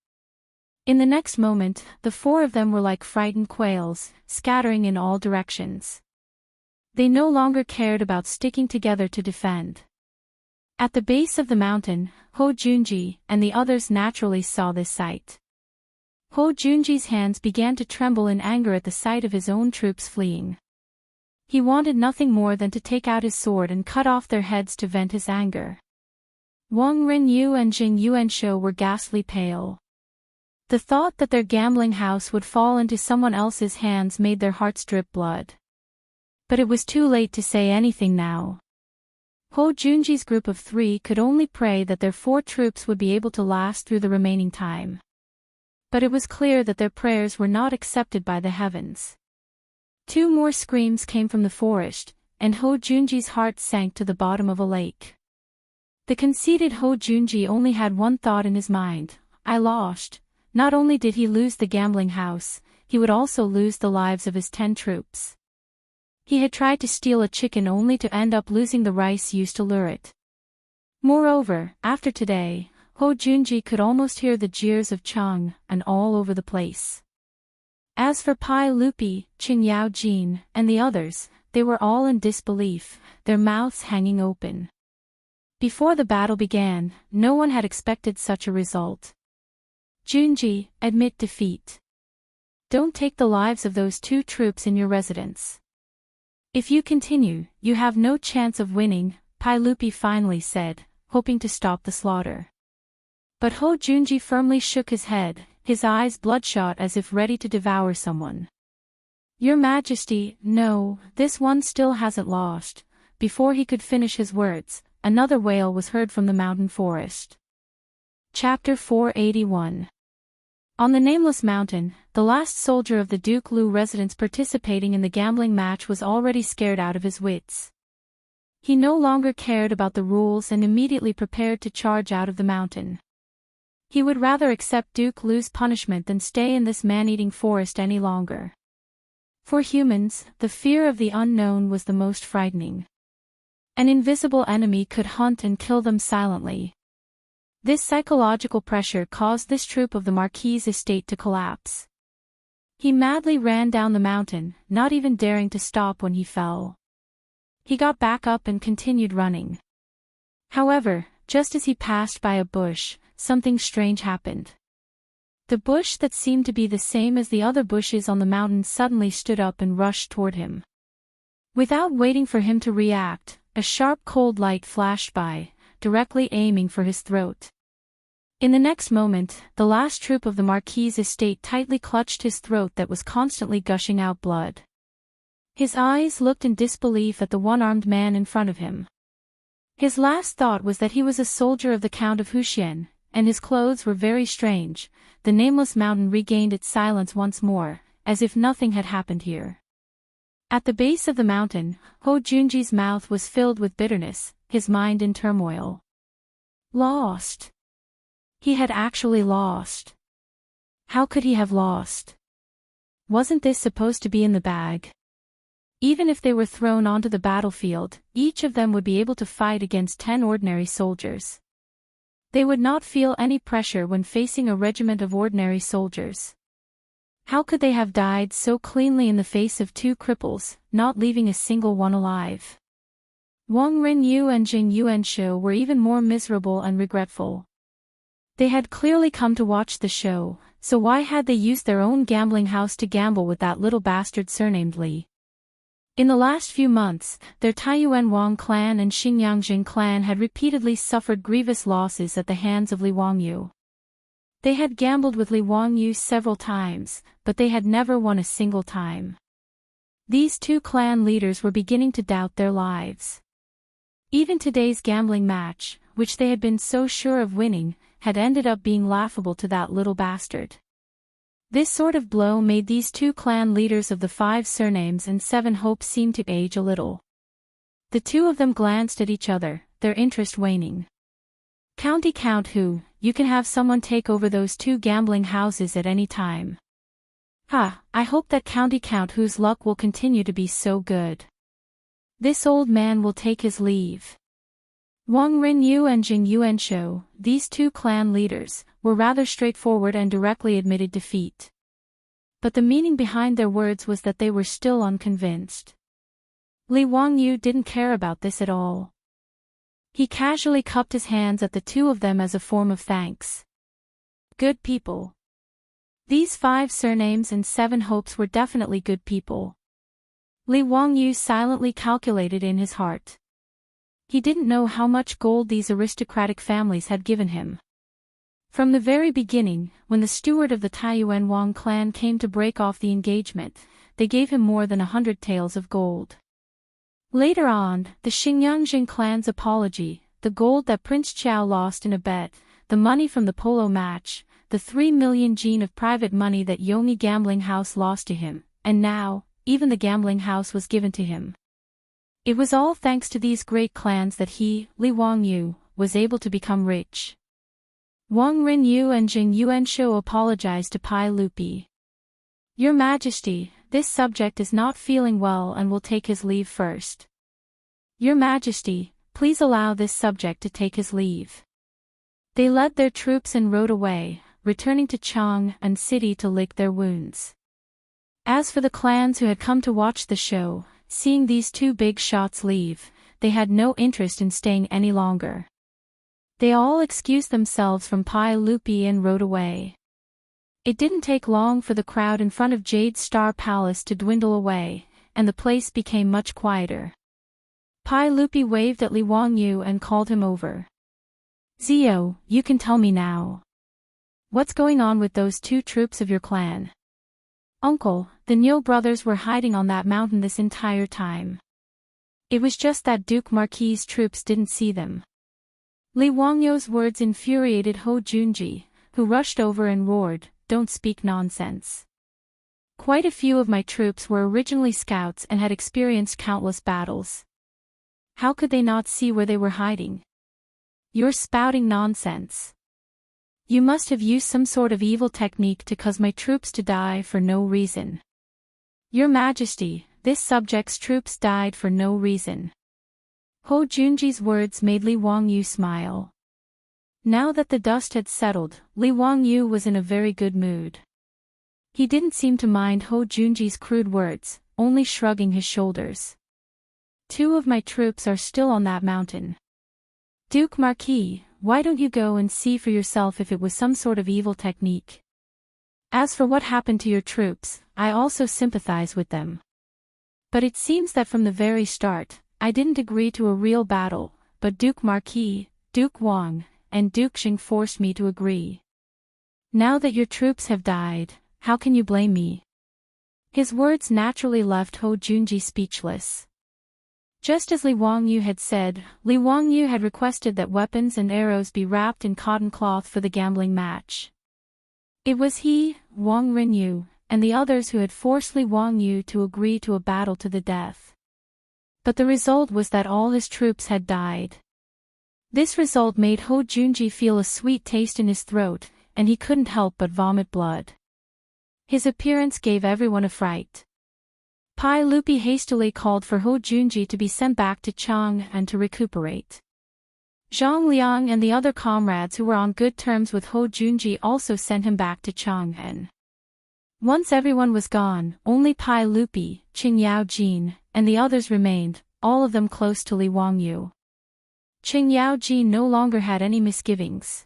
In the next moment, the 4 of them were like frightened quails, scattering in all directions. They no longer cared about sticking together to defend. At the base of the mountain, Ho Junji and the others naturally saw this sight. Ho Junji's hands began to tremble in anger at the sight of his own troops fleeing. He wanted nothing more than to take out his sword and cut off their heads to vent his anger. Wang Rinyu and Jing Yuanshou were ghastly pale. The thought that their gambling house would fall into someone else's hands made their hearts drip blood. But it was too late to say anything now. Ho Junji's group of 3 could only pray that their 4 troops would be able to last through the remaining time. But it was clear that their prayers were not accepted by the heavens. 2 more screams came from the forest, and Ho Junji's heart sank to the bottom of a lake. The conceited Ho Junji only had one thought in his mind: I lost. Not only did he lose the gambling house, he would also lose the lives of his 10 troops. He had tried to steal a chicken only to end up losing the rice used to lure it. Moreover, after today, Ho Junji could almost hear the jeers of Chang and all over the place. As for Pai Lupi, Qing Yao Jin, and the others, they were all in disbelief, their mouths hanging open. Before the battle began, no one had expected such a result. Junji, admit defeat. Don't take the lives of those 2 troops in your residence. If you continue, you have no chance of winning, Pai Lupi finally said, hoping to stop the slaughter. But Ho Junji firmly shook his head, his eyes bloodshot as if ready to devour someone. Your Majesty, no, this one still hasn't lost. Before he could finish his words, another wail was heard from the mountain forest. Chapter 481. On the nameless mountain, the last soldier of the Duke Lu residence participating in the gambling match was already scared out of his wits. He no longer cared about the rules and immediately prepared to charge out of the mountain. He would rather accept Duke Lu's punishment than stay in this man-eating forest any longer. For humans, the fear of the unknown was the most frightening. An invisible enemy could hunt and kill them silently. This psychological pressure caused this troop of the Marquis's estate to collapse. He madly ran down the mountain, not even daring to stop when he fell. He got back up and continued running. However, just as he passed by a bush, something strange happened. The bush that seemed to be the same as the other bushes on the mountain suddenly stood up and rushed toward him. Without waiting for him to react, a sharp cold light flashed by, directly aiming for his throat. In the next moment, the last troop of the Marquis's estate tightly clutched his throat that was constantly gushing out blood. His eyes looked in disbelief at the one-armed man in front of him. His last thought was that he was a soldier of the Count of Huxian, and his clothes were very strange. The nameless mountain regained its silence once more, as if nothing had happened here. At the base of the mountain, Ho Junji's mouth was filled with bitterness, his mind in turmoil. Lost. He had actually lost. How could he have lost? Wasn't this supposed to be in the bag? Even if they were thrown onto the battlefield, each of them would be able to fight against 10 ordinary soldiers. They would not feel any pressure when facing a regiment of ordinary soldiers. How could they have died so cleanly in the face of 2 cripples, not leaving a single one alive? Wang Rinyu and Jing Yuanshu were even more miserable and regretful. They had clearly come to watch the show, so why had they used their own gambling house to gamble with that little bastard surnamed Li? In the last few months, their Taiyuan Wang clan and Xinyangjing clan had repeatedly suffered grievous losses at the hands of Li Wangyu. They had gambled with Li Wangyu several times, but they had never won a single time. These 2 clan leaders were beginning to doubt their lives. Even today's gambling match, which they had been so sure of winning, had ended up being laughable to that little bastard. This sort of blow made these 2 clan leaders of the 5 surnames and 7 hopes seem to age a little. The 2 of them glanced at each other, their interest waning. Count Hu, you can have someone take over those 2 gambling houses at any time. I hope that Count Hu's luck will continue to be so good. This old man will take his leave. Wang Rinyu and Jing Yuanshu, these 2 clan leaders, were rather straightforward and directly admitted defeat. But the meaning behind their words was that they were still unconvinced. Li Wangyu didn't care about this at all. He casually cupped his hands at the 2 of them as a form of thanks. Good people. These 5 surnames and 7 hopes were definitely good people. Li Wangyu silently calculated in his heart. He didn't know how much gold these aristocratic families had given him. From the very beginning, when the steward of the Taiyuan Wang clan came to break off the engagement, they gave him more than 100 taels of gold. Later on, the Xinyangjing clan's apology, the gold that Prince Qiao lost in a bet, the money from the polo match, the 3 million jin of private money that Yomi gambling house lost to him, and now, even the gambling house was given to him. It was all thanks to these great clans that he, Li Wangyu, was able to become rich. Wang Rinyu and Jing Yuanshu apologized to Pai Lupi. Your Majesty, this subject is not feeling well and will take his leave first. Your Majesty, please allow this subject to take his leave. They led their troops and rode away, returning to Chang'an City to lick their wounds. As for the clans who had come to watch the show, seeing these 2 big shots leave, they had no interest in staying any longer. They all excused themselves from Pai Lupi and rode away. It didn't take long for the crowd in front of Jade's Star Palace to dwindle away, and the place became much quieter. Pai Lupi waved at Li Wangyu and called him over. Zio, you can tell me now. What's going on with those 2 troops of your clan? "Uncle, the Niu brothers were hiding on that mountain this entire time. It was just that Duke Marquis's troops didn't see them." Li Wangyu's words infuriated Ho Junji, who rushed over and roared, "Don't speak nonsense. Quite a few of my troops were originally scouts and had experienced countless battles. How could they not see where they were hiding? You're spouting nonsense. You must have used some sort of evil technique to cause my troops to die for no reason." "Your Majesty, this subject's troops died for no reason." Ho Junji's words made Li Wangyu smile. Now that the dust had settled, Li Wangyu was in a very good mood. He didn't seem to mind Ho Junji's crude words, only shrugging his shoulders. "Two of my troops are still on that mountain. Duke Marquis, why don't you go and see for yourself if it was some sort of evil technique? As for what happened to your troops, I also sympathize with them. But it seems that from the very start, I didn't agree to a real battle, but Duke Marquis, Duke Wang, and Duke Xing forced me to agree. Now that your troops have died, how can you blame me?" His words naturally left Ho Junji speechless. Just as Li Wangyu had said, Li Wangyu had requested that weapons and arrows be wrapped in cotton cloth for the gambling match. It was he, Wang Rinyu, and the others who had forced Li Wangyu to agree to a battle to the death. But the result was that all his troops had died. This result made Ho Junji feel a sweet taste in his throat, and he couldn't help but vomit blood. His appearance gave everyone a fright. Pai Lupi hastily called for Ho Junji to be sent back to Chang and to recuperate. Zhang Liang and the other comrades who were on good terms with Ho Junji also sent him back to Chang'an. Once everyone was gone, only Pai Lupi, Qing Yaojin, and the others remained, all of them close to Li Wangyu. Qing Yaojin no longer had any misgivings.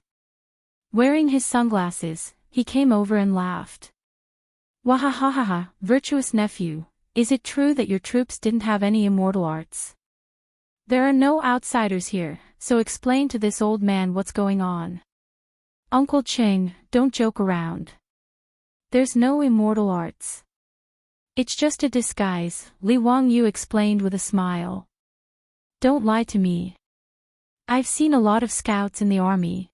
Wearing his sunglasses, he came over and laughed. "Wahahaha, virtuous nephew, is it true that your troops didn't have any immortal arts? There are no outsiders here, so explain to this old man what's going on." "Uncle Qing, don't joke around. There's no immortal arts. It's just a disguise," Li Wangyu explained with a smile. "Don't lie to me. I've seen a lot of scouts in the army.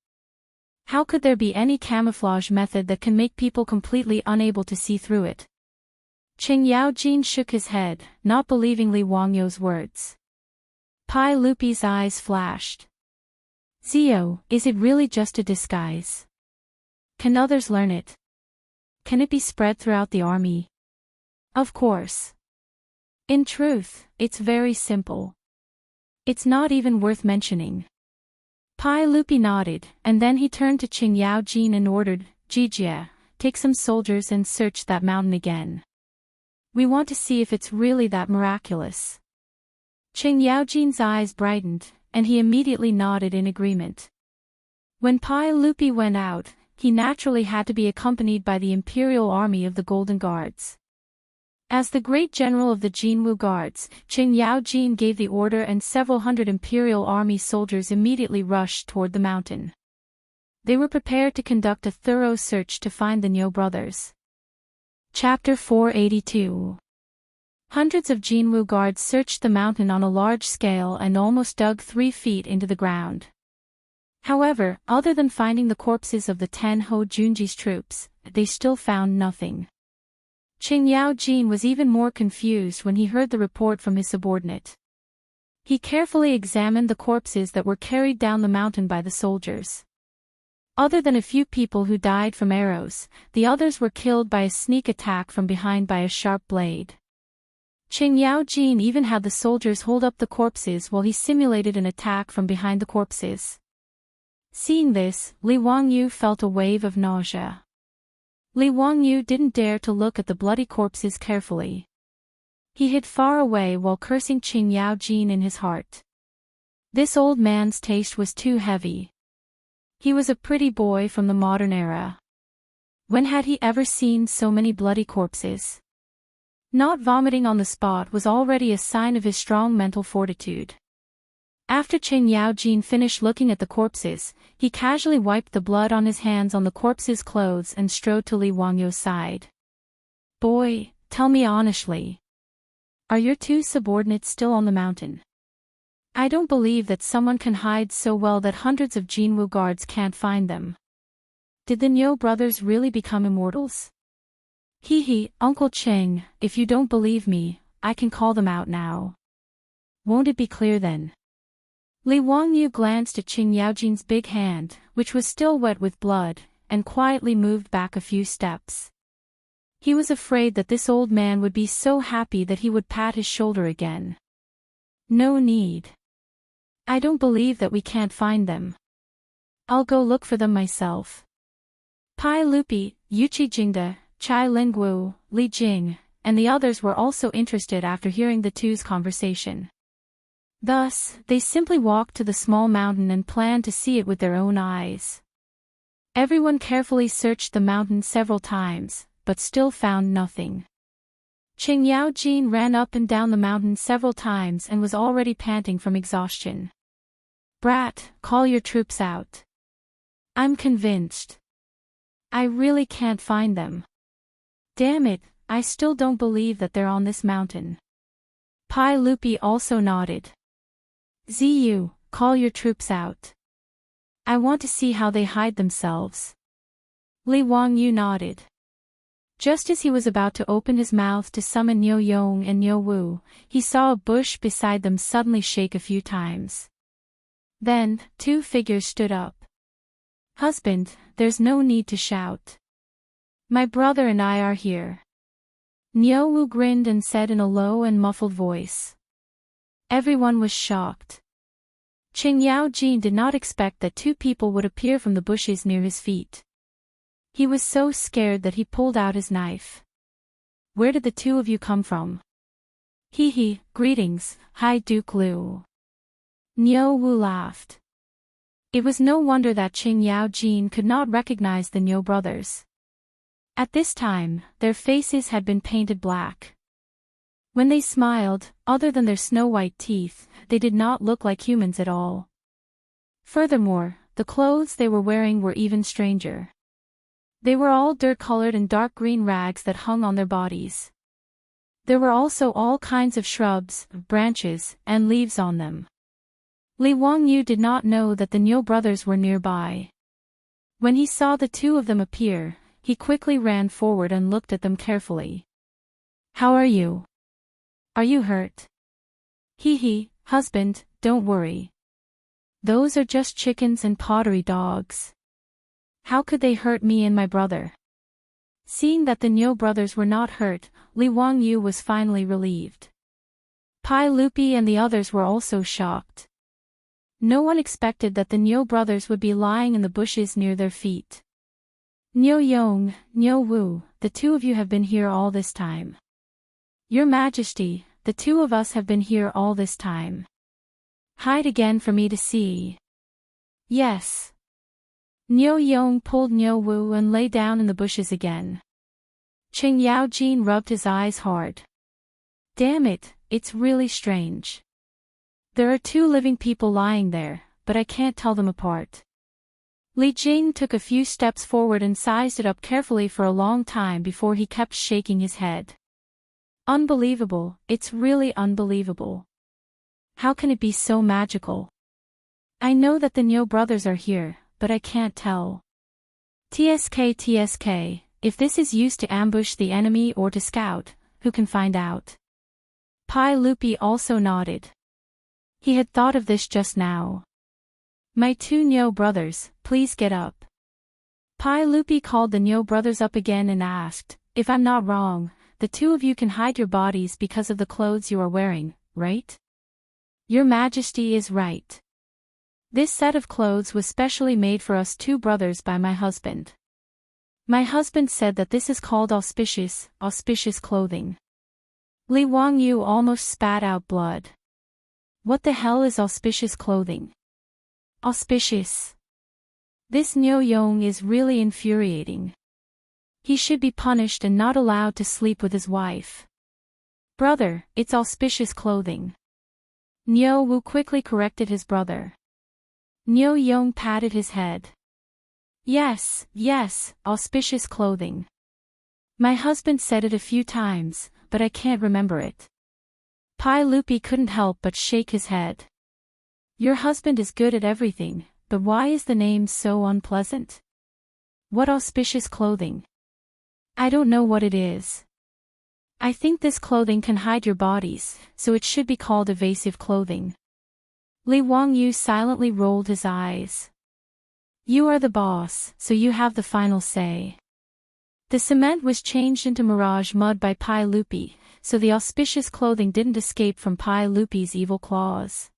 How could there be any camouflage method that can make people completely unable to see through it?" Qing Yaojin shook his head, not believing Li Wangyu's words. Pai Lupi's eyes flashed. "Zio, is it really just a disguise? Can others learn it? Can it be spread throughout the army?" "Of course. In truth, it's very simple. It's not even worth mentioning." Pai Lupi nodded, and then he turned to Qing Yaojin and ordered, "Jijia, take some soldiers and search that mountain again. We want to see if it's really that miraculous." Qing Yaojin's eyes brightened, and he immediately nodded in agreement. When Pai Lupi went out, he naturally had to be accompanied by the Imperial Army of the Golden Guards. As the great general of the Jinwu Guards, Qing Yaojin gave the order and several hundred Imperial Army soldiers immediately rushed toward the mountain. They were prepared to conduct a thorough search to find the Niu brothers. Chapter 482. Hundreds of Jinwu guards searched the mountain on a large scale and almost dug 3 feet into the ground. However, other than finding the corpses of the 10 Ho Junji's troops, they still found nothing. Qing Yaojin was even more confused when he heard the report from his subordinate. He carefully examined the corpses that were carried down the mountain by the soldiers. Other than a few people who died from arrows, the others were killed by a sneak attack from behind by a sharp blade. Qing Yaojin even had the soldiers hold up the corpses while he simulated an attack from behind the corpses. Seeing this, Li Wangyu felt a wave of nausea. Li Wangyu didn't dare to look at the bloody corpses carefully. He hid far away while cursing Qing Yaojin in his heart. This old man's taste was too heavy. He was a pretty boy from the modern era. When had he ever seen so many bloody corpses? Not vomiting on the spot was already a sign of his strong mental fortitude. After Qing Yaojin finished looking at the corpses, he casually wiped the blood on his hands on the corpses' clothes and strode to Li Wangyu's side. Boy, tell me honestly. Are your two subordinates still on the mountain? I don't believe that someone can hide so well that hundreds of Jinwu guards can't find them. Did the Niu brothers really become immortals? Hee, Uncle Cheng, if you don't believe me, I can call them out now. Won't it be clear then? Li Wangyu glanced at Qing Yaojin's big hand, which was still wet with blood, and quietly moved back a few steps. He was afraid that this old man would be so happy that he would pat his shoulder again. No need. I don't believe that we can't find them. I'll go look for them myself. Pai Lupi, Yuchi Jingde, Chai Lingwu, Li Jing, and the others were also interested after hearing the two's conversation. Thus, they simply walked to the small mountain and planned to see it with their own eyes. Everyone carefully searched the mountain several times, but still found nothing. Qing Yaojin ran up and down the mountain several times and was already panting from exhaustion. Brat, call your troops out. I'm convinced. I really can't find them. Damn it, I still don't believe that they're on this mountain. Pai Lupi also nodded. Ziyu, call your troops out. I want to see how they hide themselves. Li Wangyu nodded. Just as he was about to open his mouth to summon Niu Yong and Niu Wu, he saw a bush beside them suddenly shake a few times. Then, two figures stood up. Husband, there's no need to shout. My brother and I are here. Niu Wu grinned and said in a low and muffled voice. Everyone was shocked. Qing Yaojin did not expect that two people would appear from the bushes near his feet. He was so scared that he pulled out his knife. Where did the two of you come from? Hee, greetings, High Duke Liu. Niu Wu laughed. It was no wonder that Qing Yaojin could not recognize the Niu brothers. At this time, their faces had been painted black. When they smiled, other than their snow-white teeth, they did not look like humans at all. Furthermore, the clothes they were wearing were even stranger. They were all dirt-colored and dark green rags that hung on their bodies. There were also all kinds of shrubs, branches, and leaves on them. Li Wangyu did not know that the Niu brothers were nearby. When he saw the two of them appear, he quickly ran forward and looked at them carefully. How are you? Are you hurt? Hee, husband, don't worry. Those are just chickens and pottery dogs. How could they hurt me and my brother? Seeing that the Niu brothers were not hurt, Li Wangyu was finally relieved. Pai Lupi and the others were also shocked. No one expected that the Niu brothers would be lying in the bushes near their feet. Niu Yong, Niu Wu, the two of you have been here all this time. Your Majesty, the two of us have been here all this time. Hide again for me to see. Yes. Niu Yong pulled Niu Wu and lay down in the bushes again. Qing Yaojin rubbed his eyes hard. Damn it, it's really strange. There are two living people lying there, but I can't tell them apart. Li Jing took a few steps forward and sized it up carefully for a long time before he kept shaking his head. Unbelievable, it's really unbelievable. How can it be so magical? I know that the Niu brothers are here, but I can't tell. TSK, if this is used to ambush the enemy or to scout, who can find out? Pai Lupi also nodded. He had thought of this just now. My two Niu brothers, please get up. Pai Lupi called the Niu brothers up again and asked, if I'm not wrong, the two of you can hide your bodies because of the clothes you are wearing, right? Your Majesty is right. This set of clothes was specially made for us two brothers by my husband. My husband said that this is called auspicious clothing. Li Wangyu almost spat out blood. What the hell is auspicious clothing? Auspicious. This Niu Yong is really infuriating. He should be punished and not allowed to sleep with his wife. Brother, it's auspicious clothing. Niu Wu quickly corrected his brother. Niu Yong patted his head. Yes, auspicious clothing. My husband said it a few times, but I can't remember it. Pai Lupi couldn't help but shake his head. Your husband is good at everything, but why is the name so unpleasant? What auspicious clothing? I don't know what it is. I think this clothing can hide your bodies, so it should be called evasive clothing. Li Wangyu silently rolled his eyes. You are the boss, so you have the final say. The cement was changed into mirage mud by Pai Lupi, so the auspicious clothing didn't escape from Pai Lupi's evil claws.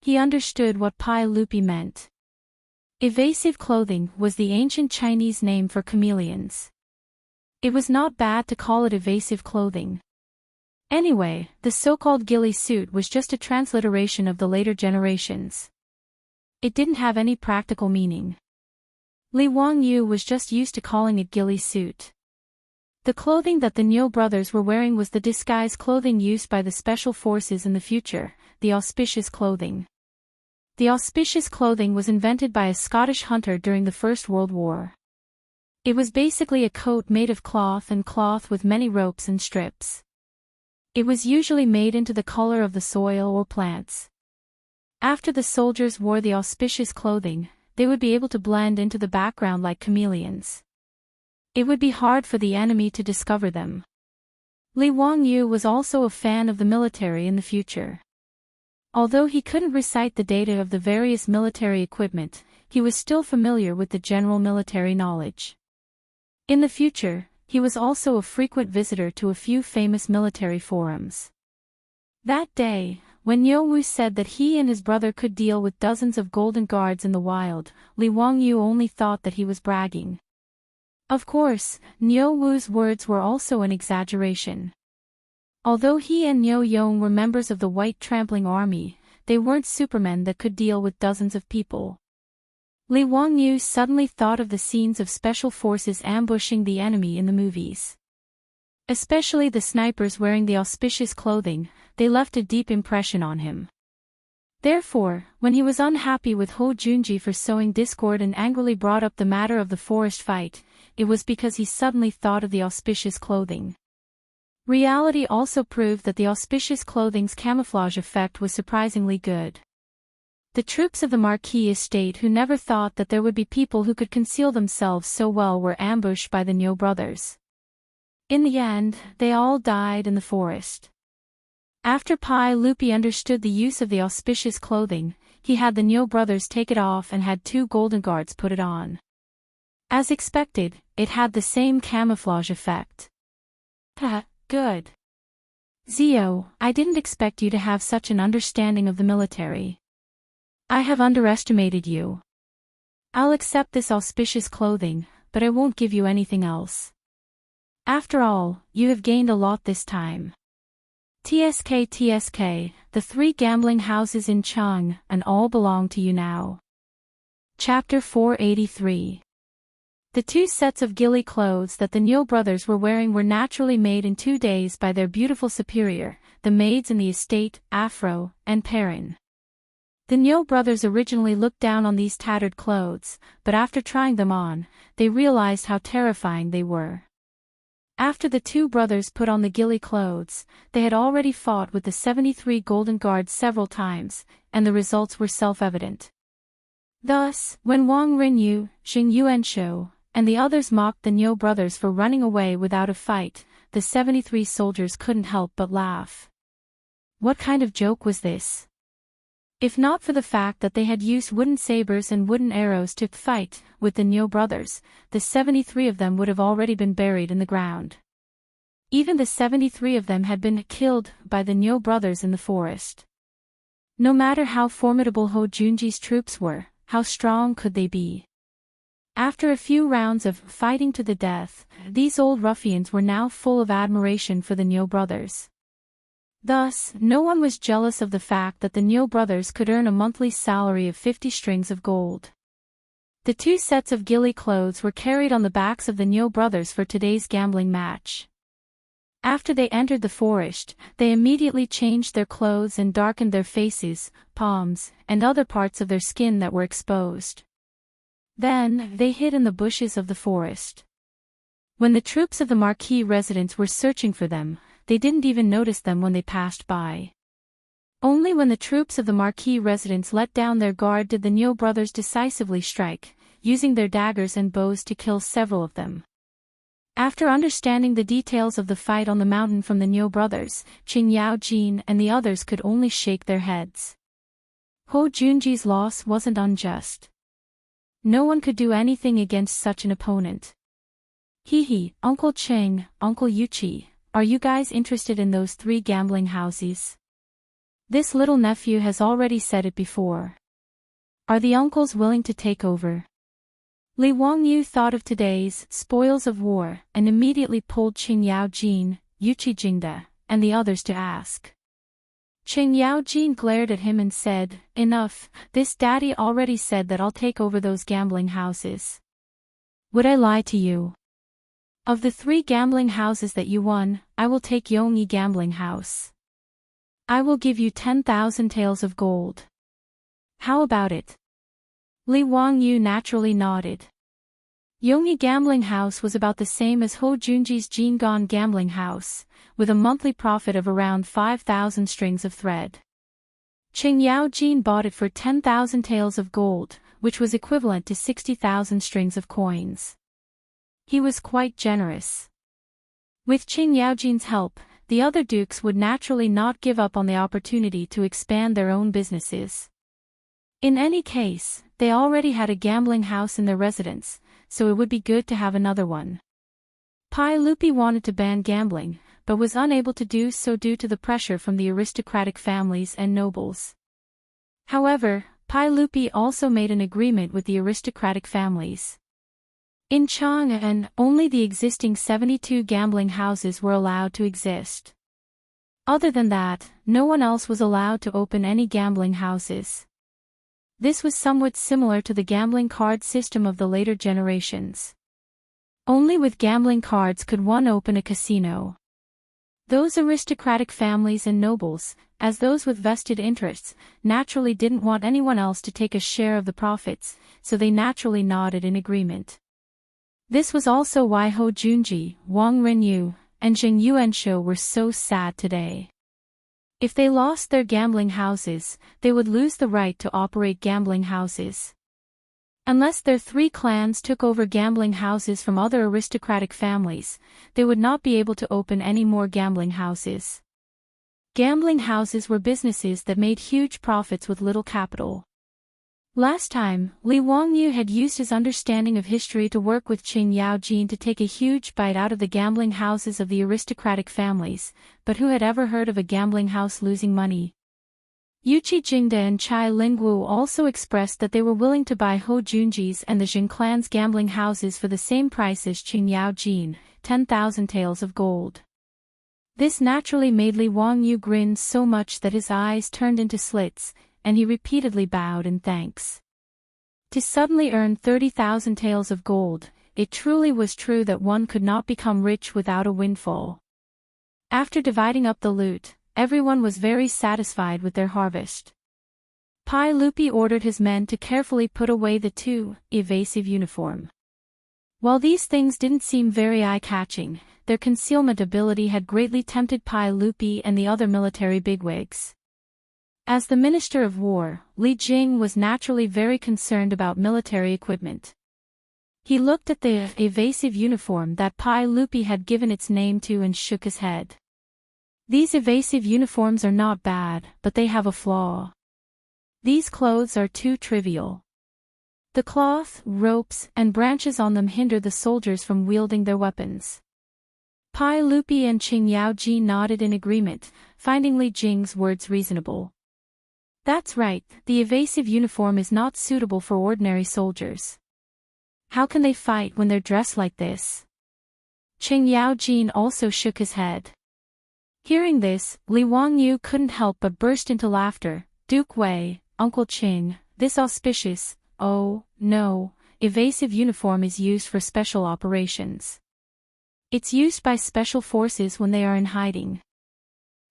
He understood what Pai Lupi meant. Evasive clothing was the ancient Chinese name for chameleons. It was not bad to call it evasive clothing. Anyway, the so-called ghillie suit was just a transliteration of the later generations. It didn't have any practical meaning. Li Wangyu was just used to calling it ghillie suit. The clothing that the Niu brothers were wearing was the disguise clothing used by the special forces in the future, the auspicious clothing. The auspicious clothing was invented by a Scottish hunter during the First World War. It was basically a coat made of cloth and cloth with many ropes and strips. It was usually made into the color of the soil or plants. After the soldiers wore the auspicious clothing, they would be able to blend into the background like chameleons. It would be hard for the enemy to discover them. Li Wangyu was also a fan of the military in the future. Although he couldn't recite the data of the various military equipment, he was still familiar with the general military knowledge. In the future, he was also a frequent visitor to a few famous military forums. That day, when Niu said that he and his brother could deal with dozens of golden guards in the wild, Li Wangyu only thought that he was bragging. Of course, Niu's words were also an exaggeration. Although he and Niu Yong were members of the White Trampling Army, they weren't supermen that could deal with dozens of people. Li Wangyu suddenly thought of the scenes of special forces ambushing the enemy in the movies. Especially the snipers wearing the auspicious clothing, they left a deep impression on him. Therefore, when he was unhappy with Ho Junji for sowing discord and angrily brought up the matter of the forest fight, it was because he suddenly thought of the auspicious clothing. Reality also proved that the auspicious clothing's camouflage effect was surprisingly good. The troops of the Marquis estate who never thought that there would be people who could conceal themselves so well were ambushed by the Niu brothers. In the end, they all died in the forest. After Pai Lupi understood the use of the auspicious clothing, he had the Niu brothers take it off and had 2 golden guards put it on. As expected, it had the same camouflage effect. Good. Zio, I didn't expect you to have such an understanding of the military. I have underestimated you. I'll accept this auspicious clothing, but I won't give you anything else. After all, you have gained a lot this time. TSK, the 3 gambling houses in Chang, and all belong to you now. Chapter 483. The 2 sets of ghillie clothes that the Niu brothers were wearing were naturally made in 2 days by their beautiful superior, the maids in the estate, Afro, and Perrin. The Niu brothers originally looked down on these tattered clothes, but after trying them on, they realized how terrifying they were. After the 2 brothers put on the ghillie clothes, they had already fought with the 73 golden guards several times, and the results were self-evident. Thus, when Wang Rinyu, Xing Yuanshou, and the others mocked the Niu brothers for running away without a fight, the 73 soldiers couldn't help but laugh. What kind of joke was this? If not for the fact that they had used wooden sabers and wooden arrows to fight with the Niu brothers, the 73 of them would have already been buried in the ground. Even the 73 of them had been killed by the Niu brothers in the forest. No matter how formidable Ho Junji's troops were, how strong could they be? After a few rounds of fighting to the death, these old ruffians were now full of admiration for the Niu brothers. Thus, no one was jealous of the fact that the Niu brothers could earn a monthly salary of 50 strings of gold. The 2 sets of ghillie clothes were carried on the backs of the Niu brothers for today's gambling match. After they entered the forest, they immediately changed their clothes and darkened their faces, palms, and other parts of their skin that were exposed. Then, they hid in the bushes of the forest. When the troops of the Marquis residents were searching for them, they didn't even notice them when they passed by. Only when the troops of the Marquis residents let down their guard did the Niu brothers decisively strike, using their daggers and bows to kill several of them. After understanding the details of the fight on the mountain from the Niu brothers, Qing Yaojin and the others could only shake their heads. Hou Junji's loss wasn't unjust. No one could do anything against such an opponent. Hee, Uncle Qing, Uncle Yuqi, are you guys interested in those 3 gambling houses? This little nephew has already said it before. Are the uncles willing to take over? Li Wangyu thought of today's spoils of war and immediately pulled Qing Yaojin, Yuqi Jingde, and the others to ask. Qing Yaojin glared at him and said, "Enough, this daddy already said that I'll take over those gambling houses. Would I lie to you? Of the 3 gambling houses that you won, I will take Yongyi Gambling House. I will give you 10,000 taels of gold. How about it?" Li Wangyu naturally nodded. Yongyi Gambling House was about the same as Hou Junji's Jingon Gambling House, with a monthly profit of around 5,000 strings of thread. Qing Yaojin bought it for 10,000 taels of gold, which was equivalent to 60,000 strings of coins. He was quite generous. With Qing Yaojin's help, the other dukes would naturally not give up on the opportunity to expand their own businesses. In any case, they already had a gambling house in their residence, so it would be good to have another one. Pai Lupi wanted to ban gambling, but was unable to do so due to the pressure from the aristocratic families and nobles. However, Pai Lupi also made an agreement with the aristocratic families. In Chang'an, only the existing 72 gambling houses were allowed to exist. Other than that, no one else was allowed to open any gambling houses. This was somewhat similar to the gambling card system of the later generations. Only with gambling cards could one open a casino. Those aristocratic families and nobles, as those with vested interests, naturally didn't want anyone else to take a share of the profits, so they naturally nodded in agreement. This was also why Hou Junji, Wang Renyu, and Zheng Yuanshou were so sad today. If they lost their gambling houses, they would lose the right to operate gambling houses. Unless their 3 clans took over gambling houses from other aristocratic families, they would not be able to open any more gambling houses. Gambling houses were businesses that made huge profits with little capital. Last time, Li Wangyu had used his understanding of history to work with Qing Yaojin to take a huge bite out of the gambling houses of the aristocratic families, but who had ever heard of a gambling house losing money? Yuqi Jingde and Chai Lingwu also expressed that they were willing to buy Hou Junji's and the Jing clan's gambling houses for the same price as Qing Yaojin, 10,000 taels of gold. This naturally made Li Wangyu grin so much that his eyes turned into slits, and he repeatedly bowed in thanks. To suddenly earn 30,000 taels of gold, it truly was true that one could not become rich without a windfall. After dividing up the loot, everyone was very satisfied with their harvest. Pai Lupi ordered his men to carefully put away the 2 evasive uniform. While these things didn't seem very eye-catching, their concealment ability had greatly tempted Pai Lupi and the other military bigwigs. As the Minister of War, Li Jing was naturally very concerned about military equipment. He looked at the evasive uniform that Pai Lupi had given its name to and shook his head. These evasive uniforms are not bad, but they have a flaw. These clothes are too trivial. The cloth, ropes, and branches on them hinder the soldiers from wielding their weapons. Pai Lupi and Qing Yaojin nodded in agreement, finding Li Jing's words reasonable. That's right, the evasive uniform is not suitable for ordinary soldiers. How can they fight when they're dressed like this? Qing Yaojin also shook his head. Hearing this, Li Wangyu couldn't help but burst into laughter. Duke Wei, Uncle Qing, this auspicious, oh, no, evasive uniform is used for special operations. It's used by special forces when they are in hiding.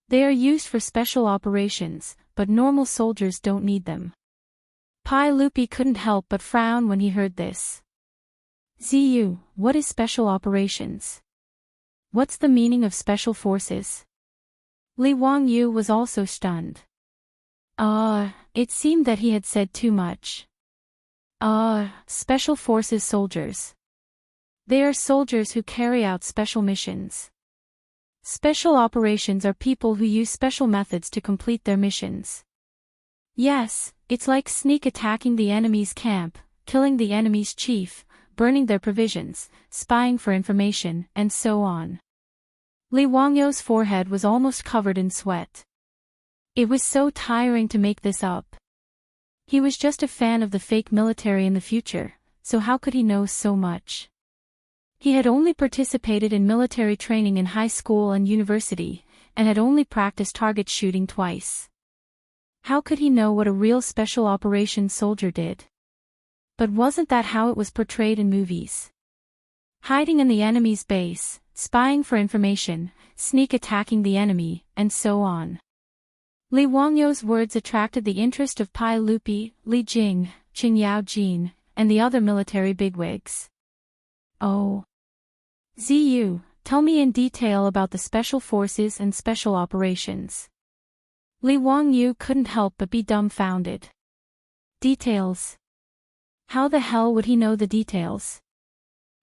They are used for special operations, but normal soldiers don't need them. Pai Lupi couldn't help but frown when he heard this. ZU, what is special operations? What's the meaning of special forces? Li Wangyu was also stunned. It seemed that he had said too much. Special forces soldiers. They are soldiers who carry out special missions. Special operations are people who use special methods to complete their missions. Yes, it's like sneak attacking the enemy's camp, killing the enemy's chief, burning their provisions, spying for information, and so on. Li Wangyu's forehead was almost covered in sweat. It was so tiring to make this up. He was just a fan of the fake military in the future, so how could he know so much? He had only participated in military training in high school and university, and had only practiced target shooting twice. How could he know what a real special operations soldier did? But wasn't that how it was portrayed in movies? Hiding in the enemy's base, spying for information, sneak attacking the enemy, and so on. Li Wangyu's words attracted the interest of Pai Lupi, Li Jing, Qing Yaojin, and the other military bigwigs. Oh. ZU, tell me in detail about the special forces and special operations. Li Wangyu couldn't help but be dumbfounded. Details. How the hell would he know the details?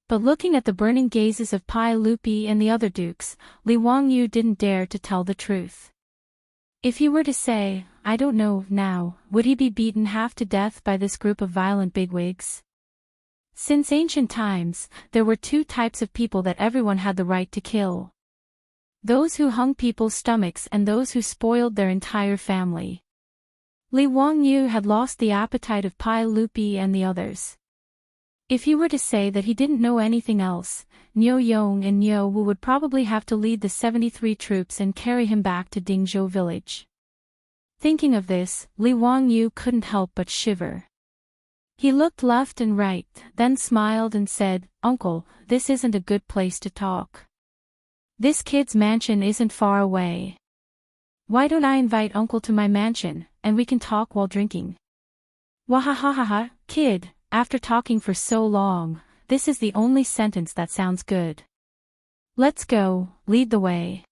But looking at the burning gazes of Pai Lupi and the other dukes, Li Wangyu didn't dare to tell the truth. If he were to say, I don't know, now, would he be beaten half to death by this group of violent bigwigs? Since ancient times, there were two types of people that everyone had the right to kill. Those who hung people's stomachs and those who spoiled their entire family. Li Wangyu had lost the appetite of Pai Lupi and the others. If he were to say that he didn't know anything else, Niu Yong and Niu Wu would probably have to lead the 73 troops and carry him back to Dingzhou village. Thinking of this, Li Wangyu couldn't help but shiver. He looked left and right, then smiled and said, Uncle, this isn't a good place to talk. This kid's mansion isn't far away. Why don't I invite Uncle to my mansion, and we can talk while drinking? Wahahaha, kid, after talking for so long, this is the only sentence that sounds good. Let's go, lead the way.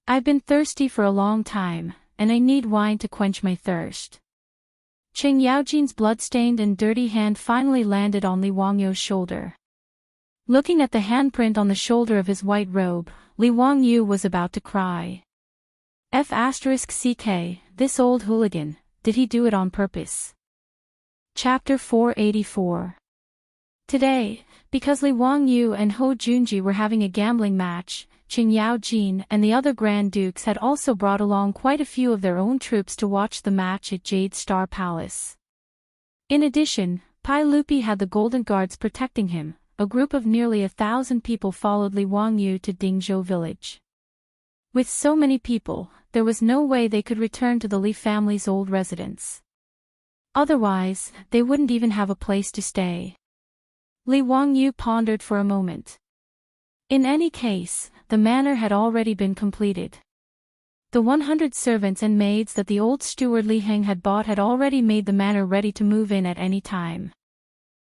I've been thirsty for a long time, and I need wine to quench my thirst. Qing Yaojin's blood-stained and dirty hand finally landed on Li Wangyu's shoulder. Looking at the handprint on the shoulder of his white robe, Li Wangyu was about to cry. F***ck, this old hooligan, did he do it on purpose? Chapter 484. Today, because Li Wangyu and Hou Junji were having a gambling match, Qing Yaojin and the other Grand Dukes had also brought along quite a few of their own troops to watch the match at Jade Star Palace. In addition, Pai Lupi had the Golden Guards protecting him. A group of nearly 1,000 people followed Li Wangyu to Dingzhou village. With so many people, there was no way they could return to the Li family's old residence. Otherwise, they wouldn't even have a place to stay. Li Wangyu pondered for a moment. In any case, the manor had already been completed. The 100 servants and maids that the old steward Li Heng had bought had already made the manor ready to move in at any time.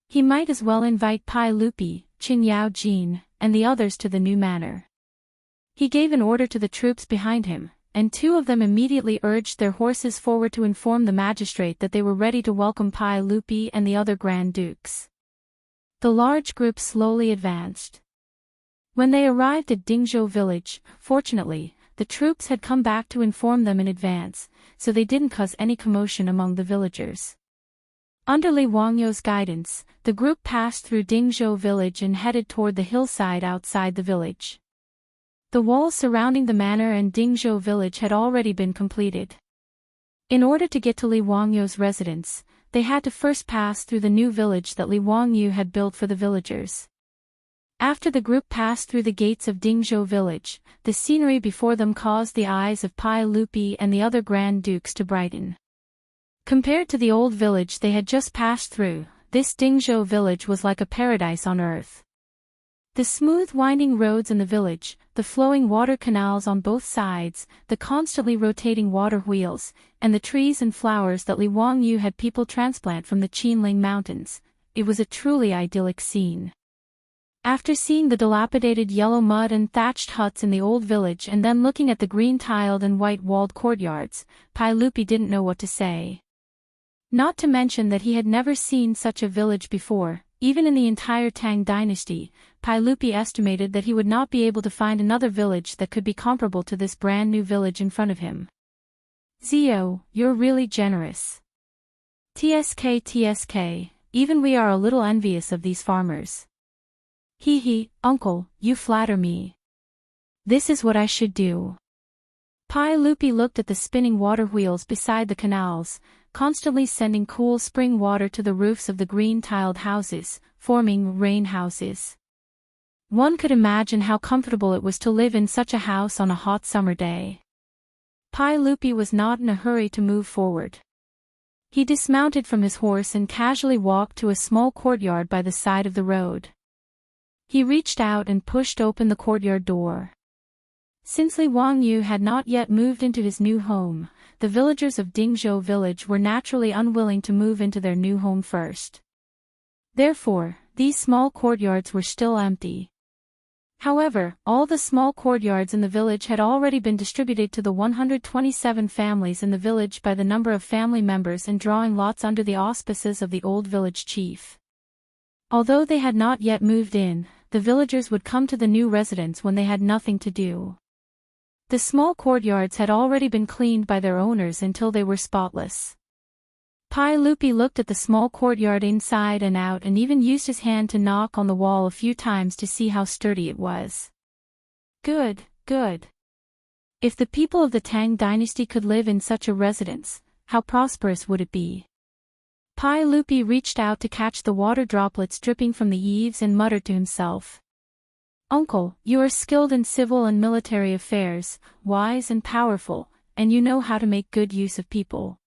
He might as well invite Pai Lupi, Qing Yaojin, and the others to the new manor. He gave an order to the troops behind him, and two of them immediately urged their horses forward to inform the magistrate that they were ready to welcome Pai Lupi and the other Grand Dukes. The large group slowly advanced. When they arrived at Dingzhou village, fortunately, the troops had come back to inform them in advance, so they didn't cause any commotion among the villagers. Under Li Wangyu's guidance, the group passed through Dingzhou village and headed toward the hillside outside the village. The walls surrounding the manor and Dingzhou village had already been completed. In order to get to Li Wangyu's residence, they had to first pass through the new village that Li Wangyu had built for the villagers. After the group passed through the gates of Dingzhou village, the scenery before them caused the eyes of Pai Lupi and the other Grand Dukes to brighten. Compared to the old village they had just passed through, this Dingzhou village was like a paradise on earth. The smooth winding roads in the village, the flowing water canals on both sides, the constantly rotating water wheels, and the trees and flowers that Li Wangyu had people transplant from the Qinling Mountains, it was a truly idyllic scene. After seeing the dilapidated yellow mud and thatched huts in the old village and then looking at the green-tiled and white-walled courtyards, Lupi didn't know what to say. Not to mention that he had never seen such a village before, even in the entire Tang dynasty. Lupi estimated that he would not be able to find another village that could be comparable to this brand new village in front of him. Zio, you're really generous. TSK, even we are a little envious of these farmers. Hee, uncle, you flatter me. This is what I should do. Lupi looked at the spinning water wheels beside the canals, constantly sending cool spring water to the roofs of the green-tiled houses, forming rain houses. One could imagine how comfortable it was to live in such a house on a hot summer day. Lupi was not in a hurry to move forward. He dismounted from his horse and casually walked to a small courtyard by the side of the road. He reached out and pushed open the courtyard door. Since Li Wangyu had not yet moved into his new home, the villagers of Dingzhou village were naturally unwilling to move into their new home first. Therefore, these small courtyards were still empty. However, all the small courtyards in the village had already been distributed to the 127 families in the village by the number of family members and drawing lots under the auspices of the old village chief. Although they had not yet moved in, the villagers would come to the new residence when they had nothing to do. The small courtyards had already been cleaned by their owners until they were spotless. Lupi looked at the small courtyard inside and out and even used his hand to knock on the wall a few times to see how sturdy it was. Good. If the people of the Tang dynasty could live in such a residence, how prosperous would it be? Lupi reached out to catch the water droplets dripping from the eaves and muttered to himself. Uncle, you are skilled in civil and military affairs, wise and powerful, and you know how to make good use of people.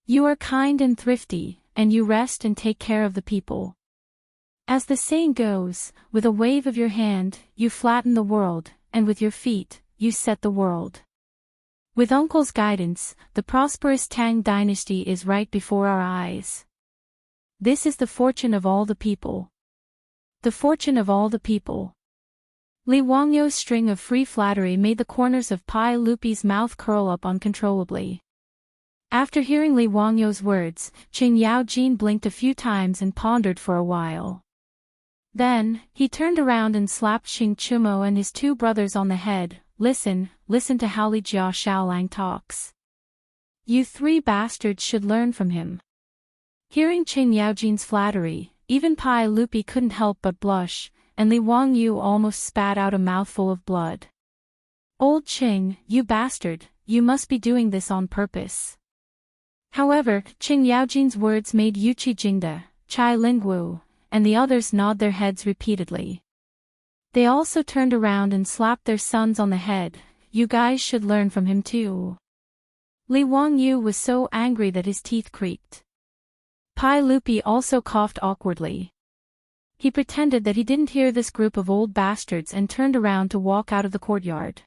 You are kind and thrifty, and you rest and take care of the people. As the saying goes, with a wave of your hand, you flatten the world, and with your feet, you set the world. With Uncle's guidance, the prosperous Tang dynasty is right before our eyes. This is the fortune of all the people. The fortune of all the people. Li Wangyu's string of free flattery made the corners of Lupi's mouth curl up uncontrollably. After hearing Li Wangyu's words, Qing Yaojin blinked a few times and pondered for a while. Then, he turned around and slapped Xing Chumo and his two brothers on the head. Listen to how Li Jia Shaolang talks. You three bastards should learn from him. Hearing Qing Yaojin's flattery, even Lupi couldn't help but blush, and Li Wangyu almost spat out a mouthful of blood. Old Qing, you bastard, you must be doing this on purpose. However, Qing Yaojin's words made Yuqi Jingde, Chai Lingwu, and the others nod their heads repeatedly. They also turned around and slapped their sons on the head. You guys should learn from him too. Li Wangyu was so angry that his teeth creaked. Lupi also coughed awkwardly. He pretended that he didn't hear this group of old bastards and turned around to walk out of the courtyard.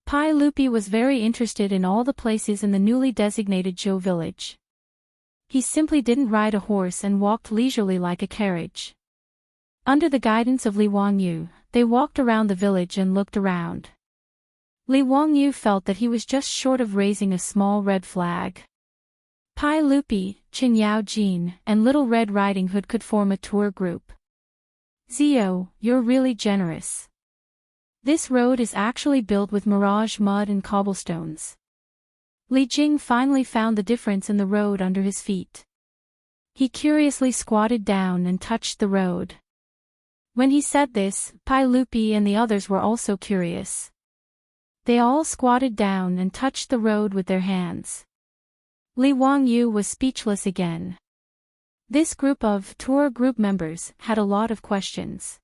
Lupi was very interested in all the places in the newly designated Zhou village. He simply didn't ride a horse and walked leisurely like a carriage. Under the guidance of Li Wangyu, they walked around the village and looked around. Li Wangyu felt that he was just short of raising a small red flag. Lupi, Qing Yaojin, and Little Red Riding Hood could form a tour group. Zio, you're really generous. This road is actually built with mirage mud and cobblestones. Li Jing finally found the difference in the road under his feet. He curiously squatted down and touched the road. When he said this, Lupi and the others were also curious. They all squatted down and touched the road with their hands. Li Wangyu was speechless again. This group of tour group members had a lot of questions.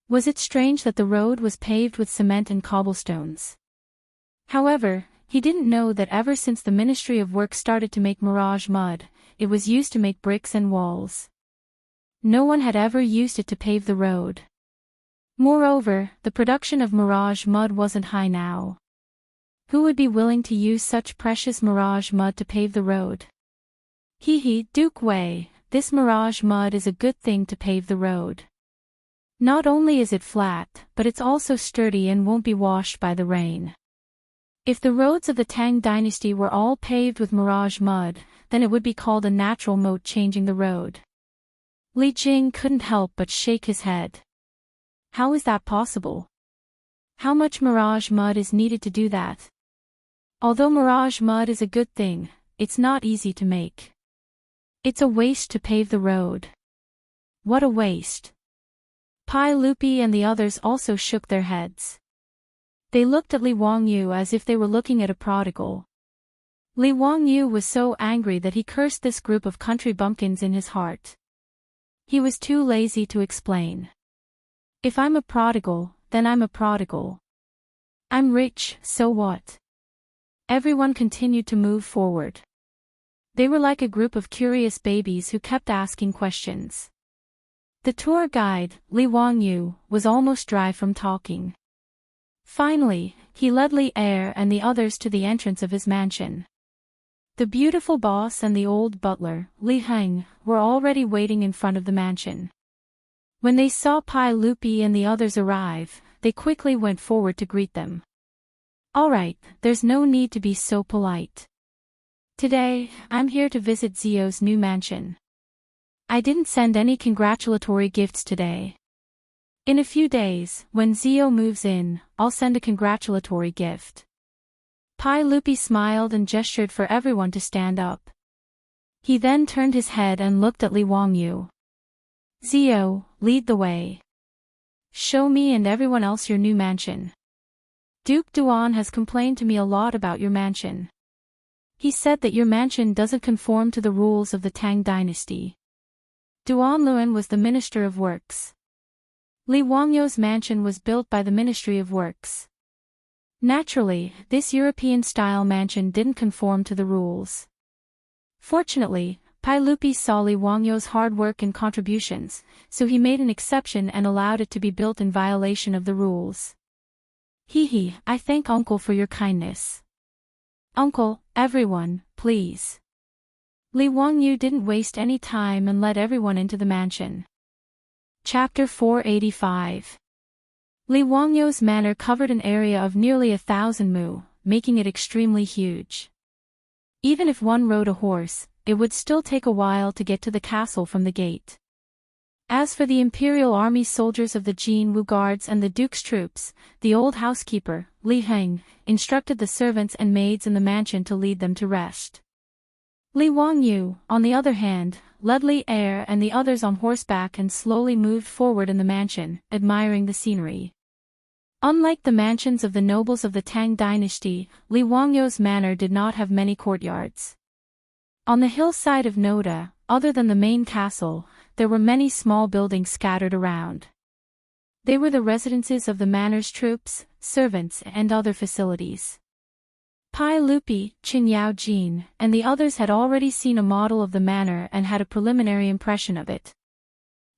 Was it strange that the road was paved with cement and cobblestones? However, he didn't know that ever since the Ministry of Work started to make mirage mud, it was used to make bricks and walls. No one had ever used it to pave the road. Moreover, the production of mirage mud wasn't high now. Who would be willing to use such precious mirage mud to pave the road? Duke Wei, this mirage mud is a good thing to pave the road. Not only is it flat, but it's also sturdy and won't be washed by the rain. If the roads of the Tang Dynasty were all paved with mirage mud, then it would be called a natural moat changing the road. Li Jing couldn't help but shake his head. How is that possible? How much mirage mud is needed to do that? Although mirage mud is a good thing, it's not easy to make. It's a waste to pave the road. What a waste. Pai Lupi and the others also shook their heads. They looked at Li Wangyu as if they were looking at a prodigal. Li Wangyu was so angry that he cursed this group of country bumpkins in his heart. He was too lazy to explain. If I'm a prodigal, then I'm a prodigal. I'm rich, so what? Everyone continued to move forward. They were like a group of curious babies who kept asking questions. The tour guide, Li Wangyu, was almost dry from talking. Finally, he led Li Er and the others to the entrance of his mansion. The beautiful boss and the old butler, Li Heng, were already waiting in front of the mansion. When they saw Pai Lupi and the others arrive, they quickly went forward to greet them. All right, there's no need to be so polite. Today, I'm here to visit Zio's new mansion. I didn't send any congratulatory gifts today. In a few days, when Zio moves in, I'll send a congratulatory gift. Pai Lupi smiled and gestured for everyone to stand up. He then turned his head and looked at Li Wangyu. Zio, lead the way. Show me and everyone else your new mansion. Duke Duan has complained to me a lot about your mansion. He said that your mansion doesn't conform to the rules of the Tang Dynasty. Duan Luan was the Minister of Works. Li Wangyu's mansion was built by the Ministry of Works. Naturally, this European-style mansion didn't conform to the rules. Fortunately, Pai Lupi saw Li Wangyu's hard work and contributions, so he made an exception and allowed it to be built in violation of the rules. Hee, I thank Uncle for your kindness. Uncle, everyone, please. Li Wangyu didn't waste any time and led everyone into the mansion. Chapter 485. Li Wangyu's manor covered an area of nearly 1,000 mu, making it extremely huge. Even if one rode a horse, it would still take a while to get to the castle from the gate. As for the Imperial Army soldiers of the Jin Wu Guards and the Duke's troops, the old housekeeper, Li Heng, instructed the servants and maids in the mansion to lead them to rest. Li Wangyu, on the other hand, led Li Er and the others on horseback and slowly moved forward in the mansion, admiring the scenery. Unlike the mansions of the nobles of the Tang Dynasty, Li Wangyu's manor did not have many courtyards. On the hillside of Noda, other than the main castle, there were many small buildings scattered around. They were the residences of the manor's troops, servants, and other facilities. Pai Lupi, Qin Yao Jin, and the others had already seen a model of the manor and had a preliminary impression of it.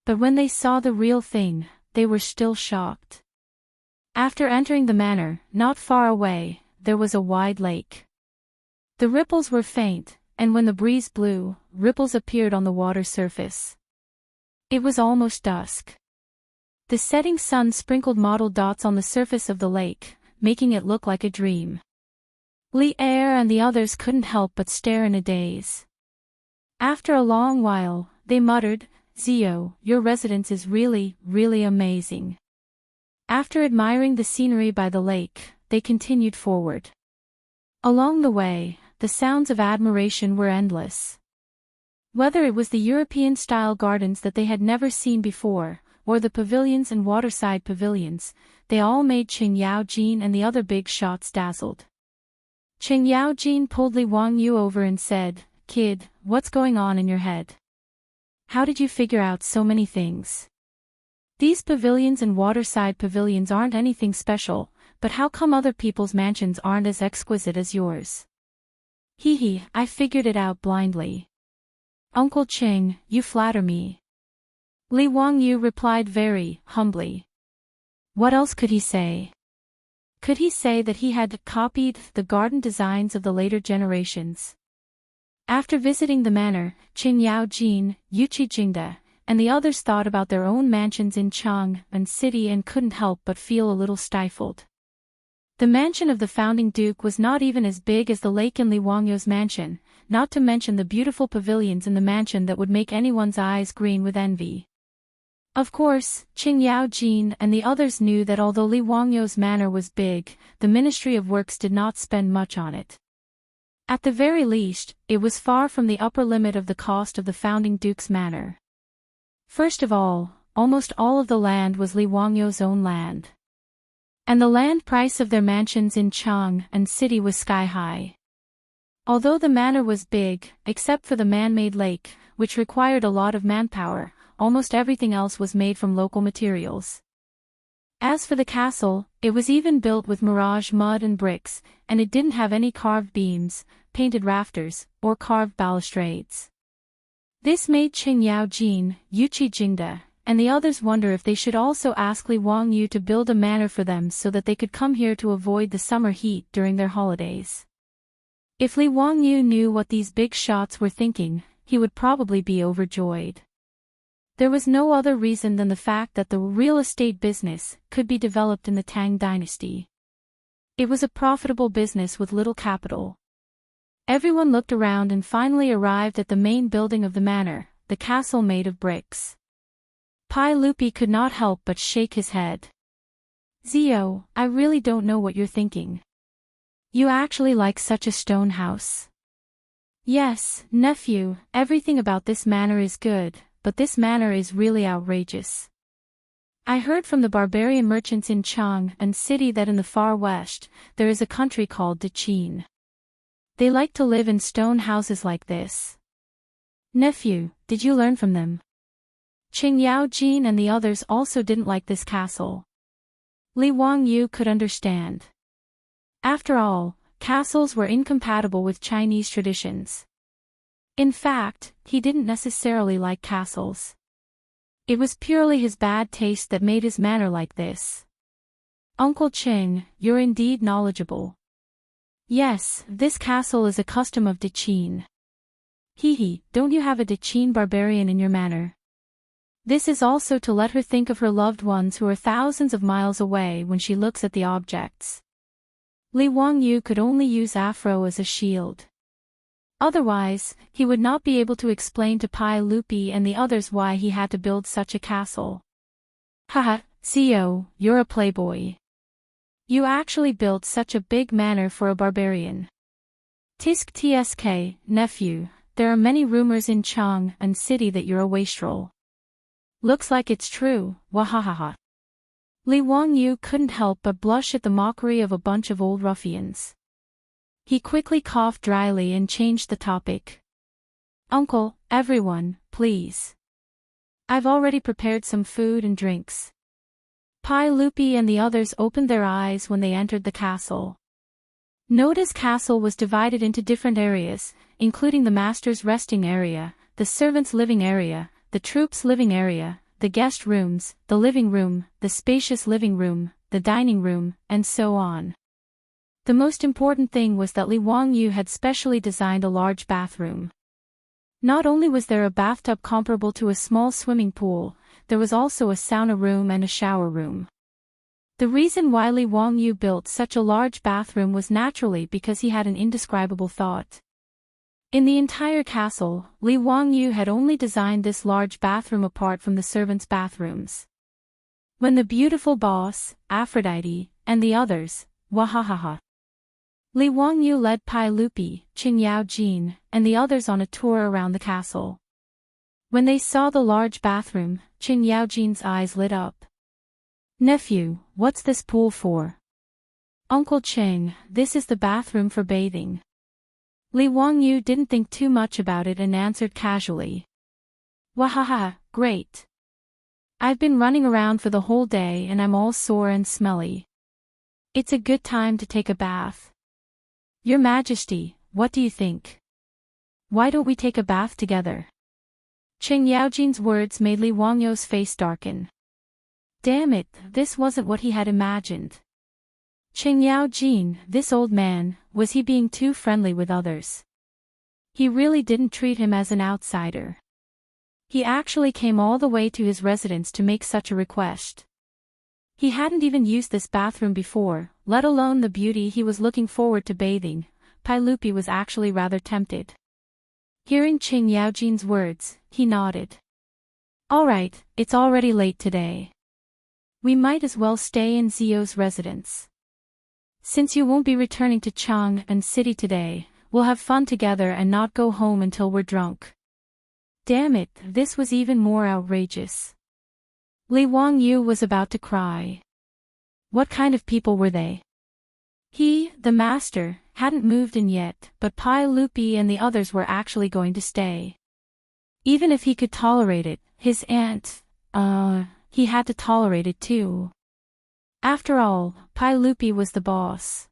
But when they saw the real thing, they were still shocked. After entering the manor, not far away, there was a wide lake. The ripples were faint, and when the breeze blew, ripples appeared on the water surface. It was almost dusk. The setting sun sprinkled mottled dots on the surface of the lake, making it look like a dream. Li Er and the others couldn't help but stare in a daze. After a long while, they muttered, "Zio, your residence is really, really amazing." After admiring the scenery by the lake, they continued forward. Along the way, the sounds of admiration were endless. Whether it was the European-style gardens that they had never seen before, or the pavilions and waterside pavilions, they all made Qin Yao Jin and the other big shots dazzled. Qin Yao Jin pulled Li Wangyu over and said, "Kid, what's going on in your head? How did you figure out so many things? These pavilions and waterside pavilions aren't anything special, but how come other people's mansions aren't as exquisite as yours?" Hee, I figured it out blindly. Uncle Qing, you flatter me. Li Wangyu replied very humbly. What else could he say? Could he say that he had copied the garden designs of the later generations? After visiting the manor, Qin Yao Jin, Yuqi Jingda, and the others thought about their own mansions in Chang and City and couldn't help but feel a little stifled. The mansion of the founding duke was not even as big as the lake in Li Wangyu's mansion, not to mention the beautiful pavilions in the mansion that would make anyone's eyes green with envy. Of course, Qing Yaojin and the others knew that although Li Wangyu's manor was big, the Ministry of Works did not spend much on it. At the very least, it was far from the upper limit of the cost of the founding duke's manor. First of all, almost all of the land was Li Wangyu's own land. And the land price of their mansions in Chang and City was sky-high. Although the manor was big, except for the man-made lake, which required a lot of manpower, almost everything else was made from local materials. As for the castle, it was even built with mirage mud and bricks, and it didn't have any carved beams, painted rafters, or carved balustrades. This made Qing Yaojin, Yuqi Jingda, and the others wonder if they should also ask Li Wangyu to build a manor for them so that they could come here to avoid the summer heat during their holidays. If Li Wangyu knew what these big shots were thinking, he would probably be overjoyed. There was no other reason than the fact that the real estate business could be developed in the Tang Dynasty. It was a profitable business with little capital. Everyone looked around and finally arrived at the main building of the manor, the castle made of bricks. Pai Lupi could not help but shake his head. Zio, I really don't know what you're thinking. You actually like such a stone house? Yes, nephew, everything about this manor is good, but this manor is really outrageous. I heard from the barbarian merchants in Chang and City that in the far west, there is a country called Daqin. They like to live in stone houses like this. Nephew, did you learn from them? Qing Yaojin and the others also didn't like this castle. Li Wangyu could understand. After all, castles were incompatible with Chinese traditions. In fact, he didn't necessarily like castles. It was purely his bad taste that made his manner like this. Uncle Qing, you're indeed knowledgeable. Yes, this castle is a custom of Daqin. Hee, don't you have a Daqin barbarian in your manor? This is also to let her think of her loved ones who are thousands of miles away when she looks at the objects. Li Wangyu could only use Afro as a shield. Otherwise, he would not be able to explain to Pai Lupi and the others why he had to build such a castle. Haha, Zio, you're a playboy. You actually built such a big manor for a barbarian. Tisk tsk, nephew, there are many rumors in Chang and City that you're a wastrel. Looks like it's true, wahahaha. Li Wangyu couldn't help but blush at the mockery of a bunch of old ruffians. He quickly coughed dryly and changed the topic. Uncle, everyone, please. I've already prepared some food and drinks. Pai Lupi and the others opened their eyes when they entered the castle. Noda's castle was divided into different areas, including the master's resting area, the servants' living area, the troops' living area, the guest rooms, the living room, the spacious living room, the dining room, and so on. The most important thing was that Li Wangyu had specially designed a large bathroom. Not only was there a bathtub comparable to a small swimming pool, there was also a sauna room and a shower room. The reason why Li Wangyu built such a large bathroom was naturally because he had an indescribable thought. In the entire castle, Li Wangyu had only designed this large bathroom apart from the servants' bathrooms. When the beautiful boss, Aphrodite, and the others, wahahaha. Li Wangyu led Pai Lupi, Qing Yaojin, and the others on a tour around the castle. When they saw the large bathroom, Qing Yaojin's eyes lit up. Nephew, what's this pool for? Uncle Qing, this is the bathroom for bathing. Li Wangyu didn't think too much about it and answered casually. Wahaha, great. I've been running around for the whole day and I'm all sore and smelly. It's a good time to take a bath. Your Majesty, what do you think? Why don't we take a bath together? Qing Yaojin's words made Li Wangyu's face darken. Damn it, this wasn't what he had imagined. Qing Yaojin, this old man, was he being too friendly with others? He really didn't treat him as an outsider. He actually came all the way to his residence to make such a request. He hadn't even used this bathroom before, let alone the beauty he was looking forward to bathing. Lupi was actually rather tempted. Hearing Qing Yaojin's words, he nodded. Alright, it's already late today. We might as well stay in Zio's residence. Since you won't be returning to Chang'an City today, we'll have fun together and not go home until we're drunk. Damn it, this was even more outrageous. Li Wangyu was about to cry. What kind of people were they? He, the master, hadn't moved in yet, but Lupi and the others were actually going to stay. Even if he could tolerate it, his aunt, he had to tolerate it too. After all, Lupi was the boss.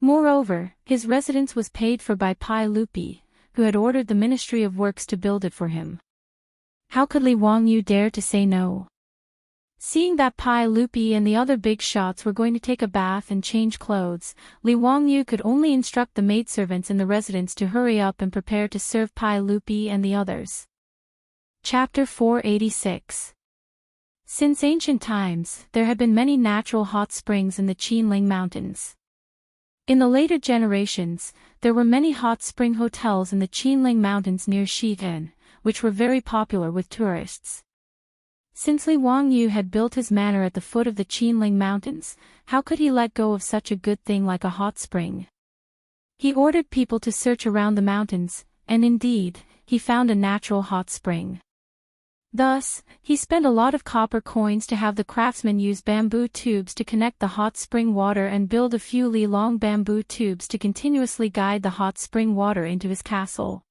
Moreover, his residence was paid for by Lupi, who had ordered the Ministry of Works to build it for him. How could Li Wangyu dare to say no? Seeing that Lupi and the other big shots were going to take a bath and change clothes, Li Wangyu could only instruct the maidservants in the residence to hurry up and prepare to serve Lupi and the others. Chapter 486. Since ancient times, there had been many natural hot springs in the Qinling Mountains. In the later generations, there were many hot spring hotels in the Qinling Mountains near Xi'an, which were very popular with tourists. Since Li Wangyu had built his manor at the foot of the Qinling Mountains, how could he let go of such a good thing like a hot spring? He ordered people to search around the mountains, and indeed, he found a natural hot spring. Thus, he spent a lot of copper coins to have the craftsmen use bamboo tubes to connect the hot spring water and build a few li-long bamboo tubes to continuously guide the hot spring water into his castle.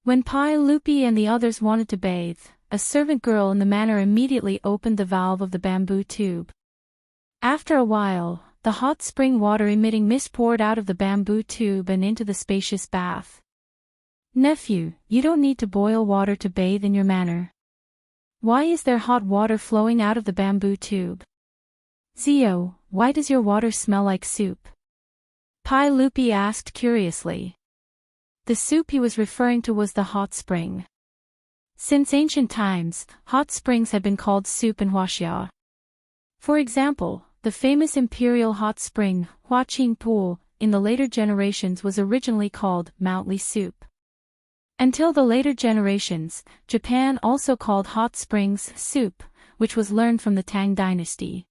When Lupi and the others wanted to bathe, a servant girl in the manor immediately opened the valve of the bamboo tube. After a while, the hot spring water emitting mist poured out of the bamboo tube and into the spacious bath. Nephew, you don't need to boil water to bathe in your manor. Why is there hot water flowing out of the bamboo tube? Zio, why does your water smell like soup? Lupi asked curiously. The soup he was referring to was the hot spring. Since ancient times, hot springs had been called soup in Huaxia. For example, the famous imperial hot spring, Huaqing Pool, in the later generations was originally called Mount Li Soup. Until the later generations, Japan also called hot springs soup, which was learned from the Tang Dynasty.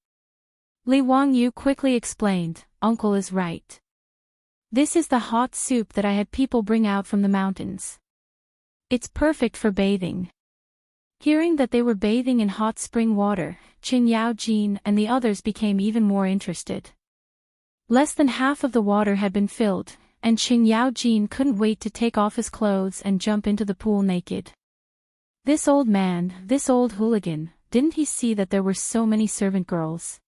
Li Wangyu quickly explained, "Uncle is right. This is the hot soup that I had people bring out from the mountains. It's perfect for bathing." Hearing that they were bathing in hot spring water, Qing Yaojin and the others became even more interested. Less than half of the water had been filled, and Qing Yaojin couldn't wait to take off his clothes and jump into the pool naked. This old man, this old hooligan, didn't he see that there were so many servant girls?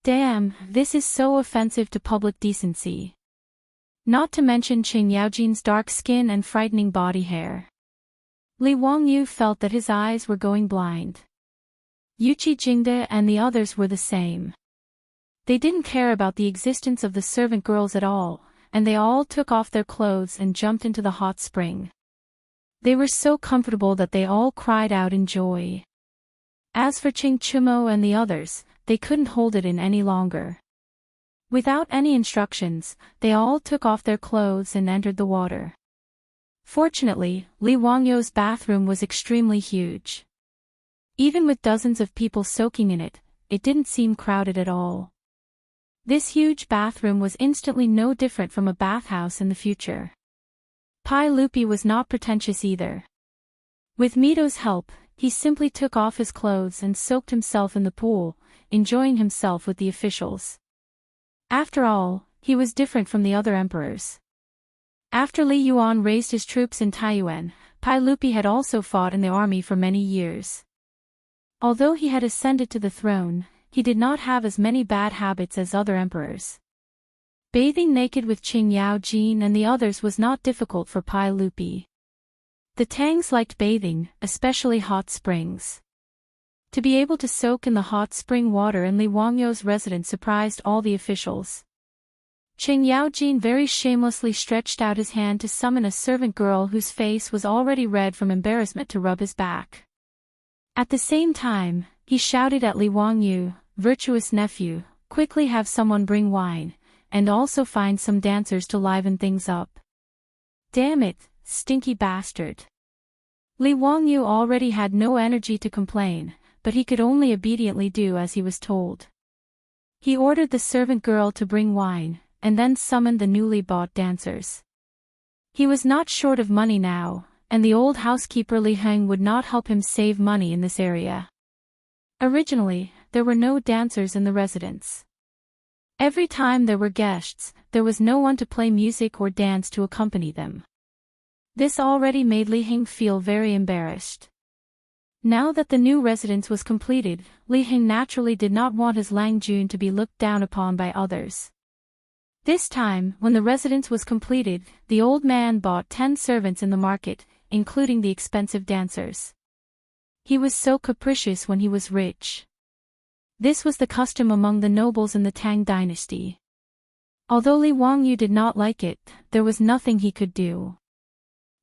Damn, this is so offensive to public decency. Not to mention Qing Yaojin's dark skin and frightening body hair. Li Wangyu felt that his eyes were going blind. Yuqi Jingde and the others were the same. They didn't care about the existence of the servant girls at all, and they all took off their clothes and jumped into the hot spring. They were so comfortable that they all cried out in joy. As for Qing Chumo and the others, they couldn't hold it in any longer. Without any instructions, they all took off their clothes and entered the water. Fortunately, Li Wangyu's bathroom was extremely huge. Even with dozens of people soaking in it, it didn't seem crowded at all. This huge bathroom was instantly no different from a bathhouse in the future. Lupi was not pretentious either. With Mito's help, he simply took off his clothes and soaked himself in the pool, enjoying himself with the officials. After all, he was different from the other emperors. After Li Yuan raised his troops in Taiyuan, Lupi had also fought in the army for many years. Although he had ascended to the throne, he did not have as many bad habits as other emperors. Bathing naked with Qing Yaojin and the others was not difficult for Lupi. The Tangs liked bathing, especially hot springs. To be able to soak in the hot spring water in Li Wangyu's residence surprised all the officials. Qing Yaojin very shamelessly stretched out his hand to summon a servant girl whose face was already red from embarrassment to rub his back. At the same time, he shouted at Li Wangyu, "Virtuous nephew, quickly have someone bring wine, and also find some dancers to liven things up." "Damn it, stinky bastard." Li Wangyu already had no energy to complain, but he could only obediently do as he was told. He ordered the servant girl to bring wine, and then summoned the newly bought dancers. He was not short of money now, and the old housekeeper Li Heng would not help him save money in this area. Originally, there were no dancers in the residence. Every time there were guests, there was no one to play music or dance to accompany them. This already made Li Heng feel very embarrassed. Now that the new residence was completed, Li Heng naturally did not want his Lang Jun to be looked down upon by others. This time, when the residence was completed, the old man bought 10 servants in the market, including the expensive dancers. He was so capricious when he was rich. This was the custom among the nobles in the Tang Dynasty. Although Li Wangyu did not like it, there was nothing he could do.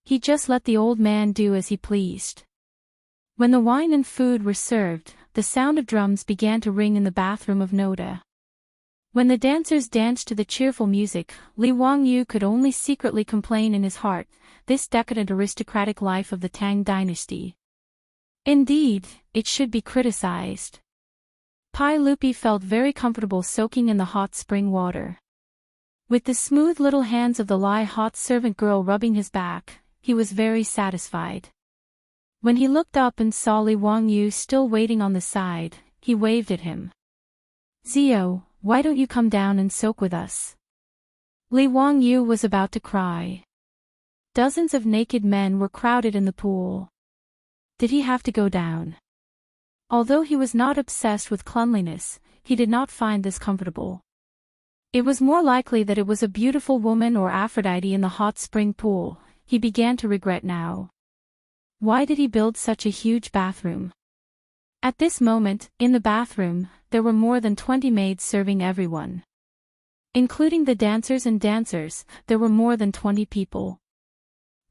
He just let the old man do as he pleased. When the wine and food were served, the sound of drums began to ring in the bathroom of Noda. When the dancers danced to the cheerful music, Li Wangyu could only secretly complain in his heart, this decadent aristocratic life of the Tang Dynasty. Indeed, it should be criticized. Pai Lupi felt very comfortable soaking in the hot spring water. With the smooth little hands of the hot servant girl rubbing his back, he was very satisfied. When he looked up and saw Li Wangyu still waiting on the side, he waved at him. "Zio, why don't you come down and soak with us?" Li Wangyu was about to cry. Dozens of naked men were crowded in the pool. Did he have to go down? Although he was not obsessed with cleanliness, he did not find this comfortable. It was more likely that it was a beautiful woman or Aphrodite in the hot spring pool. He began to regret now. Why did he build such a huge bathroom? At this moment, in the bathroom, there were more than 20 maids serving everyone. Including the dancers and dancers, there were more than 20 people.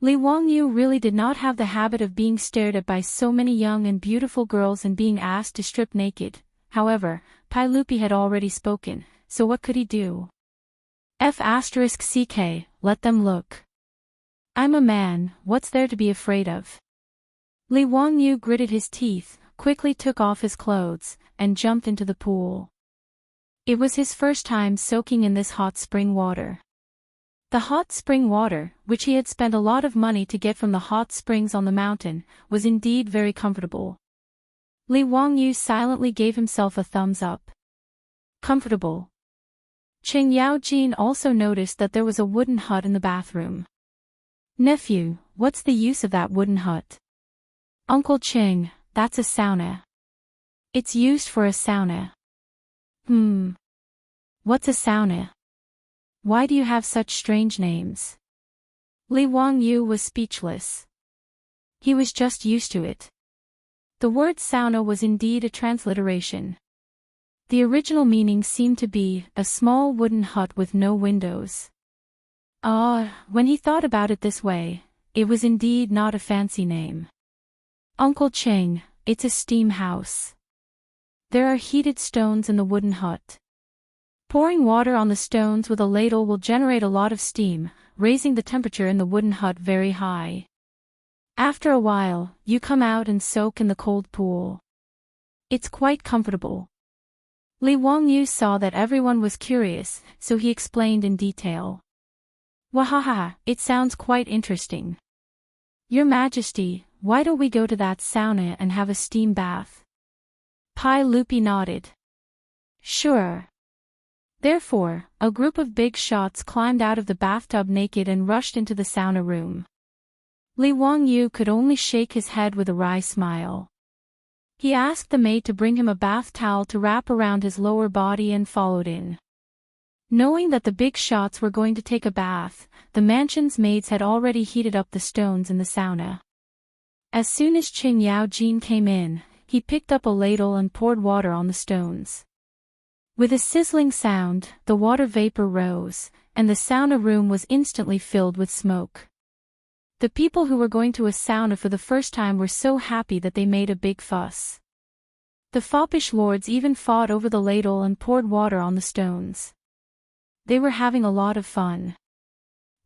Li Wangyu really did not have the habit of being stared at by so many young and beautiful girls and being asked to strip naked. However, Pai Lupi had already spoken, so what could he do? F***ck, let them look. I'm a man, what's there to be afraid of? Li Wangyu gritted his teeth, quickly took off his clothes, and jumped into the pool. It was his first time soaking in this hot spring water. The hot spring water, which he had spent a lot of money to get from the hot springs on the mountain, was indeed very comfortable. Li Wangyu silently gave himself a thumbs up. Comfortable. Qing Yaojin also noticed that there was a wooden hut in the bathroom. Nephew, what's the use of that wooden hut? Uncle Qing, that's a sauna. It's used for a sauna. What's a sauna? Why do you have such strange names? Li Wangyu was speechless. He was just used to it. The word sauna was indeed a transliteration. The original meaning seemed to be a small wooden hut with no windows. When he thought about it this way, it was indeed not a fancy name. Uncle Qing, it's a steam house. There are heated stones in the wooden hut. Pouring water on the stones with a ladle will generate a lot of steam, raising the temperature in the wooden hut very high. After a while, you come out and soak in the cold pool. It's quite comfortable. Li Wangyu saw that everyone was curious, so he explained in detail. Wahaha, it sounds quite interesting. Your Majesty, why don't we go to that sauna and have a steam bath? Pai Lupi nodded. Sure. Therefore, a group of big shots climbed out of the bathtub naked and rushed into the sauna room. Li Wangyu could only shake his head with a wry smile. He asked the maid to bring him a bath towel to wrap around his lower body and followed in. Knowing that the big shots were going to take a bath, the mansion's maids had already heated up the stones in the sauna. As soon as Qing Yaojin came in, he picked up a ladle and poured water on the stones. With a sizzling sound, the water vapor rose, and the sauna room was instantly filled with smoke. The people who were going to a sauna for the first time were so happy that they made a big fuss. The foppish lords even fought over the ladle and poured water on the stones. They were having a lot of fun.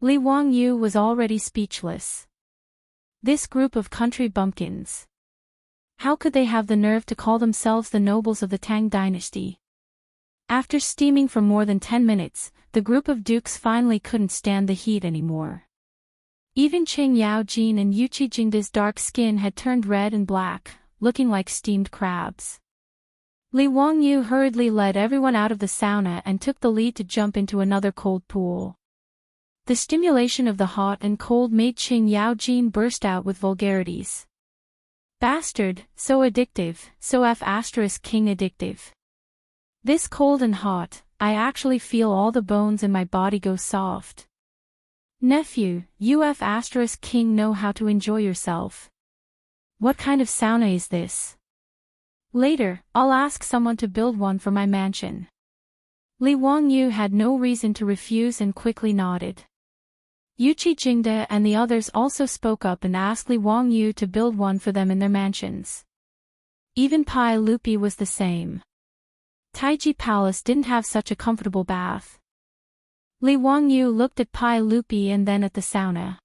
Li Wangyu was already speechless. This group of country bumpkins. How could they have the nerve to call themselves the nobles of the Tang Dynasty? After steaming for more than 10 minutes, the group of dukes finally couldn't stand the heat anymore. Even Qing Yaojin and Yuqi Jingda's dark skin had turned red and black, looking like steamed crabs. Li Wangyu hurriedly led everyone out of the sauna and took the lead to jump into another cold pool. The stimulation of the hot and cold made Qing Yaojin burst out with vulgarities. Bastard, so addictive, so king addictive. This cold and hot, I actually feel all the bones in my body go soft. Nephew, you king know how to enjoy yourself. What kind of sauna is this? Later, I'll ask someone to build one for my mansion. Li Wangyu had no reason to refuse and quickly nodded. Yuqi Jingda and the others also spoke up and asked Li Wangyu to build one for them in their mansions. Even Pai Lupi was the same. Taiji Palace didn't have such a comfortable bath. Li Wangyu looked at Pai Lupi and then at the sauna.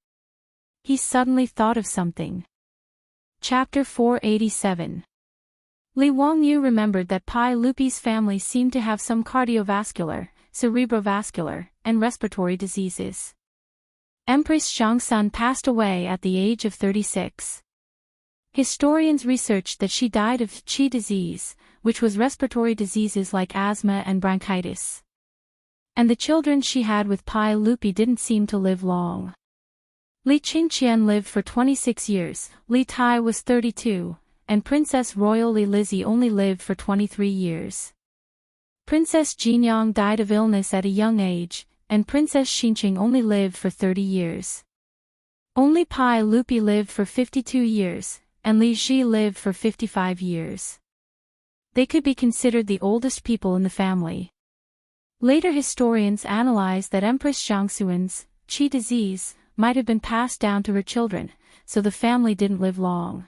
He suddenly thought of something. Chapter 487. Li Wangyu remembered that Pai Lupi's family seemed to have some cardiovascular, cerebrovascular, and respiratory diseases. Empress Xiangsun passed away at the age of 36. Historians researched that she died of qi disease, which was respiratory diseases like asthma and bronchitis. And the children she had with Pai Lupi didn't seem to live long. Li Qingqian lived for 26 years, Li Tai was 32, and Princess Royal Li Lizzie only lived for 23 years. Princess Jinyang died of illness at a young age, and Princess Xinqing only lived for 30 years. Only Pai Lupi lived for 52 years, and Li Ji lived for 55 years. They could be considered the oldest people in the family. Later historians analyzed that Empress Xiangsuan's qi disease might have been passed down to her children, so the family didn't live long.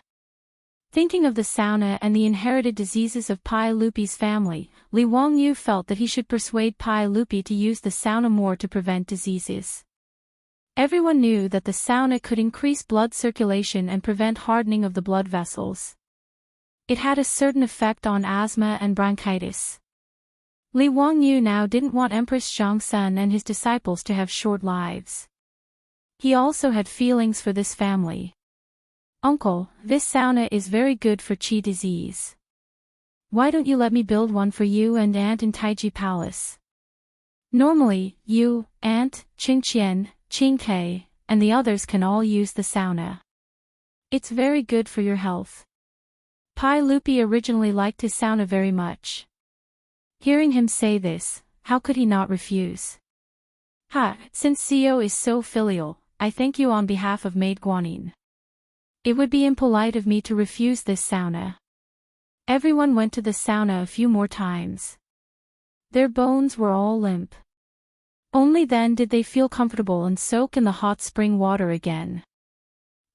Thinking of the sauna and the inherited diseases of Pai Lupi's family, Li Wangyu felt that he should persuade Pai Lupi to use the sauna more to prevent diseases. Everyone knew that the sauna could increase blood circulation and prevent hardening of the blood vessels. It had a certain effect on asthma and bronchitis. Li Wangyu now didn't want Empress Xiangsun and his disciples to have short lives. He also had feelings for this family. Uncle, this sauna is very good for qi disease. Why don't you let me build one for you and Aunt in Taiji Palace? Normally, you, Aunt, Qingqian, Qingke, and the others can all use the sauna. It's very good for your health. Pai Lupi originally liked his sauna very much. Hearing him say this, how could he not refuse? Since Xiao is so filial, I thank you on behalf of Maid Guanyin. It would be impolite of me to refuse this sauna. Everyone went to the sauna a few more times. Their bones were all limp. Only then did they feel comfortable and soak in the hot spring water again.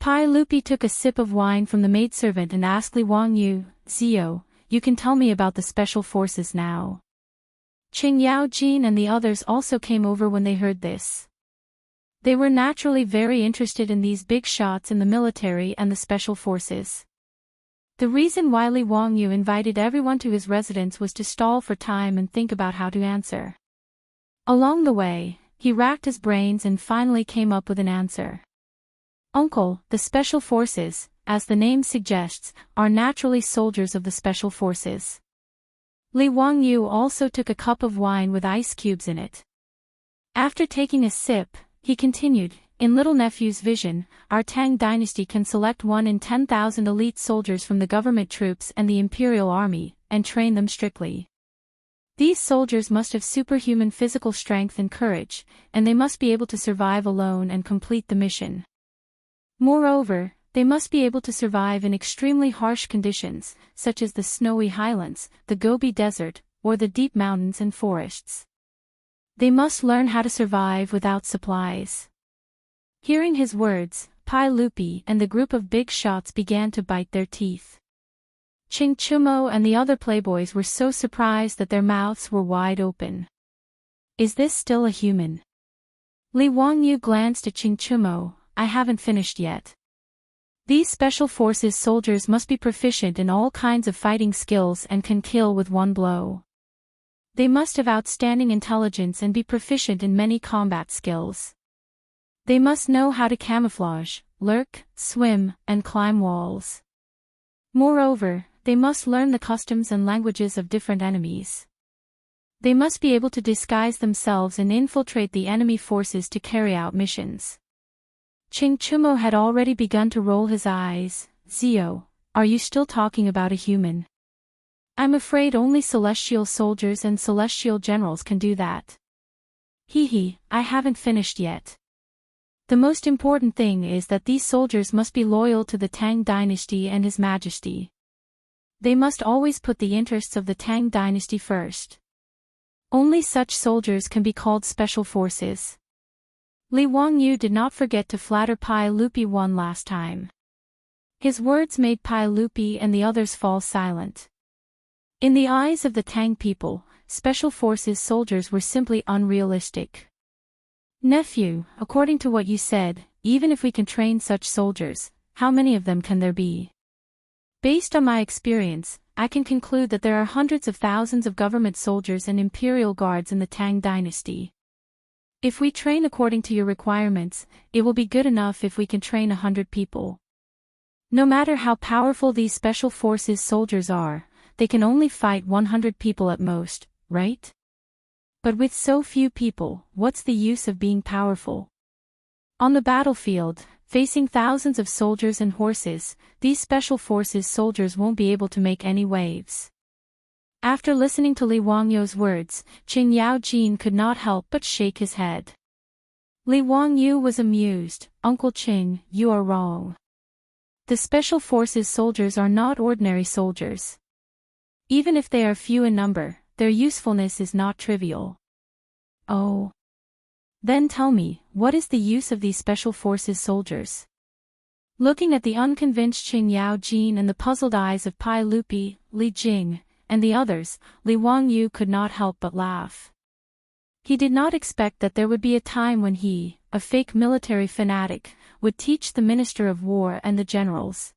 Pai Lupi took a sip of wine from the maidservant and asked Li Wangyu, Xiao, you can tell me about the special forces now. Qing Yaojin and the others also came over when they heard this. They were naturally very interested in these big shots in the military and the special forces. The reason why Li Wangyu invited everyone to his residence was to stall for time and think about how to answer. Along the way, he racked his brains and finally came up with an answer. Uncle, the special forces, as the name suggests, are naturally soldiers of the special forces. Li Wangyu also took a cup of wine with ice cubes in it. After taking a sip, he continued, in little nephew's vision, our Tang dynasty can select 1 in 10,000 elite soldiers from the government troops and the imperial army, and train them strictly. These soldiers must have superhuman physical strength and courage, and they must be able to survive alone and complete the mission. Moreover, they must be able to survive in extremely harsh conditions, such as the snowy highlands, the Gobi Desert, or the deep mountains and forests. They must learn how to survive without supplies. Hearing his words, Pai Lupi and the group of big shots began to bite their teeth. Ching Chumo and the other playboys were so surprised that their mouths were wide open. Is this still a human? Li Wangyu glanced at Ching Chumo. I haven't finished yet. These special forces soldiers must be proficient in all kinds of fighting skills and can kill with one blow. They must have outstanding intelligence and be proficient in many combat skills. They must know how to camouflage, lurk, swim, and climb walls. Moreover, they must learn the customs and languages of different enemies. They must be able to disguise themselves and infiltrate the enemy forces to carry out missions. Ching Chumo had already begun to roll his eyes. Zio, are you still talking about a human? I'm afraid only celestial soldiers and celestial generals can do that. Hee, I haven't finished yet. The most important thing is that these soldiers must be loyal to the Tang Dynasty and His Majesty. They must always put the interests of the Tang Dynasty first. Only such soldiers can be called special forces. Li Wangyu did not forget to flatter Pai Lupi one last time. His words made Pai Lupi and the others fall silent. In the eyes of the Tang people, special forces soldiers were simply unrealistic. Nephew, according to what you said, even if we can train such soldiers, how many of them can there be? Based on my experience, I can conclude that there are hundreds of thousands of government soldiers and imperial guards in the Tang Dynasty. If we train according to your requirements, it will be good enough if we can train 100 people. No matter how powerful these special forces soldiers are, they can only fight 100 people at most, right? But with so few people, what's the use of being powerful? On the battlefield, facing thousands of soldiers and horses, these special forces soldiers won't be able to make any waves. After listening to Li Wangyu's words, Qing Yaojin could not help but shake his head. Li Wangyu was amused. Uncle Qing, you are wrong. The special forces soldiers are not ordinary soldiers. Even if they are few in number, their usefulness is not trivial. Oh. Then tell me, what is the use of these special forces soldiers? Looking at the unconvinced Qing Yaojin and the puzzled eyes of Pai Lupi, Li Jing, and the others, Li Wangyu could not help but laugh. He did not expect that there would be a time when he, a fake military fanatic, would teach the Minister of War and the generals.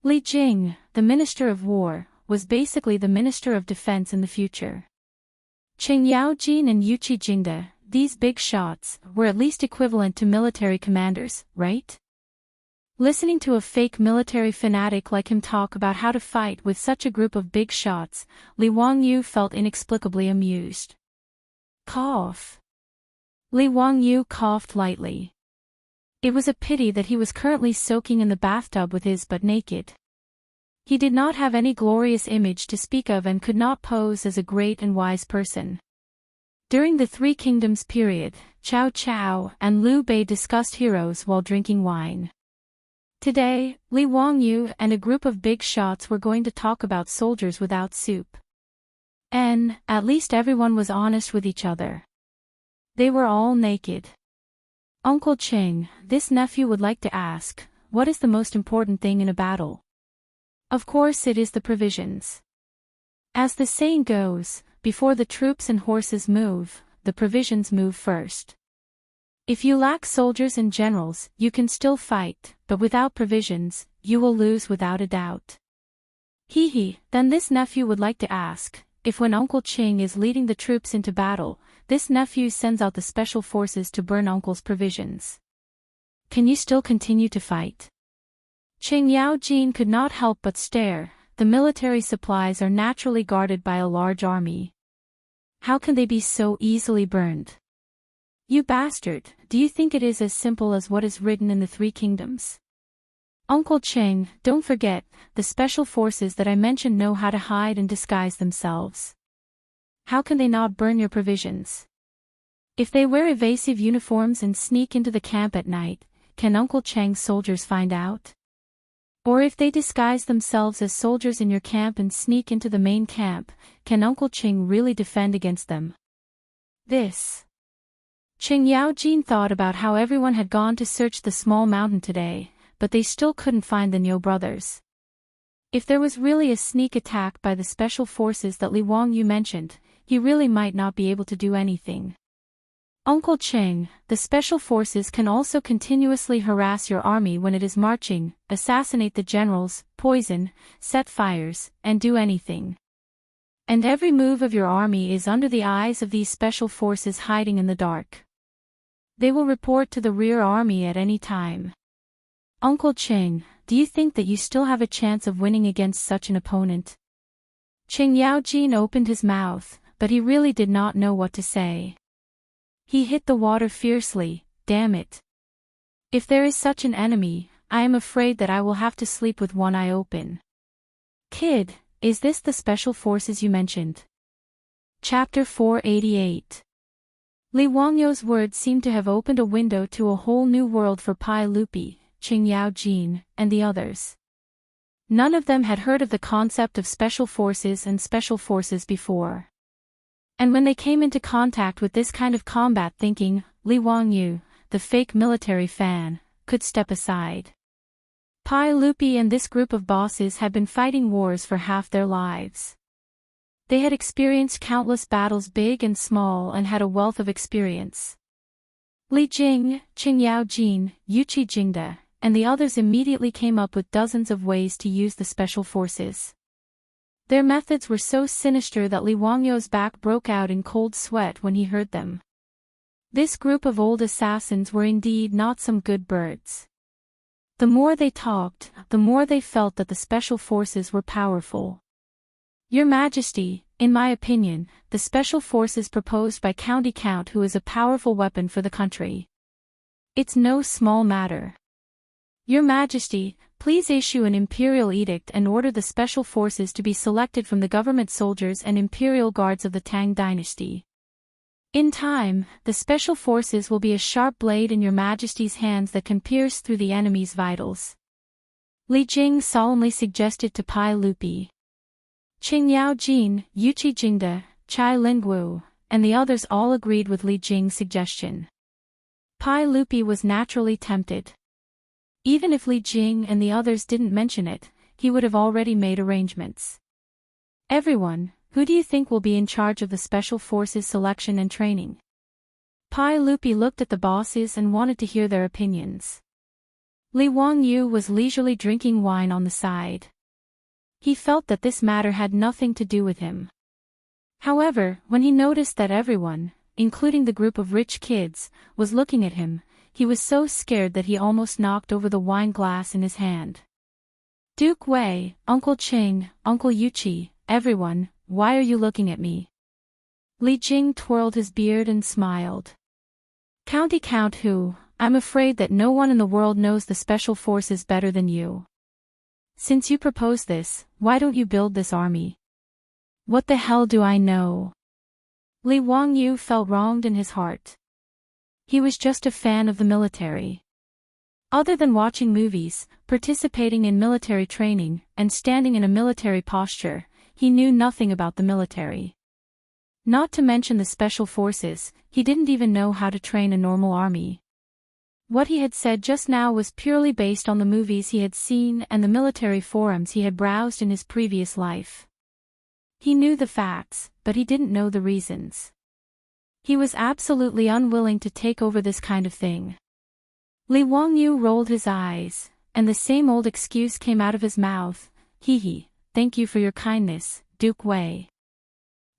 Li Jing, the Minister of War, was basically the Minister of Defense in the future. Qing Yaojin and Yuqi Jingde, these big shots, were at least equivalent to military commanders, right? Listening to a fake military fanatic like him talk about how to fight with such a group of big shots, Li Wangyu felt inexplicably amused. Cough. Li Wangyu coughed lightly. It was a pity that he was currently soaking in the bathtub with his butt naked. He did not have any glorious image to speak of and could not pose as a great and wise person. During the Three Kingdoms period, Cao Cao and Liu Bei discussed heroes while drinking wine. Today, Li Wangyu and a group of big shots were going to talk about soldiers without soup. And, at least everyone was honest with each other. They were all naked. Uncle Qing, this nephew would like to ask, what is the most important thing in a battle? Of course it is the provisions. As the saying goes, before the troops and horses move, the provisions move first. If you lack soldiers and generals, you can still fight, but without provisions, you will lose without a doubt. Then this nephew would like to ask, if when Uncle Qing is leading the troops into battle, this nephew sends out the special forces to burn Uncle's provisions. Can you still continue to fight? Qing Yaojin could not help but stare. The military supplies are naturally guarded by a large army. How can they be so easily burned? You bastard, do you think it is as simple as what is written in the Three Kingdoms? Uncle Qing, don't forget, the special forces that I mentioned know how to hide and disguise themselves. How can they not burn your provisions? If they wear evasive uniforms and sneak into the camp at night, can Uncle Cheng's soldiers find out? Or if they disguise themselves as soldiers in your camp and sneak into the main camp, can Uncle Qing really defend against them? This. Qing Yaojin thought about how everyone had gone to search the small mountain today, but they still couldn't find the Niu brothers. If there was really a sneak attack by the special forces that Li Wangyu mentioned, he really might not be able to do anything. Uncle Qing, the special forces can also continuously harass your army when it is marching, assassinate the generals, poison, set fires, and do anything. And every move of your army is under the eyes of these special forces hiding in the dark. They will report to the rear army at any time. Uncle Qing, do you think that you still have a chance of winning against such an opponent? Qing Yaojin opened his mouth, but he really did not know what to say. He hit the water fiercely, damn it. If there is such an enemy, I am afraid that I will have to sleep with one eye open. Kid, is this the special forces you mentioned? Chapter 488. Li Wangyu's words seemed to have opened a window to a whole new world for Pai Lupi, Qing Yaojin, and the others. None of them had heard of the concept of special forces and special forces before. And when they came into contact with this kind of combat thinking, Li Wangyu, the fake military fan, could step aside. Pai Lupi and this group of bosses had been fighting wars for half their lives. They had experienced countless battles big and small and had a wealth of experience. Li Jing, Qing Yaojin, Yuqi Jingde, and the others immediately came up with dozens of ways to use the special forces. Their methods were so sinister that Li Wangyu's back broke out in cold sweat when he heard them. This group of old assassins were indeed not some good birds. The more they talked, the more they felt that the special forces were powerful. Your Majesty, in my opinion, the special forces proposed by County Count Hu is a powerful weapon for the country. It's no small matter. Your Majesty, please issue an imperial edict and order the special forces to be selected from the government soldiers and imperial guards of the Tang Dynasty. In time, the special forces will be a sharp blade in your Majesty's hands that can pierce through the enemy's vitals. Li Jing solemnly suggested to Pai Lupi. Qing Yaojin, Yuqi Jingde, Chai Lingwu, and the others all agreed with Li Jing's suggestion. Pai Lupi was naturally tempted. Even if Li Jing and the others didn't mention it, he would have already made arrangements. Everyone, who do you think will be in charge of the special forces selection and training? Pai Lupi looked at the bosses and wanted to hear their opinions. Li Wangyu was leisurely drinking wine on the side. He felt that this matter had nothing to do with him. However, when he noticed that everyone, including the group of rich kids, was looking at him, he was so scared that he almost knocked over the wine glass in his hand. Duke Wei, Uncle Qing, Uncle Yuqi, everyone, why are you looking at me? Li Jing twirled his beard and smiled. County Count Hu, I'm afraid that no one in the world knows the special forces better than you. Since you propose this, why don't you build this army? What the hell do I know? Li Wangyu felt wronged in his heart. He was just a fan of the military. Other than watching movies, participating in military training, and standing in a military posture, he knew nothing about the military. Not to mention the special forces, he didn't even know how to train a normal army. What he had said just now was purely based on the movies he had seen and the military forums he had browsed in his previous life. He knew the facts, but he didn't know the reasons. He was absolutely unwilling to take over this kind of thing. Li Wangyu rolled his eyes, and the same old excuse came out of his mouth, hee, thank you for your kindness, Duke Wei.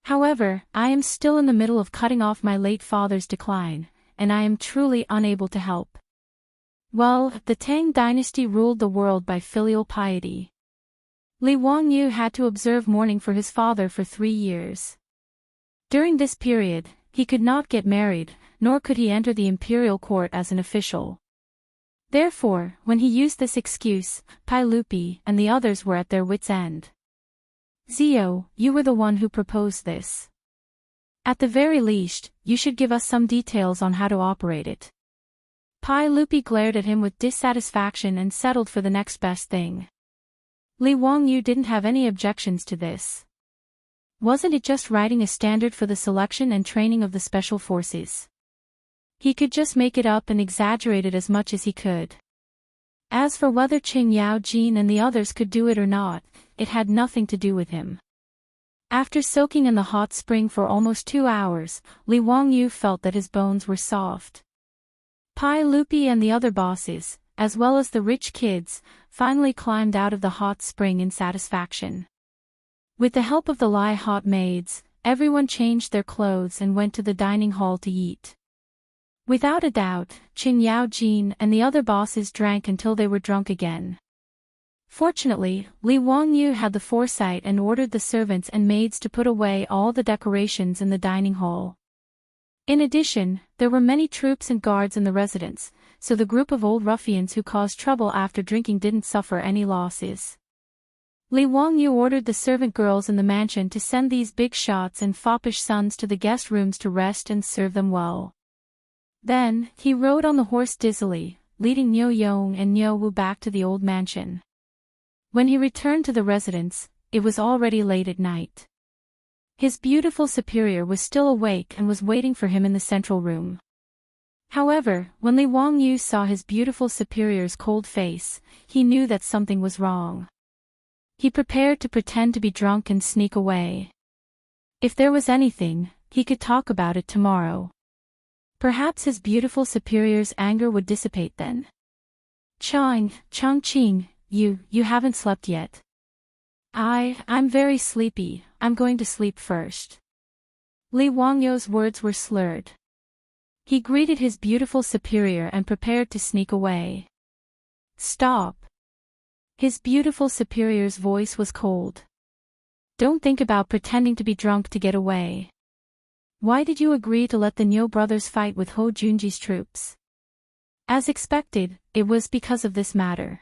However, I am still in the middle of cutting off my late father's decline, and I am truly unable to help. Well, the Tang Dynasty ruled the world by filial piety. Li Wangyu had to observe mourning for his father for 3 years. During this period, he could not get married, nor could he enter the imperial court as an official. Therefore, when he used this excuse, Pai Lupi and the others were at their wits' end. Zio, you were the one who proposed this. At the very least, you should give us some details on how to operate it. Pai Lupi glared at him with dissatisfaction and settled for the next best thing. Li Wangyu didn't have any objections to this. Wasn't it just writing a standard for the selection and training of the special forces? He could just make it up and exaggerate it as much as he could. As for whether Qing Yao Jin and the others could do it or not, it had nothing to do with him. After soaking in the hot spring for almost 2 hours, Li Wangyu felt that his bones were soft. Pai Lupi and the other bosses, as well as the rich kids, finally climbed out of the hot spring in satisfaction. With the help of the hot maids, everyone changed their clothes and went to the dining hall to eat. Without a doubt, Qing Yao Jin and the other bosses drank until they were drunk again. Fortunately, Li Wangyu had the foresight and ordered the servants and maids to put away all the decorations in the dining hall. In addition, there were many troops and guards in the residence, so the group of old ruffians who caused trouble after drinking didn't suffer any losses. Li Wangyu ordered the servant girls in the mansion to send these big shots and foppish sons to the guest rooms to rest and serve them well. Then, he rode on the horse dizzily, leading Niu Yong and Niu Wu back to the old mansion. When he returned to the residence, it was already late at night. His beautiful superior was still awake and was waiting for him in the central room. However, when Li Wangyu saw his beautiful superior's cold face, he knew that something was wrong. He prepared to pretend to be drunk and sneak away. If there was anything, he could talk about it tomorrow. Perhaps his beautiful superior's anger would dissipate then. Chongqing, you haven't slept yet. I'm very sleepy, I'm going to sleep first. Li Wangyu's words were slurred. He greeted his beautiful superior and prepared to sneak away. Stop. His beautiful superior's voice was cold. Don't think about pretending to be drunk to get away. Why did you agree to let the Niu brothers fight with Ho Junji's troops? As expected, it was because of this matter.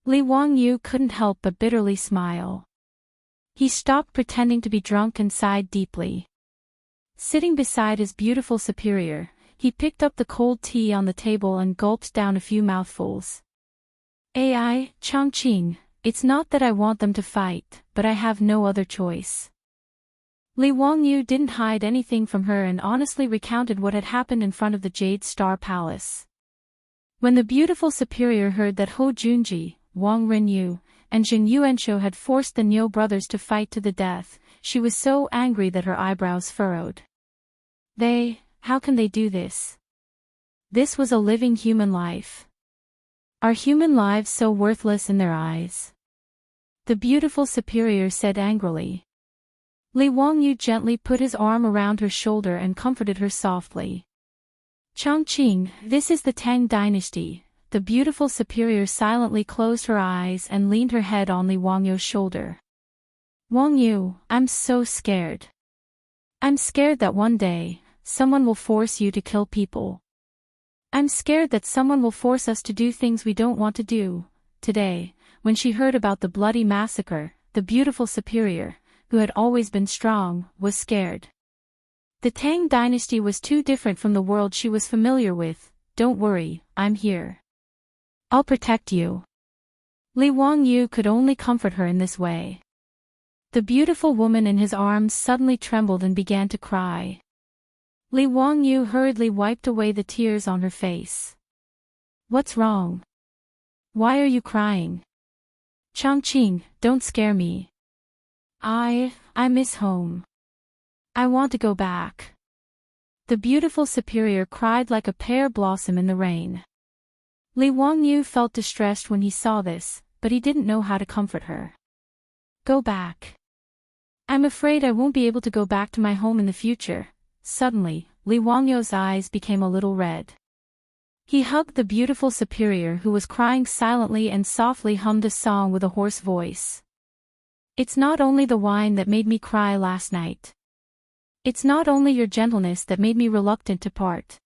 Li Wangyu couldn't help but bitterly smile. He stopped pretending to be drunk and sighed deeply. Sitting beside his beautiful superior, he picked up the cold tea on the table and gulped down a few mouthfuls. Chongqing, it's not that I want them to fight, but I have no other choice. Li Wangyu didn't hide anything from her and honestly recounted what had happened in front of the Jade Star Palace. When the beautiful superior heard that Ho Junji, Wang Renyu, and Jing Yuanshou had forced the Niu brothers to fight to the death, she was so angry that her eyebrows furrowed. How can they do this? This was a living human life. Are human lives so worthless in their eyes? The beautiful superior said angrily. Li Wangyu gently put his arm around her shoulder and comforted her softly. Chongqing, this is the Tang Dynasty. The beautiful superior silently closed her eyes and leaned her head on Li Wangyu's shoulder. Wangyu, I'm so scared. I'm scared that one day, someone will force you to kill people. I'm scared that someone will force us to do things we don't want to do. Today, when she heard about the bloody massacre, the beautiful superior, who had always been strong, was scared. The Tang Dynasty was too different from the world she was familiar with. Don't worry, I'm here. I'll protect you. Li Wangyu could only comfort her in this way. The beautiful woman in his arms suddenly trembled and began to cry. Li Wangyu hurriedly wiped away the tears on her face. What's wrong? Why are you crying? Chongqing, don't scare me. I miss home. I want to go back. The beautiful superior cried like a pear blossom in the rain. Li Wangyu felt distressed when he saw this, but he didn't know how to comfort her. Go back. I'm afraid I won't be able to go back to my home in the future. Suddenly, Li Wangyu's eyes became a little red. He hugged the beautiful superior who was crying silently and softly hummed a song with a hoarse voice. It's not only the wine that made me cry last night. It's not only your gentleness that made me reluctant to part.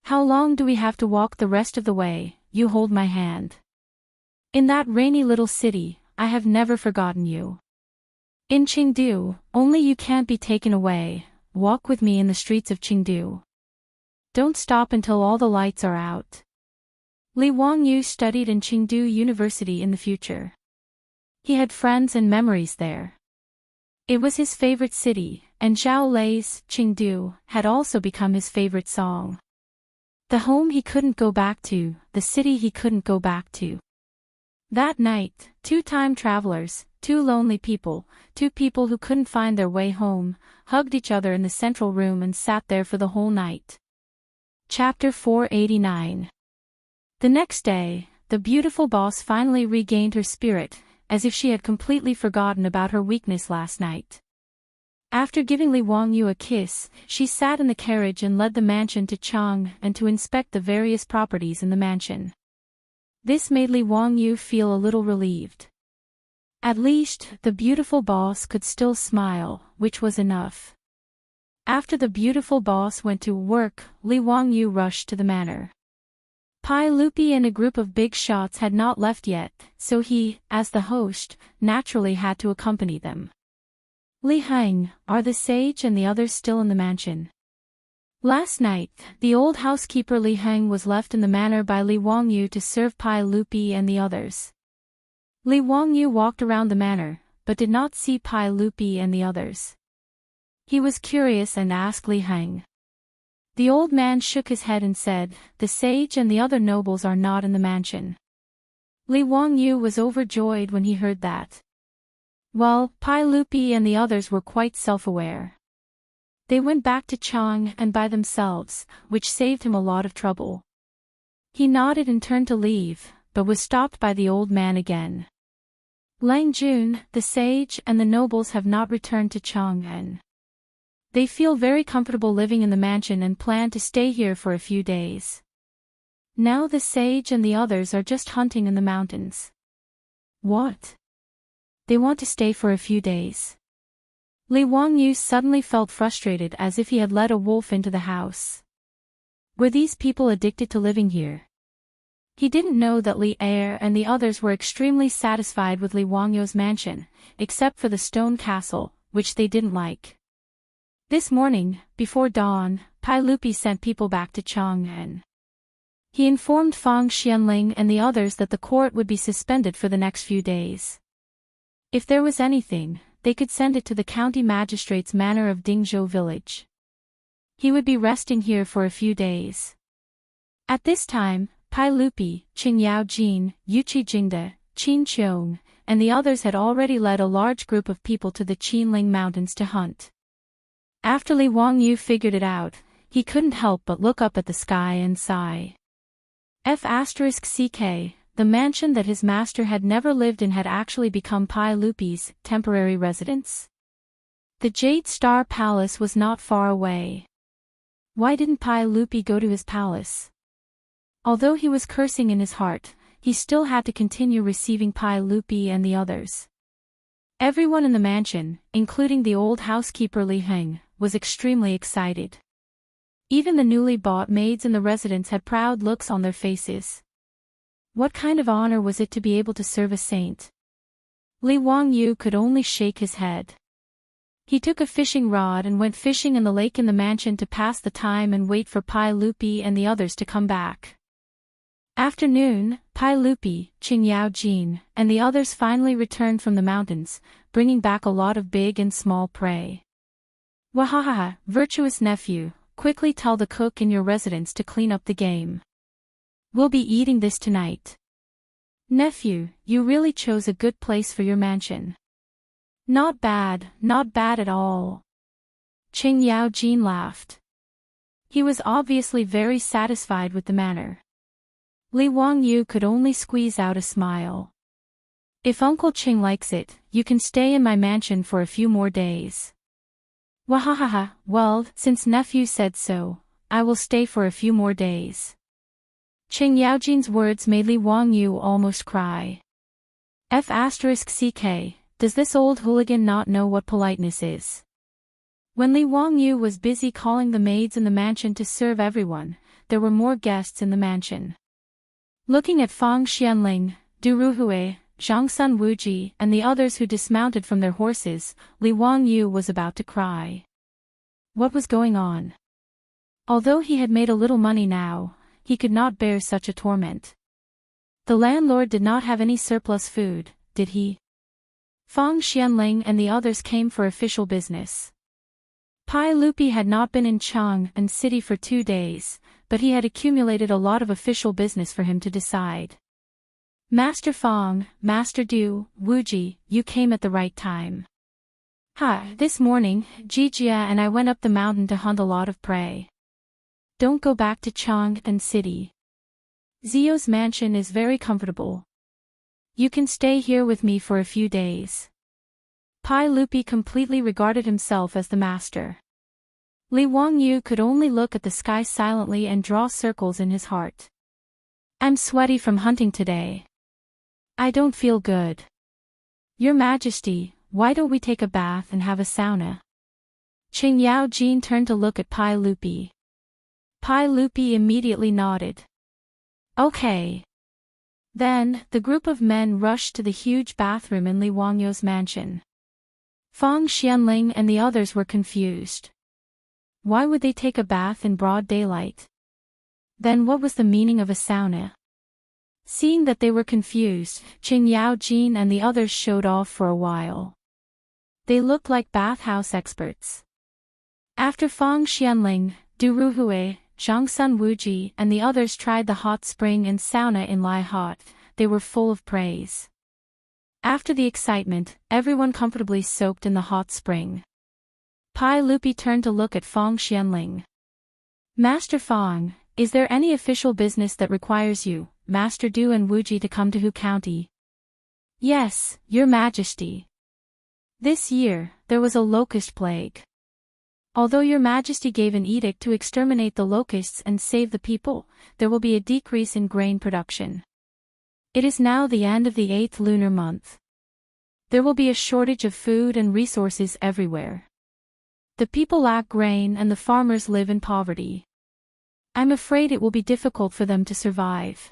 How long do we have to walk the rest of the way? You hold my hand. In that rainy little city, I have never forgotten you. In Chengdu, only you can't be taken away. Walk with me in the streets of Chengdu. Don't stop until all the lights are out. Li Wangyu studied in Chengdu University in the future. He had friends and memories there. It was his favorite city, and Zhao Lei's Chengdu had also become his favorite song. The home he couldn't go back to, the city he couldn't go back to. That night, two time travelers, two lonely people, two people who couldn't find their way home, hugged each other in the central room and sat there for the whole night. Chapter 489. The next day, the beautiful boss finally regained her spirit, as if she had completely forgotten about her weakness last night. After giving Li Wangyu a kiss, she sat in the carriage and led the mansion to Chang and to inspect the various properties in the mansion. This made Li Wangyu feel a little relieved. At least, the beautiful boss could still smile, which was enough. After the beautiful boss went to work, Li Wangyu rushed to the manor. Pai Lupi and a group of big shots had not left yet, so he, as the host, naturally had to accompany them. Li Heng, are the sage and the others still in the mansion? Last night, the old housekeeper Li Heng was left in the manor by Li Wangyu to serve Pai Lupi and the others. Li Wangyu walked around the manor, but did not see Pai Lupi and the others. He was curious and asked Li Heng. The old man shook his head and said, "The sage and the other nobles are not in the mansion." Li Wangyu was overjoyed when he heard that. Well, Pai Lupi and the others were quite self-aware. They went back to Chang and by themselves, which saved him a lot of trouble. He nodded and turned to leave, but was stopped by the old man again. Lang Jun, the sage and the nobles have not returned to Chang'an. They feel very comfortable living in the mansion and plan to stay here for a few days. Now the sage and the others are just hunting in the mountains. What? They want to stay for a few days. Li Wangyu suddenly felt frustrated as if he had let a wolf into the house. Were these people addicted to living here? He didn't know that Li Er and the others were extremely satisfied with Li Wangyu's mansion, except for the stone castle, which they didn't like. This morning, before dawn, Pai Lupi sent people back to Chang'an. He informed Fang Xianling and the others that the court would be suspended for the next few days. If there was anything, they could send it to the county magistrate's manor of Dingzhou village. He would be resting here for a few days. At this time, Pai Lupi, Qing Yao Jin, Yuqi Jingde, Qin Qiong, and the others had already led a large group of people to the Qinling Mountains to hunt. After Li Wangyu figured it out, he couldn't help but look up at the sky and sigh. *CK, the mansion that his master had never lived in had actually become Pai Lupi's temporary residence. The Jade Star Palace was not far away. Why didn't Pai Lupi go to his palace? Although he was cursing in his heart, he still had to continue receiving Pai Lupi and the others. Everyone in the mansion, including the old housekeeper Li Heng, was extremely excited. Even the newly bought maids in the residence had proud looks on their faces. What kind of honor was it to be able to serve a saint? Li Wangyu could only shake his head. He took a fishing rod and went fishing in the lake in the mansion to pass the time and wait for Pai Lupi and the others to come back. After noon, Pai Lupi, Qing Yao Jin, and the others finally returned from the mountains, bringing back a lot of big and small prey. Wahaha, virtuous nephew, quickly tell the cook in your residence to clean up the game. We'll be eating this tonight. Nephew, you really chose a good place for your mansion. Not bad at all. Qing Yao Jin laughed. He was obviously very satisfied with the manor. Li Wangyu could only squeeze out a smile. If Uncle Qing likes it, you can stay in my mansion for a few more days. Wahahaha, well, since nephew said so, I will stay for a few more days. Qing Yaojin's words made Li Wangyu almost cry. *CK, does this old hooligan not know what politeness is? When Li Wangyu was busy calling the maids in the mansion to serve everyone, there were more guests in the mansion. Looking at Fang Xianling, Du Ruhui, Zhangsun Wuji, and the others who dismounted from their horses, Li Wangyu was about to cry. What was going on? Although he had made a little money now, he could not bear such a torment. The landlord did not have any surplus food, did he? Fang Xianling and the others came for official business. Pai Lupi had not been in Chang'an City for 2 days, but he had accumulated a lot of official business for him to decide. Master Fang, Master Du, Wuji, you came at the right time. This morning, Jijia and I went up the mountain to hunt a lot of prey. Don't go back to Chang'an City. Zio's mansion is very comfortable. You can stay here with me for a few days. Pai Lupi completely regarded himself as the master. Li Wangyu could only look at the sky silently and draw circles in his heart. I'm sweaty from hunting today. I don't feel good. Your Majesty, why don't we take a bath and have a sauna? Qing Yao Jin turned to look at Pai Lupi. Pai Lupi immediately nodded. Okay. Then, the group of men rushed to the huge bathroom in Li Wangyu's mansion. Fang Xianling and the others were confused. Why would they take a bath in broad daylight? Then what was the meaning of a sauna? Seeing that they were confused, Qing Yao Jin and the others showed off for a while. They looked like bathhouse experts. After Fang Xianling, Du Ruhui, Zhangsun Wuji and the others tried the hot spring and sauna in Lai Hot, they were full of praise. After the excitement, everyone comfortably soaked in the hot spring. Pai Lupi turned to look at Fang Xianling. Master Fang, is there any official business that requires you, Master Du and Wuji to come to Hu County? Yes, Your Majesty. This year, there was a locust plague. Although Your Majesty gave an edict to exterminate the locusts and save the people, there will be a decrease in grain production. It is now the end of the 8th lunar month. There will be a shortage of food and resources everywhere. The people lack grain and the farmers live in poverty. I'm afraid it will be difficult for them to survive.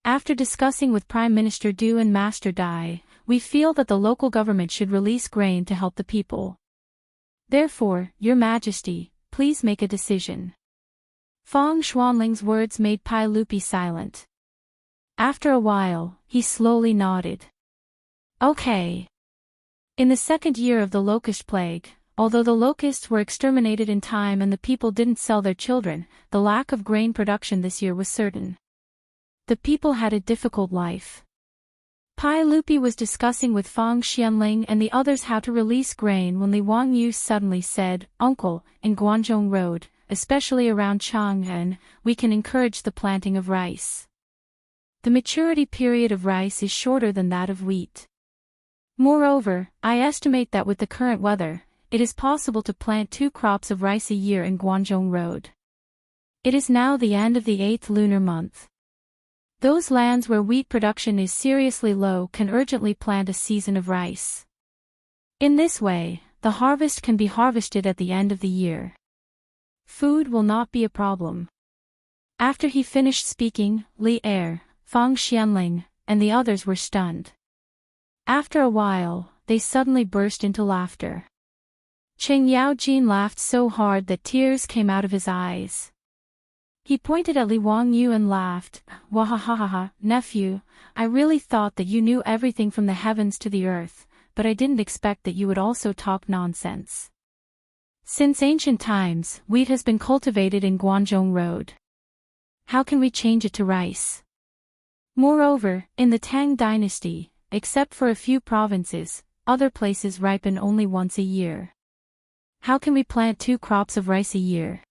After discussing with Prime Minister Du and Master Dai, we feel that the local government should release grain to help the people. Therefore, Your Majesty, please make a decision. Fang Xuanling's words made Pai Lupi silent. After a while, he slowly nodded. Okay. In the 2nd year of the locust plague, although the locusts were exterminated in time and the people didn't sell their children, the lack of grain production this year was certain. The people had a difficult life. Pai Lupi was discussing with Fang Xianling and the others how to release grain when Li Wangyu suddenly said, Uncle, in Guanzhong Road, especially around Chang'an, we can encourage the planting of rice. The maturity period of rice is shorter than that of wheat. Moreover, I estimate that with the current weather, it is possible to plant 2 crops of rice a year in Guanzhong Road. It is now the end of the 8th lunar month. Those lands where wheat production is seriously low can urgently plant a season of rice. In this way, the harvest can be harvested at the end of the year. Food will not be a problem. After he finished speaking, Li Er, Fang Xianling, and the others were stunned. After a while, they suddenly burst into laughter. Qing Yao Jin laughed so hard that tears came out of his eyes. He pointed at Li Wangyu and laughed, Wahahaha, nephew, I really thought that you knew everything from the heavens to the earth, but I didn't expect that you would also talk nonsense. Since ancient times, wheat has been cultivated in Guanzhong Road. How can we change it to rice? Moreover, in the Tang Dynasty, except for a few provinces, other places ripen only once a year. How can we plant 2 crops of rice a year?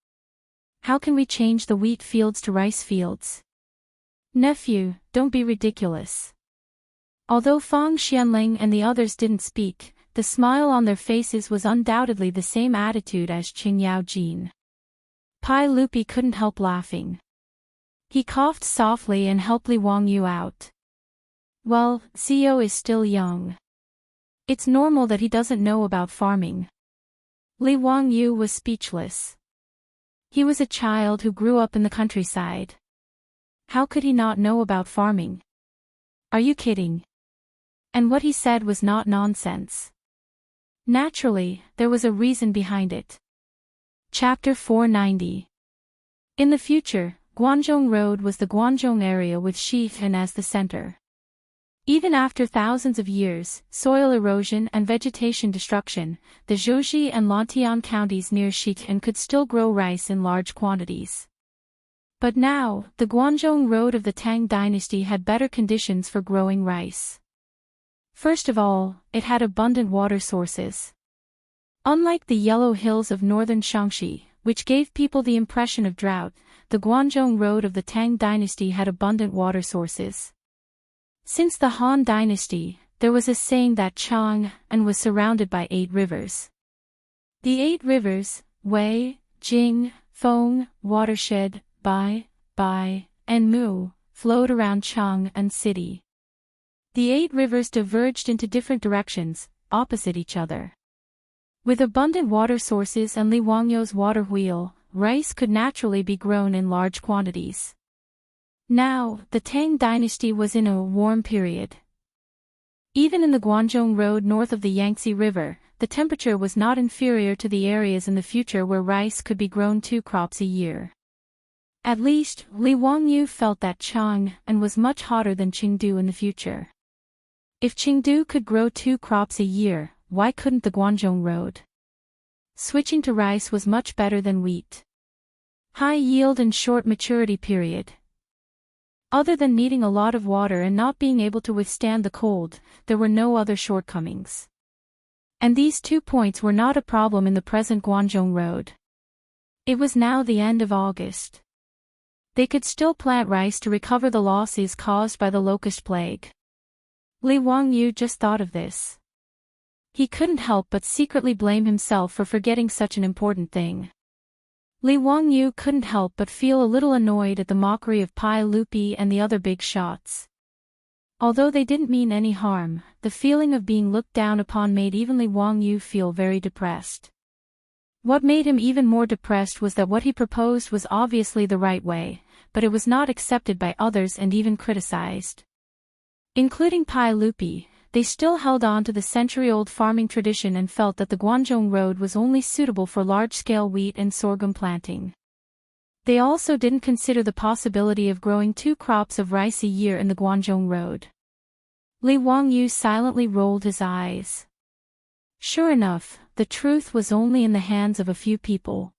How can we change the wheat fields to rice fields? Nephew, don't be ridiculous. Although Fang Xianling and the others didn't speak, the smile on their faces was undoubtedly the same attitude as Qing Yao Jin. Pai Lupi couldn't help laughing. He coughed softly and helped Li Wangyu out. Well, Zio is still young. It's normal that he doesn't know about farming. Li Wangyu was speechless. He was a child who grew up in the countryside. How could he not know about farming? Are you kidding? And what he said was not nonsense. Naturally, there was a reason behind it. Chapter 490. In the future, Guanzhong Road was the Guanzhong area with Shifan as the center. Even after thousands of years, soil erosion and vegetation destruction, the Zhouzhi and Lantian counties near Xi'an could still grow rice in large quantities. But now, the Guanzhong Road of the Tang Dynasty had better conditions for growing rice. First of all, it had abundant water sources. Unlike the yellow hills of northern Shaanxi, which gave people the impression of drought, the Guanzhong Road of the Tang Dynasty had abundant water sources. Since the Han Dynasty, there was a saying that Chang and was surrounded by 8 rivers. The 8 rivers, Wei, Jing, Feng, Watershed, Bai, and Mu, flowed around Chang and city. The 8 rivers diverged into different directions, opposite each other. With abundant water sources and Li Wangyou's water wheel, rice could naturally be grown in large quantities. Now, the Tang Dynasty was in a warm period. Even in the Guanzhong Road north of the Yangtze River, the temperature was not inferior to the areas in the future where rice could be grown 2 crops a year. At least, Li Wangyou felt that Chang'an was much hotter than Chengdu in the future. If Chengdu could grow 2 crops a year, why couldn't the Guanzhong Road? Switching to rice was much better than wheat. High yield and short maturity period. Other than needing a lot of water and not being able to withstand the cold, there were no other shortcomings. And these 2 points were not a problem in the present Guanzhong Road. It was now the end of August. They could still plant rice to recover the losses caused by the locust plague. Li Wangyou just thought of this. He couldn't help but secretly blame himself for forgetting such an important thing. Li Wangyou couldn't help but feel a little annoyed at the mockery of Pai Lupi and the other big shots. Although they didn't mean any harm, the feeling of being looked down upon made even Li Wangyou feel very depressed. What made him even more depressed was that what he proposed was obviously the right way, but it was not accepted by others and even criticized. Including Pai Lupi, they still held on to the century-old farming tradition and felt that the Guanzhong Road was only suitable for large-scale wheat and sorghum planting. They also didn't consider the possibility of growing 2 crops of rice a year in the Guanzhong Road. Li Wangyou silently rolled his eyes. Sure enough, the truth was only in the hands of a few people.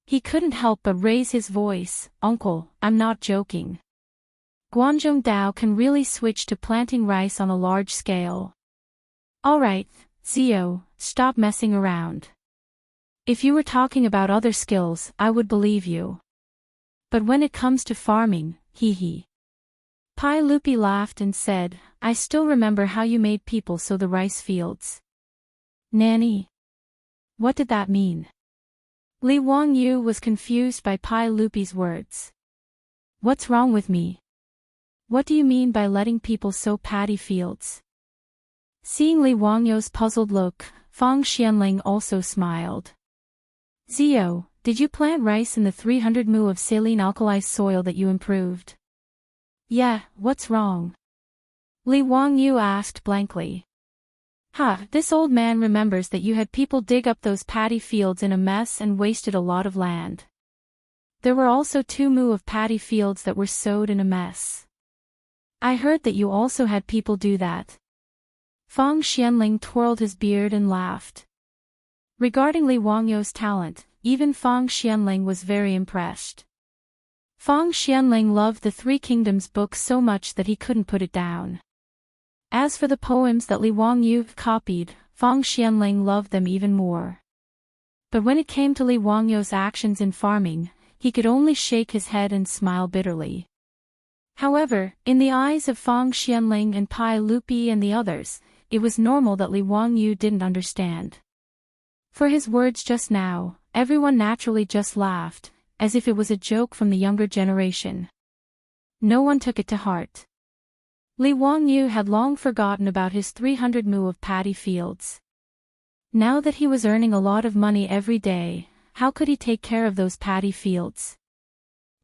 He couldn't help but raise his voice. "Uncle, I'm not joking. Guanzhong Dao can really switch to planting rice on a large scale." "Alright, Zio, stop messing around. If you were talking about other skills, I would believe you. But when it comes to farming, hee." Pai Lupi laughed and said, "I still remember how you made people sow the rice fields." "Nanny? What did that mean?" Li Wangyou was confused by Pai Lupi's words. "What's wrong with me? What do you mean by letting people sow paddy fields?" Seeing Li Wangyou's puzzled look, Fang Xianling also smiled. "Zio, did you plant rice in the 300 mu of saline alkalized soil that you improved?" "Yeah, what's wrong?" Li Wangyou asked blankly. This old man remembers that you had people dig up those paddy fields in a mess and wasted a lot of land. There were also 2 mu of paddy fields that were sowed in a mess. I heard that you also had people do that." Fang Xianling twirled his beard and laughed. Regarding Li Wangyou's talent, even Fang Xianling was very impressed. Fang Xianling loved the 3 Kingdoms book so much that he couldn't put it down. As for the poems that Li Wangyou copied, Fang Xianling loved them even more. But when it came to Li Wangyou's actions in farming, he could only shake his head and smile bitterly. However, in the eyes of Fang Xianling and Pai Lupi and the others, it was normal that Li Wangyou didn't understand. For his words just now, everyone naturally just laughed, as if it was a joke from the younger generation. No one took it to heart. Li Wangyou had long forgotten about his 300 mu of paddy fields. Now that he was earning a lot of money every day, how could he take care of those paddy fields?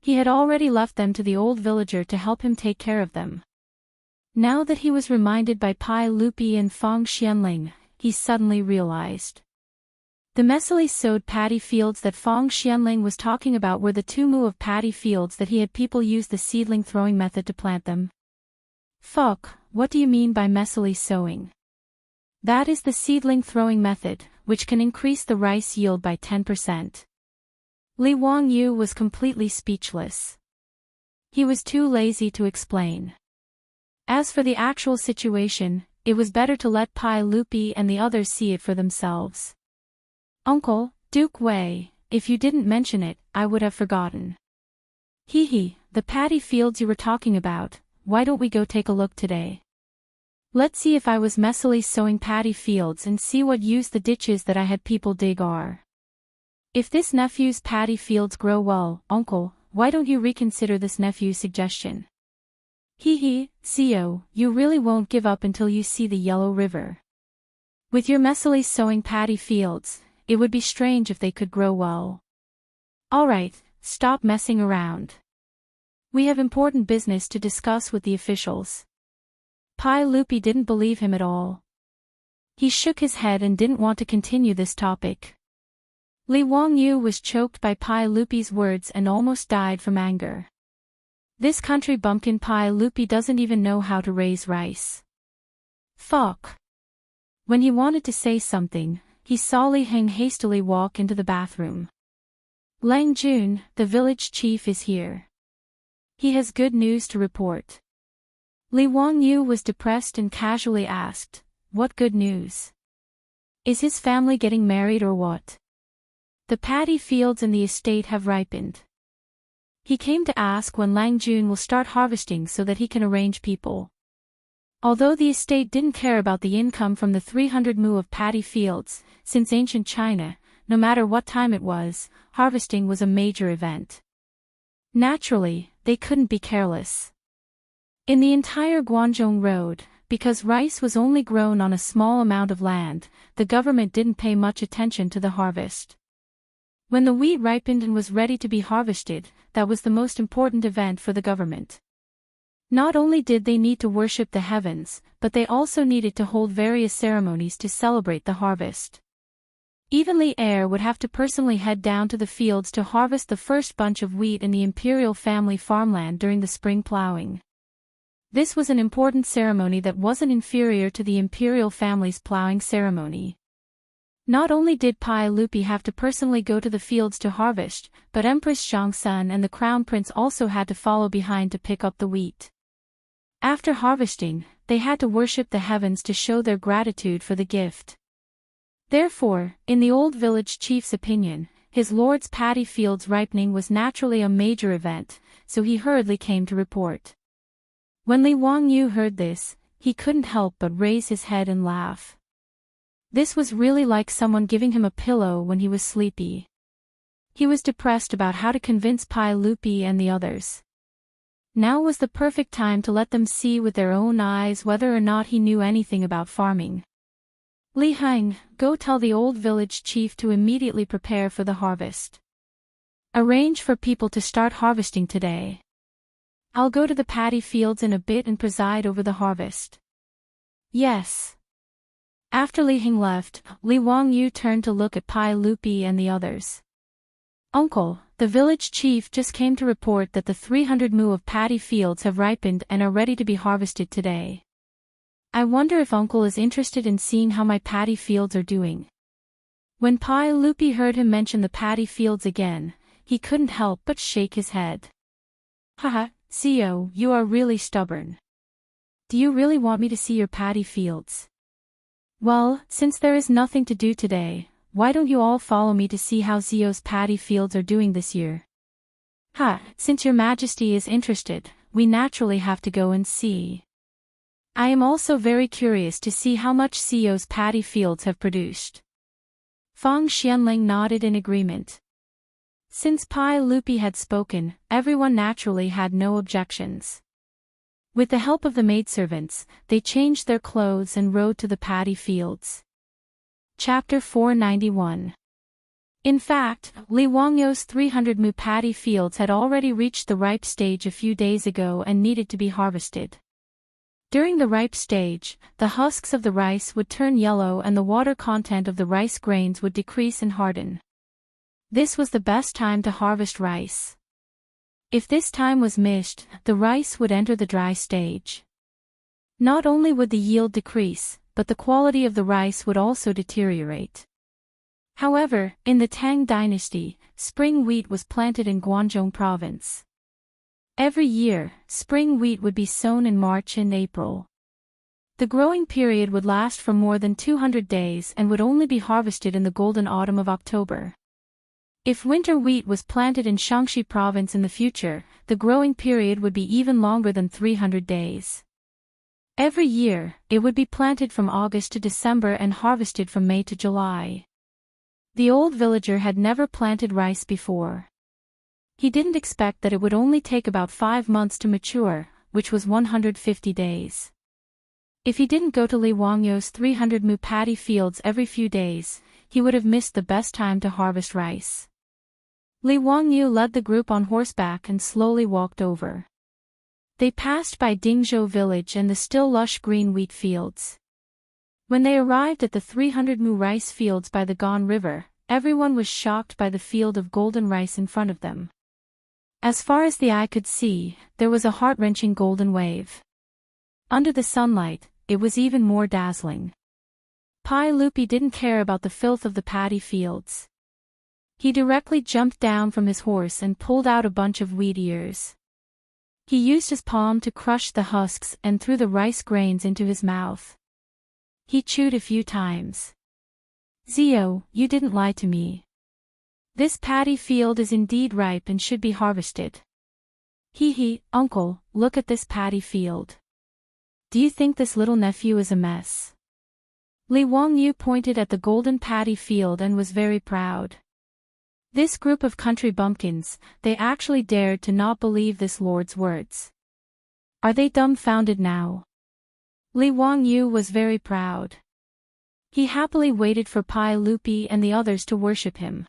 He had already left them to the old villager to help him take care of them. Now that he was reminded by Pai Lupi and Fang Xianling, he suddenly realized. The messily sowed paddy fields that Fang Xianling was talking about were the 2 mu of paddy fields that he had people use the seedling throwing method to plant them. Fuck, what do you mean by messily sowing? That is the seedling throwing method, which can increase the rice yield by 10%. Li Wangyu was completely speechless. He was too lazy to explain. As for the actual situation, it was better to let Pai Lupi and the others see it for themselves. Uncle, Duke Wei, if you didn't mention it, I would have forgotten. Hee, the paddy fields you were talking about, why don't we go take a look today? Let's see if I was messily sowing paddy fields and see what use the ditches that I had people dig are. If this nephew's paddy fields grow well, uncle, why don't you reconsider this nephew's suggestion? Hee, Zio, you really won't give up until you see the Yellow River. With your messily sowing paddy fields, it would be strange if they could grow well. Alright, stop messing around. We have important business to discuss with the officials. Pai Lupi didn't believe him at all. He shook his head and didn't want to continue this topic. Li Wangyu was choked by Pai Lupi's words and almost died from anger. This country bumpkin Pai Lupi doesn't even know how to raise rice. Fuck. When he wanted to say something, he saw Li Heng hastily walk into the bathroom. Lang Jun, the village chief is here. He has good news to report. Li Wangyu was depressed and casually asked, what good news? Is his family getting married or what? The paddy fields and the estate have ripened. He came to ask when Lang Jun will start harvesting so that he can arrange people. Although the estate didn't care about the income from the 300 mu of paddy fields, since ancient China, no matter what time it was, harvesting was a major event. Naturally, they couldn't be careless. In the entire Guangzhou Road, because rice was only grown on a small amount of land, the government didn't pay much attention to the harvest. When the wheat ripened and was ready to be harvested, that was the most important event for the government. Not only did they need to worship the heavens, but they also needed to hold various ceremonies to celebrate the harvest. Even Li Heir would have to personally head down to the fields to harvest the first bunch of wheat in the imperial family farmland during the spring plowing. This was an important ceremony that wasn't inferior to the imperial family's plowing ceremony. Not only did Pai Lupi have to personally go to the fields to harvest, but Empress Zhangsun and the crown prince also had to follow behind to pick up the wheat. After harvesting, they had to worship the heavens to show their gratitude for the gift. Therefore, in the old village chief's opinion, his lord's paddy fields ripening was naturally a major event, so he hurriedly came to report. When Li Wangyu heard this, he couldn't help but raise his head and laugh. This was really like someone giving him a pillow when he was sleepy. He was depressed about how to convince Pai Lupi and the others. Now was the perfect time to let them see with their own eyes whether or not he knew anything about farming. Li Heng, go tell the old village chief to immediately prepare for the harvest. Arrange for people to start harvesting today. I'll go to the paddy fields in a bit and preside over the harvest. Yes. After Li Heng left, Li Wangyu turned to look at Pai Lupi and the others. Uncle, the village chief just came to report that the 300 mu of paddy fields have ripened and are ready to be harvested today. I wonder if Uncle is interested in seeing how my paddy fields are doing. When Pai Lupi heard him mention the paddy fields again, he couldn't help but shake his head. Haha, Zio, you are really stubborn. Do you really want me to see your paddy fields? Well, since there is nothing to do today, why don't you all follow me to see how Zio's paddy fields are doing this year? Since your majesty is interested, we naturally have to go and see. I am also very curious to see how much Zio's paddy fields have produced. Fang Xianling nodded in agreement. Since Pai Lupi had spoken, everyone naturally had no objections. With the help of the maidservants, they changed their clothes and rode to the paddy fields. Chapter 491. In fact, Li Wangyu's 300 mu paddy fields had already reached the ripe stage a few days ago and needed to be harvested. During the ripe stage, the husks of the rice would turn yellow and the water content of the rice grains would decrease and harden. This was the best time to harvest rice. If this time was missed, the rice would enter the dry stage. Not only would the yield decrease, but the quality of the rice would also deteriorate. However, in the Tang Dynasty, spring wheat was planted in Guangdong province. Every year, spring wheat would be sown in March and April. The growing period would last for more than 200 days and would only be harvested in the golden autumn of October. If winter wheat was planted in Shaanxi province in the future, the growing period would be even longer than 300 days. Every year, it would be planted from August to December and harvested from May to July. The old villager had never planted rice before. He didn't expect that it would only take about 5 months to mature, which was 150 days. If he didn't go to Li Wangyu's 300 mu paddy fields every few days, he would have missed the best time to harvest rice. Li Wangyu led the group on horseback and slowly walked over. They passed by Dingzhou village and the still lush green wheat fields. When they arrived at the 300 mu rice fields by the Gan River, everyone was shocked by the field of golden rice in front of them. As far as the eye could see, there was a heart-wrenching golden wave. Under the sunlight, it was even more dazzling. Pai Lupi didn't care about the filth of the paddy fields. He directly jumped down from his horse and pulled out a bunch of wheat ears. He used his palm to crush the husks and threw the rice grains into his mouth. He chewed a few times. Zio, you didn't lie to me. This paddy field is indeed ripe and should be harvested. Hee, uncle, look at this paddy field. Do you think this little nephew is a mess? Li Wangyu pointed at the golden paddy field and was very proud. This group of country bumpkins, they actually dared to not believe this lord's words. Are they dumbfounded now? Li Wangyu was very proud. He happily waited for Pai Lupi and the others to worship him.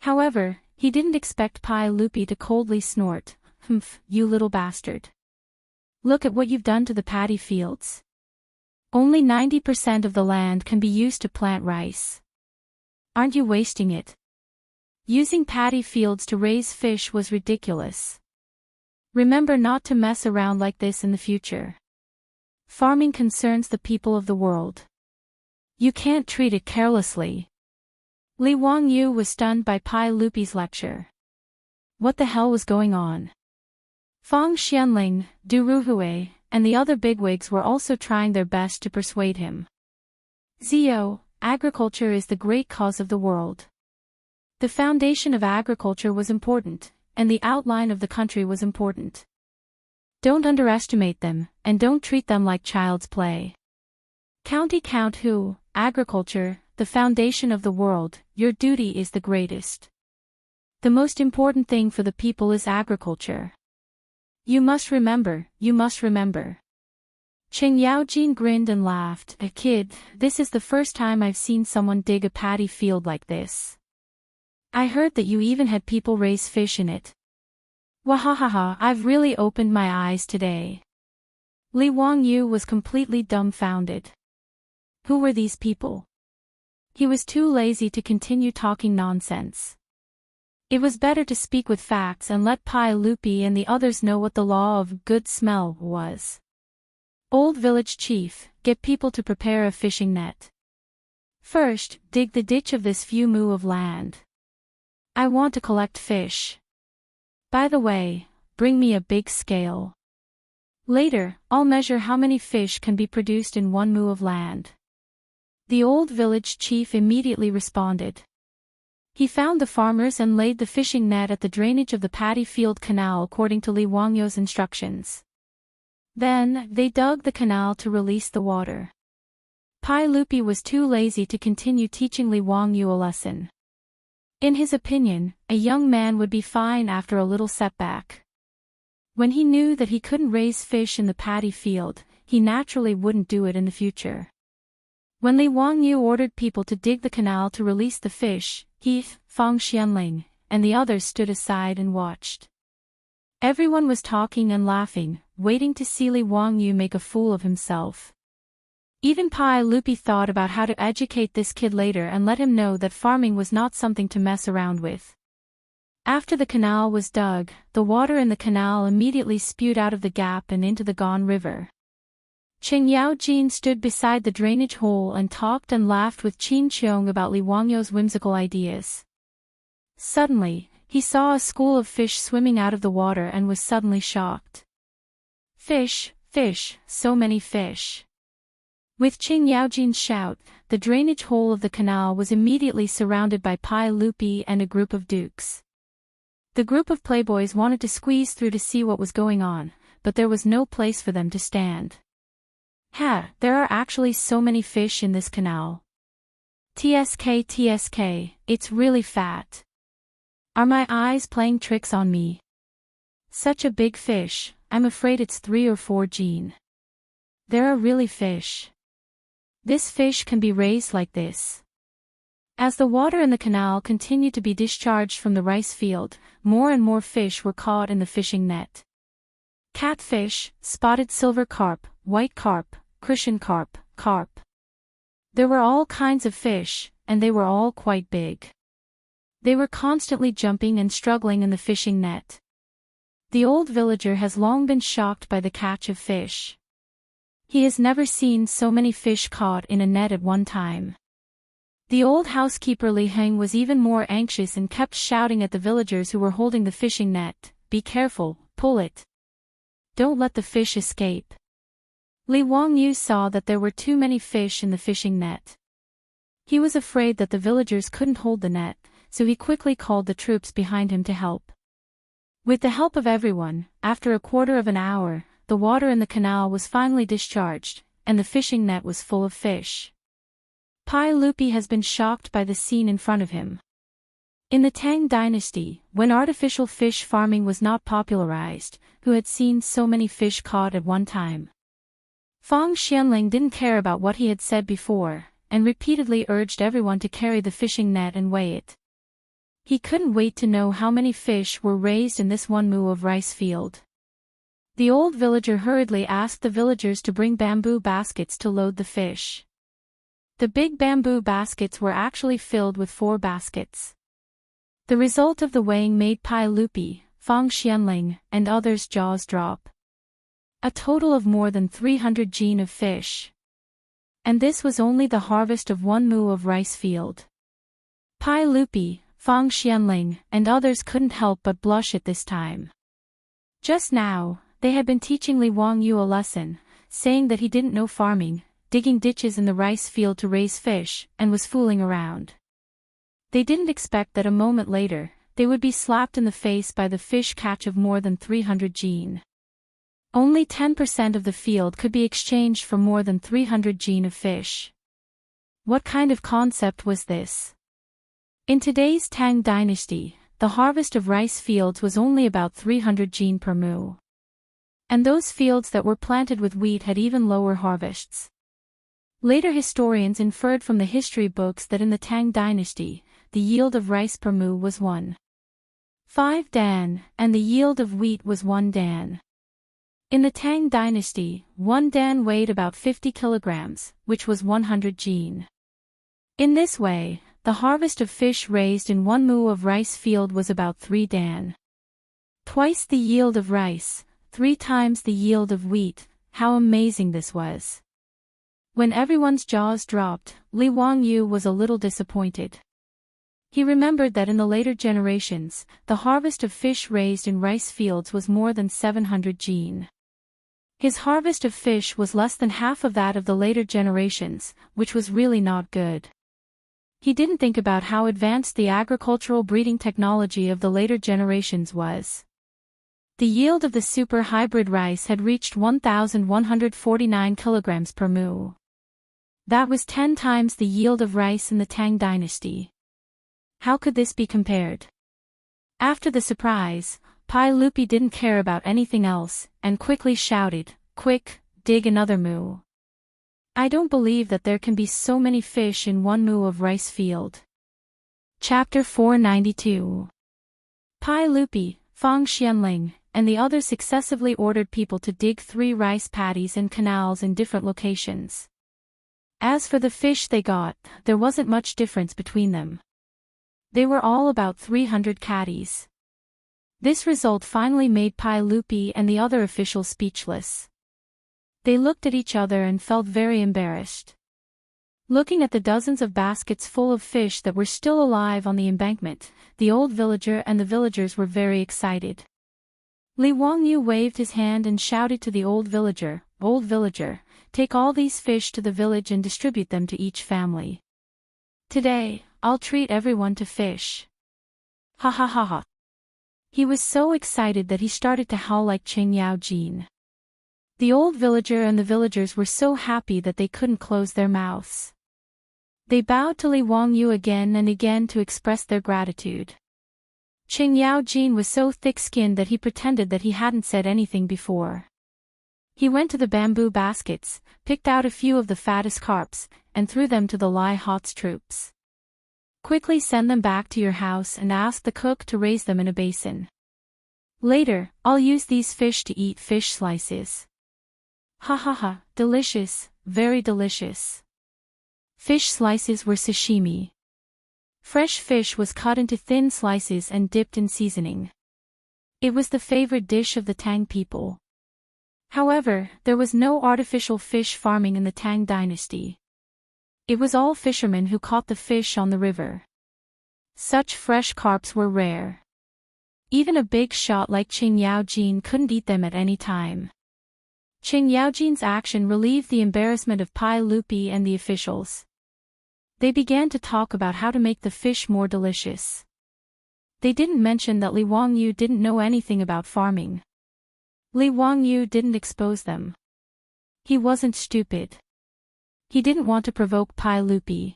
However, he didn't expect Pai Lupi to coldly snort, "Humph, you little bastard. Look at what you've done to the paddy fields. Only 90% of the land can be used to plant rice. Aren't you wasting it? Using paddy fields to raise fish was ridiculous. Remember not to mess around like this in the future. Farming concerns the people of the world. You can't treat it carelessly." Li Wangyu was stunned by Pai Lupi's lecture. What the hell was going on? Fang Xianling, Du Ruhui, and the other bigwigs were also trying their best to persuade him. Zio, agriculture is the great cause of the world. The foundation of agriculture was important, and the outline of the country was important. Don't underestimate them, and don't treat them like child's play. County count who, agriculture, the foundation of the world, your duty is the greatest. The most important thing for the people is agriculture. You must remember, you must remember. Cheng Yaojin grinned and laughed. A kid, this is the first time I've seen someone dig a paddy field like this. I heard that you even had people raise fish in it. Wahahaha, I've really opened my eyes today. Li Wangyu was completely dumbfounded. Who were these people? He was too lazy to continue talking nonsense. It was better to speak with facts and let Pai Lupi and the others know what the law of good smell was. Old village chief, get people to prepare a fishing net. First, dig the ditch of this few mu of land. I want to collect fish. By the way, bring me a big scale. Later, I'll measure how many fish can be produced in 1 mu of land. The old village chief immediately responded. He found the farmers and laid the fishing net at the drainage of the paddy field canal according to Li Wangyu's instructions. Then, they dug the canal to release the water. Pai Lupi was too lazy to continue teaching Li Wangyu a lesson. In his opinion, a young man would be fine after a little setback. When he knew that he couldn't raise fish in the paddy field, he naturally wouldn't do it in the future. When Li Wangyu ordered people to dig the canal to release the fish, he, Fang Xianling, and the others stood aside and watched. Everyone was talking and laughing, waiting to see Li Wangyu make a fool of himself. Even Pai Lupi thought about how to educate this kid later and let him know that farming was not something to mess around with. After the canal was dug, the water in the canal immediately spewed out of the gap and into the Gan River. Qing Yaojin stood beside the drainage hole and talked and laughed with Qin Qiong about Li Wangyou's whimsical ideas. Suddenly, he saw a school of fish swimming out of the water and was suddenly shocked. Fish, fish, so many fish. With Qing Yaojin's shout, the drainage hole of the canal was immediately surrounded by Pai Lupi and a group of dukes. The group of playboys wanted to squeeze through to see what was going on, but there was no place for them to stand. Ha, there are actually so many fish in this canal. TSK TSK, it's really fat. Are my eyes playing tricks on me? Such a big fish, I'm afraid it's 3 or 4 gene. There are really fish. This fish can be raised like this. As the water in the canal continued to be discharged from the rice field, more and more fish were caught in the fishing net. Catfish, spotted silver carp, white carp, cushion carp, carp. There were all kinds of fish, and they were all quite big. They were constantly jumping and struggling in the fishing net. The old villager has long been shocked by the catch of fish. He has never seen so many fish caught in a net at one time. The old housekeeper Li Heng was even more anxious and kept shouting at the villagers who were holding the fishing net, "Be careful, pull it. Don't let the fish escape." Li Wangyu saw that there were too many fish in the fishing net. He was afraid that the villagers couldn't hold the net, so he quickly called the troops behind him to help. With the help of everyone, after a quarter of an hour, the water in the canal was finally discharged, and the fishing net was full of fish. Pai Lupi has been shocked by the scene in front of him. In the Tang Dynasty, when artificial fish farming was not popularized, who had seen so many fish caught at one time? Fang Xianling didn't care about what he had said before, and repeatedly urged everyone to carry the fishing net and weigh it. He couldn't wait to know how many fish were raised in this one mu of rice field. The old villager hurriedly asked the villagers to bring bamboo baskets to load the fish. The big bamboo baskets were actually filled with 4 baskets. The result of the weighing made Pai Lupi, Fang Xianling, and others' jaws drop. A total of more than 300 gene of fish. And this was only the harvest of 1 mu of rice field. Pai Lupi, Fang Xianling, and others couldn't help but blush at this time. Just now, they had been teaching Li Wangyu a lesson, saying that he didn't know farming, digging ditches in the rice field to raise fish, and was fooling around. They didn't expect that a moment later, they would be slapped in the face by the fish catch of more than 300 gene. Only 10% of the field could be exchanged for more than 300 gene of fish. What kind of concept was this? In today's Tang Dynasty, the harvest of rice fields was only about 300 gene per mu. And those fields that were planted with wheat had even lower harvests. Later historians inferred from the history books that in the Tang Dynasty, the yield of rice per mu was 1.5 dan, and the yield of wheat was 1 dan. In the Tang Dynasty, 1 dan weighed about 50 kilograms, which was 100 gene. In this way, the harvest of fish raised in 1 mu of rice field was about 3 dan. Twice the yield of rice, 3 times the yield of wheat. How amazing this was. When everyone's jaws dropped, Li Wangyu was a little disappointed. He remembered that in the later generations, the harvest of fish raised in rice fields was more than 700 gene. His harvest of fish was less than half of that of the later generations, which was really not good. He didn't think about how advanced the agricultural breeding technology of the later generations was. The yield of the super hybrid rice had reached 1,149 kilograms per mu. That was 10 times the yield of rice in the Tang Dynasty. How could this be compared? After the surprise, Pai Lupi didn't care about anything else, and quickly shouted, "Quick, dig another mu. I don't believe that there can be so many fish in 1 mu of rice field." Chapter 492. Pai Lupi, Fang Xianling, and the others successively ordered people to dig 3 rice paddies and canals in different locations. As for the fish they got, there wasn't much difference between them. They were all about 300 catties. This result finally made Pai Lupi and the other officials speechless. They looked at each other and felt very embarrassed. Looking at the dozens of baskets full of fish that were still alive on the embankment, the old villager and the villagers were very excited. Li Wangyu waved his hand and shouted to the old villager, "Old villager, take all these fish to the village and distribute them to each family. Today, I'll treat everyone to fish." Ha ha ha ha. He was so excited that he started to howl like Qing Yao Jin. The old villager and the villagers were so happy that they couldn't close their mouths. They bowed to Li Wangyu again and again to express their gratitude. Qing Yao Jin was so thick-skinned that he pretended that he hadn't said anything before. He went to the bamboo baskets, picked out a few of the fattest carps, and threw them to the Lai Hot's troops. Quickly send them back to your house and ask the cook to raise them in a basin. Later, I'll use these fish to eat fish slices. Ha ha ha, delicious, very delicious. Fish slices were sashimi. Fresh fish was cut into thin slices and dipped in seasoning. It was the favorite dish of the Tang people. However, there was no artificial fish farming in the Tang Dynasty. It was all fishermen who caught the fish on the river. Such fresh carps were rare. Even a big shot like Qing Yao Jin couldn't eat them at any time. Qing Yao Jin's action relieved the embarrassment of Pai Lupi and the officials. They began to talk about how to make the fish more delicious. They didn't mention that Li Wangyu didn't know anything about farming. Li Wangyu didn't expose them. He wasn't stupid. He didn't want to provoke Pai Lupi.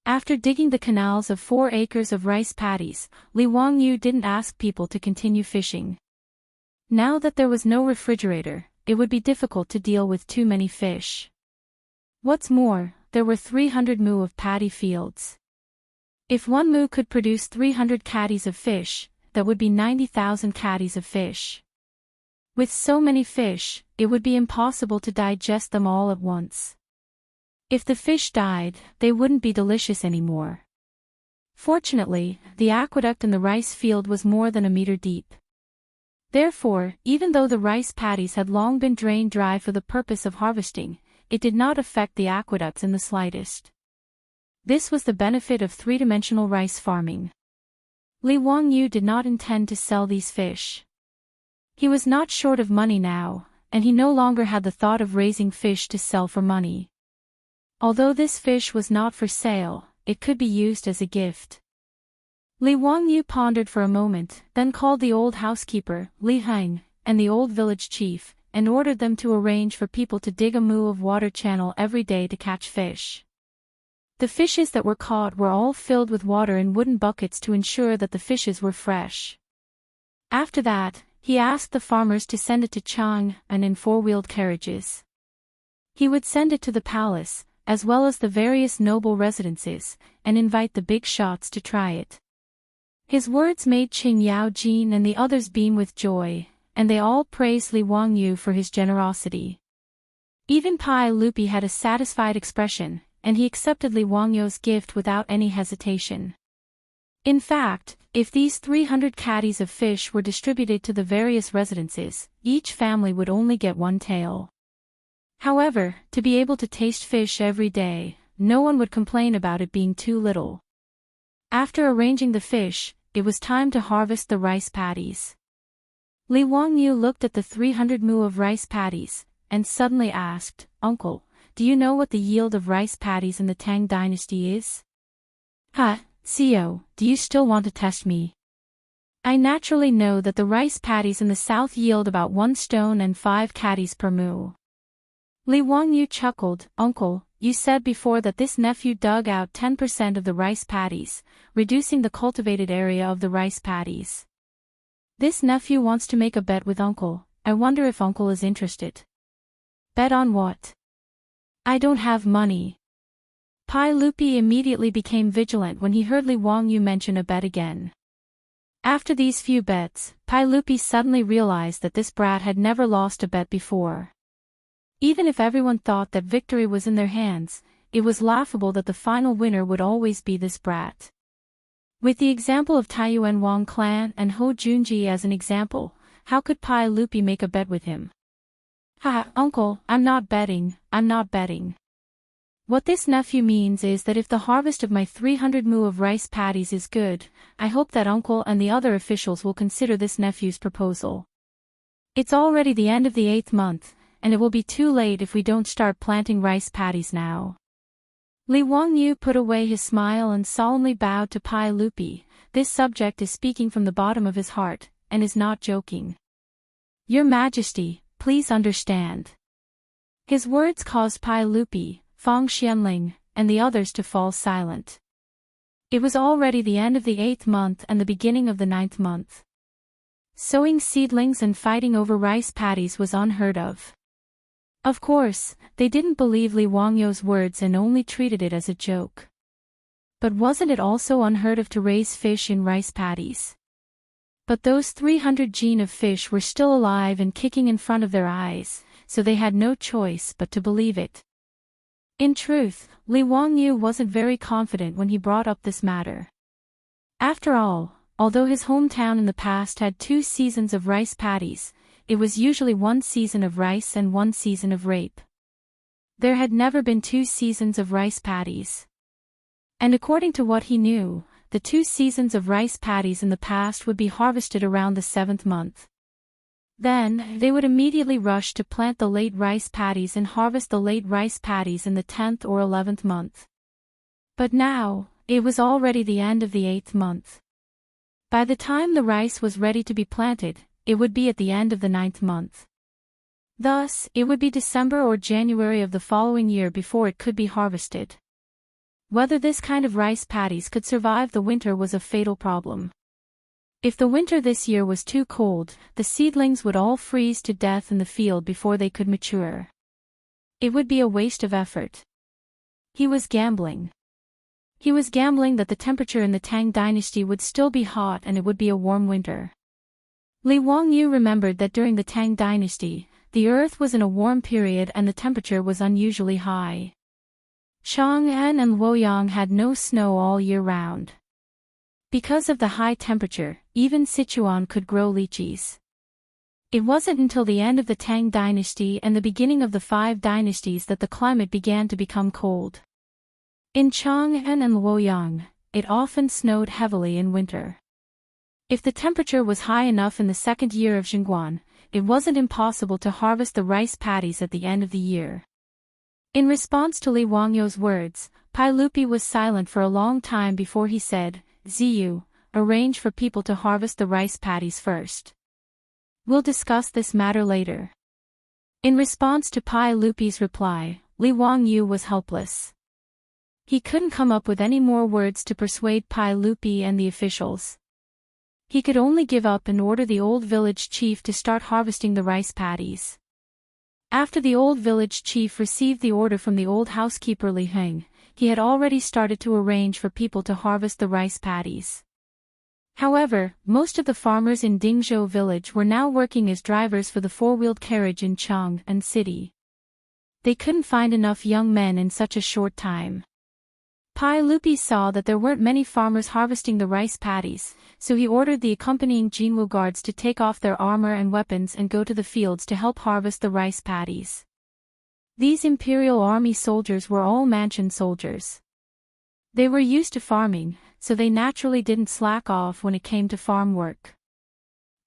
After digging the canals of 4 acres of rice paddies, Li Wangyu didn't ask people to continue fishing. Now that there was no refrigerator, it would be difficult to deal with too many fish. What's more, there were 300 mu of paddy fields. If one mu could produce 300 caddies of fish, that would be 90,000 caddies of fish. With so many fish, it would be impossible to digest them all at once. If the fish died, they wouldn't be delicious anymore. Fortunately, the aqueduct in the rice field was more than a meter deep. Therefore, even though the rice paddies had long been drained dry for the purpose of harvesting, it did not affect the aqueducts in the slightest. This was the benefit of three-dimensional rice farming. Li Wangyu did not intend to sell these fish. He was not short of money now, and he no longer had the thought of raising fish to sell for money. Although this fish was not for sale, it could be used as a gift. Li Wangyu pondered for a moment, then called the old housekeeper, Li Heng, and the old village chief, and ordered them to arrange for people to dig a mu of water channel every day to catch fish. The fishes that were caught were all filled with water in wooden buckets to ensure that the fishes were fresh. After that, he asked the farmers to send it to Chang and in 4-wheeled carriages. He would send it to the palace, as well as the various noble residences, and invite the big shots to try it. His words made Qing Yao Jin and the others beam with joy, and they all praised Li Wangyu for his generosity. Even Pai Lupi had a satisfied expression, and he accepted Li Wangyu's gift without any hesitation. In fact, if these 300 caddies of fish were distributed to the various residences, each family would only get 1 tael. However, to be able to taste fish every day, no one would complain about it being too little. After arranging the fish, it was time to harvest the rice paddies. Li Wangyu looked at the 300 mu of rice paddies, and suddenly asked, "Uncle, do you know what the yield of rice paddies in the Tang Dynasty is?" "Huh, Sio, do you still want to test me?" "I naturally know that the rice paddies in the south yield about 1 stone and 5 caddies per mu." Li Wangyu chuckled, "Uncle, you said before that this nephew dug out 10% of the rice paddies, reducing the cultivated area of the rice paddies. This nephew wants to make a bet with Uncle. I wonder if Uncle is interested." "Bet on what?" "I don't have money." Pai Lupi immediately became vigilant when he heard Li Wangyu mention a bet again. After these few bets, Pai Lupi suddenly realized that this brat had never lost a bet before. Even if everyone thought that victory was in their hands, it was laughable that the final winner would always be this brat. With the example of Taiyuan Wang clan and Ho Junji as an example, how could Pai Lupi make a bet with him? Ha, uncle, I'm not betting, I'm not betting. What this nephew means is that if the harvest of my 300 mu of rice paddies is good, I hope that uncle and the other officials will consider this nephew's proposal. It's already the end of the 8th month, and it will be too late if we don't start planting rice paddies now. Li Wangyu put away his smile and solemnly bowed to Pai Lupi. This subject is speaking from the bottom of his heart, and is not joking. Your Majesty, please understand. His words caused Pai Lupi, Fang Xianling, and the others to fall silent. It was already the end of the 8th month and the beginning of the 9th month. Sowing seedlings and fighting over rice paddies was unheard of. Of course, they didn't believe Li Wangyu's words and only treated it as a joke. But wasn't it also unheard of to raise fish in rice paddies? But those 300 gene of fish were still alive and kicking in front of their eyes, so they had no choice but to believe it. In truth, Li Wangyu wasn't very confident when he brought up this matter. After all, although his hometown in the past had 2 seasons of rice paddies, it was usually 1 season of rice and 1 season of rape. There had never been 2 seasons of rice paddies. And according to what he knew, the 2 seasons of rice paddies in the past would be harvested around the 7th month. Then, they would immediately rush to plant the late rice paddies and harvest the late rice paddies in the 10th or 11th month. But now, it was already the end of the 8th month. By the time the rice was ready to be planted, it would be at the end of the 9th month. Thus, it would be December or January of the following year before it could be harvested. Whether this kind of rice paddies could survive the winter was a fatal problem. If the winter this year was too cold, the seedlings would all freeze to death in the field before they could mature. It would be a waste of effort. He was gambling. He was gambling that the temperature in the Tang Dynasty would still be hot and it would be a warm winter. Li Wangyu remembered that during the Tang Dynasty, the earth was in a warm period and the temperature was unusually high. Chang'an and Luoyang had no snow all year round. Because of the high temperature, even Sichuan could grow lychees. It wasn't until the end of the Tang Dynasty and the beginning of the 5 dynasties that the climate began to become cold. In Chang'an and Luoyang, it often snowed heavily in winter. If the temperature was high enough in the 2nd year of Xingguan, it wasn't impossible to harvest the rice paddies at the end of the year. In response to Li Wangyu's words, Pai Lupi was silent for a long time before he said, Ziyu, arrange for people to harvest the rice paddies first. We'll discuss this matter later. In response to Pai Lupi's reply, Li Wangyu was helpless. He couldn't come up with any more words to persuade Pai Lupi and the officials. He could only give up and order the old village chief to start harvesting the rice paddies. After the old village chief received the order from the old housekeeper Li Heng, he had already started to arrange for people to harvest the rice paddies. However, most of the farmers in Dingzhou village were now working as drivers for the 4-wheeled carriage in Chang'an City. They couldn't find enough young men in such a short time. Pai Lupi saw that there weren't many farmers harvesting the rice paddies, so he ordered the accompanying Jinwu guards to take off their armor and weapons and go to the fields to help harvest the rice paddies. These Imperial Army soldiers were all mansion soldiers. They were used to farming, so they naturally didn't slack off when it came to farm work.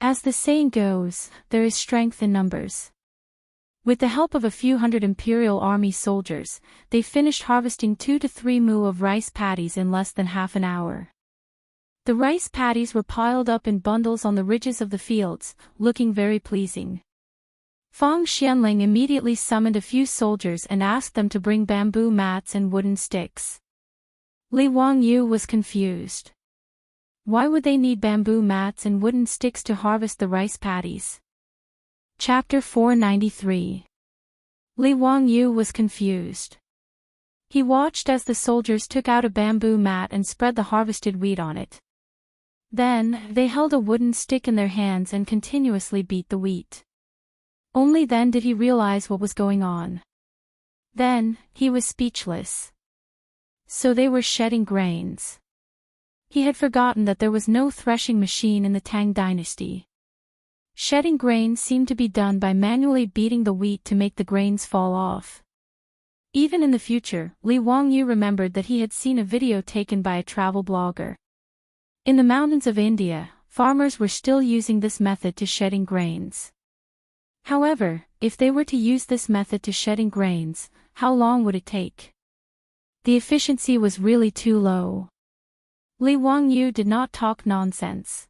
As the saying goes, there is strength in numbers. With the help of a few hundred Imperial Army soldiers, they finished harvesting 2 to 3 mu of rice paddies in less than half an hour. The rice paddies were piled up in bundles on the ridges of the fields, looking very pleasing. Fang Xianling immediately summoned a few soldiers and asked them to bring bamboo mats and wooden sticks. Li Wangyu was confused. Why would they need bamboo mats and wooden sticks to harvest the rice paddies? Chapter 493. Li Wangyu was confused. He watched as the soldiers took out a bamboo mat and spread the harvested wheat on it. Then, they held a wooden stick in their hands and continuously beat the wheat. Only then did he realize what was going on. Then, he was speechless. So they were shedding grains. He had forgotten that there was no threshing machine in the Tang Dynasty. Shedding grains seemed to be done by manually beating the wheat to make the grains fall off. Even in the future, Li Wangyu remembered that he had seen a video taken by a travel blogger. In the mountains of India, farmers were still using this method to shedding grains. However, if they were to use this method to shedding grains, how long would it take? The efficiency was really too low. Li Wangyu did not talk nonsense.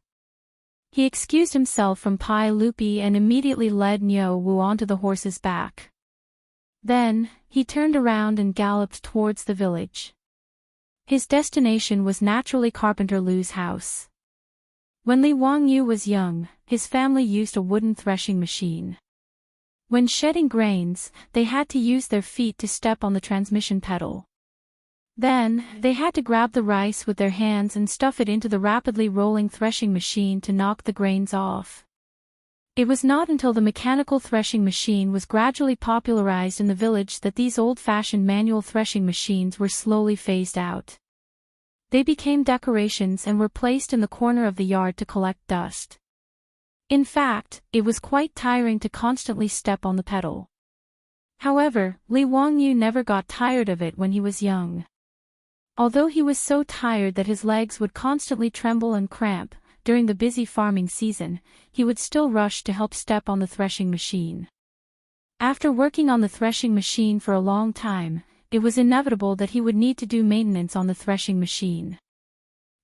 He excused himself from Pai Lupi and immediately led Niu Wu onto the horse's back. Then, he turned around and galloped towards the village. His destination was naturally Carpenter Lu's house. When Li Wangyu was young, his family used a wooden threshing machine. When shedding grains, they had to use their feet to step on the transmission pedal. Then, they had to grab the rice with their hands and stuff it into the rapidly rolling threshing machine to knock the grains off. It was not until the mechanical threshing machine was gradually popularized in the village that these old-fashioned manual threshing machines were slowly phased out. They became decorations and were placed in the corner of the yard to collect dust. In fact, it was quite tiring to constantly step on the pedal. However, Li Wangyu never got tired of it when he was young. Although he was so tired that his legs would constantly tremble and cramp, during the busy farming season, he would still rush to help step on the threshing machine. After working on the threshing machine for a long time, it was inevitable that he would need to do maintenance on the threshing machine.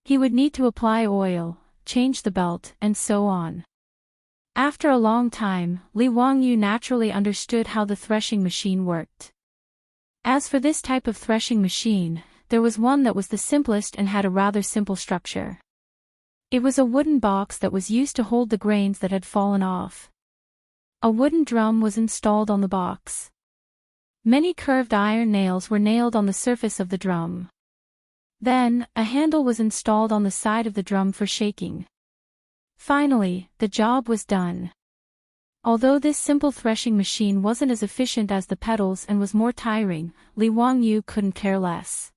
He would need to apply oil, change the belt, and so on. After a long time, Li Wangyu naturally understood how the threshing machine worked. As for this type of threshing machine, there was one that was the simplest and had a rather simple structure. It was a wooden box that was used to hold the grains that had fallen off. A wooden drum was installed on the box. Many curved iron nails were nailed on the surface of the drum. Then, a handle was installed on the side of the drum for shaking. Finally, the job was done. Although this simple threshing machine wasn't as efficient as the pedals and was more tiring, Li Wangyu couldn't care less.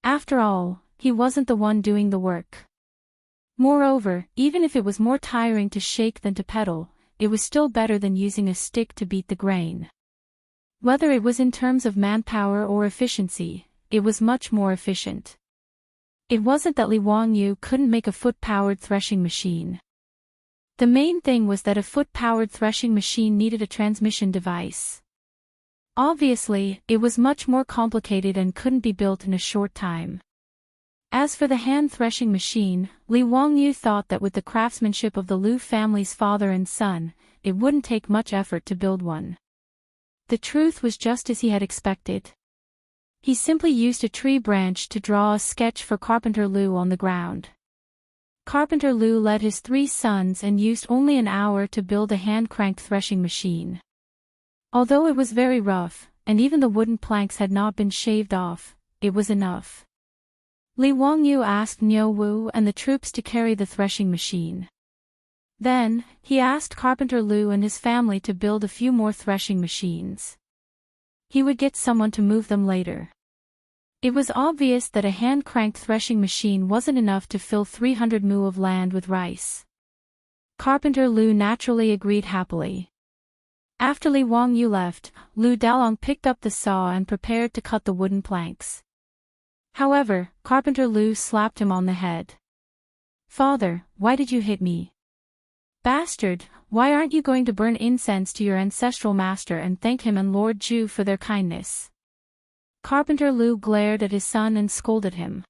After all, he wasn't the one doing the work. Moreover, even if it was more tiring to shake than to pedal, it was still better than using a stick to beat the grain. Whether it was in terms of manpower or efficiency, it was much more efficient. It wasn't that Li Wangyu couldn't make a foot-powered threshing machine. The main thing was that a foot-powered threshing machine needed a transmission device. Obviously, it was much more complicated and couldn't be built in a short time. As for the hand threshing machine, Li Wangyu thought that with the craftsmanship of the Lu family's father and son, it wouldn't take much effort to build one. The truth was just as he had expected. He simply used a tree branch to draw a sketch for Carpenter Lu on the ground. Carpenter Lu led his 3 sons and used only an hour to build a hand-cranked threshing machine. Although it was very rough, and even the wooden planks had not been shaved off, it was enough. Li Wangyu asked Niu Wu and the troops to carry the threshing machine. Then, he asked Carpenter Lu and his family to build a few more threshing machines. He would get someone to move them later. It was obvious that a hand-cranked threshing machine wasn't enough to fill 300 mu of land with rice. Carpenter Lu naturally agreed happily. After Li Wangyu left, Lu Dalong picked up the saw and prepared to cut the wooden planks. However, Carpenter Lu slapped him on the head. "Father, why did you hit me? Bastard, why aren't you going to burn incense to your ancestral master and thank him and Lord Ju for their kindness?" Carpenter Lu glared at his son and scolded him.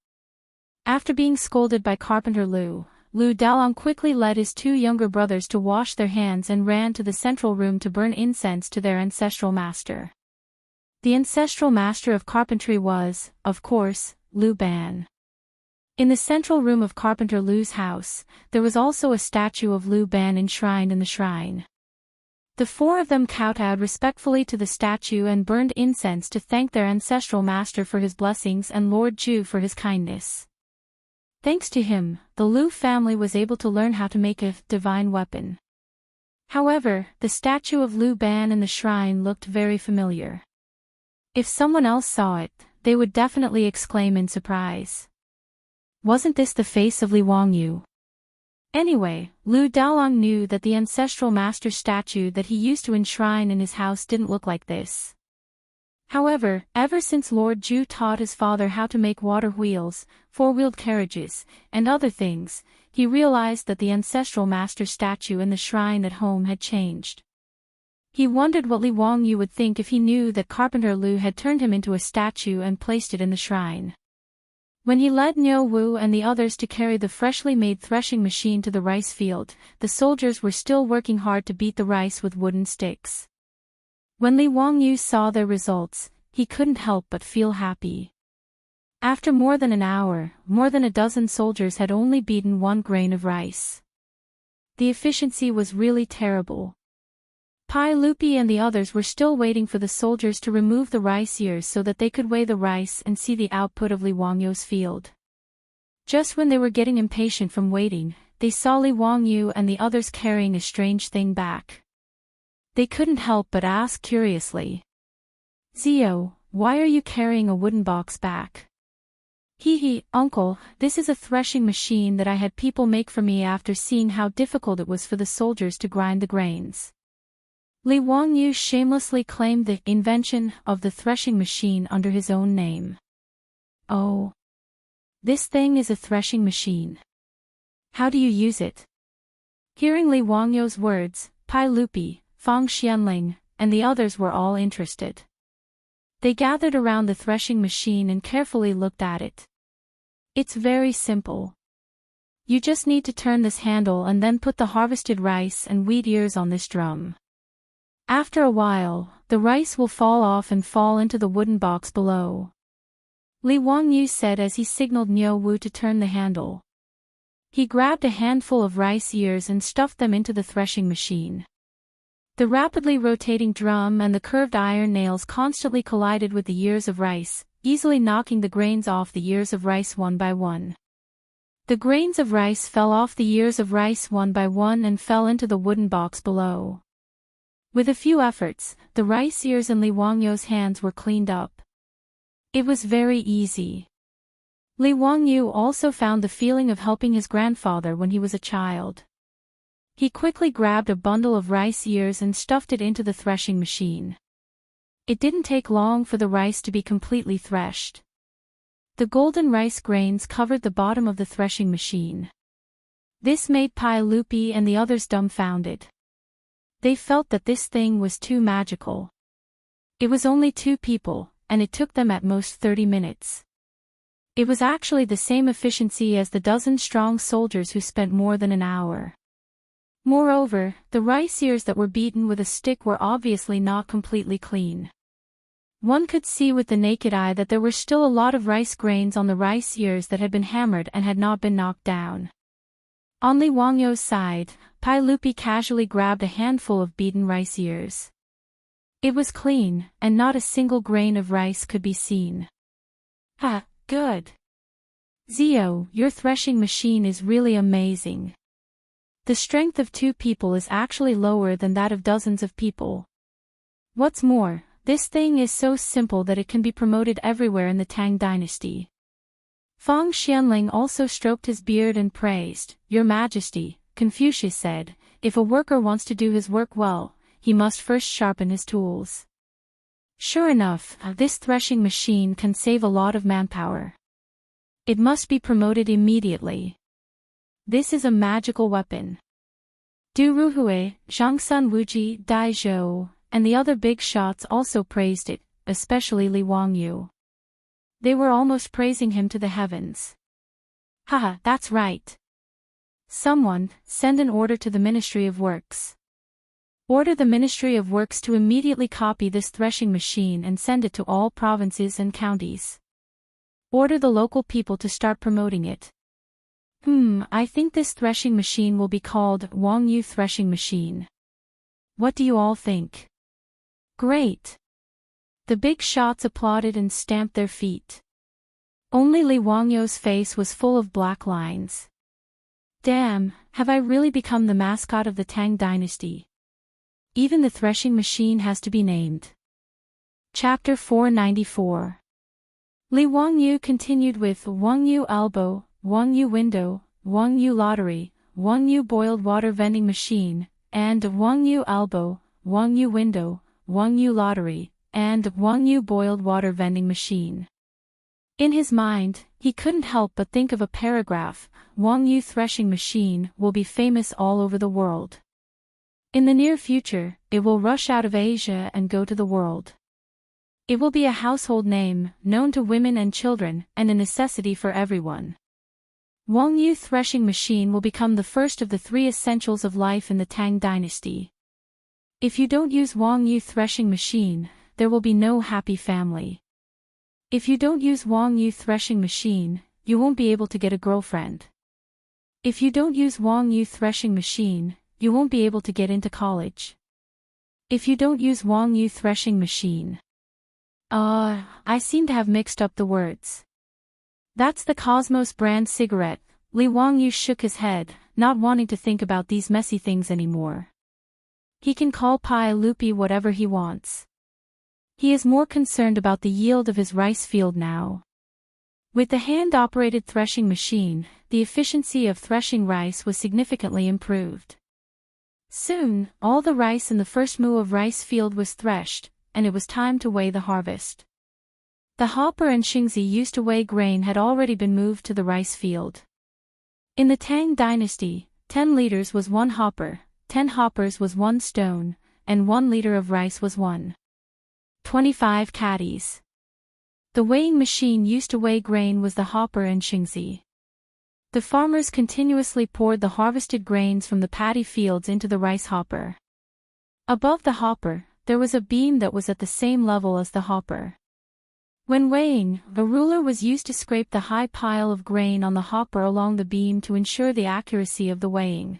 After being scolded by Carpenter Lu, Lu Dalong quickly led his 2 younger brothers to wash their hands and ran to the central room to burn incense to their ancestral master. The ancestral master of carpentry was, of course, Lu Ban. In the central room of Carpenter Lu's house, there was also a statue of Lu Ban enshrined in the shrine. The 4 of them kowtowed respectfully to the statue and burned incense to thank their ancestral master for his blessings and Lord Ju for his kindness. Thanks to him, the Lu family was able to learn how to make a divine weapon. However, the statue of Lu Ban in the shrine looked very familiar. If someone else saw it, they would definitely exclaim in surprise. Wasn't this the face of Li Wangyu? Anyway, Lu Daolong knew that the ancestral master statue that he used to enshrine in his house didn't look like this. However, ever since Lord Ju taught his father how to make water wheels, four-wheeled carriages, and other things, he realized that the ancestral master statue in the shrine at home had changed. He wondered what Li Wangyu would think if he knew that Carpenter Lu had turned him into a statue and placed it in the shrine. When he led Niu Wu and the others to carry the freshly made threshing machine to the rice field, the soldiers were still working hard to beat the rice with wooden sticks. When Li Wangyu saw their results, he couldn't help but feel happy. After more than an hour, more than a dozen soldiers had only beaten 1 grain of rice. The efficiency was really terrible. Pai Lupi and the others were still waiting for the soldiers to remove the rice ears so that they could weigh the rice and see the output of Li Wangyu's field. Just when they were getting impatient from waiting, they saw Li Wangyu and the others carrying a strange thing back. They couldn't help but ask curiously, "Zio, why are you carrying a wooden box back?" "Hee, uncle, this is a threshing machine that I had people make for me after seeing how difficult it was for the soldiers to grind the grains." Li Wangyu shamelessly claimed the invention of the threshing machine under his own name. "Oh. This thing is a threshing machine. How do you use it?" Hearing Li Wangyu's words, Pai Lupi, Fang Xianling, and the others were all interested. They gathered around the threshing machine and carefully looked at it. "It's very simple. You just need to turn this handle and then put the harvested rice and wheat ears on this drum. After a while, the rice will fall off and fall into the wooden box below," Li Wangyu said as he signaled Niu Wu to turn the handle. He grabbed a handful of rice ears and stuffed them into the threshing machine. The rapidly rotating drum and the curved iron nails constantly collided with the ears of rice, easily knocking the grains off the ears of rice one by one. The grains of rice fell off the ears of rice one by one and fell into the wooden box below. With a few efforts, the rice ears in Li Wangyu's hands were cleaned up. It was very easy. Li Wangyu also found the feeling of helping his grandfather when he was a child. He quickly grabbed a bundle of rice ears and stuffed it into the threshing machine. It didn't take long for the rice to be completely threshed. The golden rice grains covered the bottom of the threshing machine. This made Pai Lupi and the others dumbfounded. They felt that this thing was too magical. It was only 2 people, and it took them at most 30 minutes. It was actually the same efficiency as the dozen-strong soldiers who spent more than an hour. Moreover, the rice ears that were beaten with a stick were obviously not completely clean. One could see with the naked eye that there were still a lot of rice grains on the rice ears that had been hammered and had not been knocked down. On Li Wangyu's side, Pai Lupi casually grabbed a handful of beaten rice ears. It was clean, and not a single grain of rice could be seen. "Ha, good. Zio, your threshing machine is really amazing. The strength of 2 people is actually lower than that of dozens of people. What's more, this thing is so simple that it can be promoted everywhere in the Tang Dynasty." Fang Xianling also stroked his beard and praised, "Your Majesty," Confucius said, "if a worker wants to do his work well, he must first sharpen his tools." Sure enough, this threshing machine can save a lot of manpower. It must be promoted immediately. This is a magical weapon. Du Ruhui, Zhangsun Wuji, Dai Zhou, and the other big shots also praised it, especially Li Wangyu. They were almost praising him to the heavens. "Haha, that's right. Someone, send an order to the Ministry of Works. Order the Ministry of Works to immediately copy this threshing machine and send it to all provinces and counties. Order the local people to start promoting it. I think this threshing machine will be called Wangyu Threshing Machine. What do you all think?" "Great." The big shots applauded and stamped their feet. Only Li Wangyu's face was full of black lines. "Damn, have I really become the mascot of the Tang Dynasty? Even the threshing machine has to be named." Chapter 494. Li Wangyu continued with Wangyu Elbow, Wangyu Window, Wangyu Lottery, Wangyu boiled water vending machine, and Wangyu elbow, Wangyu window, Wangyu lottery, and Wangyu boiled water vending machine. In his mind, he couldn't help but think of a paragraph, Wangyu threshing machine will be famous all over the world. In the near future, it will rush out of Asia and go to the world. It will be a household name, known to women and children, and a necessity for everyone. Wangyu threshing machine will become the first of the 3 essentials of life in the Tang Dynasty. If you don't use Wangyu threshing machine, there will be no happy family. If you don't use Wangyu threshing machine, you won't be able to get a girlfriend. If you don't use Wangyu threshing machine, you won't be able to get into college. If you don't use Wangyu threshing machine. I seem to have mixed up the words. That's the Cosmos brand cigarette. Li Wangyu shook his head, not wanting to think about these messy things anymore. He can call Pai Lupi whatever he wants. He is more concerned about the yield of his rice field now. With the hand-operated threshing machine, the efficiency of threshing rice was significantly improved. Soon, all the rice in the first mu of rice field was threshed, and it was time to weigh the harvest. The hopper and Xingzi used to weigh grain had already been moved to the rice field. In the Tang Dynasty, 10 liters was 1 hopper, 10 hoppers was 1 stone, and 1 liter of rice was 1.25 caddies. The weighing machine used to weigh grain was the hopper and Xingzi. The farmers continuously poured the harvested grains from the paddy fields into the rice hopper. Above the hopper, there was a beam that was at the same level as the hopper. When weighing, a ruler was used to scrape the high pile of grain on the hopper along the beam to ensure the accuracy of the weighing.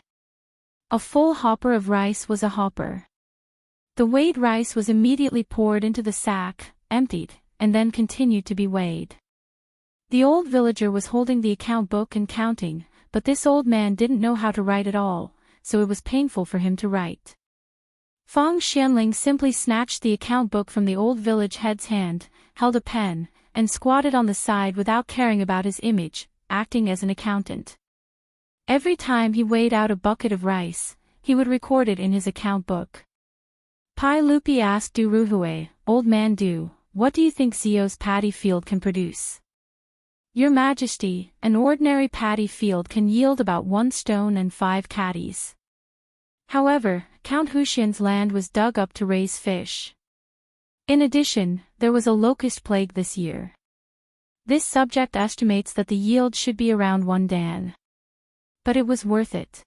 A full hopper of rice was a hopper. The weighed rice was immediately poured into the sack, emptied, and then continued to be weighed. The old villager was holding the account book and counting, but this old man didn't know how to write at all, so it was painful for him to write. Fang Xianling simply snatched the account book from the old village head's hand, held a pen, and squatted on the side without caring about his image, acting as an accountant. Every time he weighed out a bucket of rice, he would record it in his account book. Pai Lupi asked Du Ruhui, "Old man Du, what do you think Zio's paddy field can produce?" "Your Majesty, an ordinary paddy field can yield about 1 stone and 5 caddies. However, Count Huxian's land was dug up to raise fish. In addition, there was a locust plague this year. This subject estimates that the yield should be around 1 dan. But it was worth it.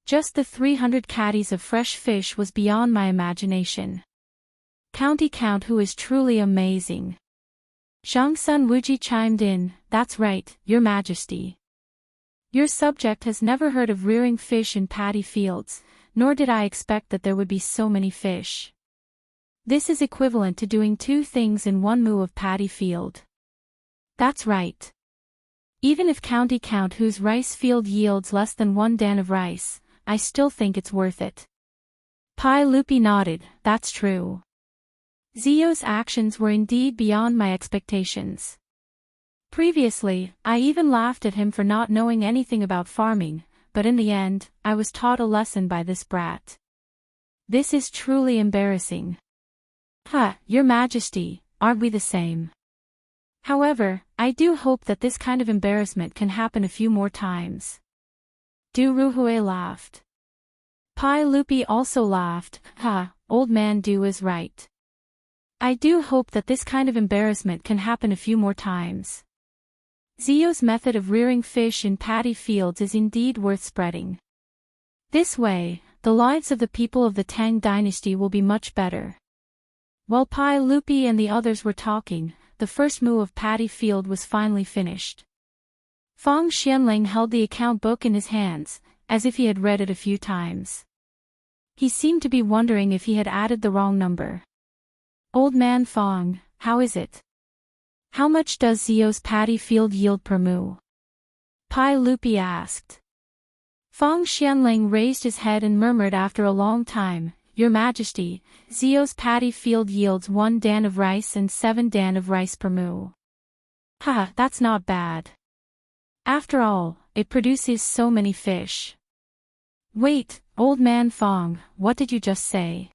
Just the 300 caddies of fresh fish was beyond my imagination. County Count who is truly amazing." Zhang Sun Wuji chimed in, "That's right, Your Majesty. Your subject has never heard of rearing fish in paddy fields, nor did I expect that there would be so many fish. This is equivalent to doing 2 things in 1 mu of paddy field." "That's right. Even if County Count whose rice field yields less than 1 dan of rice, I still think it's worth it." Pai Lupi nodded, "That's true. Zio's actions were indeed beyond my expectations. Previously, I even laughed at him for not knowing anything about farming, but in the end, I was taught a lesson by this brat. This is truly embarrassing." Your Majesty, aren't we the same? However, I do hope that this kind of embarrassment can happen a few more times." Du Ruhui laughed. Pai Lupi also laughed, "Old man Du is right. I do hope that this kind of embarrassment can happen a few more times. Zio's method of rearing fish in paddy fields is indeed worth spreading. This way, the lives of the people of the Tang Dynasty will be much better." While Pai Lupi and the others were talking, the first mu of paddy field was finally finished. Fang Xianling held the account book in his hands, as if he had read it a few times. He seemed to be wondering if he had added the wrong number. "Old man Fang, how is it? How much does Zio's paddy field yield per mu?" Pai Lupi asked. Fang Xianling raised his head and murmured after a long time, "Your Majesty, Zio's paddy field yields 1 dan of rice and 7 dan of rice per mu." That's not bad. After all, it produces so many fish. Wait, old man Fong, what did you just say?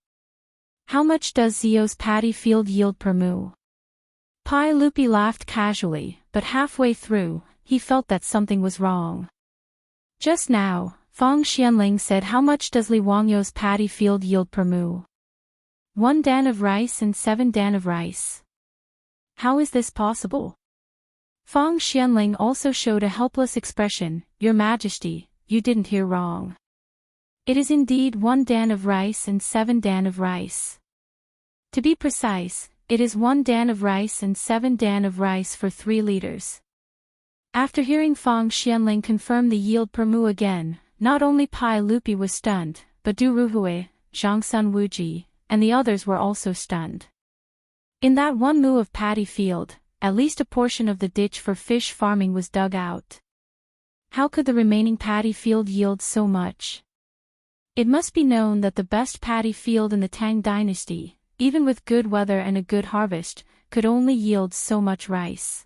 How much does Zio's paddy field yield per moo? Pai Lupi laughed casually, but halfway through, he felt that something was wrong. Just now, Fong Xianling said how much does Li Wangyou's paddy field yield per moo? 1 dan of rice and 7 dan of rice. How is this possible? Fong Xianling also showed a helpless expression. Your Majesty, you didn't hear wrong. It is indeed 1 dan of rice and 7 dan of rice. To be precise, it is 1 dan of rice and 7 dan of rice for 3 liters. After hearing Fong Xianling confirm the yield per moo again, not only Pai Lupi was stunned, but Du Ruhui, Zhang Sun Wuji, and the others were also stunned. In that 1 moo of paddy field, at least a portion of the ditch for fish farming was dug out. How could the remaining paddy field yield so much? It must be known that the best paddy field in the Tang Dynasty, even with good weather and a good harvest, could only yield so much rice.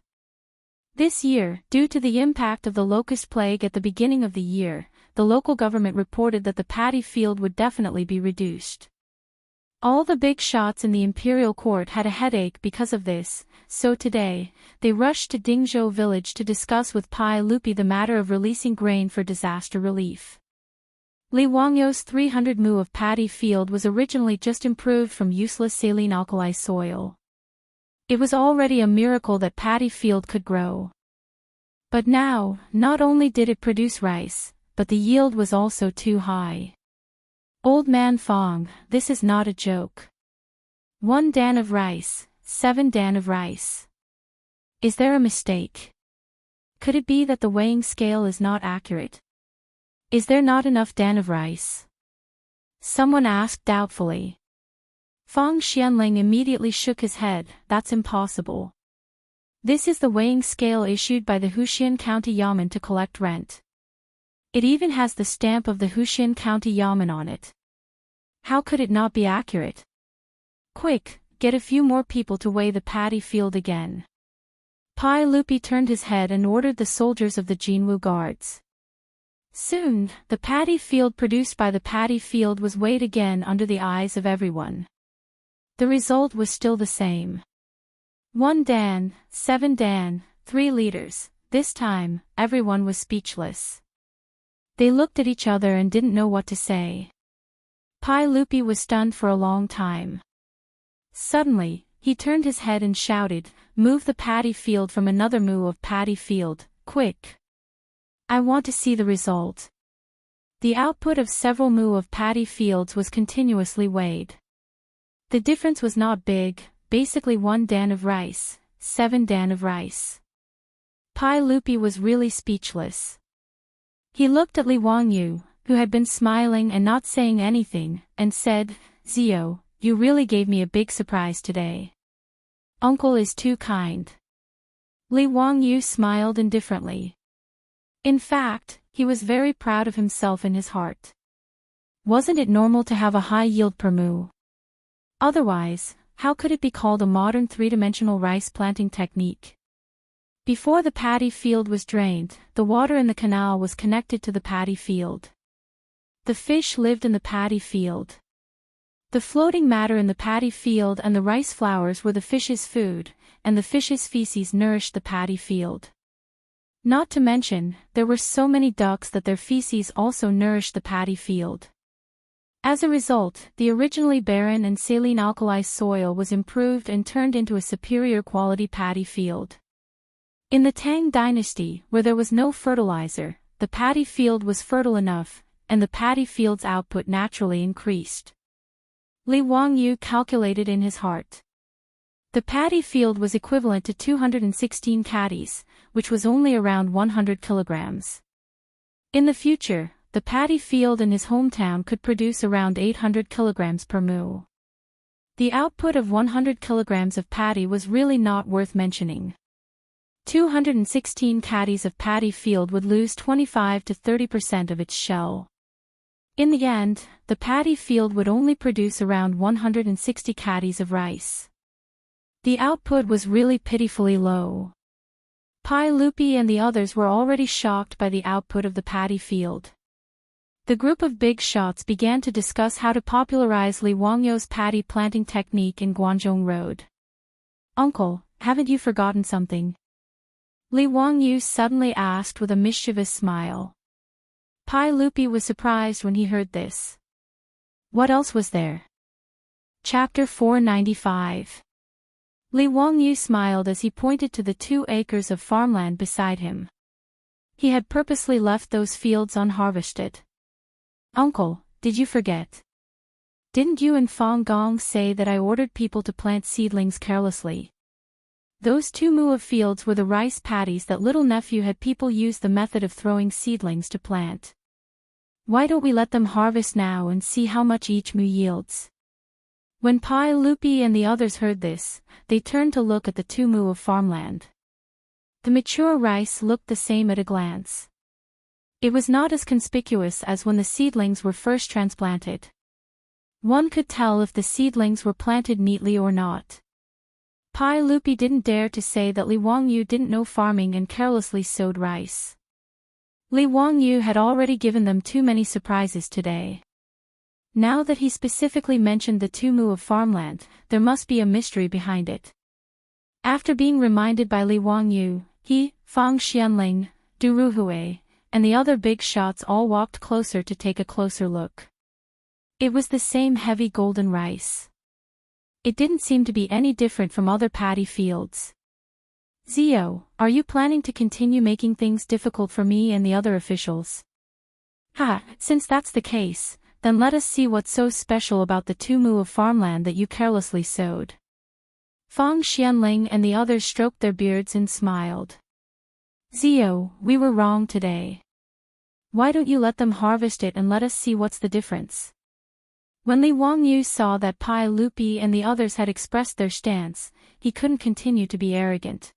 This year, due to the impact of the locust plague at the beginning of the year, the local government reported that the paddy field would definitely be reduced. All the big shots in the imperial court had a headache because of this, so today, they rushed to Dingzhou village to discuss with Pai Lupi the matter of releasing grain for disaster relief. Li Wangyou's 300 mu of paddy field was originally just improved from useless saline alkali soil. It was already a miracle that paddy field could grow. But now, not only did it produce rice, but the yield was also too high. Old man Fong, this is not a joke. 1 dan of rice, 7 dan of rice. Is there a mistake? Could it be that the weighing scale is not accurate? Is there not enough dan of rice? Someone asked doubtfully. Fong Xianling immediately shook his head. That's impossible. This is the weighing scale issued by the Huxian County Yamen to collect rent. It even has the stamp of the Huxian County Yamen on it. How could it not be accurate? Quick, get a few more people to weigh the paddy field again. Pai Lupi turned his head and ordered the soldiers of the Jinwu guards. Soon, the paddy field produced by the paddy field was weighed again under the eyes of everyone. The result was still the same. 1 dan, 7 dan, 3 liters. This time, everyone was speechless. They looked at each other and didn't know what to say. Pai Lupi was stunned for a long time. Suddenly, he turned his head and shouted, "Move the paddy field from another moo of paddy field, quick! I want to see the result." The output of several moo of paddy fields was continuously weighed. The difference was not big, basically 1 dan of rice, 7 dan of rice. Pai Lupi was really speechless. He looked at Li Wangyou, who had been smiling and not saying anything, and said, "Zio, you really gave me a big surprise today. Uncle is too kind." Li Wangyou smiled indifferently. In fact, he was very proud of himself in his heart. Wasn't it normal to have a high yield per moo? Otherwise, how could it be called a modern three-dimensional rice planting technique? Before the paddy field was drained, the water in the canal was connected to the paddy field. The fish lived in the paddy field. The floating matter in the paddy field and the rice flowers were the fish's food, and the fish's feces nourished the paddy field. Not to mention, there were so many ducks that their feces also nourished the paddy field. As a result, the originally barren and saline alkali soil was improved and turned into a superior quality paddy field. In the Tang Dynasty, where there was no fertilizer, the paddy field was fertile enough, and the paddy field's output naturally increased. Li Wangyou calculated in his heart. The paddy field was equivalent to 216 caddies, which was only around 100 kilograms. In the future, the paddy field in his hometown could produce around 800 kilograms per moo. The output of 100 kilograms of paddy was really not worth mentioning. 216 caddies of paddy field would lose 25 to 30% of its shell. In the end, the paddy field would only produce around 160 caddies of rice. The output was really pitifully low. Pai Lupi and the others were already shocked by the output of the paddy field. The group of big shots began to discuss how to popularize Li Wangyou's paddy planting technique in Guangzhou Road. "Uncle, haven't you forgotten something?" Li Wangyou suddenly asked with a mischievous smile. Pai Lupi was surprised when he heard this. What else was there? Chapter 495. Li Wangyou smiled as he pointed to the 2 acres of farmland beside him. He had purposely left those fields unharvested. "Uncle, did you forget? Didn't you and Fang Gong say that I ordered people to plant seedlings carelessly? Those 2 mu of fields were the rice paddies that little nephew had people use the method of throwing seedlings to plant. Why don't we let them harvest now and see how much each mu yields?" When Pai Lupi and the others heard this, they turned to look at the 2 mu of farmland. The mature rice looked the same at a glance. It was not as conspicuous as when the seedlings were first transplanted. One could tell if the seedlings were planted neatly or not. Pai Lupi didn't dare to say that Li Wangyou didn't know farming and carelessly sowed rice. Li Wangyou had already given them too many surprises today. Now that he specifically mentioned the 2 mu of farmland, there must be a mystery behind it. After being reminded by Li Wangyou, he, Fang Xianling, Du Ruhui, and the other big shots all walked closer to take a closer look. It was the same heavy golden rice. It didn't seem to be any different from other paddy fields. "Zio, are you planning to continue making things difficult for me and the other officials?" Since that's the case, then let us see what's so special about the 2 mu of farmland that you carelessly sowed. Fang Xianling and the others stroked their beards and smiled. "Zio, we were wrong today. Why don't you let them harvest it and let us see what's the difference?" When Li Wangyou saw that Pai Lupi and the others had expressed their stance, he couldn't continue to be arrogant.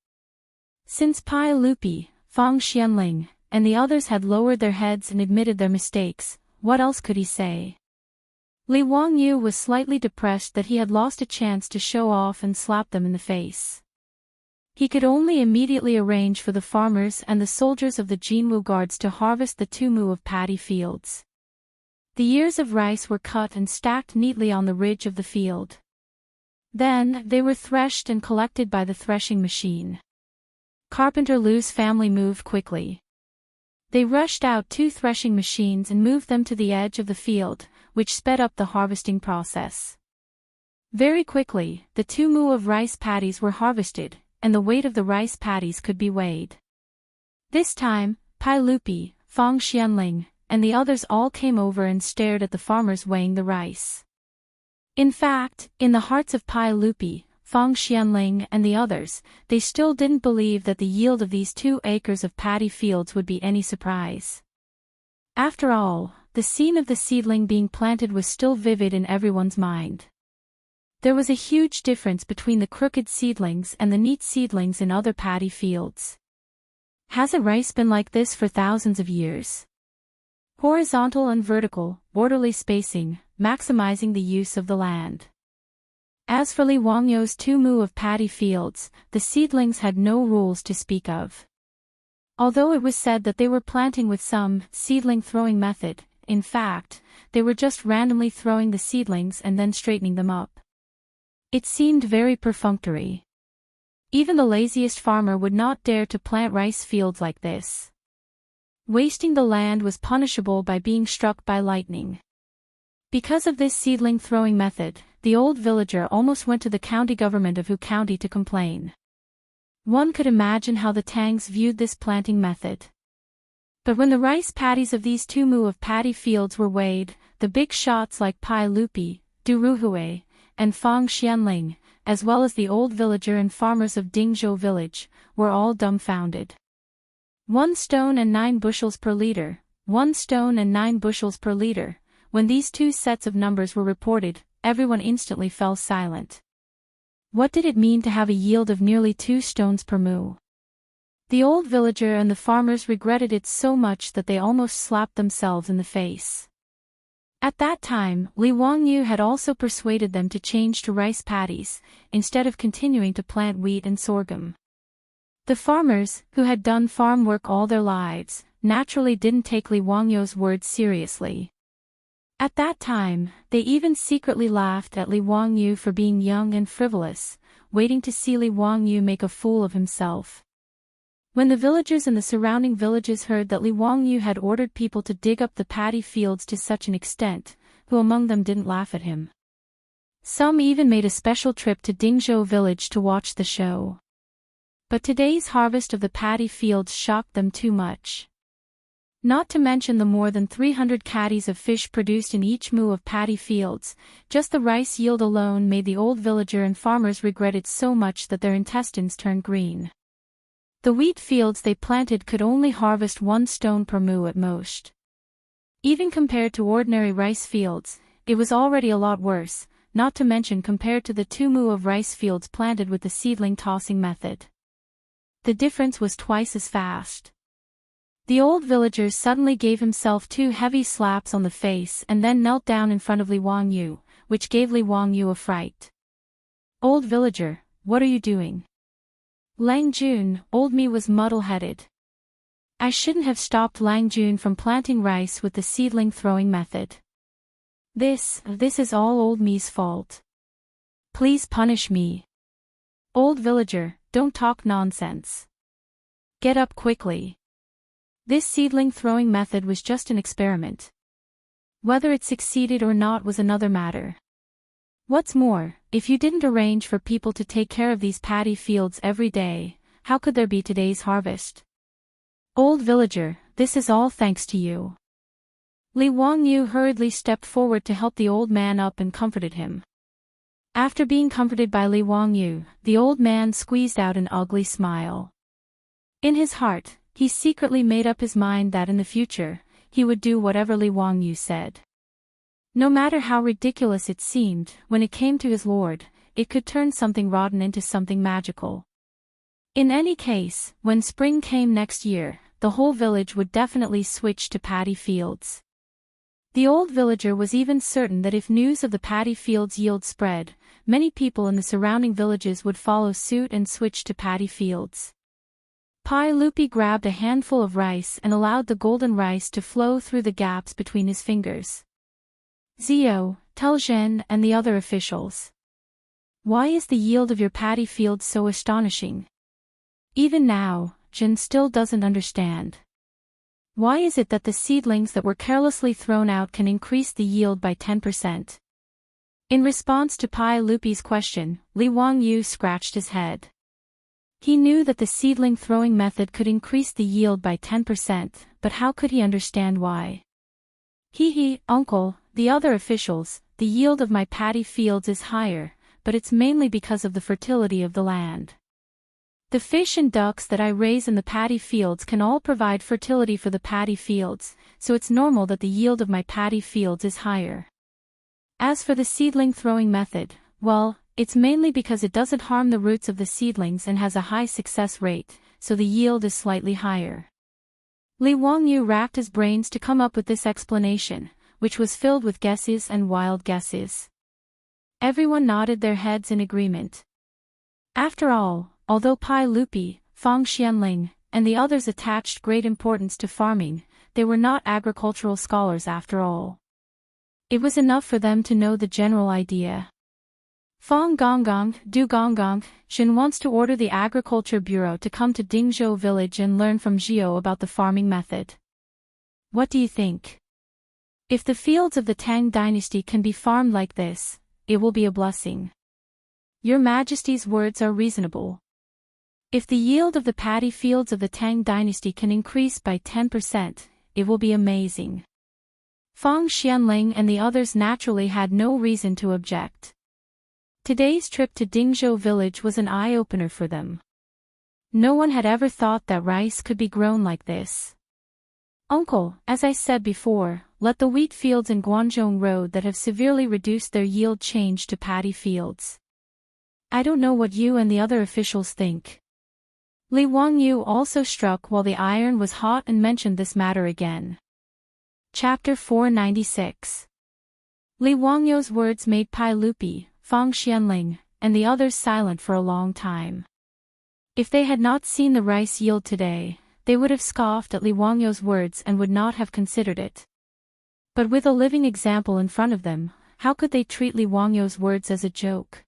Since Pai Lupi, Fang Xianling, and the others had lowered their heads and admitted their mistakes, what else could he say? Li Wangyou was slightly depressed that he had lost a chance to show off and slap them in the face. He could only immediately arrange for the farmers and the soldiers of the Jinwu Guards to harvest the 2 mu of paddy fields. The ears of rice were cut and stacked neatly on the ridge of the field. Then, they were threshed and collected by the threshing machine. Carpenter Lu's family moved quickly. They rushed out 2 threshing machines and moved them to the edge of the field, which sped up the harvesting process. Very quickly, the 2 mu of rice paddies were harvested, and the weight of the rice paddies could be weighed. This time, Pai Lupi, Fang Xianling, and the others all came over and stared at the farmers weighing the rice. In fact, in the hearts of Pai Lupi, Fang Xianling and the others, they still didn't believe that the yield of these 2 acres of paddy fields would be any surprise. After all, the scene of the seedling being planted was still vivid in everyone's mind. There was a huge difference between the crooked seedlings and the neat seedlings in other paddy fields. Hasn't rice been like this for thousands of years? Horizontal and vertical, orderly spacing, maximizing the use of the land. As for Li Wangyou's 2 mu of paddy fields, the seedlings had no rules to speak of. Although it was said that they were planting with some seedling throwing method, in fact, they were just randomly throwing the seedlings and then straightening them up. It seemed very perfunctory. Even the laziest farmer would not dare to plant rice fields like this. Wasting the land was punishable by being struck by lightning. Because of this seedling throwing method, the old villager almost went to the county government of Hu County to complain. One could imagine how the Tangs viewed this planting method. But when the rice paddies of these 2 mu of paddy fields were weighed, the big shots like Pai Lupi, Du Ruhui, and Fang Xianling, as well as the old villager and farmers of Dingzhou village, were all dumbfounded. 1 stone and 9 bushels per liter, 1 stone and 9 bushels per liter. When these 2 sets of numbers were reported, everyone instantly fell silent. What did it mean to have a yield of nearly 2 stones per mu? The old villager and the farmers regretted it so much that they almost slapped themselves in the face. At that time, Li Wangyou had also persuaded them to change to rice paddies, instead of continuing to plant wheat and sorghum. The farmers, who had done farm work all their lives, naturally didn't take Li Wangyu's words seriously. At that time, they even secretly laughed at Li Wangyu for being young and frivolous, waiting to see Li Wangyu make a fool of himself. When the villagers in the surrounding villages heard that Li Wangyu had ordered people to dig up the paddy fields to such an extent, who among them didn't laugh at him? Some even made a special trip to Dingzhou village to watch the show. But today's harvest of the paddy fields shocked them too much. Not to mention the more than 300 caddies of fish produced in each mu of paddy fields, just the rice yield alone made the old villager and farmers regret it so much that their intestines turned green. The wheat fields they planted could only harvest 1 stone per mu at most. Even compared to ordinary rice fields, it was already a lot worse, not to mention compared to the 2 mu of rice fields planted with the seedling tossing method. The difference was twice as fast. The old villager suddenly gave himself 2 heavy slaps on the face and then knelt down in front of Li Wangyu, which gave Li Wangyu a fright. "Old villager, what are you doing?" Lang Jun, old me, was muddle-headed. "I shouldn't have stopped Lang Jun from planting rice with the seedling throwing method. This is all old me's fault. Please punish me." "Old villager, don't talk nonsense. Get up quickly. This seedling throwing method was just an experiment. Whether it succeeded or not was another matter. What's more, if you didn't arrange for people to take care of these paddy fields every day, how could there be today's harvest? Old villager, this is all thanks to you." Li Wangyu hurriedly stepped forward to help the old man up and comforted him. After being comforted by Li Wangyu, the old man squeezed out an ugly smile. In his heart, he secretly made up his mind that in the future, he would do whatever Li Wangyu said. No matter how ridiculous it seemed, when it came to his lord, it could turn something rotten into something magical. In any case, when spring came next year, the whole village would definitely switch to paddy fields. The old villager was even certain that if news of the paddy fields yield spread, many people in the surrounding villages would follow suit and switch to paddy fields. Pai Lupi grabbed a handful of rice and allowed the golden rice to flow through the gaps between his fingers. "Zio, tell Zhen and the other officials. Why is the yield of your paddy fields so astonishing? Even now, Zhen still doesn't understand. Why is it that the seedlings that were carelessly thrown out can increase the yield by 10%? In response to Pai Lupi's question, Li Wangyu scratched his head. He knew that the seedling throwing method could increase the yield by 10%, but how could he understand why? Uncle, the other officials, the yield of my paddy fields is higher, but it's mainly because of the fertility of the land. The fish and ducks that I raise in the paddy fields can all provide fertility for the paddy fields, so it's normal that the yield of my paddy fields is higher. As for the seedling throwing method, well, it's mainly because it doesn't harm the roots of the seedlings and has a high success rate, so the yield is slightly higher." Li Wangyu racked his brains to come up with this explanation, which was filled with guesses and wild guesses. Everyone nodded their heads in agreement. After all, although Pai Lupi, Fang Xianling, and the others attached great importance to farming, they were not agricultural scholars after all. It was enough for them to know the general idea. "Fang Gonggong, Du Gonggong, Shen wants to order the Agriculture Bureau to come to Dingzhou village and learn from Zhio about the farming method. What do you think? If the fields of the Tang Dynasty can be farmed like this, it will be a blessing. Your Majesty's words are reasonable. If the yield of the paddy fields of the Tang Dynasty can increase by 10%, it will be amazing." Fang Xianling and the others naturally had no reason to object. Today's trip to Dingzhou village was an eye-opener for them. No one had ever thought that rice could be grown like this. "Uncle, as I said before, let the wheat fields in Guanzhong Road that have severely reduced their yield change to paddy fields. I don't know what you and the other officials think." Li Wangyu also struck while the iron was hot and mentioned this matter again. Chapter 496. Li Wangyu's words made Pai Lupi, Fang Xianling, and the others silent for a long time. If they had not seen the rice yield today, they would have scoffed at Li Wangyu's words and would not have considered it. But with a living example in front of them, how could they treat Li Wangyu's words as a joke?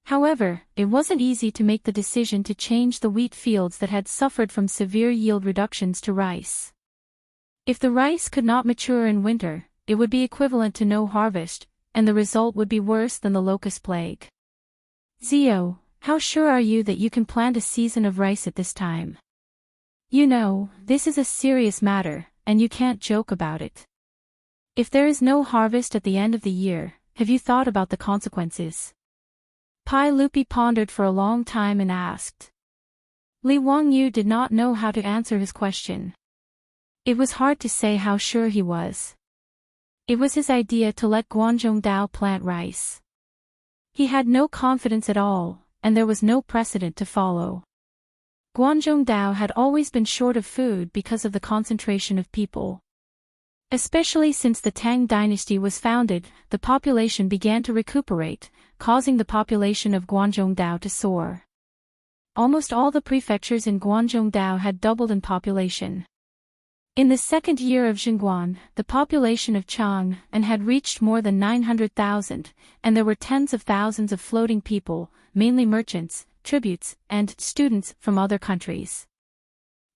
However, it wasn't easy to make the decision to change the wheat fields that had suffered from severe yield reductions to rice. If the rice could not mature in winter, it would be equivalent to no harvest, and the result would be worse than the locust plague. Zio, how sure are you that you can plant a season of rice at this time? You know, this is a serious matter, and you can't joke about it. If there is no harvest at the end of the year, have you thought about the consequences? Pai Lupi pondered for a long time and asked. Li Wangyu did not know how to answer his question. It was hard to say how sure he was. It was his idea to let Guanzhong Dao plant rice. He had no confidence at all, and there was no precedent to follow. Guanzhong Dao had always been short of food because of the concentration of people. Especially since the Tang Dynasty was founded, the population began to recuperate, causing the population of Guanzhong Dao to soar. Almost all the prefectures in Guanzhong Dao had doubled in population. In the second year of Xinguan, the population of Chang had reached more than 900,000, and there were tens of thousands of floating people, mainly merchants, tributes, and students from other countries.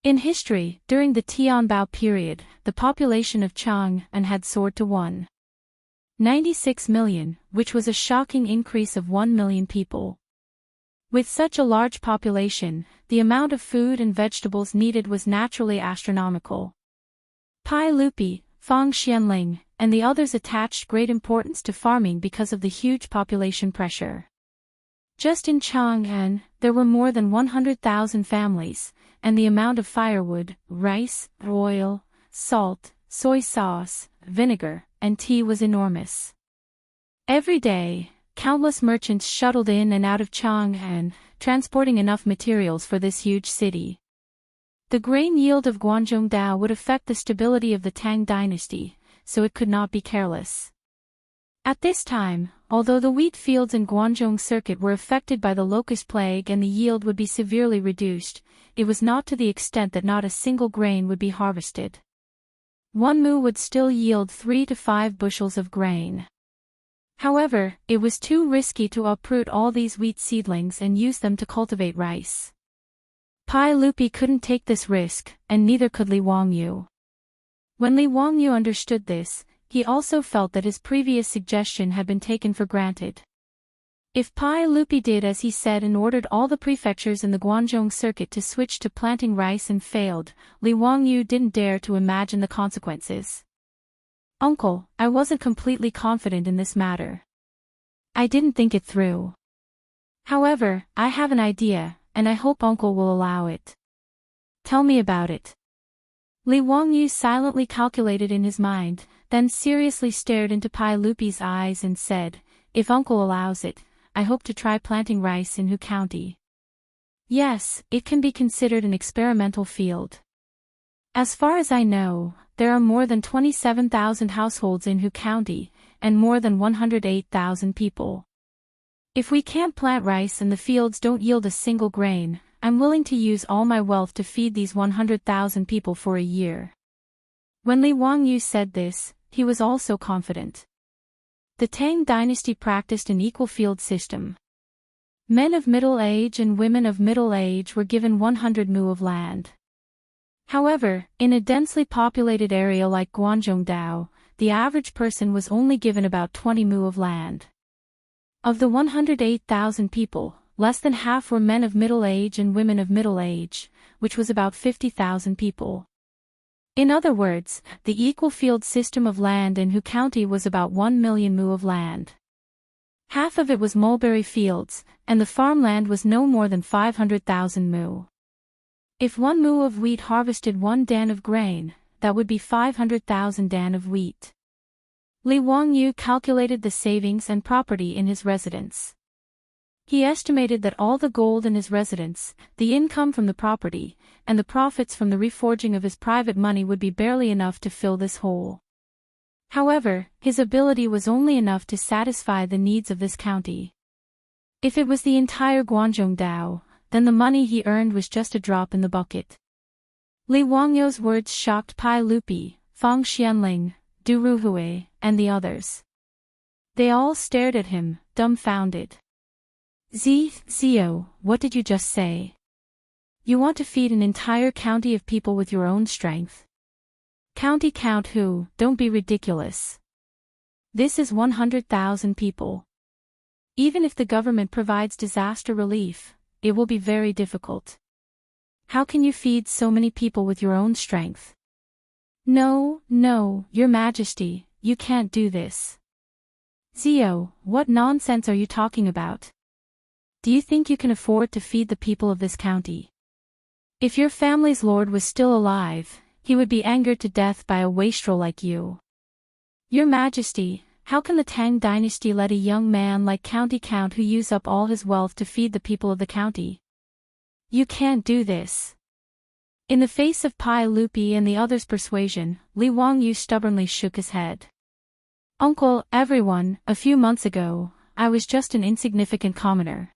In history, during the Tianbao period, the population of Chang had soared to 1.96 million, which was a shocking increase of 1 million people. With such a large population, the amount of food and vegetables needed was naturally astronomical. Pai Lupi, Fang Xianling, and the others attached great importance to farming because of the huge population pressure. Just in Chang'an, there were more than 100,000 families, and the amount of firewood, rice, oil, salt, soy sauce, vinegar, and tea was enormous. Every day, countless merchants shuttled in and out of Chang'an, transporting enough materials for this huge city. The grain yield of Guanzhong Dao would affect the stability of the Tang Dynasty, so it could not be careless. At this time, although the wheat fields in Guanzhong Circuit were affected by the locust plague and the yield would be severely reduced, it was not to the extent that not a single grain would be harvested. One mu would still yield 3 to 5 bushels of grain. However, it was too risky to uproot all these wheat seedlings and use them to cultivate rice. Pai Lupi couldn't take this risk, and neither could Li Wangyu. When Li Wangyu understood this, he also felt that his previous suggestion had been taken for granted. If Pai Lupi did as he said and ordered all the prefectures in the Guanzhong circuit to switch to planting rice and failed, Li Wangyu didn't dare to imagine the consequences. Uncle, I wasn't completely confident in this matter. I didn't think it through. However, I have an idea, and I hope Uncle will allow it. Tell me about it. Li Wangyu silently calculated in his mind, then seriously stared into Pai Lupi's eyes and said, If Uncle allows it, I hope to try planting rice in Hu County. Yes, it can be considered an experimental field. As far as I know, there are more than 27,000 households in Hu County, and more than 108,000 people. If we can't plant rice and the fields don't yield a single grain, I'm willing to use all my wealth to feed these 100,000 people for a year. When Li Wangyu said this, he was also confident. The Tang Dynasty practiced an equal field system. Men of middle age and women of middle age were given 100 mu of land. However, in a densely populated area like Guanzhong Dao, the average person was only given about 20 mu of land. Of the 108,000 people, less than half were men of middle age and women of middle age, which was about 50,000 people. In other words, the equal field system of land in Hu County was about 1 million mu of land. Half of it was mulberry fields, and the farmland was no more than 500,000 mu. If 1 mu of wheat harvested 1 dan of grain, that would be 500,000 dan of wheat. Li Wangyu calculated the savings and property in his residence. He estimated that all the gold in his residence, the income from the property, and the profits from the reforging of his private money would be barely enough to fill this hole. However, his ability was only enough to satisfy the needs of this county. If it was the entire Guanzhong Dao, then the money he earned was just a drop in the bucket. Li Wangyou's words shocked Pai Lupi, Fang Xianling, Du Ruhui, and the others. They all stared at him, dumbfounded. Zio, what did you just say? You want to feed an entire county of people with your own strength? County count who? Don't be ridiculous. This is 100,000 people. Even if the government provides disaster relief, it will be very difficult. How can you feed so many people with your own strength? No, Your Majesty, you can't do this. Zio, what nonsense are you talking about? Do you think you can afford to feed the people of this county? If your family's lord was still alive, he would be angered to death by a wastrel like you. Your Majesty, how can the Tang Dynasty let a young man like County Count who use up all his wealth to feed the people of the county? You can't do this. In the face of Pai Lupi and the others' persuasion, Li Wangyou stubbornly shook his head. Uncle, everyone, a few months ago, I was just an insignificant commoner.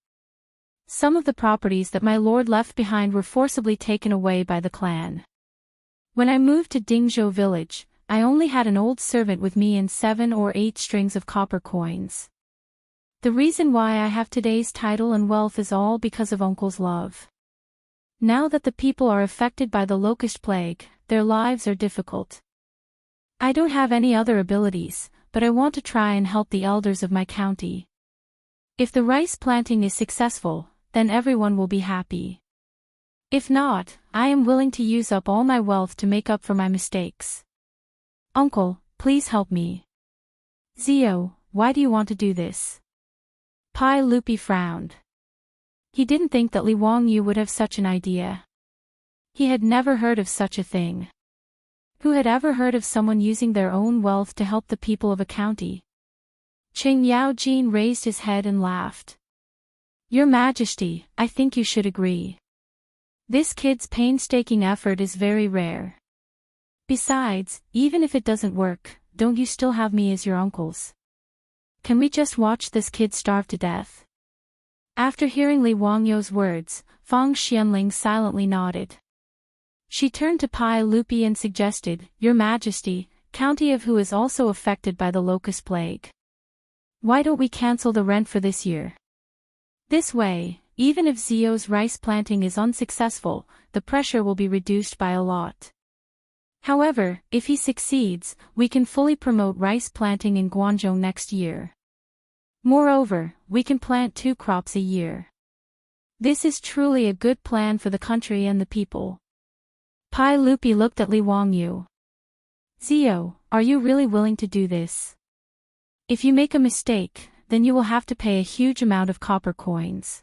Some of the properties that my lord left behind were forcibly taken away by the clan. When I moved to Dingzhou village, I only had an old servant with me and 7 or 8 strings of copper coins. The reason why I have today's title and wealth is all because of Uncle's love. Now that the people are affected by the locust plague, their lives are difficult. I don't have any other abilities, but I want to try and help the elders of my county. If the rice planting is successful, then everyone will be happy. If not, I am willing to use up all my wealth to make up for my mistakes. Uncle, please help me. Zio, why do you want to do this? Pai Lupi frowned. He didn't think that Li Wangyou would have such an idea. He had never heard of such a thing. Who had ever heard of someone using their own wealth to help the people of a county? Qing Yaojin raised his head and laughed. Your Majesty, I think you should agree. This kid's painstaking effort is very rare. Besides, even if it doesn't work, don't you still have me as your uncles? Can we just watch this kid starve to death? After hearing Li Wangyou's words, Fang Xianling silently nodded. She turned to Pai Lupi and suggested, Your Majesty, county of who is also affected by the locust plague. Why don't we cancel the rent for this year? This way, even if Zio's rice planting is unsuccessful, the pressure will be reduced by a lot. However, if he succeeds, we can fully promote rice planting in Guangzhou next year. Moreover, we can plant 2 crops a year. This is truly a good plan for the country and the people. Pai Lupi looked at Li Wangyou. Zio, are you really willing to do this? If you make a mistake, then you will have to pay a huge amount of copper coins.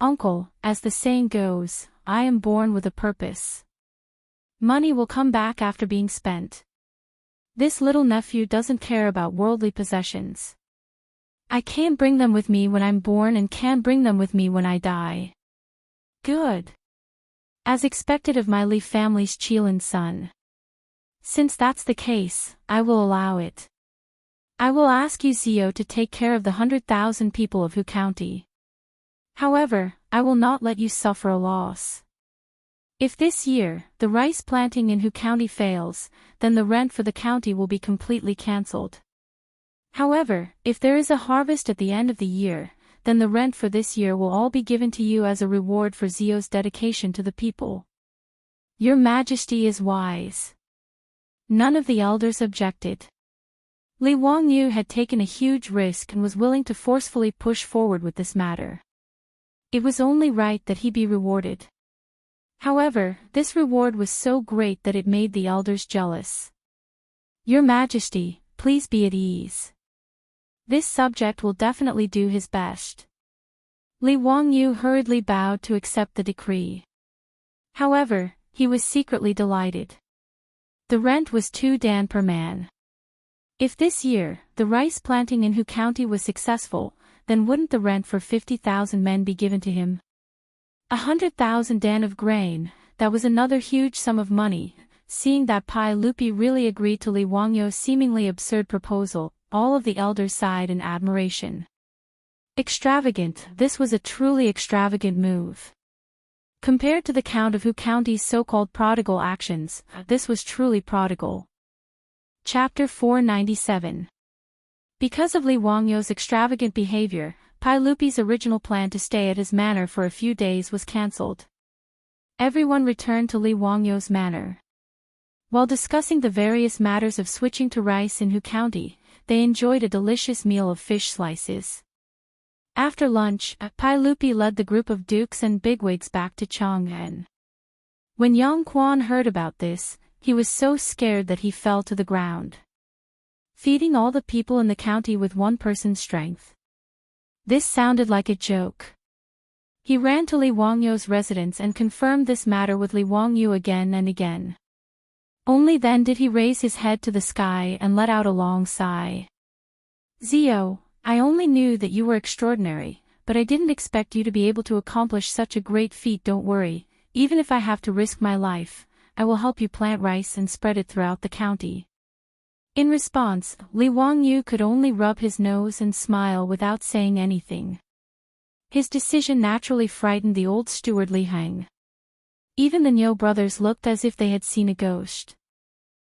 Uncle, as the saying goes, I am born with a purpose. Money will come back after being spent. This little nephew doesn't care about worldly possessions. I can't bring them with me when I'm born and can't bring them with me when I die. Good. As expected of my Li family's Qilin son. Since that's the case, I will allow it. I will ask you Zio to take care of the 100,000 people of Hu County. However, I will not let you suffer a loss. If this year, the rice planting in Hu County fails, then the rent for the county will be completely cancelled. However, if there is a harvest at the end of the year, then the rent for this year will all be given to you as a reward for Zio's dedication to the people. Your Majesty is wise. None of the elders objected. Li Wangyou had taken a huge risk and was willing to forcefully push forward with this matter. It was only right that he be rewarded. However, this reward was so great that it made the elders jealous. Your Majesty, please be at ease. This subject will definitely do his best. Li Wangyou hurriedly bowed to accept the decree. However, he was secretly delighted. The rent was 2 dan per man. If this year, the rice planting in Hu County was successful, then wouldn't the rent for 50,000 men be given to him? 100,000 dan of grain, that was another huge sum of money. Seeing that Pai Lupi really agreed to Li Wangyou's seemingly absurd proposal, all of the elders sighed in admiration. Extravagant, this was a truly extravagant move. Compared to the Count of Hu County's so-called prodigal actions, this was truly prodigal. Chapter 497. Because of Li Wangyou's extravagant behavior, Pai Lupi's original plan to stay at his manor for a few days was cancelled. Everyone returned to Li Wangyou's manor. While discussing the various matters of switching to rice in Hu County, they enjoyed a delicious meal of fish slices. After lunch, Pai Lupi led the group of dukes and bigwigs back to Chang'an. When Yang Quan heard about this, he was so scared that he fell to the ground. Feeding all the people in the county with one person's strength. This sounded like a joke. He ran to Li Wangyou's residence and confirmed this matter with Li Wangyou again and again. Only then did he raise his head to the sky and let out a long sigh. Zio, I only knew that you were extraordinary, but I didn't expect you to be able to accomplish such a great feat. Don't worry, even if I have to risk my life, I will help you plant rice and spread it throughout the county. In response, Li Wangyou could only rub his nose and smile without saying anything. His decision naturally frightened the old steward Li Heng. Even the Niu brothers looked as if they had seen a ghost.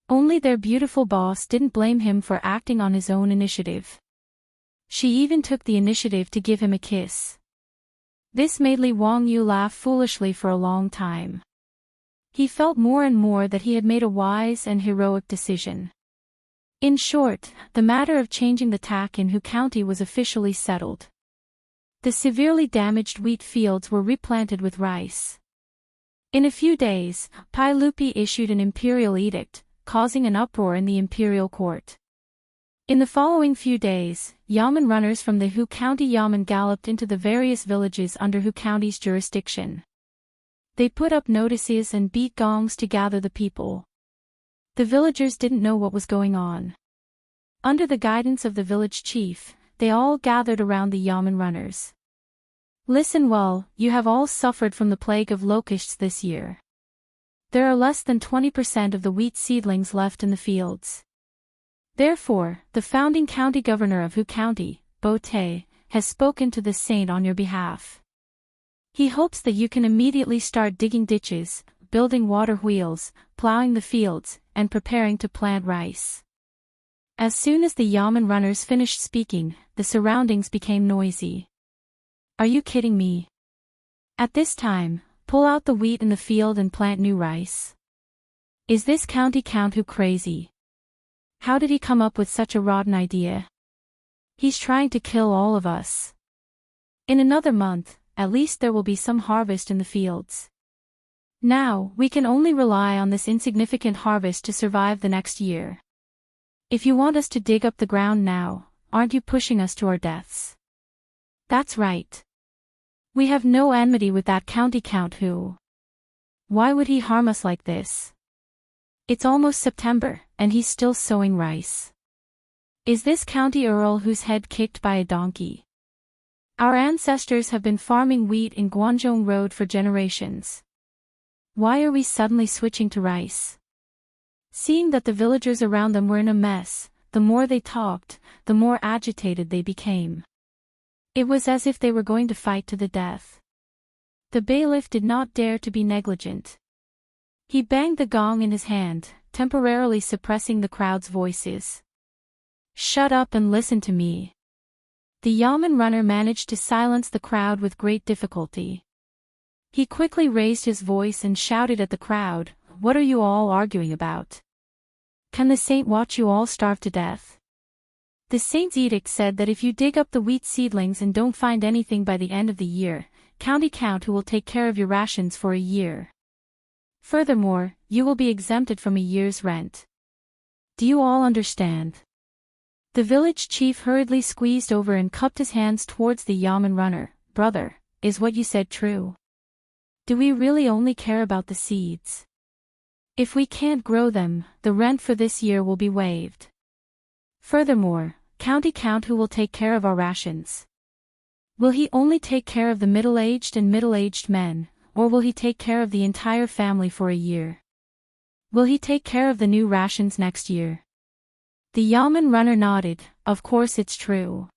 Only their beautiful boss didn't blame him for acting on his own initiative. She even took the initiative to give him a kiss. This made Li Wangyou laugh foolishly for a long time. He felt more and more that he had made a wise and heroic decision. In short, the matter of changing the tack in Hu County was officially settled. The severely damaged wheat fields were replanted with rice. In a few days, Pai Lupi issued an imperial edict, causing an uproar in the imperial court. In the following few days, Yamen runners from the Hu County Yamen galloped into the various villages under Hu County's jurisdiction. They put up notices and beat gongs to gather the people. The villagers didn't know what was going on. Under the guidance of the village chief, they all gathered around the Yamen runners. Listen well, you have all suffered from the plague of locusts this year. There are less than 20% of the wheat seedlings left in the fields. Therefore, the founding county governor of Hu County, Bo Te, has spoken to the saint on your behalf. He hopes that you can immediately start digging ditches, building water wheels, plowing the fields, and preparing to plant rice. As soon as the Yamen runners finished speaking, the surroundings became noisy. Are you kidding me? At this time, pull out the wheat in the field and plant new rice. Is this county Count Hu crazy? How did he come up with such a rotten idea? He's trying to kill all of us. In another month, at least there will be some harvest in the fields. Now, we can only rely on this insignificant harvest to survive the next year. If you want us to dig up the ground now, aren't you pushing us to our deaths? That's right. We have no enmity with that county Count Hu. Why would he harm us like this? It's almost September, and he's still sowing rice. Is this county earl whose head kicked by a donkey? Our ancestors have been farming wheat in Guanzhong Road for generations. Why are we suddenly switching to rice? Seeing that the villagers around them were in a mess, the more they talked, the more agitated they became. It was as if they were going to fight to the death. The bailiff did not dare to be negligent. He banged the gong in his hand, temporarily suppressing the crowd's voices. Shut up and listen to me. The Yamen runner managed to silence the crowd with great difficulty. He quickly raised his voice and shouted at the crowd, "What are you all arguing about? Can the saint watch you all starve to death?" The saint's edict said that if you dig up the wheat seedlings and don't find anything by the end of the year, County Count Hu will take care of your rations for a year. Furthermore, you will be exempted from a year's rent. Do you all understand? The village chief hurriedly squeezed over and cupped his hands towards the Yamen runner. Brother, is what you said true? Do we really only care about the seeds? If we can't grow them, the rent for this year will be waived. Furthermore, County Count Hu will take care of our rations. Will he only take care of the middle-aged and middle-aged men, or will he take care of the entire family for a year? Will he take care of the new rations next year? The Yamen runner nodded. Of course it's true.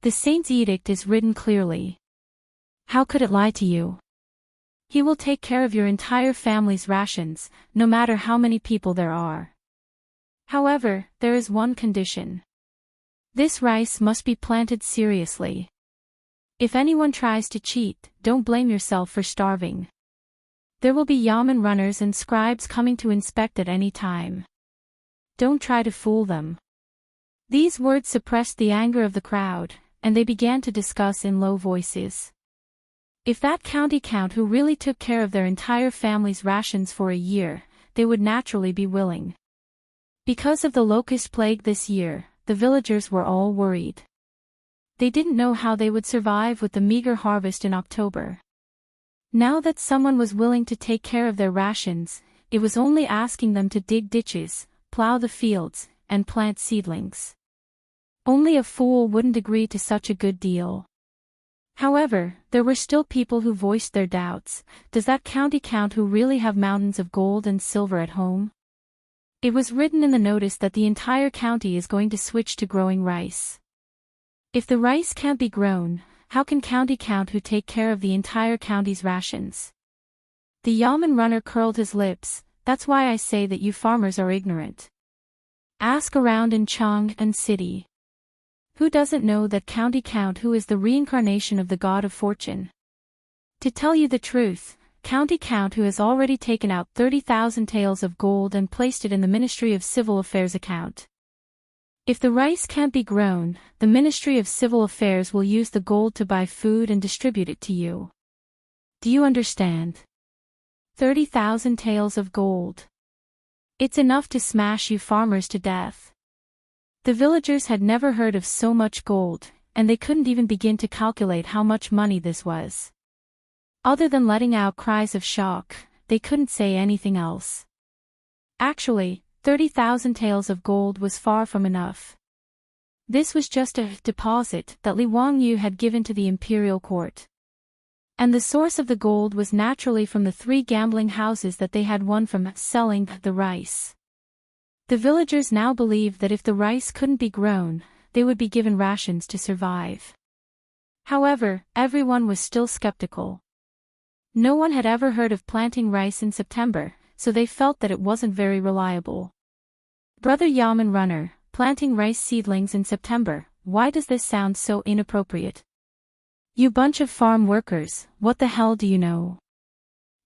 The saint's edict is written clearly. How could it lie to you? He will take care of your entire family's rations, no matter how many people there are. However, there is one condition. This rice must be planted seriously. If anyone tries to cheat, don't blame yourself for starving. There will be yamen runners and scribes coming to inspect at any time. Don't try to fool them. These words suppressed the anger of the crowd, and they began to discuss in low voices. If that county count who really took care of their entire family's rations for a year, they would naturally be willing. Because of the locust plague this year, the villagers were all worried. They didn't know how they would survive with the meager harvest in October. Now that someone was willing to take care of their rations, it was only asking them to dig ditches, plow the fields, and plant seedlings. Only a fool wouldn't agree to such a good deal. However, there were still people who voiced their doubts. Does that county count who really have mountains of gold and silver at home? It was written in the notice that the entire county is going to switch to growing rice. If the rice can't be grown, how can county count who take care of the entire county's rations? The yamen runner curled his lips. That's why I say that you farmers are ignorant. Ask around in Chang and city. Who doesn't know that county count who is the reincarnation of the god of fortune? To tell you the truth, county count who has already taken out 30,000 taels of gold and placed it in the Ministry of Civil Affairs account. If the rice can't be grown, the Ministry of Civil Affairs will use the gold to buy food and distribute it to you. Do you understand? 30,000 taels of gold. It's enough to smash you farmers to death. The villagers had never heard of so much gold, and they couldn't even begin to calculate how much money this was. Other than letting out cries of shock, they couldn't say anything else. Actually, 30,000 taels of gold was far from enough. This was just a deposit that Li Wangyu had given to the imperial court. And the source of the gold was naturally from the 3 gambling houses that they had won from selling the rice. The villagers now believed that if the rice couldn't be grown, they would be given rations to survive. However, everyone was still skeptical. No one had ever heard of planting rice in September, so they felt that it wasn't very reliable. Brother Yamen Runner, planting rice seedlings in September, why does this sound so inappropriate? You bunch of farm workers, what the hell do you know?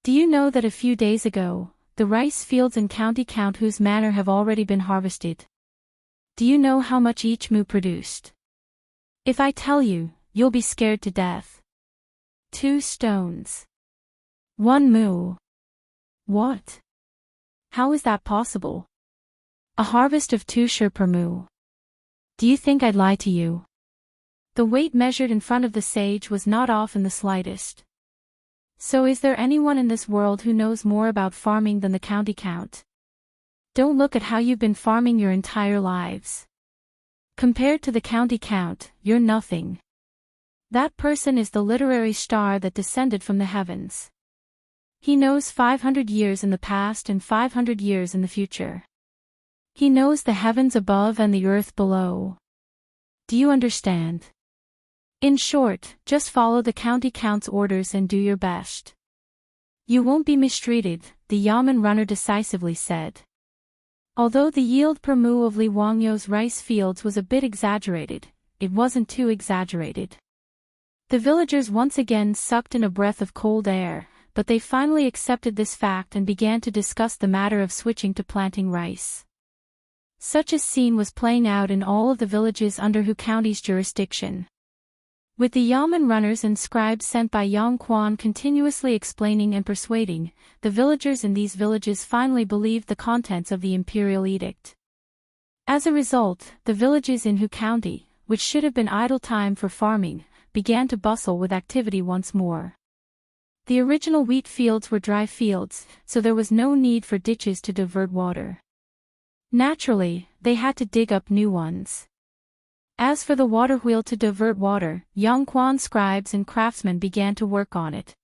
Do you know that a few days ago, the rice fields in county count whose manor have already been harvested? Do you know how much each moo produced? If I tell you, you'll be scared to death. 2 stones. 1 moo. What? How is that possible? A harvest of 2 shur per moo. Do you think I'd lie to you? The weight measured in front of the sage was not off in the slightest. So is there anyone in this world who knows more about farming than the county count? Don't look at how you've been farming your entire lives. Compared to the county count, you're nothing. That person is the literary star that descended from the heavens. He knows 500 years in the past and 500 years in the future. He knows the heavens above and the earth below. Do you understand? In short, just follow the county count's orders and do your best. You won't be mistreated, the yamen runner decisively said. Although the yield per moo of Li Wangyu's rice fields was a bit exaggerated, it wasn't too exaggerated. The villagers once again sucked in a breath of cold air, but they finally accepted this fact and began to discuss the matter of switching to planting rice. Such a scene was playing out in all of the villages under Hu County's jurisdiction. With the yamen runners and scribes sent by Yang Quan continuously explaining and persuading, the villagers in these villages finally believed the contents of the imperial edict. As a result, the villages in Hu County, which should have been idle time for farming, began to bustle with activity once more. The original wheat fields were dry fields, so there was no need for ditches to divert water. Naturally, they had to dig up new ones. As for the water wheel to divert water, Yang Quan scribes and craftsmen began to work on it.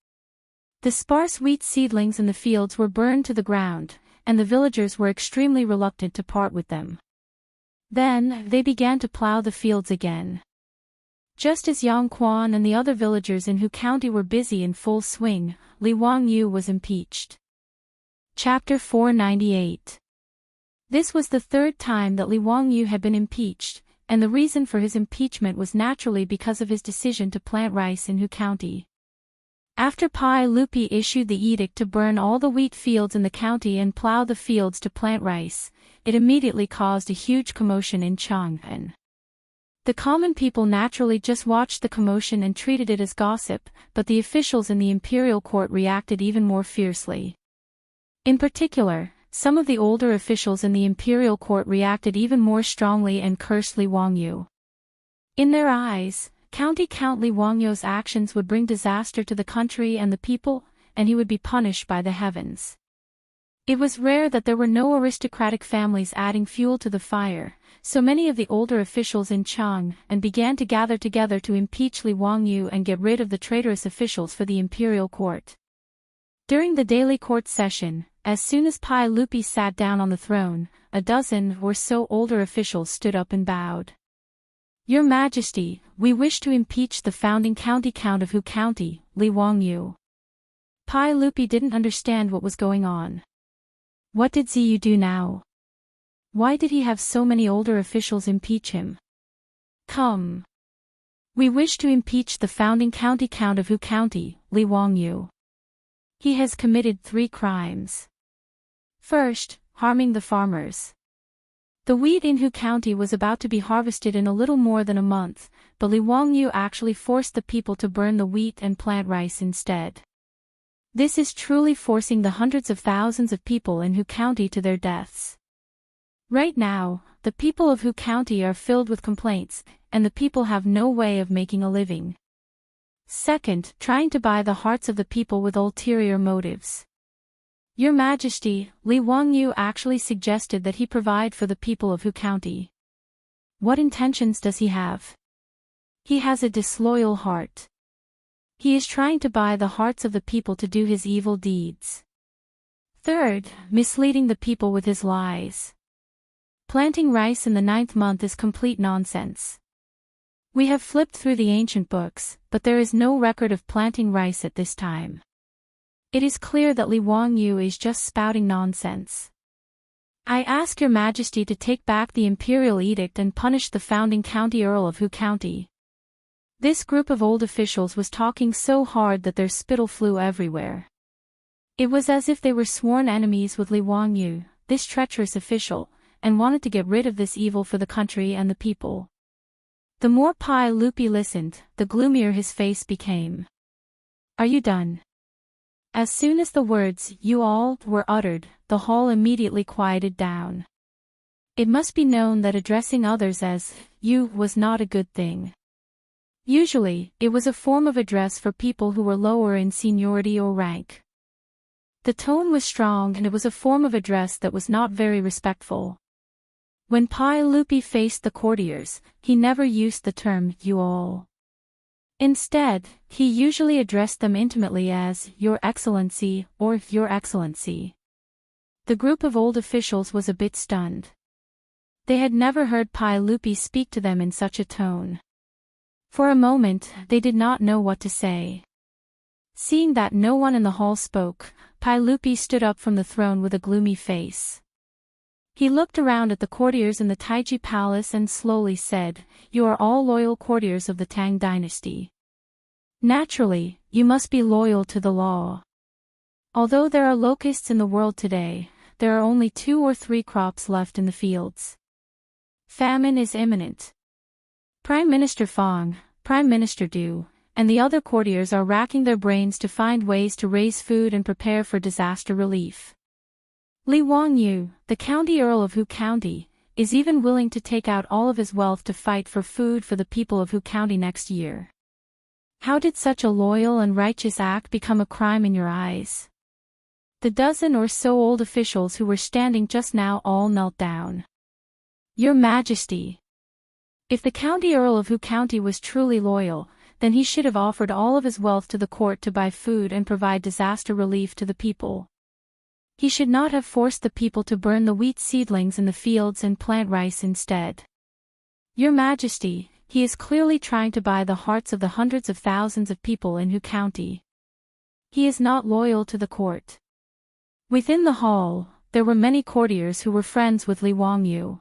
The sparse wheat seedlings in the fields were burned to the ground, and the villagers were extremely reluctant to part with them. Then, they began to plow the fields again. Just as Yang Quan and the other villagers in Hu County were busy in full swing, Li Wangyu was impeached. Chapter 498. This was the third time that Li Wangyu had been impeached, and the reason for his impeachment was naturally because of his decision to plant rice in Hu County. After Pai Lupi issued the edict to burn all the wheat fields in the county and plow the fields to plant rice, it immediately caused a huge commotion in Chang'an. The common people naturally just watched the commotion and treated it as gossip, but the officials in the imperial court reacted even more fiercely. In particular, some of the older officials in the imperial court reacted even more strongly and cursed Li Wangyu. In their eyes, County Count Li Wangyu's actions would bring disaster to the country and the people, and he would be punished by the heavens. It was rare that there were no aristocratic families adding fuel to the fire, so many of the older officials in Chang'an began to gather together to impeach Li Wangyu and get rid of the traitorous officials for the imperial court. During the daily court session, as soon as Pai Lupi sat down on the throne, a dozen or so older officials stood up and bowed. Your Majesty, we wish to impeach the founding county count of Hu County, Li Wangyu. Pai Lupi didn't understand what was going on. What did Ziyu do now? Why did he have so many older officials impeach him? Come. We wish to impeach the founding county count of Hu County, Li Wangyu. He has committed 3 crimes. First, harming the farmers. The wheat in Hu County was about to be harvested in a little more than a month, but Li Wangyu actually forced the people to burn the wheat and plant rice instead. This is truly forcing the hundreds of thousands of people in Hu County to their deaths. Right now, the people of Hu County are filled with complaints, and the people have no way of making a living. Second, trying to buy the hearts of the people with ulterior motives. Your Majesty, Li Wangyu actually suggested that he provide for the people of Hu County. What intentions does he have? He has a disloyal heart. He is trying to buy the hearts of the people to do his evil deeds. Third, misleading the people with his lies. Planting rice in the 9th month is complete nonsense. We have flipped through the ancient books, but there is no record of planting rice at this time. It is clear that Li Wangyu is just spouting nonsense. I ask your Majesty to take back the imperial edict and punish the founding county earl of Hu County. This group of old officials was talking so hard that their spittle flew everywhere. It was as if they were sworn enemies with Li Wangyu, this treacherous official, and wanted to get rid of this evil for the country and the people. The more Pai Lupi listened, the gloomier his face became. Are you done? As soon as the words, you all, were uttered, the hall immediately quieted down. It must be known that addressing others as, you, was not a good thing. Usually, it was a form of address for people who were lower in seniority or rank. The tone was strong and it was a form of address that was not very respectful. When Pai Lupi faced the courtiers, he never used the term, you all. Instead, he usually addressed them intimately as, Your Excellency, or Your Excellency. The group of old officials was a bit stunned. They had never heard Pai Lupi speak to them in such a tone. For a moment, they did not know what to say. Seeing that no one in the hall spoke, Pai Lupi stood up from the throne with a gloomy face. He looked around at the courtiers in the Taiji Palace and slowly said, You are all loyal courtiers of the Tang Dynasty. Naturally, you must be loyal to the law. Although there are locusts in the world today, there are only 2 or 3 crops left in the fields. Famine is imminent. Prime Minister Fang, Prime Minister Du, and the other courtiers are racking their brains to find ways to raise food and prepare for disaster relief. Li Wangyu, the county earl of Hu County, is even willing to take out all of his wealth to fight for food for the people of Hu County next year. How did such a loyal and righteous act become a crime in your eyes? The dozen or so old officials who were standing just now all knelt down. Your Majesty. If the county earl of Hu County was truly loyal, then he should have offered all of his wealth to the court to buy food and provide disaster relief to the people. He should not have forced the people to burn the wheat seedlings in the fields and plant rice instead. Your Majesty, He is clearly trying to buy the hearts of the hundreds of thousands of people in Hu County. He is not loyal to the court. Within the hall, there were many courtiers who were friends with Li Wangyu.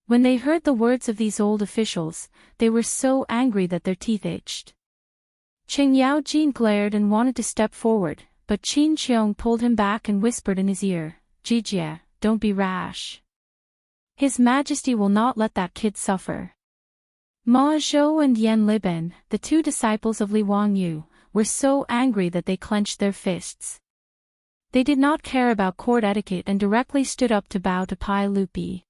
When they heard the words of these old officials, they were so angry that their teeth itched. Qing Yaojin glared and wanted to step forward, but Qin Qiong pulled him back and whispered in his ear, "Jijie, don't be rash. His Majesty will not let that kid suffer." Ma Zhou and Yan Liben, the two disciples of Li Wangyu, were so angry that they clenched their fists. They did not care about court etiquette and directly stood up to bow to Pai Lupi.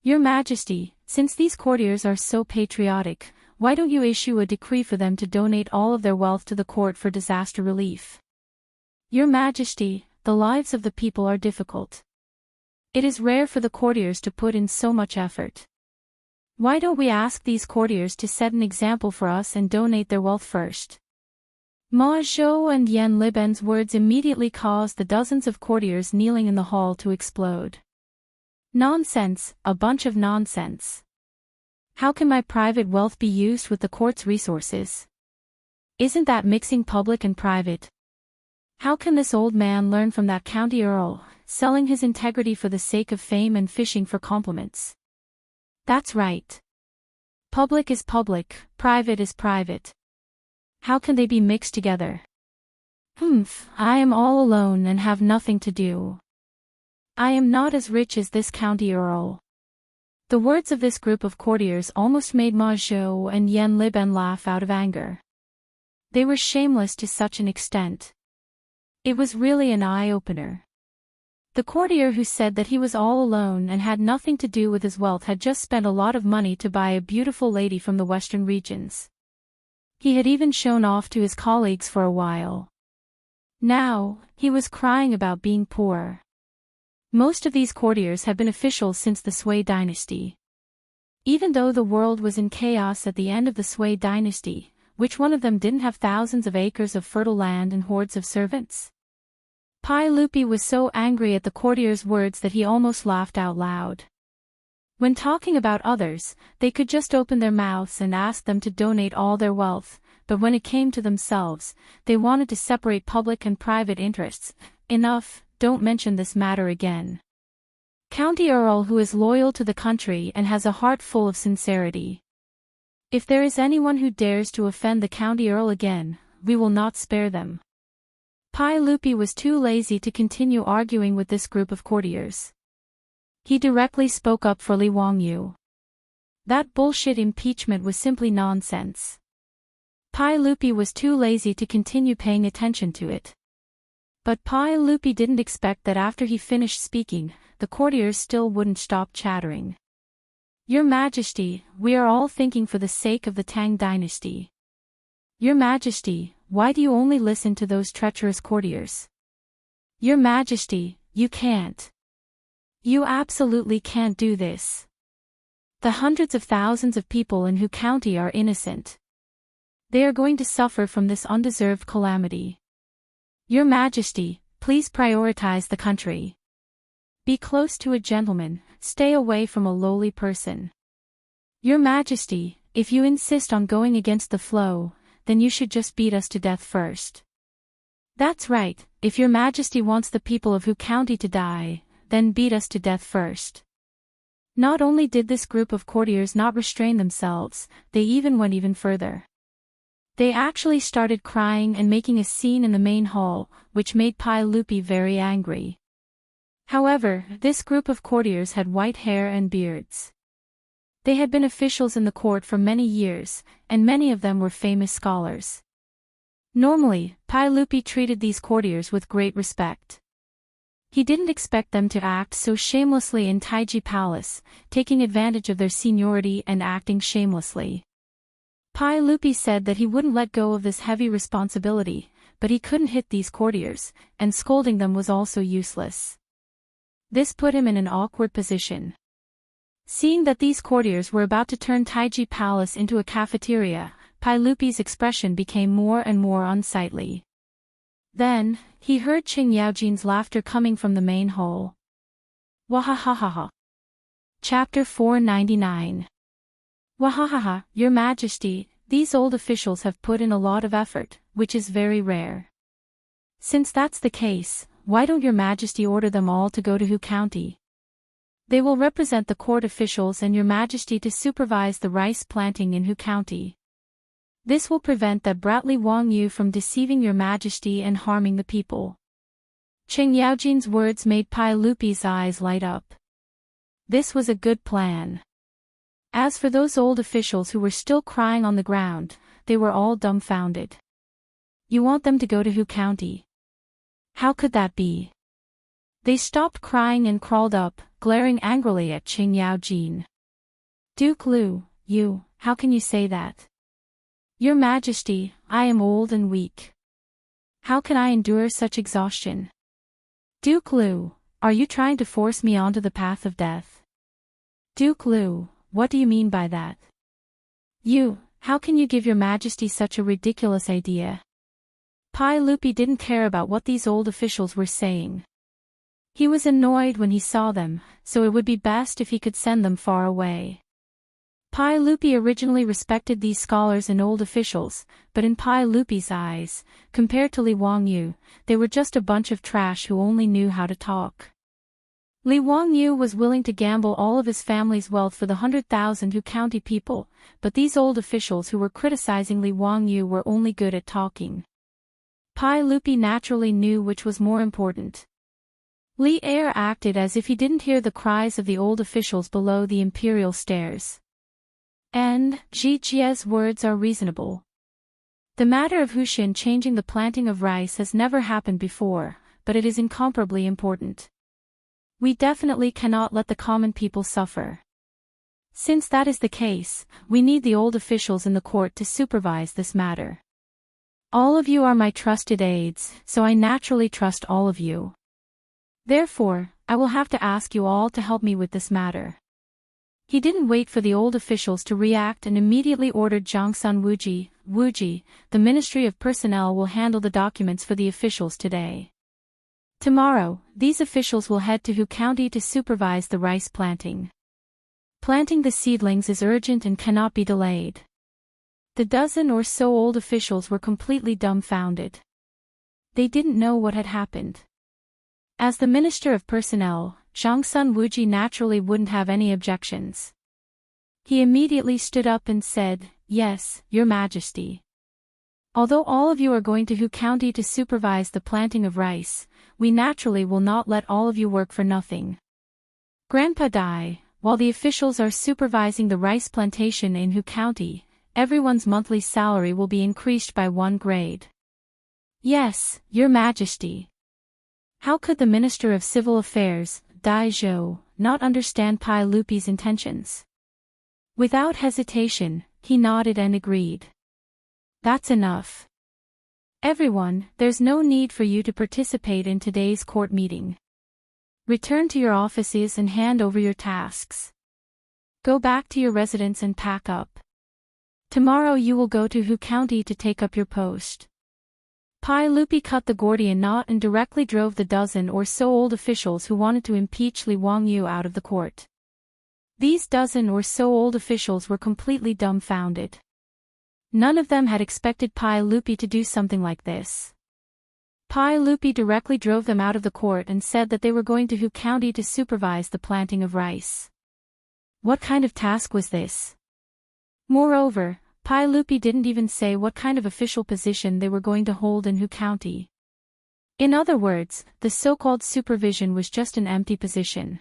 "Your Majesty, since these courtiers are so patriotic, why don't you issue a decree for them to donate all of their wealth to the court for disaster relief? Your Majesty, the lives of the people are difficult. It is rare for the courtiers to put in so much effort. Why don't we ask these courtiers to set an example for us and donate their wealth first?" Ma Zhou and Yan Liben's words immediately caused the dozens of courtiers kneeling in the hall to explode. "Nonsense, a bunch of nonsense. How can my private wealth be used with the court's resources? Isn't that mixing public and private? How can this old man learn from that county earl, selling his integrity for the sake of fame and fishing for compliments? That's right. Public is public, private is private. How can they be mixed together? I am all alone and have nothing to do. I am not as rich as this county earl." The words of this group of courtiers almost made Ma Zhou and Yan Liben laugh out of anger. They were shameless to such an extent. It was really an eye-opener. The courtier who said that he was all alone and had nothing to do with his wealth had just spent a lot of money to buy a beautiful lady from the western regions. He had even shown off to his colleagues for a while. Now, he was crying about being poor. Most of these courtiers had been officials since the Sui Dynasty. Even though the world was in chaos at the end of the Sui Dynasty, which one of them didn't have thousands of acres of fertile land and hordes of servants? Pai Lupi was so angry at the courtiers' words that he almost laughed out loud. When talking about others, they could just open their mouths and ask them to donate all their wealth, but when it came to themselves, they wanted to separate public and private interests. Enough, don't mention this matter again. County Earl who is loyal to the country and has a heart full of sincerity. If there is anyone who dares to offend the County Earl again, we will not spare them. Pai Lupi was too lazy to continue arguing with this group of courtiers. He directly spoke up for Li Wangyu. That bullshit impeachment was simply nonsense. Pai Lupi was too lazy to continue paying attention to it. But Pai Lupi didn't expect that after he finished speaking, the courtiers still wouldn't stop chattering. "Your Majesty, we are all thinking for the sake of the Tang Dynasty. Your Majesty, why do you only listen to those treacherous courtiers? Your Majesty, you can't. You absolutely can't do this. The hundreds of thousands of people in Hu County are innocent. They are going to suffer from this undeserved calamity. Your Majesty, please prioritize the country. Be close to a gentleman, stay away from a lowly person. Your Majesty, if you insist on going against the flow, then you should just beat us to death first. That's right, if Your Majesty wants the people of Hu County to die, then beat us to death first." Not only did this group of courtiers not restrain themselves, they even went even further. They actually started crying and making a scene in the main hall, which made Pai Lupi very angry. However, this group of courtiers had white hair and beards. They had been officials in the court for many years, and many of them were famous scholars. Normally, Pai Lupi treated these courtiers with great respect. He didn't expect them to act so shamelessly in Taiji Palace, taking advantage of their seniority and acting shamelessly. Pai Lupi said that he wouldn't let go of this heavy responsibility, but he couldn't hit these courtiers, and scolding them was also useless. This put him in an awkward position. Seeing that these courtiers were about to turn Taiji Palace into a cafeteria, Pai Lupi's expression became more and more unsightly. Then, he heard Qing Yaojin's laughter coming from the main hall. Wahahaha. Chapter 499. Wahahaha, Your Majesty, these old officials have put in a lot of effort, which is very rare. Since that's the case, why don't Your Majesty order them all to go to Hu County? They will represent the court officials and Your Majesty to supervise the rice planting in Hu County. This will prevent that brat Li Wangyu from deceiving Your Majesty and harming the people. Cheng Yaojin's words made Pai Lupi's eyes light up. This was a good plan. As for those old officials who were still crying on the ground, they were all dumbfounded. You want them to go to Hu County? How could that be? They stopped crying and crawled up, glaring angrily at Cheng Yaojin. Duke Lu, how can you say that? Your Majesty, I am old and weak. How can I endure such exhaustion? Duke Lu, are you trying to force me onto the path of death? Duke Lu, what do you mean by that? How can you give Your Majesty such a ridiculous idea? Pai Lupi didn't care about what these old officials were saying. He was annoyed when he saw them, so it would be best if he could send them far away. Pai Lupi originally respected these scholars and old officials, but in Pai Lupi's eyes, compared to Li Wangyu, they were just a bunch of trash who only knew how to talk. Li Wangyu was willing to gamble all of his family's wealth for the 100,000 Hu County people, but these old officials who were criticizing Li Wangyu were only good at talking. Pai Lupi naturally knew which was more important. Li Air acted as if he didn't hear the cries of the old officials below the imperial stairs. And Ji Jie's words are reasonable. The matter of Hushin changing the planting of rice has never happened before, but it is incomparably important. We definitely cannot let the common people suffer. Since that is the case, we need the old officials in the court to supervise this matter. All of you are my trusted aides, so I naturally trust all of you. Therefore, I will have to ask you all to help me with this matter. He didn't wait for the old officials to react and immediately ordered Zhangsun Wuji, the Ministry of Personnel will handle the documents for the officials today. Tomorrow, these officials will head to Hu County to supervise the rice planting. Planting the seedlings is urgent and cannot be delayed. The dozen or so old officials were completely dumbfounded. They didn't know what had happened. As the Minister of Personnel, Zhangsun Wuji naturally wouldn't have any objections. He immediately stood up and said, Yes, Your Majesty. Although all of you are going to Hu County to supervise the planting of rice, we naturally will not let all of you work for nothing. Grandpa Dai, while the officials are supervising the rice plantation in Hu County, everyone's monthly salary will be increased by 1 grade. Yes, Your Majesty. How could the Minister of Civil Affairs, Dai Zhou, not understand Pai Lupi's intentions? Without hesitation, he nodded and agreed. That's enough. Everyone, there's no need for you to participate in today's court meeting. Return to your offices and hand over your tasks. Go back to your residence and pack up. Tomorrow you will go to Hu County to take up your post. Pai Lupi cut the Gordian knot and directly drove the dozen or so old officials who wanted to impeach Li Wangyu out of the court. These dozen or so old officials were completely dumbfounded. None of them had expected Pai Lupi to do something like this. Pai Lupi directly drove them out of the court and said that they were going to Hu County to supervise the planting of rice. What kind of task was this? Moreover, Pai Lupi didn't even say what kind of official position they were going to hold in Hu County. In other words, the so-called supervision was just an empty position.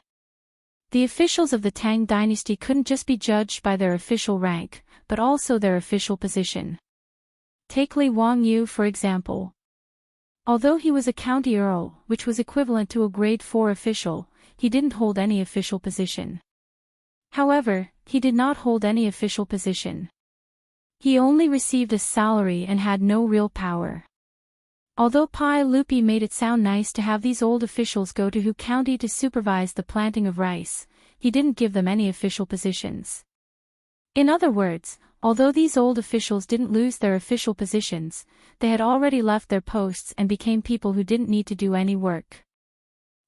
The officials of the Tang Dynasty couldn't just be judged by their official rank, but also their official position. Take Li Wangyu for example. Although he was a county earl, which was equivalent to a grade 4 official, he didn't hold any official position. However, he did not hold any official position. He only received a salary and had no real power. Although Pai Lupi made it sound nice to have these old officials go to Hu County to supervise the planting of rice, he didn't give them any official positions. In other words, although these old officials didn't lose their official positions, they had already left their posts and became people who didn't need to do any work.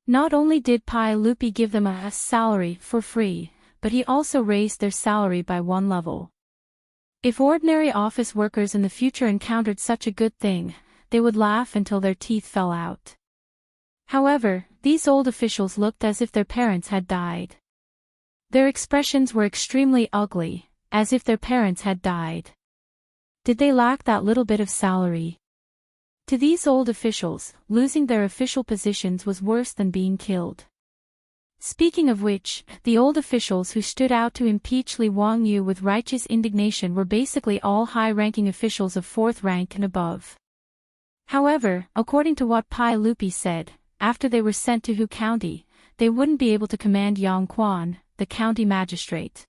Not only did Pai Lupi give them a salary for free, but he also raised their salary by 1 level. If ordinary office workers in the future encountered such a good thing, they would laugh until their teeth fell out. However, these old officials looked as if their parents had died. Their expressions were extremely ugly, as if their parents had died. Did they lack that little bit of salary? To these old officials, losing their official positions was worse than being killed. Speaking of which, the old officials who stood out to impeach Li Wangyu with righteous indignation were basically all high-ranking officials of 4th rank and above. However, according to what Pai Lupi said, after they were sent to Hu County, they wouldn't be able to command Yang Quan, the county magistrate.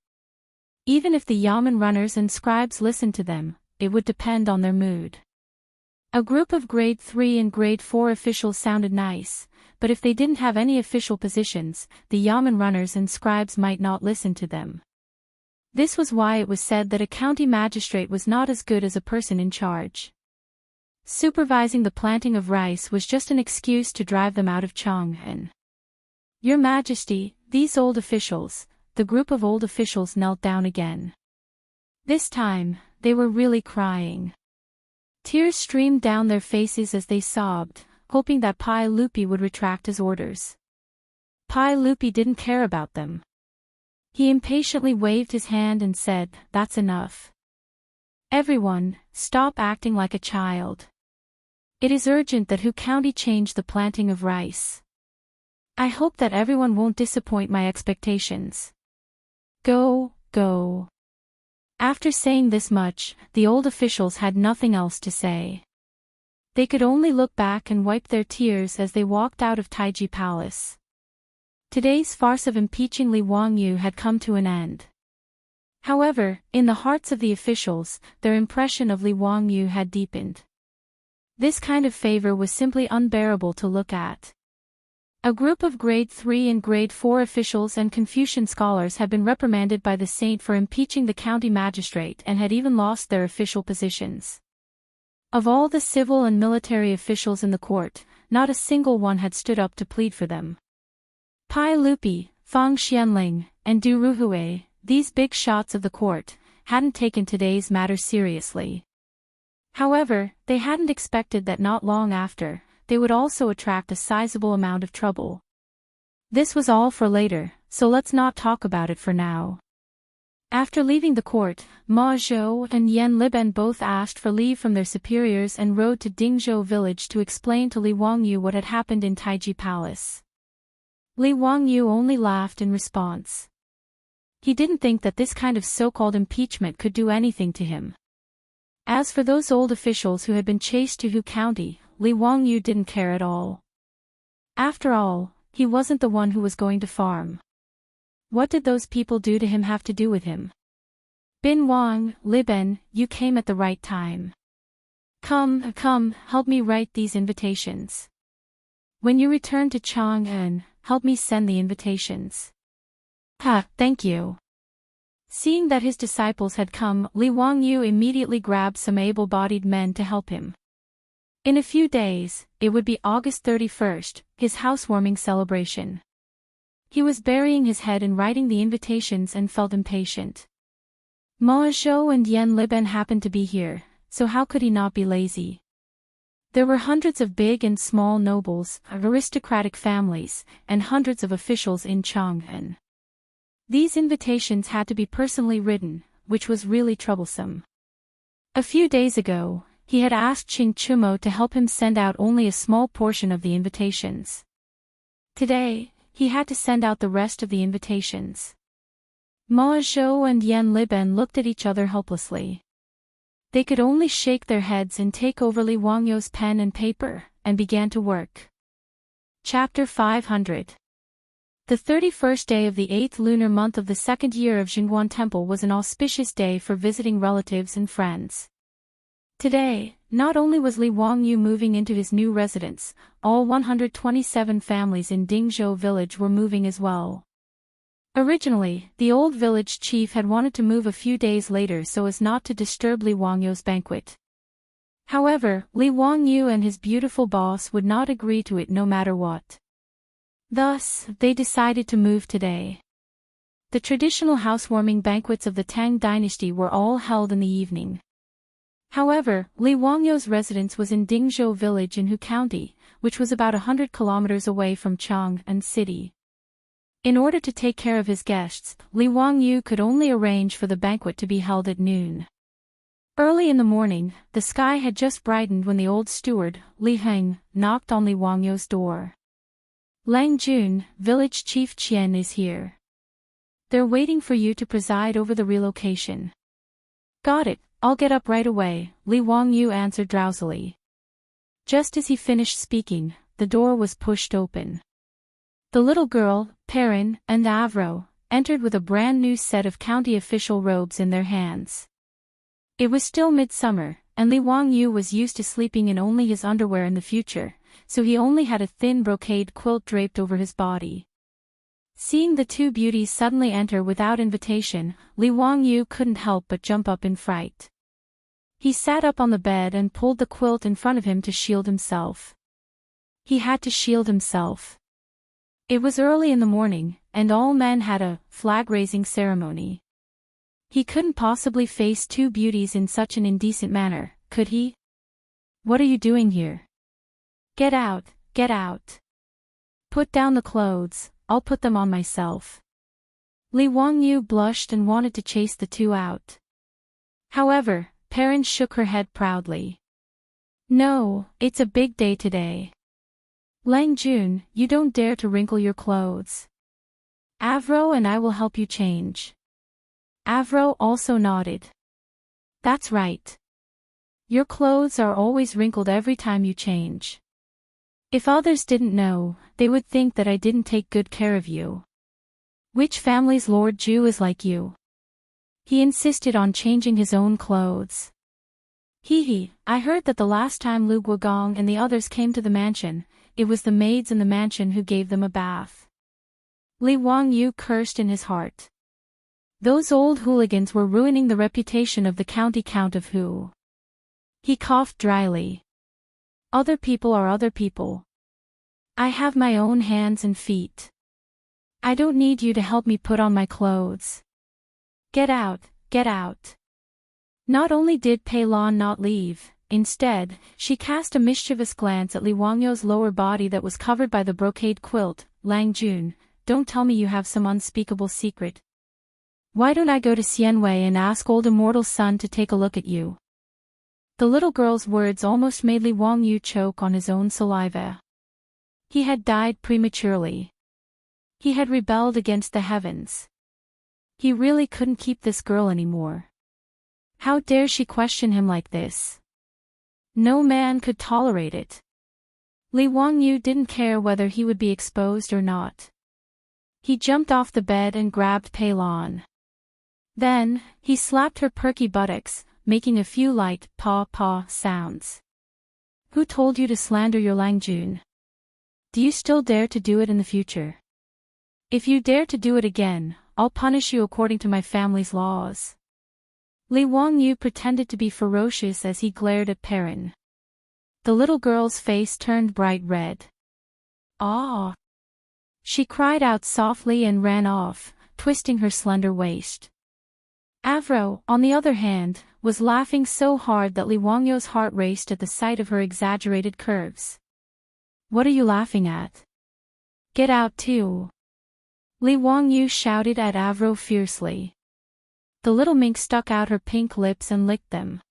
Even if the Yamen runners and scribes listened to them, it would depend on their mood. A group of grade 3 and grade 4 officials sounded nice, but if they didn't have any official positions, the Yamen runners and scribes might not listen to them. This was why it was said that a county magistrate was not as good as a person in charge. Supervising the planting of rice was just an excuse to drive them out of Chang'an. Your Majesty, these old officials, the group of old officials knelt down again. This time, they were really crying. Tears streamed down their faces as they sobbed, hoping that Pai Lupi would retract his orders. Pai Lupi didn't care about them. He impatiently waved his hand and said, "That's enough. Everyone, stop acting like a child. It is urgent that Hu County change the planting of rice. I hope that everyone won't disappoint my expectations. Go, go." After saying this much, the old officials had nothing else to say. They could only look back and wipe their tears as they walked out of Taiji Palace. Today's farce of impeaching Li Wangyu had come to an end. However, in the hearts of the officials, their impression of Li Wangyu had deepened. This kind of favor was simply unbearable to look at. A group of grade 3 and grade 4 officials and Confucian scholars had been reprimanded by the saint for impeaching the county magistrate and had even lost their official positions. Of all the civil and military officials in the court, not a single one had stood up to plead for them. Pai Lupi, Fang Xianling, and Du Ruhue, these big shots of the court, hadn't taken today's matter seriously. However, they hadn't expected that not long after, they would also attract a sizable amount of trouble. This was all for later, so let's not talk about it for now. After leaving the court, Ma Zhou and Yan Liben both asked for leave from their superiors and rode to Dingzhou village to explain to Li Wangyu what had happened in Taiji Palace. Li Wangyu only laughed in response. He didn't think that this kind of so-called impeachment could do anything to him. As for those old officials who had been chased to Hu County, Li Wangyu didn't care at all. After all, he wasn't the one who was going to farm. What did those people do to him have to do with him? Bin Wang, Liben, you came at the right time. Come, help me write these invitations. When you return to Chang'an, help me send the invitations. Thank you. Seeing that his disciples had come, Li Wangyu immediately grabbed some able-bodied men to help him. In a few days, it would be August 31st, his housewarming celebration. He was burying his head in writing the invitations and felt impatient. Ma Zhou and Yan Liben happened to be here, so how could he not be lazy? There were hundreds of big and small nobles, of aristocratic families, and hundreds of officials in Chang'an. These invitations had to be personally written, which was really troublesome. A few days ago, he had asked Qing Chumo to help him send out only a small portion of the invitations. Today, he had to send out the rest of the invitations. Ma Zhou and Yan Liben looked at each other helplessly. They could only shake their heads and take over Li Wangyu's pen and paper, and began to work. Chapter 500. The 31st day of the 8th lunar month of the 2nd year of Jingguan Temple was an auspicious day for visiting relatives and friends. Today, not only was Li Wangyu moving into his new residence, all 127 families in Dingzhou village were moving as well. Originally, the old village chief had wanted to move a few days later so as not to disturb Li Wangyu's banquet. However, Li Wangyu and his beautiful boss would not agree to it no matter what. Thus, they decided to move today. The traditional housewarming banquets of the Tang Dynasty were all held in the evening. However, Li Wangyou's residence was in Dingzhou village in Hu County, which was about 100 kilometers away from Chang'an City. In order to take care of his guests, Li Wangyou could only arrange for the banquet to be held at noon. Early in the morning, the sky had just brightened when the old steward, Li Heng, knocked on Li Wangyou's door. "Lang Jun, village chief Qian is here. They're waiting for you to preside over the relocation." "Got it, I'll get up right away," Li Wangyou answered drowsily. Just as he finished speaking, the door was pushed open. The little girl, Perrin, and Avro, entered with a brand new set of county official robes in their hands. It was still midsummer, and Li Wangyou was used to sleeping in only his underwear in the future, so he only had a thin brocade quilt draped over his body. Seeing the two beauties suddenly enter without invitation, Li Wangyou couldn't help but jump up in fright. He sat up on the bed and pulled the quilt in front of him to shield himself. He had to shield himself. It was early in the morning, and all men had a flag-raising ceremony. He couldn't possibly face two beauties in such an indecent manner, could he? "What are you doing here? Get out, get out. Put down the clothes, I'll put them on myself." Li Wangyou blushed and wanted to chase the two out. However, Perrin shook her head proudly. "No, it's a big day today. Lang Jun, you don't dare to wrinkle your clothes. Avro and I will help you change." Avro also nodded. "That's right. Your clothes are always wrinkled every time you change. If others didn't know, they would think that I didn't take good care of you. Which family's Lord Ju is like you?" He insisted on changing his own clothes. Hee, I heard that the last time Lu Guogong and the others came to the mansion, it was the maids in the mansion who gave them a bath. Li Wangyou cursed in his heart. Those old hooligans were ruining the reputation of the county count of Hu. He coughed dryly. "Other people are other people. I have my own hands and feet. I don't need you to help me put on my clothes. Get out, get out." Not only did Pei Lan not leave, instead, she cast a mischievous glance at Li Wangyou's lower body that was covered by the brocade quilt. "Lang Jun, don't tell me you have some unspeakable secret. Why don't I go to Xianwei and ask old Immortal Sun to take a look at you?" The little girl's words almost made Li Wangyou choke on his own saliva. He had died prematurely. He had rebelled against the heavens. He really couldn't keep this girl anymore. How dare she question him like this? No man could tolerate it. Li Wangyou didn't care whether he would be exposed or not. He jumped off the bed and grabbed Pei Lan. Then, he slapped her perky buttocks, making a few light paw sounds. "Who told you to slander your Lang Jun? Do you still dare to do it in the future? If you dare to do it again, I'll punish you according to my family's laws." Li Wangyou pretended to be ferocious as he glared at Perrin. The little girl's face turned bright red. "Ah!" She cried out softly and ran off, twisting her slender waist. Avro, on the other hand, was laughing so hard that Li Wangyou's heart raced at the sight of her exaggerated curves. "What are you laughing at? Get out too!" Li Wangyou shouted at Avro fiercely. The little mink stuck out her pink lips and licked them.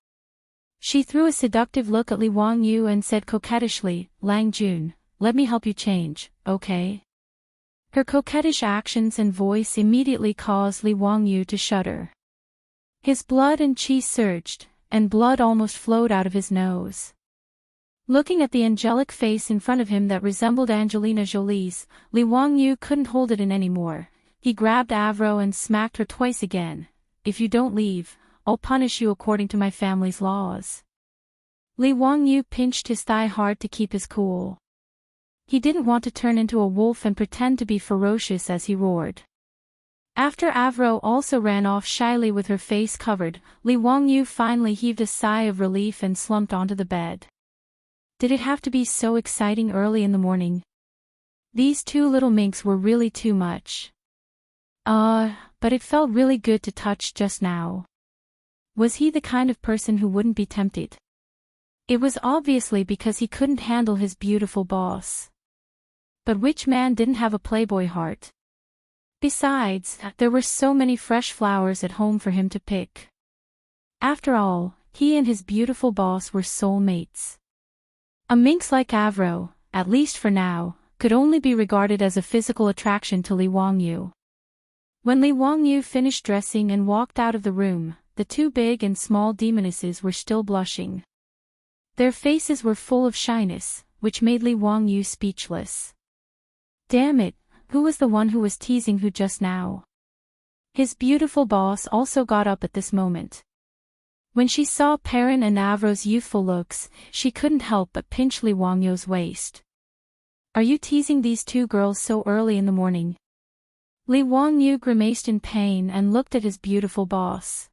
She threw a seductive look at Li Wangyou and said coquettishly, "Lang Jun, let me help you change, okay?" Her coquettish actions and voice immediately caused Li Wangyou to shudder. His blood and chi surged, and blood almost flowed out of his nose. Looking at the angelic face in front of him that resembled Angelina Jolie's, Li Wangyou couldn't hold it in anymore. He grabbed Avro and smacked her twice again. "If you don't leave, I'll punish you according to my family's laws." Li Wangyou pinched his thigh hard to keep his cool. He didn't want to turn into a wolf and pretend to be ferocious as he roared. After Avro also ran off shyly with her face covered, Li Wangyou finally heaved a sigh of relief and slumped onto the bed. Did it have to be so exciting early in the morning? These two little minks were really too much. but it felt really good to touch just now. Was he the kind of person who wouldn't be tempted? It was obviously because he couldn't handle his beautiful boss. But which man didn't have a playboy heart? Besides, there were so many fresh flowers at home for him to pick. After all, he and his beautiful boss were soulmates. A minx like Avro, at least for now, could only be regarded as a physical attraction to Li Wangyu. When Li Wangyu finished dressing and walked out of the room, the two big and small demonesses were still blushing. Their faces were full of shyness, which made Li Wangyu speechless. Damn it, who was the one who was teasing who just now? His beautiful boss also got up at this moment. When she saw Perrin and Avro's youthful looks, she couldn't help but pinch Li Wangyu's waist. Are you teasing these two girls so early in the morning? Li Wangyu grimaced in pain and looked at his beautiful boss.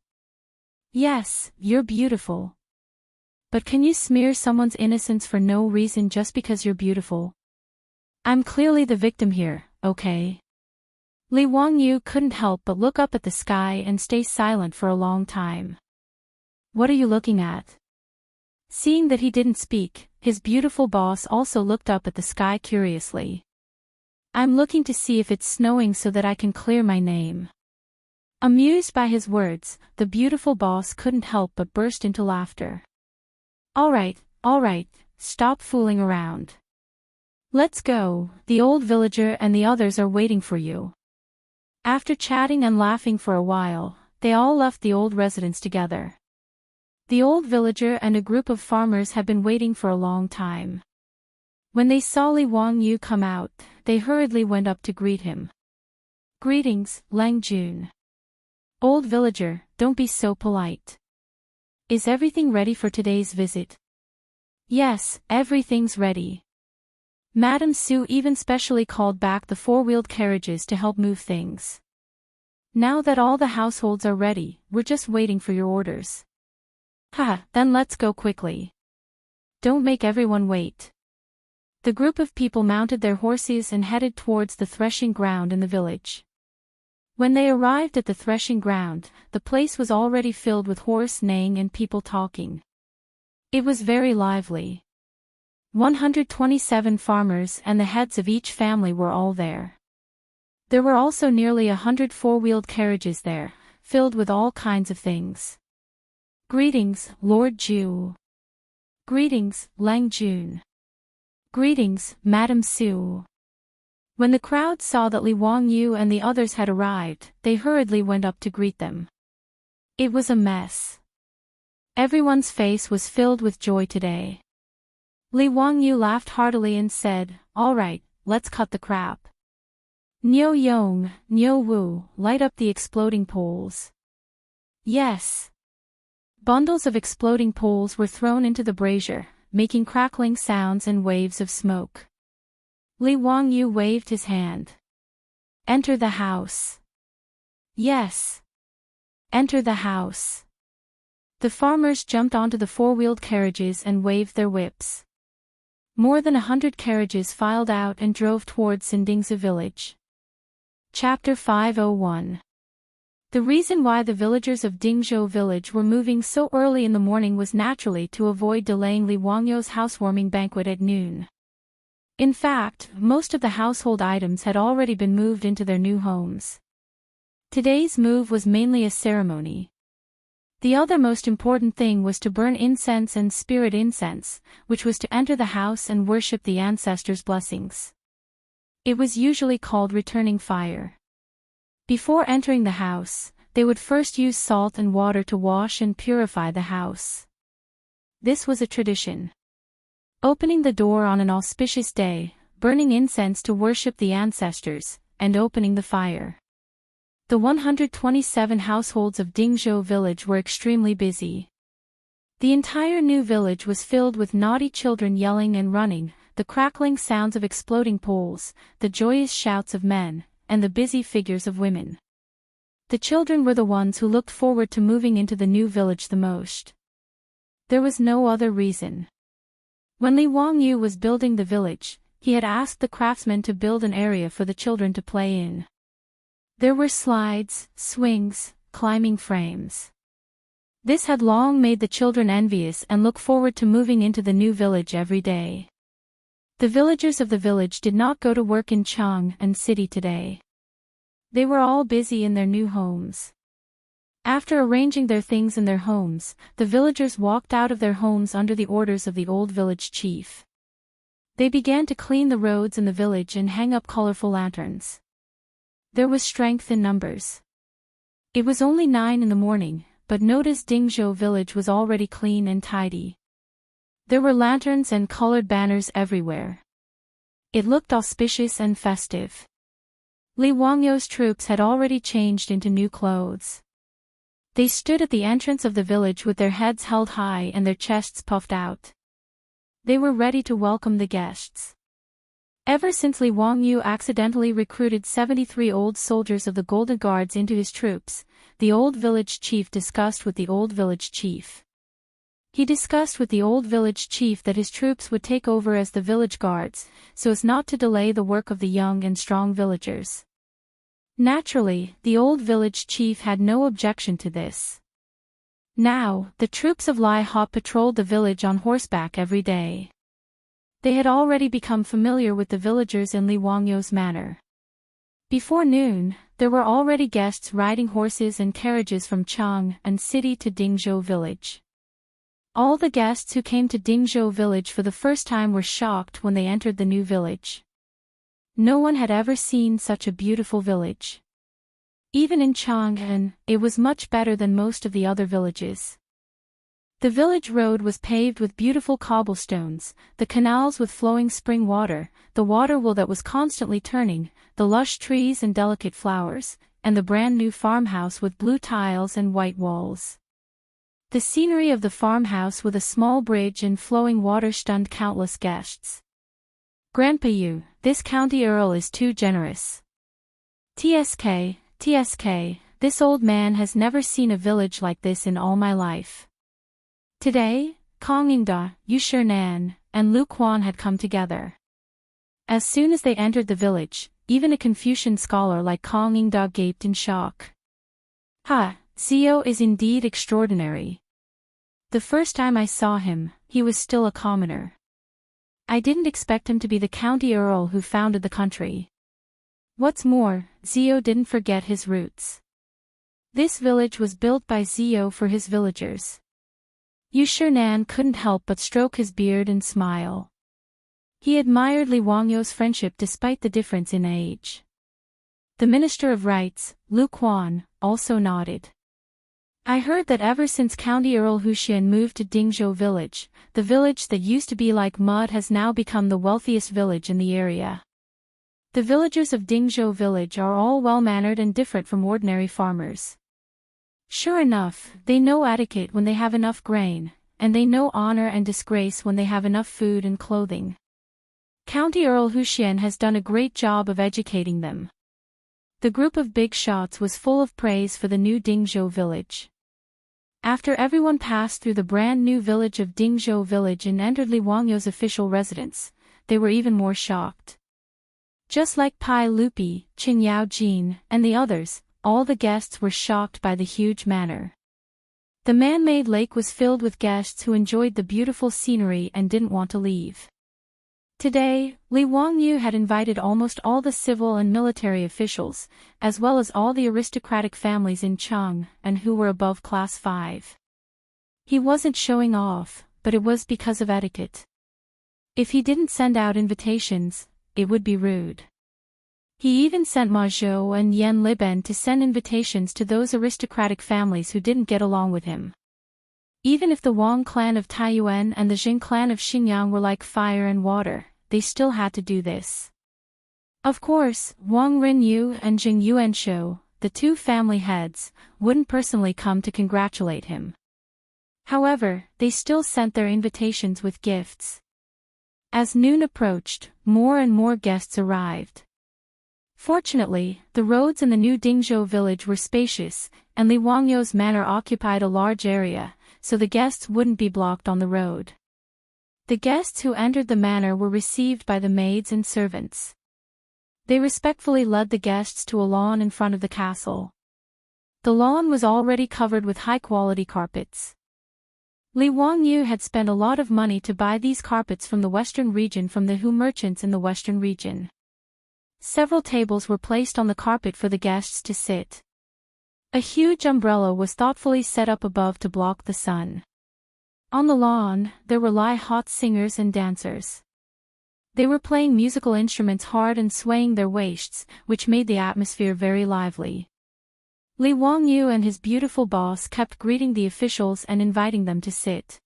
Yes, you're beautiful. But can you smear someone's innocence for no reason just because you're beautiful? I'm clearly the victim here, okay? Li Wangyu couldn't help but look up at the sky and stay silent for a long time. What are you looking at? Seeing that he didn't speak, his beautiful boss also looked up at the sky curiously. I'm looking to see if it's snowing so that I can clear my name. Amused by his words, the beautiful boss couldn't help but burst into laughter. All right, stop fooling around. Let's go, the old villager and the others are waiting for you. After chatting and laughing for a while, they all left the old residence together. The old villager and a group of farmers had been waiting for a long time. When they saw Li Wangyu come out, they hurriedly went up to greet him. Greetings, Lang Jun. Old villager, don't be so polite. Is everything ready for today's visit? Yes, everything's ready. Madame Su even specially called back the four-wheeled carriages to help move things. Now that all the households are ready, we're just waiting for your orders. Then let's go quickly. Don't make everyone wait. The group of people mounted their horses and headed towards the threshing ground in the village. When they arrived at the threshing ground, the place was already filled with horse neighing and people talking. It was very lively. 127 farmers and the heads of each family were all there. There were also nearly 100 four-wheeled carriages there, filled with all kinds of things. Greetings, Lord Ju. Greetings, Lang Jun. Greetings, Madame Su. When the crowd saw that Li Wangyu and the others had arrived, they hurriedly went up to greet them. It was a mess. Everyone's face was filled with joy today. Li Wangyu laughed heartily and said, "All right, let's cut the crap. Nyo Yong, Nyo Wu, light up the exploding poles." Yes. Bundles of exploding poles were thrown into the brazier, making crackling sounds and waves of smoke. Li Wangyu waved his hand. Enter the house. Yes. Enter the house. The farmers jumped onto the four-wheeled carriages and waved their whips. More than 100 carriages filed out and drove towards Sindingzi village. Chapter 501. The reason why the villagers of Dingzhou village were moving so early in the morning was naturally to avoid delaying Li Wangyu's housewarming banquet at noon. In fact, most of the household items had already been moved into their new homes. Today's move was mainly a ceremony. The other most important thing was to burn incense and spirit incense, which was to enter the house and worship the ancestors' blessings. It was usually called returning fire. Before entering the house, they would first use salt and water to wash and purify the house. This was a tradition. Opening the door on an auspicious day, burning incense to worship the ancestors, and opening the fire. The 127 households of Dingzhou village were extremely busy. The entire new village was filled with naughty children yelling and running, the crackling sounds of exploding poles, the joyous shouts of men, and the busy figures of women. The children were the ones who looked forward to moving into the new village the most. There was no other reason. When Li Wangyu was building the village, he had asked the craftsmen to build an area for the children to play in. There were slides, swings, climbing frames. This had long made the children envious and look forward to moving into the new village every day. The villagers of the village did not go to work in Chang and city today. They were all busy in their new homes. After arranging their things in their homes, the villagers walked out of their homes under the orders of the old village chief. They began to clean the roads in the village and hang up colorful lanterns. There was strength in numbers. It was only 9 in the morning, but notice Dingzhou village was already clean and tidy. There were lanterns and colored banners everywhere. It looked auspicious and festive. Li Wangyou's troops had already changed into new clothes. They stood at the entrance of the village with their heads held high and their chests puffed out. They were ready to welcome the guests. Ever since Li Wangyu accidentally recruited 73 old soldiers of the Golden Guards into his troops, the old village chief discussed with the old village chief. He discussed with the old village chief that his troops would take over as the village guards, so as not to delay the work of the young and strong villagers. Naturally, the old village chief had no objection to this. Now, the troops of Lai Hop patrolled the village on horseback every day. They had already become familiar with the villagers in Li Wangyou's manor. Before noon, there were already guests riding horses and carriages from Chang and city to Dingzhou village. All the guests who came to Dingzhou village for the first time were shocked when they entered the new village. No one had ever seen such a beautiful village. Even in Chang'an, it was much better than most of the other villages. The village road was paved with beautiful cobblestones, the canals with flowing spring water, the water wheel that was constantly turning, the lush trees and delicate flowers, and the brand new farmhouse with blue tiles and white walls. The scenery of the farmhouse with a small bridge and flowing water stunned countless guests. Grandpa Yu, this county earl is too generous. TSK, this old man has never seen a village like this in all my life. Today, Kong Yingda, Yu Shinan, and Lu Quan had come together. As soon as they entered the village, even a Confucian scholar like Kong Yingda gaped in shock. Ha, Zio is indeed extraordinary. The first time I saw him, he was still a commoner. I didn't expect him to be the county earl who founded the country. What's more, Zio didn't forget his roots. This village was built by Zio for his villagers. Yu Shinan couldn't help but stroke his beard and smile. He admired Li Wangyou's friendship despite the difference in age. The Minister of Rights, Lu Quan, also nodded. I heard that ever since County Earl Huxian moved to Dingzhou village, the village that used to be like mud has now become the wealthiest village in the area. The villagers of Dingzhou village are all well-mannered and different from ordinary farmers. Sure enough, they know etiquette when they have enough grain, and they know honor and disgrace when they have enough food and clothing. County Earl Huxian has done a great job of educating them. The group of big shots was full of praise for the new Dingzhou village. After everyone passed through the brand new village of Dingzhou village and entered Li Wangyou's official residence, they were even more shocked. Just like Pai Lupi, Qing Yao Jin, and the others, all the guests were shocked by the huge manor. The man-made lake was filled with guests who enjoyed the beautiful scenery and didn't want to leave. Today, Li Wangyu had invited almost all the civil and military officials, as well as all the aristocratic families in Chang and who were above class 5. He wasn't showing off, but it was because of etiquette. If he didn't send out invitations, it would be rude. He even sent Ma Zhou and Yan Liben to send invitations to those aristocratic families who didn't get along with him. Even if the Wang clan of Taiyuan and the Jing clan of Xinjiang were like fire and water, they still had to do this. Of course, Wang Rinyu and Jing Yuanshou, the two family heads, wouldn't personally come to congratulate him. However, they still sent their invitations with gifts. As noon approached, more and more guests arrived. Fortunately, the roads in the new Dingzhou village were spacious, and Li Wangyou's manor occupied a large area, so the guests wouldn't be blocked on the road. The guests who entered the manor were received by the maids and servants. They respectfully led the guests to a lawn in front of the castle. The lawn was already covered with high-quality carpets. Li Wangyu had spent a lot of money to buy these carpets from the western region from the Hu merchants in the western region. Several tables were placed on the carpet for the guests to sit. A huge umbrella was thoughtfully set up above to block the sun. On the lawn, there were hot singers and dancers. They were playing musical instruments hard and swaying their waists, which made the atmosphere very lively. Li Wangyu and his beautiful boss kept greeting the officials and inviting them to sit.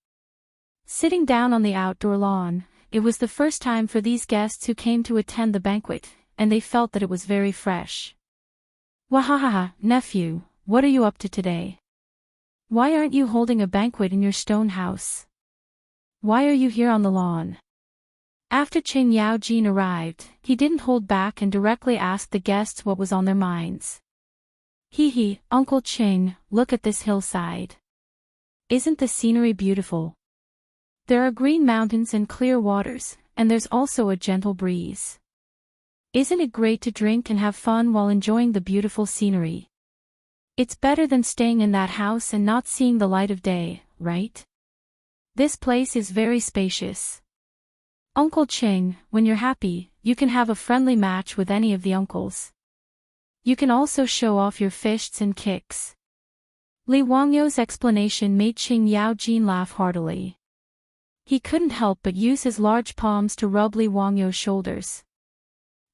Sitting down on the outdoor lawn, it was the first time for these guests who came to attend the banquet, and they felt that it was very fresh. Wahahaha, nephew, what are you up to today? Why aren't you holding a banquet in your stone house? Why are you here on the lawn? After Qing Yaojin arrived, he didn't hold back and directly asked the guests what was on their minds. Hee, Uncle Qing, look at this hillside. Isn't the scenery beautiful? There are green mountains and clear waters, and there's also a gentle breeze. Isn't it great to drink and have fun while enjoying the beautiful scenery? It's better than staying in that house and not seeing the light of day, right? This place is very spacious. Uncle Qing, when you're happy, you can have a friendly match with any of the uncles. You can also show off your fists and kicks. Li Wangyu's explanation made Qing Yaojin laugh heartily. He couldn't help but use his large palms to rub Li Wangyu's shoulders.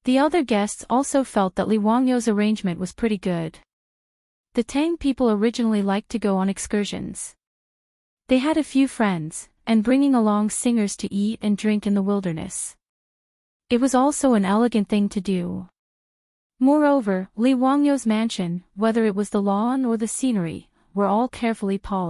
The other guests also felt that Li Wangyu's arrangement was pretty good. The Tang people originally liked to go on excursions. They had a few friends, and bringing along singers to eat and drink in the wilderness. It was also an elegant thing to do. Moreover, Li Wangyu's mansion, whether it was the lawn or the scenery, were all carefully polished.